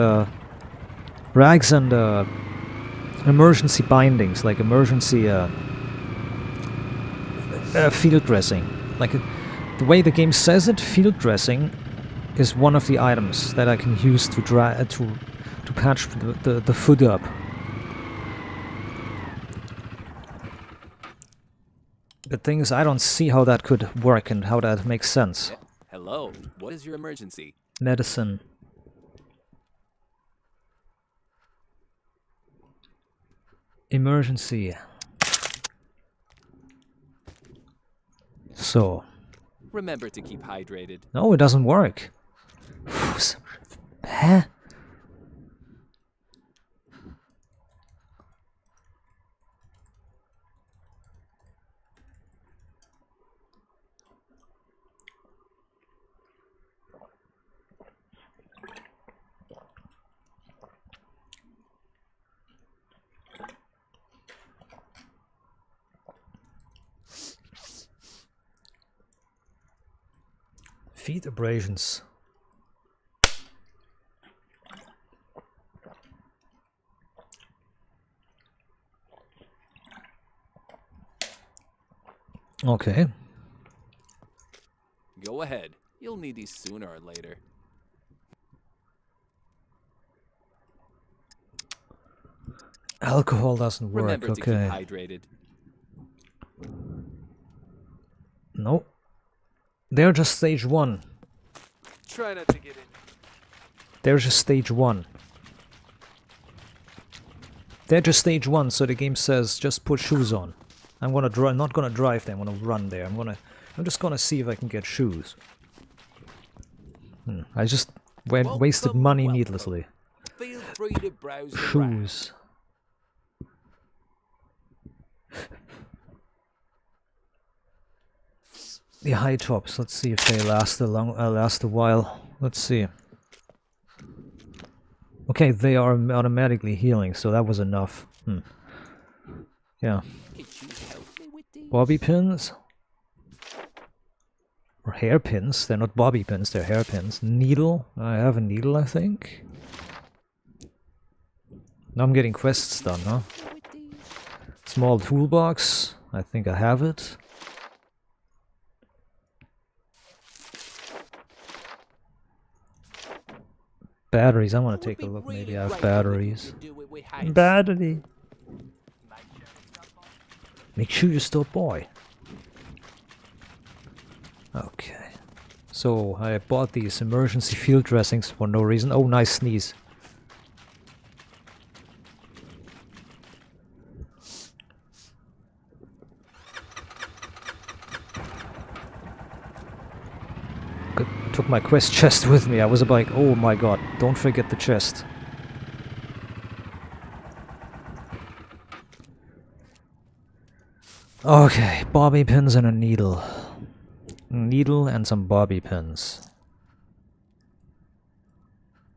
emergency bindings, like emergency field dressing. Like the way the game says it, field dressing is one of the items that I can use to patch the foot up. The thing is, I don't see how that could work and how that makes sense. Hello, what is your emergency? Medicine. Emergency. So. Remember to keep hydrated. No, it doesn't work. Huh? Feet abrasions. Okay. Go ahead. You'll need these sooner or later. Alcohol doesn't work. Remember to Okay. keep hydrated. No. They're just stage 1. Try not to get in. They're just stage 1. They're just stage 1, so the game says just put shoes on. I'm not gonna drive there, I'm gonna run there. I'm just gonna see if I can get shoes. I just wasted money needlessly. Feel free to browse around. Shoes. The high tops, let's see if they last a while. Let's see. Okay, they are automatically healing, so that was enough. Yeah. Could you help me with these? Bobby pins. Or hairpins. They're not bobby pins, they're hairpins. Needle. I have a needle, I think. Now I'm getting quests done, huh? Small toolbox. I think I have it. Batteries. I want to take a look. Maybe I have batteries. Battery. Make sure you stop by. Okay. So I bought these emergency field dressings for no reason. Oh, nice sneeze. Good. I took my quest chest with me. I was like, oh my god, don't forget the chest. Okay, bobby pins and a needle. Needle and some bobby pins.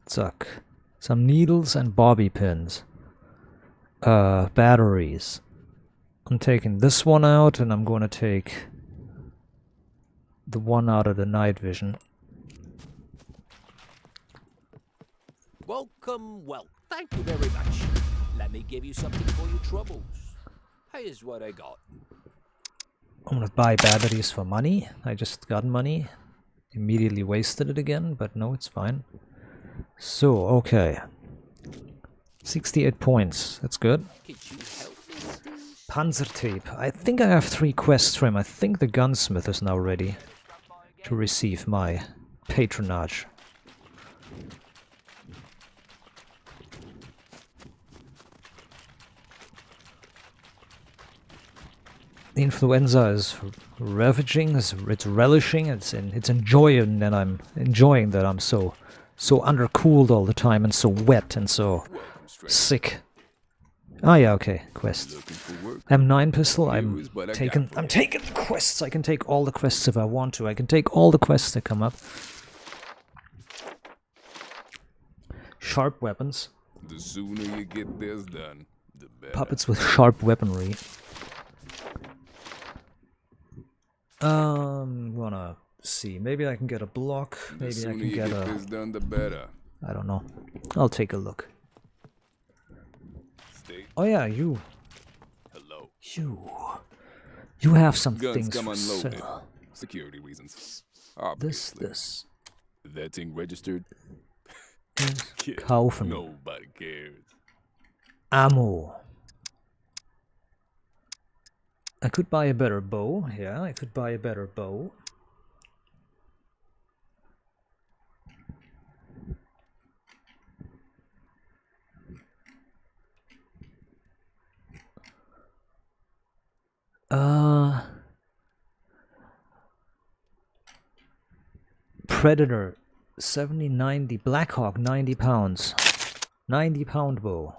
Zuck. Some needles and bobby pins. Batteries. I'm taking this one out and I'm gonna take the one out of the night vision. Welcome, well, thank you very much. Let me give you something for your troubles. Here's what I got. I'm gonna buy batteries for money. I just got money. Immediately wasted it again, but no, it's fine. So, okay. 68 points. That's good. Could you help me, please? Panzer tape. I think I have 3 quests for him. I think the gunsmith is now ready to receive my patronage. The influenza is ravaging, it's relishing, it's enjoying, and I'm enjoying that I'm so undercooled all the time and so wet and so sick. Ah yeah, okay, quest. M9 pistol, I'm taking the quests. I can take all the quests if I want to. I can take all the quests that come up. Sharp weapons. The sooner you get this done, the better. Puppets with sharp weaponry. Wanna see. Maybe I can get a block. Maybe I can get a. This done, the better. I don't know. I'll take a look. Stay. Oh yeah, you. Hello. You have some Guns things come for unloaded. sale. Security reasons. This. Obviously. That thing registered. Kid, Kaufen. nobody cares. Ammo. I could buy a better bow. Yeah, I could buy a better bow. Predator 70, 90, Blackhawk 90 pounds. 90 pound bow.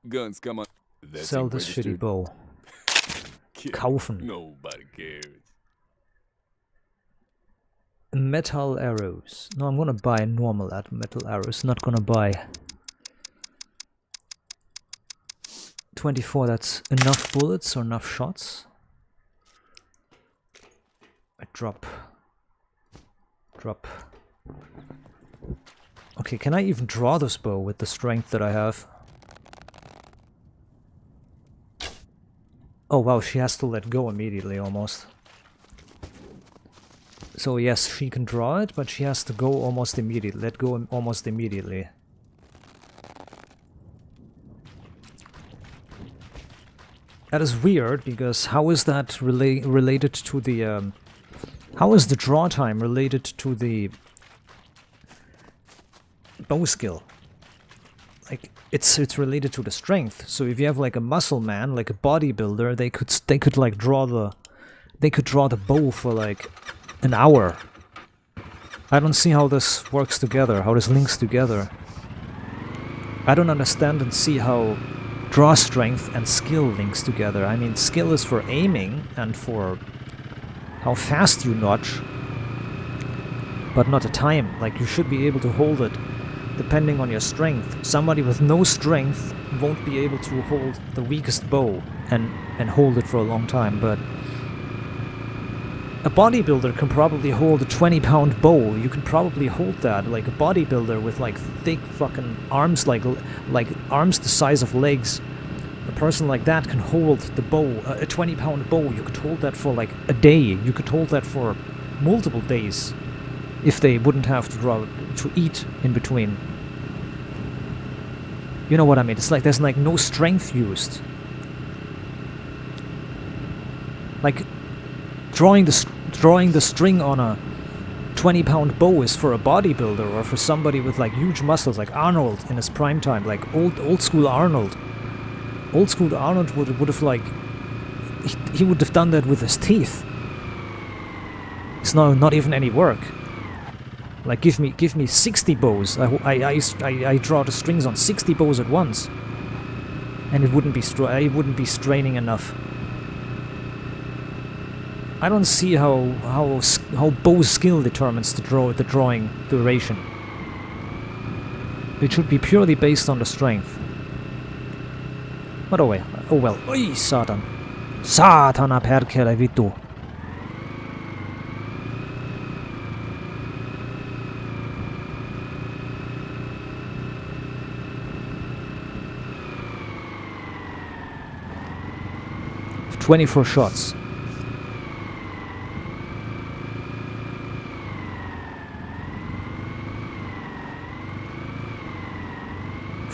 Guns come on. That Sell thing this shitty registered. bow. Kid, Kaufen. nobody cares. Metal arrows. No, I'm gonna buy normal metal arrows. Not gonna buy 24. That's enough bullets or enough shots. I drop. Okay, can I even draw this bow with the strength that I have? Oh wow, she has to let go immediately almost. So yes, she can draw it, but she has to go almost immediately. Let go almost immediately. That is weird, because how is that related to the... how is the draw time related to the bow skill? Like, it's related to the strength. So if you have like a muscle man, like a bodybuilder, they could like draw the bow for like an hour. I don't see how this works together, how this links together. I don't understand and see how draw strength and skill links together. I mean, skill is for aiming and for how fast you notch, but not a time. Like, you should be able to hold it depending on your strength. Somebody with no strength won't be able to hold the weakest bow and hold it for a long time, but a bodybuilder can probably hold a 20-pound bow. You can probably hold that. Like a bodybuilder with like thick fucking arms, like arms the size of legs. A person like that can hold the bow, a 20-pound bow. You could hold that for like a day. You could hold that for multiple days if they wouldn't have to eat in between. You know what I mean? It's like there's like no strength used. Like drawing the string on a 20-pound bow is for a bodybuilder or for somebody with like huge muscles, like Arnold in his prime time, like old school Arnold. Old school Arnold would have like he would have done that with his teeth. It's not even any work. Like give me 60 bows. I draw the strings on 60 bows at once, and it wouldn't be straining enough. I don't see how bow skill determines the drawing duration. It should be purely based on the strength. But oh well. Oi, Satan. Satana perkele vittu. With 24 shots.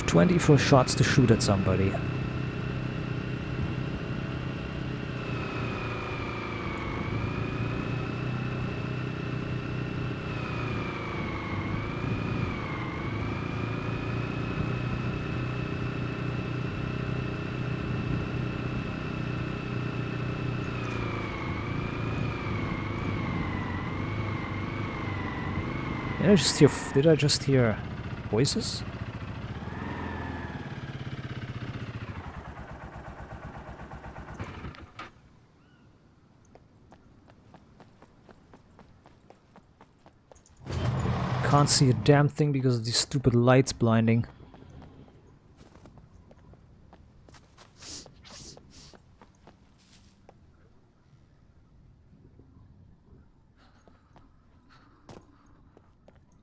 24 shots to shoot at somebody. Did I just hear voices? Can't see a damn thing because of these stupid lights blinding.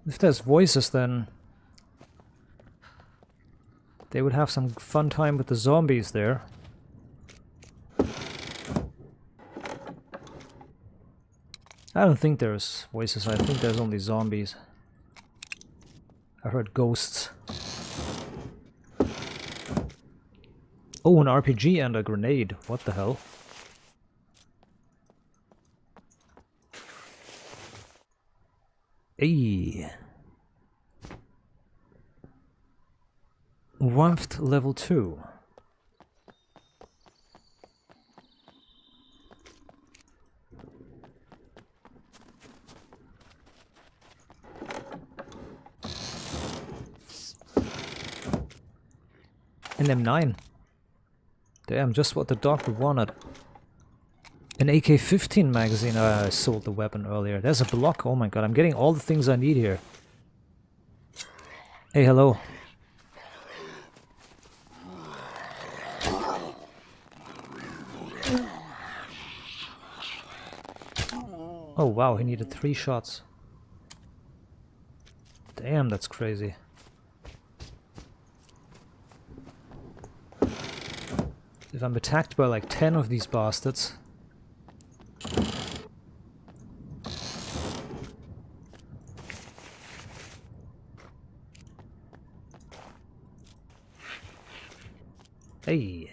If there's voices, then they would have some fun time with the zombies there. I don't think there's voices, I think there's only zombies. I heard ghosts. Oh, an RPG and a grenade. What the hell? Hey. Warmth level 2. An M9. Damn, just what the doctor wanted. An AK-15 magazine. I sold the weapon earlier. There's a block. Oh my god, I'm getting all the things I need here. Hey, hello. Oh wow, he needed 3 shots. Damn, that's crazy. If I'm attacked by like 10 of these bastards... Hey!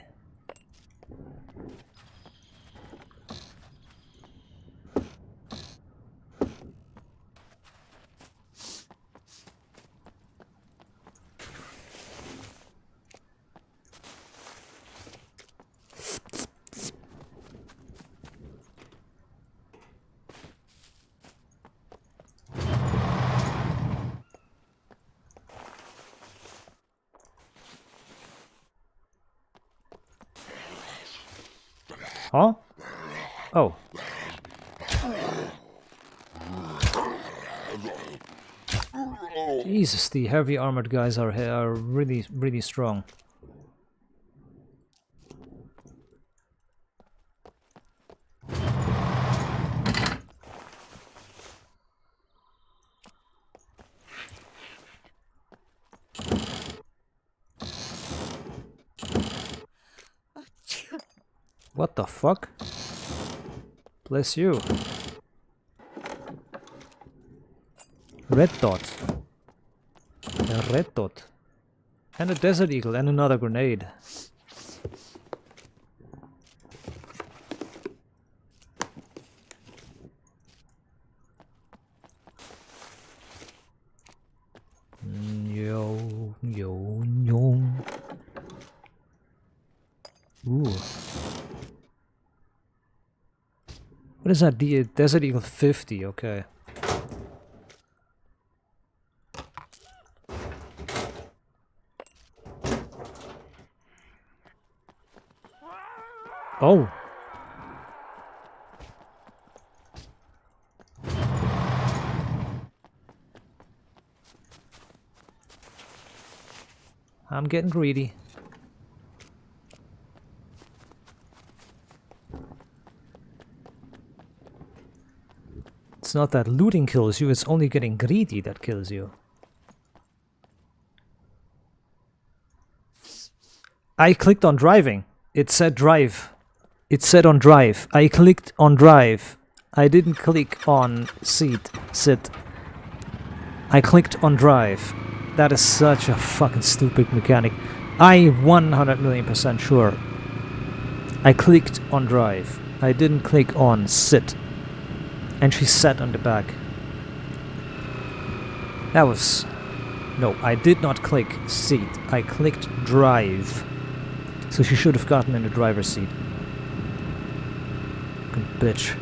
Huh? Oh. Jesus, the heavy armored guys are really, really strong. What the fuck? Bless you. Red dot. A red dot. And a desert eagle and another grenade. Yo, yo, yo. Ooh. What is that? The Desert Eagle 50, okay. Oh. I'm getting greedy. It's not that looting kills you, it's only getting greedy that kills you. I clicked on driving. It said drive. It said on drive. I clicked on drive. I didn't click on sit. I clicked on drive. That is such a fucking stupid mechanic. I 100,000,000% sure. I clicked on drive. I didn't click on sit. And she sat on the back. That was... No, I did not click seat. I clicked drive. So she should have gotten in the driver's seat. Good bitch.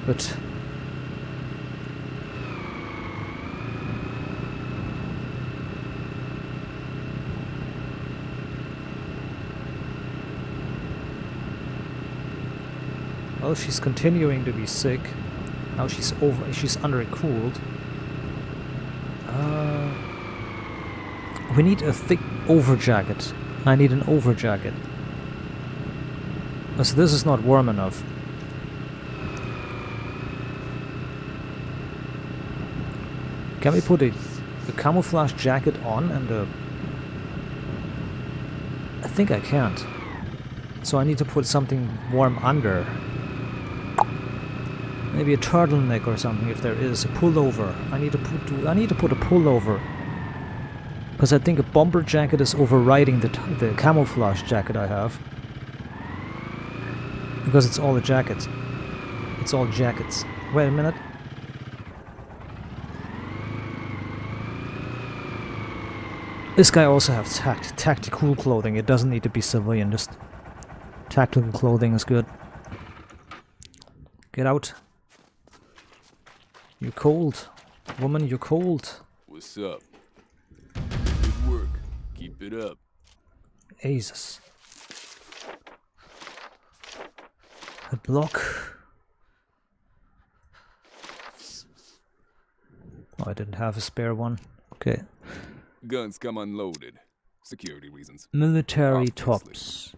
But well, she's continuing to be sick. Now she's undercooled. We need a thick over jacket. I need an over jacket. So this is not warm enough. Can we put a camouflage jacket on and I think I can't. So I need to put something warm under. Maybe a turtleneck or something if there is a pullover. I need to put a pullover. Because I think a bomber jacket is overriding the camouflage jacket I have. Because it's all a jacket. It's all jackets. Wait a minute. This guy also has tactical clothing. It doesn't need to be civilian, just tactical clothing is good. Get out. You're cold. Woman, you're cold. What's up? Good work. Keep it up. Jesus. A block. Oh, I didn't have a spare one. Okay. Guns come unloaded. Security reasons. Military Obviously. tops.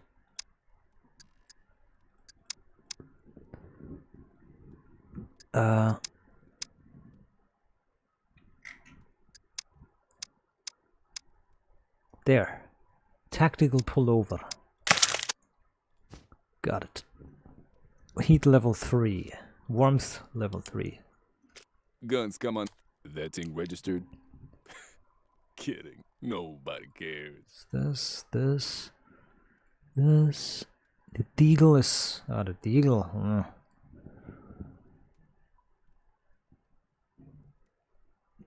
There. Tactical pullover. Got it. Heat level 3. Warmth level 3. Guns come on. That thing registered? Kidding. Nobody cares. This. The deagle is... Ah, the deagle.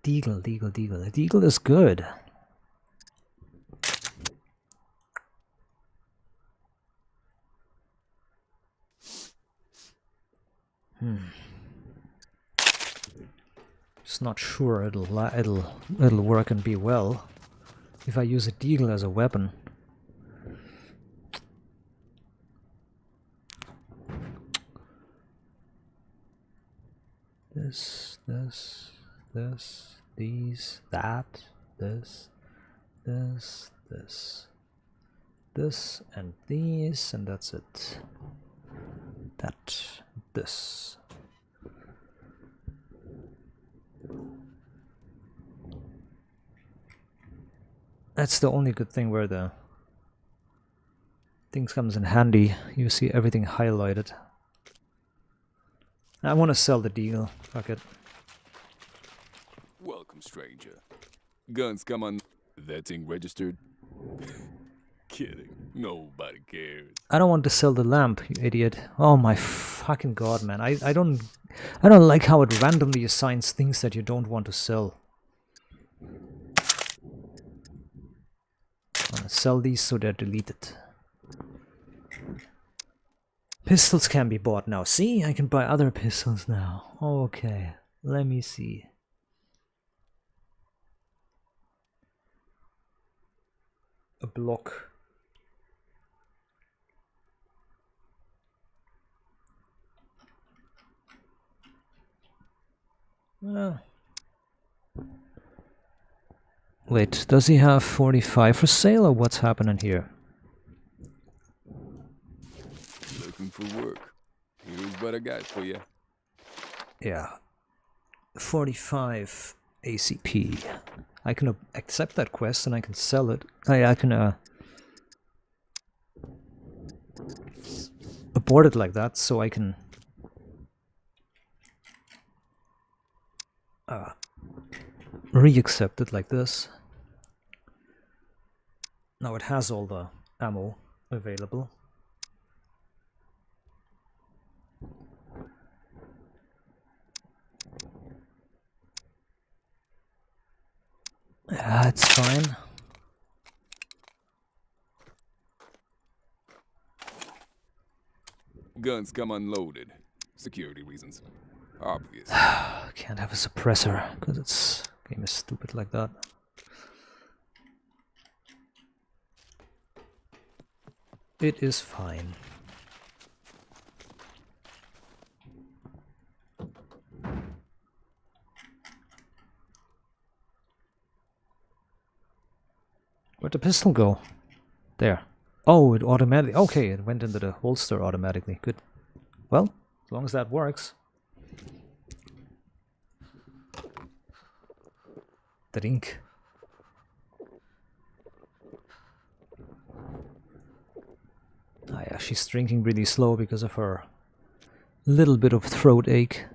Deagle. The deagle is good. Just not sure it'll work and be well if I use a deagle as a weapon. These, that, this, and these, and that's it. This. That's the only good thing where the things comes in handy. You see everything highlighted. I want to sell the deal. Fuck it. Welcome, stranger. Guns come on. That thing registered? Kidding. Nobody cares. I don't want to sell the lamp, you idiot. Oh my fucking god, man. I don't like how it randomly assigns things that you don't want to sell. I want to sell these so they're deleted. Pistols can be bought now. See, I can buy other pistols now. Okay, let me see. A block. Wait, does he have 45 for sale or what's happening here? Looking for work. Here's what I got for you. Yeah. 45 ACP. I can accept that quest and I can sell it. I can abort it like that so I can re-accept it like this. Now it has all the ammo available. Yeah, it's fine. Guns come unloaded. Security reasons. Obvious. Can't have a suppressor because it's game is stupid like that. It is fine. Where'd the pistol go? There. Oh, it automatically... Okay, it went into the holster automatically. Good. Well, as long as that works. Drink. Ah yeah, she's drinking really slow because of her little bit of throat ache.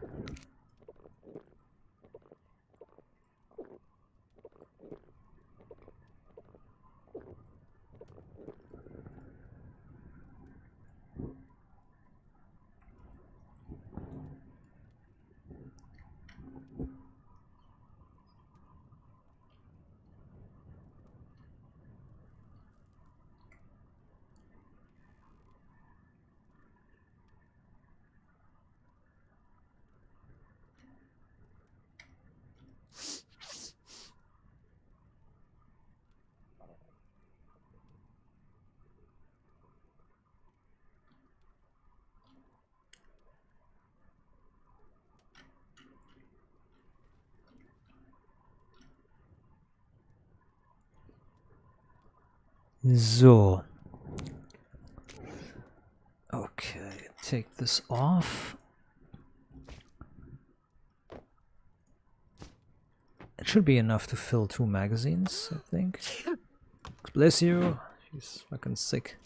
So. Okay, take this off. It should be enough to fill 2 magazines, I think. Bless you. She's fucking sick.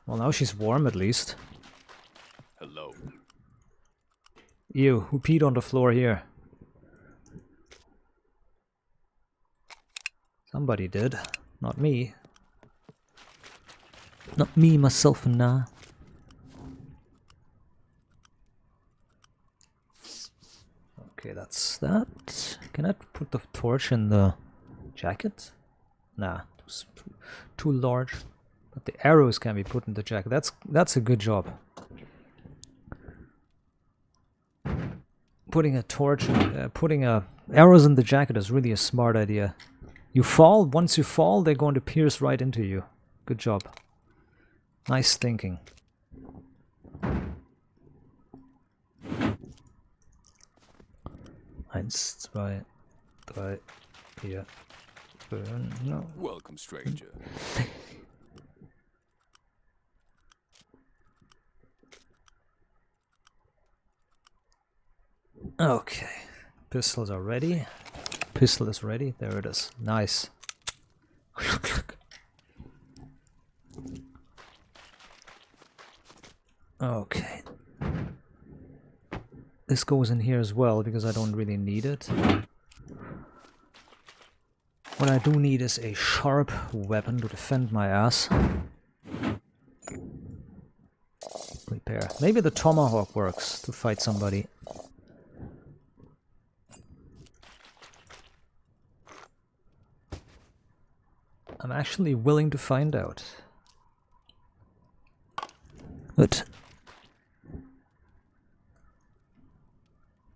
Well, now she's warm at least. Hello. Ew, who peed on the floor here? Somebody did. Not me. Not me, myself, and nah. Okay, that's that. Can I put the torch in the jacket? Nah, too large. But the arrows can be put in the jacket. That's a good job. Putting a torch, putting arrows in the jacket is really a smart idea. You fall. Once you fall, they're going to pierce right into you. Good job. Nice thinking. 1, 2, 3, 4, 5. No. Welcome, stranger. Okay. Pistols are ready. Pistol is ready. There it is. Nice. Okay. This goes in here as well because I don't really need it. What I do need is a sharp weapon to defend my ass. Repair. Maybe the tomahawk works to fight somebody. I'm actually willing to find out. But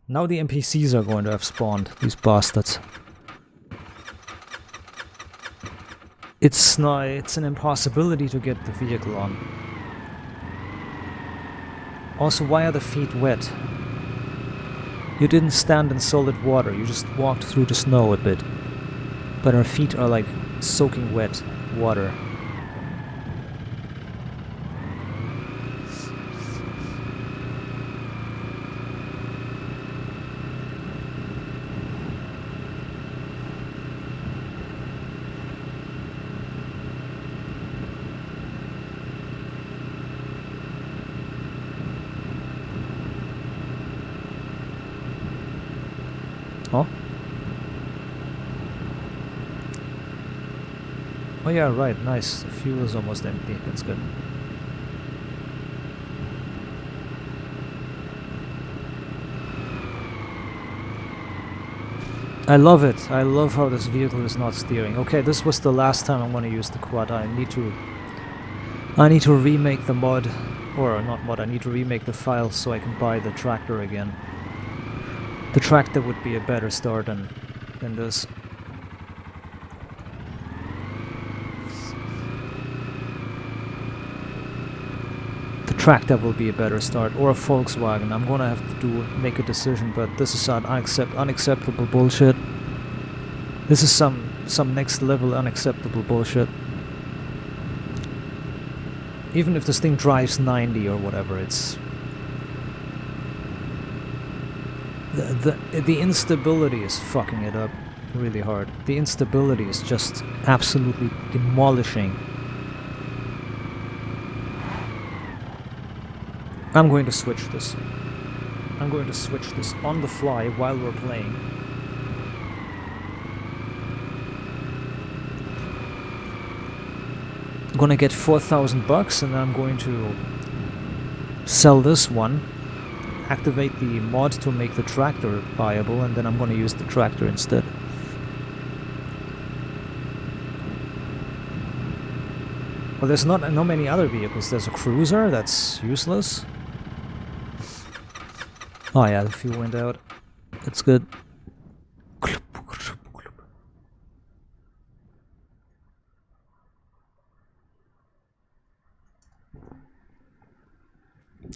now the NPCs are going to have spawned, these bastards. It's an impossibility to get the vehicle on. Also, why are the feet wet? You didn't stand in solid water, you just walked through the snow a bit. But our feet are like soaking wet water. Oh? Oh yeah, right, nice. The fuel is almost empty, that's good. I love it. I love how this vehicle is not steering. Okay, this was the last time I'm going to use the quad. I need to remake the mod, or not mod, I need to remake the file so I can buy the tractor again. The tractor would be a better start than this. Tractor will be a better start, or a Volkswagen. I'm gonna have to make a decision, but this is unacceptable bullshit. This is some next level unacceptable bullshit. Even if this thing drives 90 or whatever, it's the instability is fucking it up really hard. The instability is just absolutely demolishing. I'm going to switch this. I'm going to switch this on the fly while we're playing. I'm gonna get 4,000 bucks and I'm going to sell this one, activate the mod to make the tractor buyable, and then I'm gonna use the tractor instead. Well, there's not many other vehicles. There's a cruiser that's useless. Oh yeah, the fuel went out. That's good.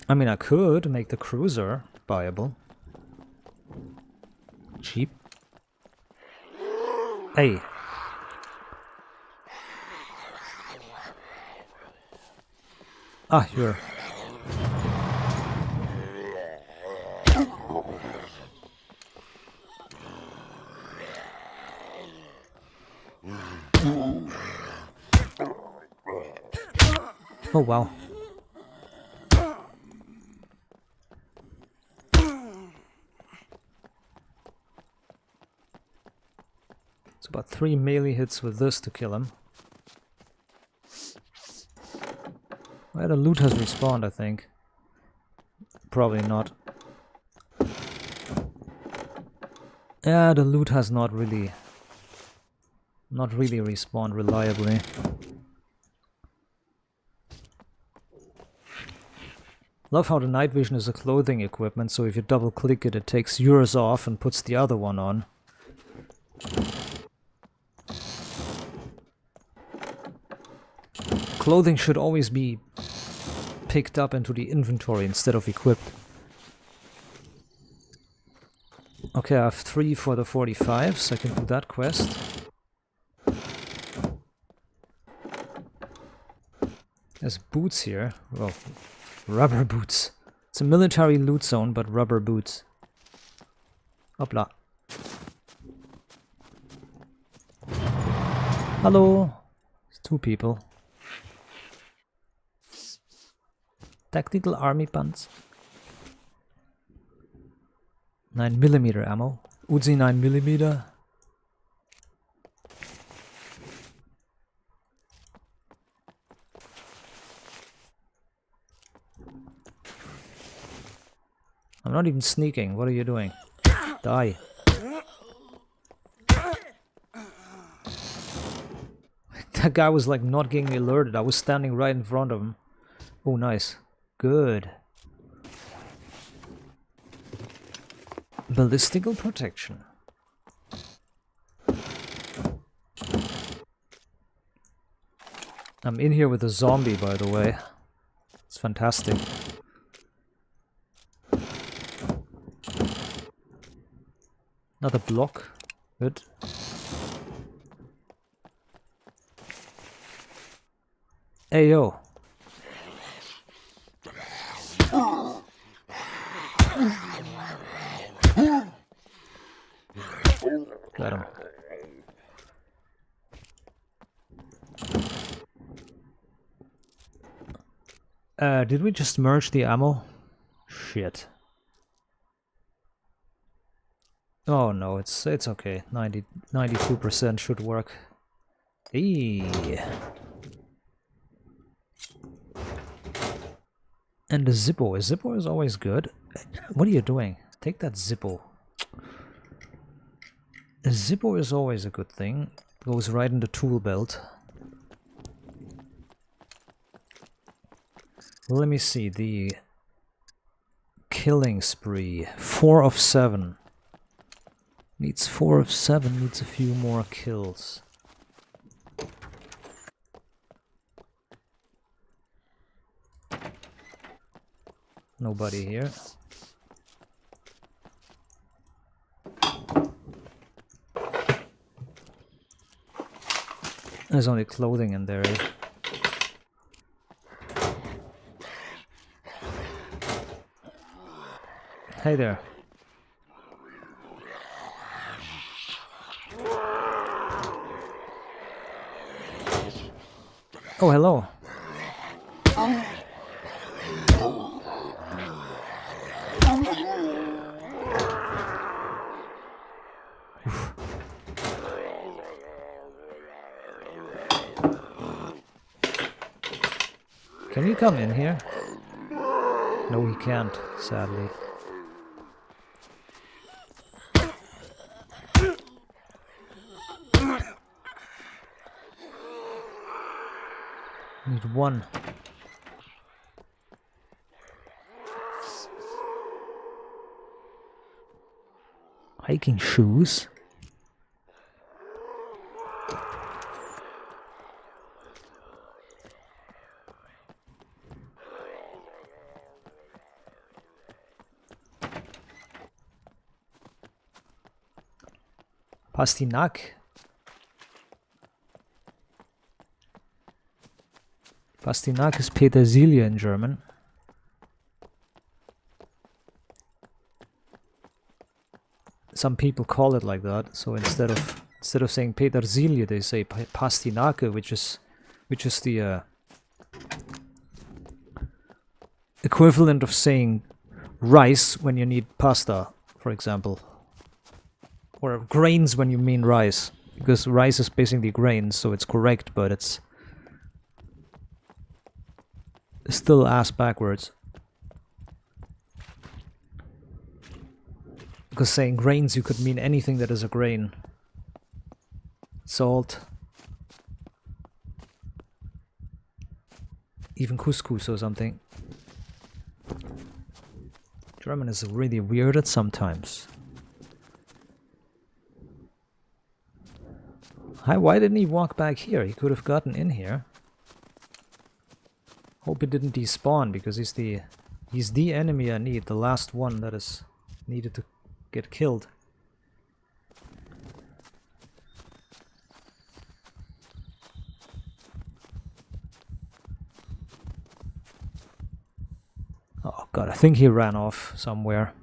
I mean, I could make the cruiser buyable. Cheap. Hey. Ah, you're... Oh wow. It's about 3 melee hits with this to kill him. Well, the loot has respawned, I think. Probably not. Yeah, the loot has not really respawned reliably. Love how the night vision is a clothing equipment, so if you double click it, it takes yours off and puts the other one on. Clothing should always be picked up into the inventory instead of equipped. Okay, I have 3 for the 45, so I can do that quest. There's boots here. Well, rubber boots. It's a military loot zone, but rubber boots. Hopla. Hello. It's 2 people. Tactical army pants. 9mm ammo. Uzi 9mm. I'm not even sneaking. What are you doing? Die. That guy was like not getting alerted. I was standing right in front of him. Oh, nice. Good. Ballistical protection. I'm in here with a zombie, by the way. It's fantastic. Another block. Good. Hey, yo. Got him. Did we just merge the ammo? Shit. Oh no, it's okay. 92% should work. Eee. And the Zippo. A Zippo is always good. What are you doing? Take that Zippo. A Zippo is always a good thing. Goes right in the tool belt. Let me see. The killing spree. 4 of 7. Needs 4 of 7. Needs a few more kills. Nobody here. There's only clothing in there. Hey there. Oh, hello. Can you come in here? No, he can't, sadly. Need 1. Hiking shoes. Pastinak. Pastinak is Petersilie in German. Some people call it like that, so instead of saying Petersilie, they say Pastinake, which is the equivalent of saying rice when you need pasta, for example. Or grains when you mean rice. Because rice is basically grains, so it's correct, but it's still ass backwards. Because saying grains, you could mean anything that is a grain. Salt. Even couscous or something. German is really weird at sometimes. Hi, why didn't he walk back here? He could have gotten in here. Hope he didn't despawn, because he's the enemy I need, the last one that is needed to get killed. Oh god, I think he ran off somewhere.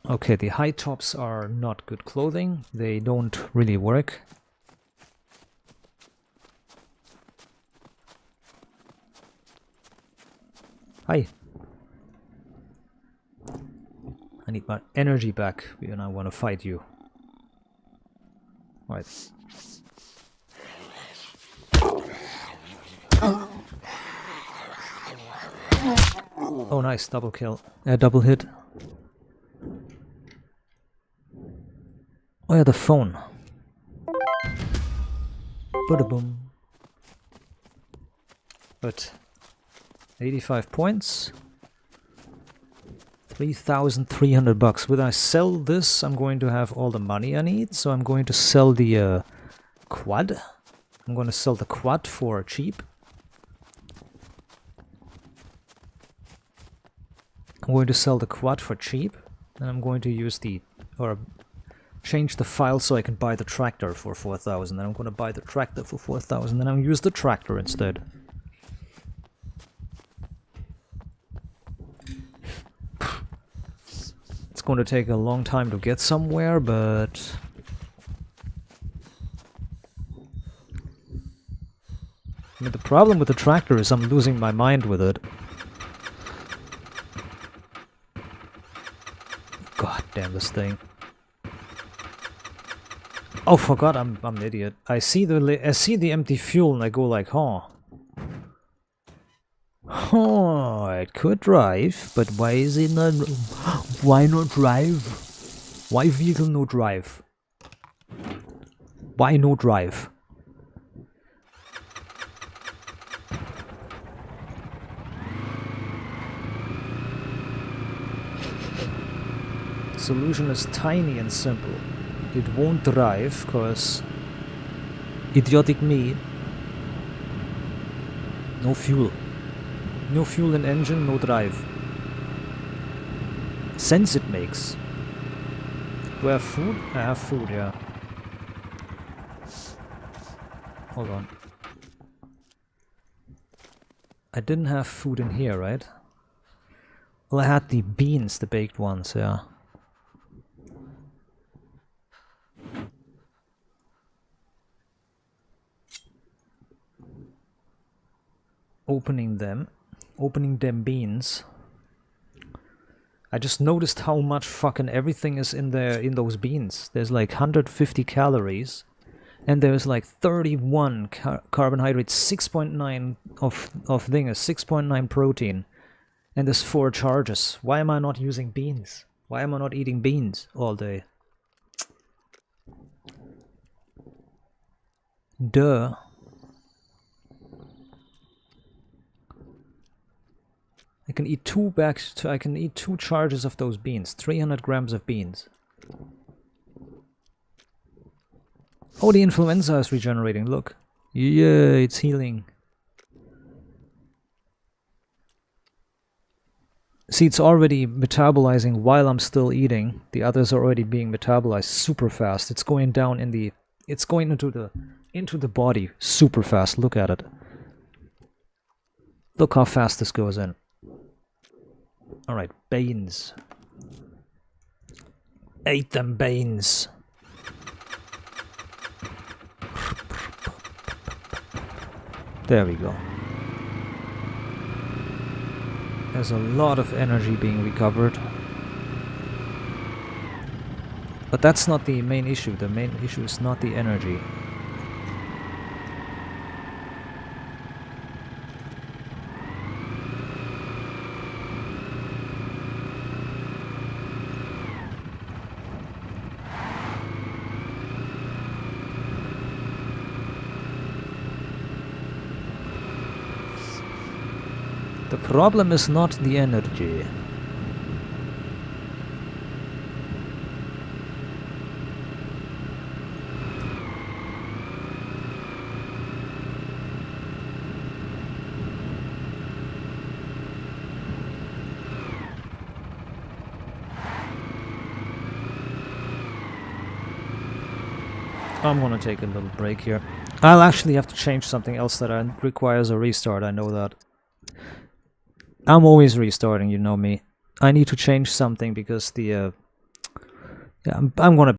Okay, the high tops are not good clothing. They don't really work. Hi. I need my energy back when I want to fight you. Right. Oh, nice, double kill. Double hit. Oh yeah, the phone. Bada-boom. But 85 points. 3,300 bucks. When I sell this, I'm going to have all the money I need. So I'm going to sell the quad. I'm going to sell the quad for cheap. I'm going to sell the quad for cheap. And I'm going to use change the file so I can buy the tractor for 4,000. Then I'm going to buy the tractor for 4,000. Then I'll use the tractor instead. It's going to take a long time to get somewhere, but I mean, the problem with the tractor is I'm losing my mind with it. God damn this thing. Oh, forgot, I'm an idiot. I see the empty fuel and I go like, huh. Oh, it could drive, but why is it not? Why not drive? Why vehicle no drive? Why no drive? Solution is tiny and simple. It won't drive, cause idiotic me. No fuel. No fuel in engine, no drive. Sense it makes. Do I have food? I have food, yeah. Hold on. I didn't have food in here, right? Well, I had the beans, the baked ones, yeah. Opening them beans. I just noticed how much fucking everything is in there in those beans. There's like 150 calories, and there's like 31 carbohydrates, 6.9 of 6.9 protein, and there's 4 charges. Why am I not using beans? Why am I not eating beans all day? Duh. I can eat I can eat 2 charges of those beans, 300 grams of beans. Oh, the influenza is regenerating, look. Yeah, it's healing. See, it's already metabolizing while I'm still eating. The others are already being metabolized super fast. It's going down it's going into the body super fast. Look at it. Look how fast this goes in. Alright, beans. Ate them beans. There we go. There's a lot of energy being recovered. But that's not the main issue. The main issue is not the energy. The problem is not the energy. I'm gonna take a little break here. I'll actually have to change something else that requires a restart, I know that. I'm always restarting, you know me. I need to change something because the... yeah, I'm gonna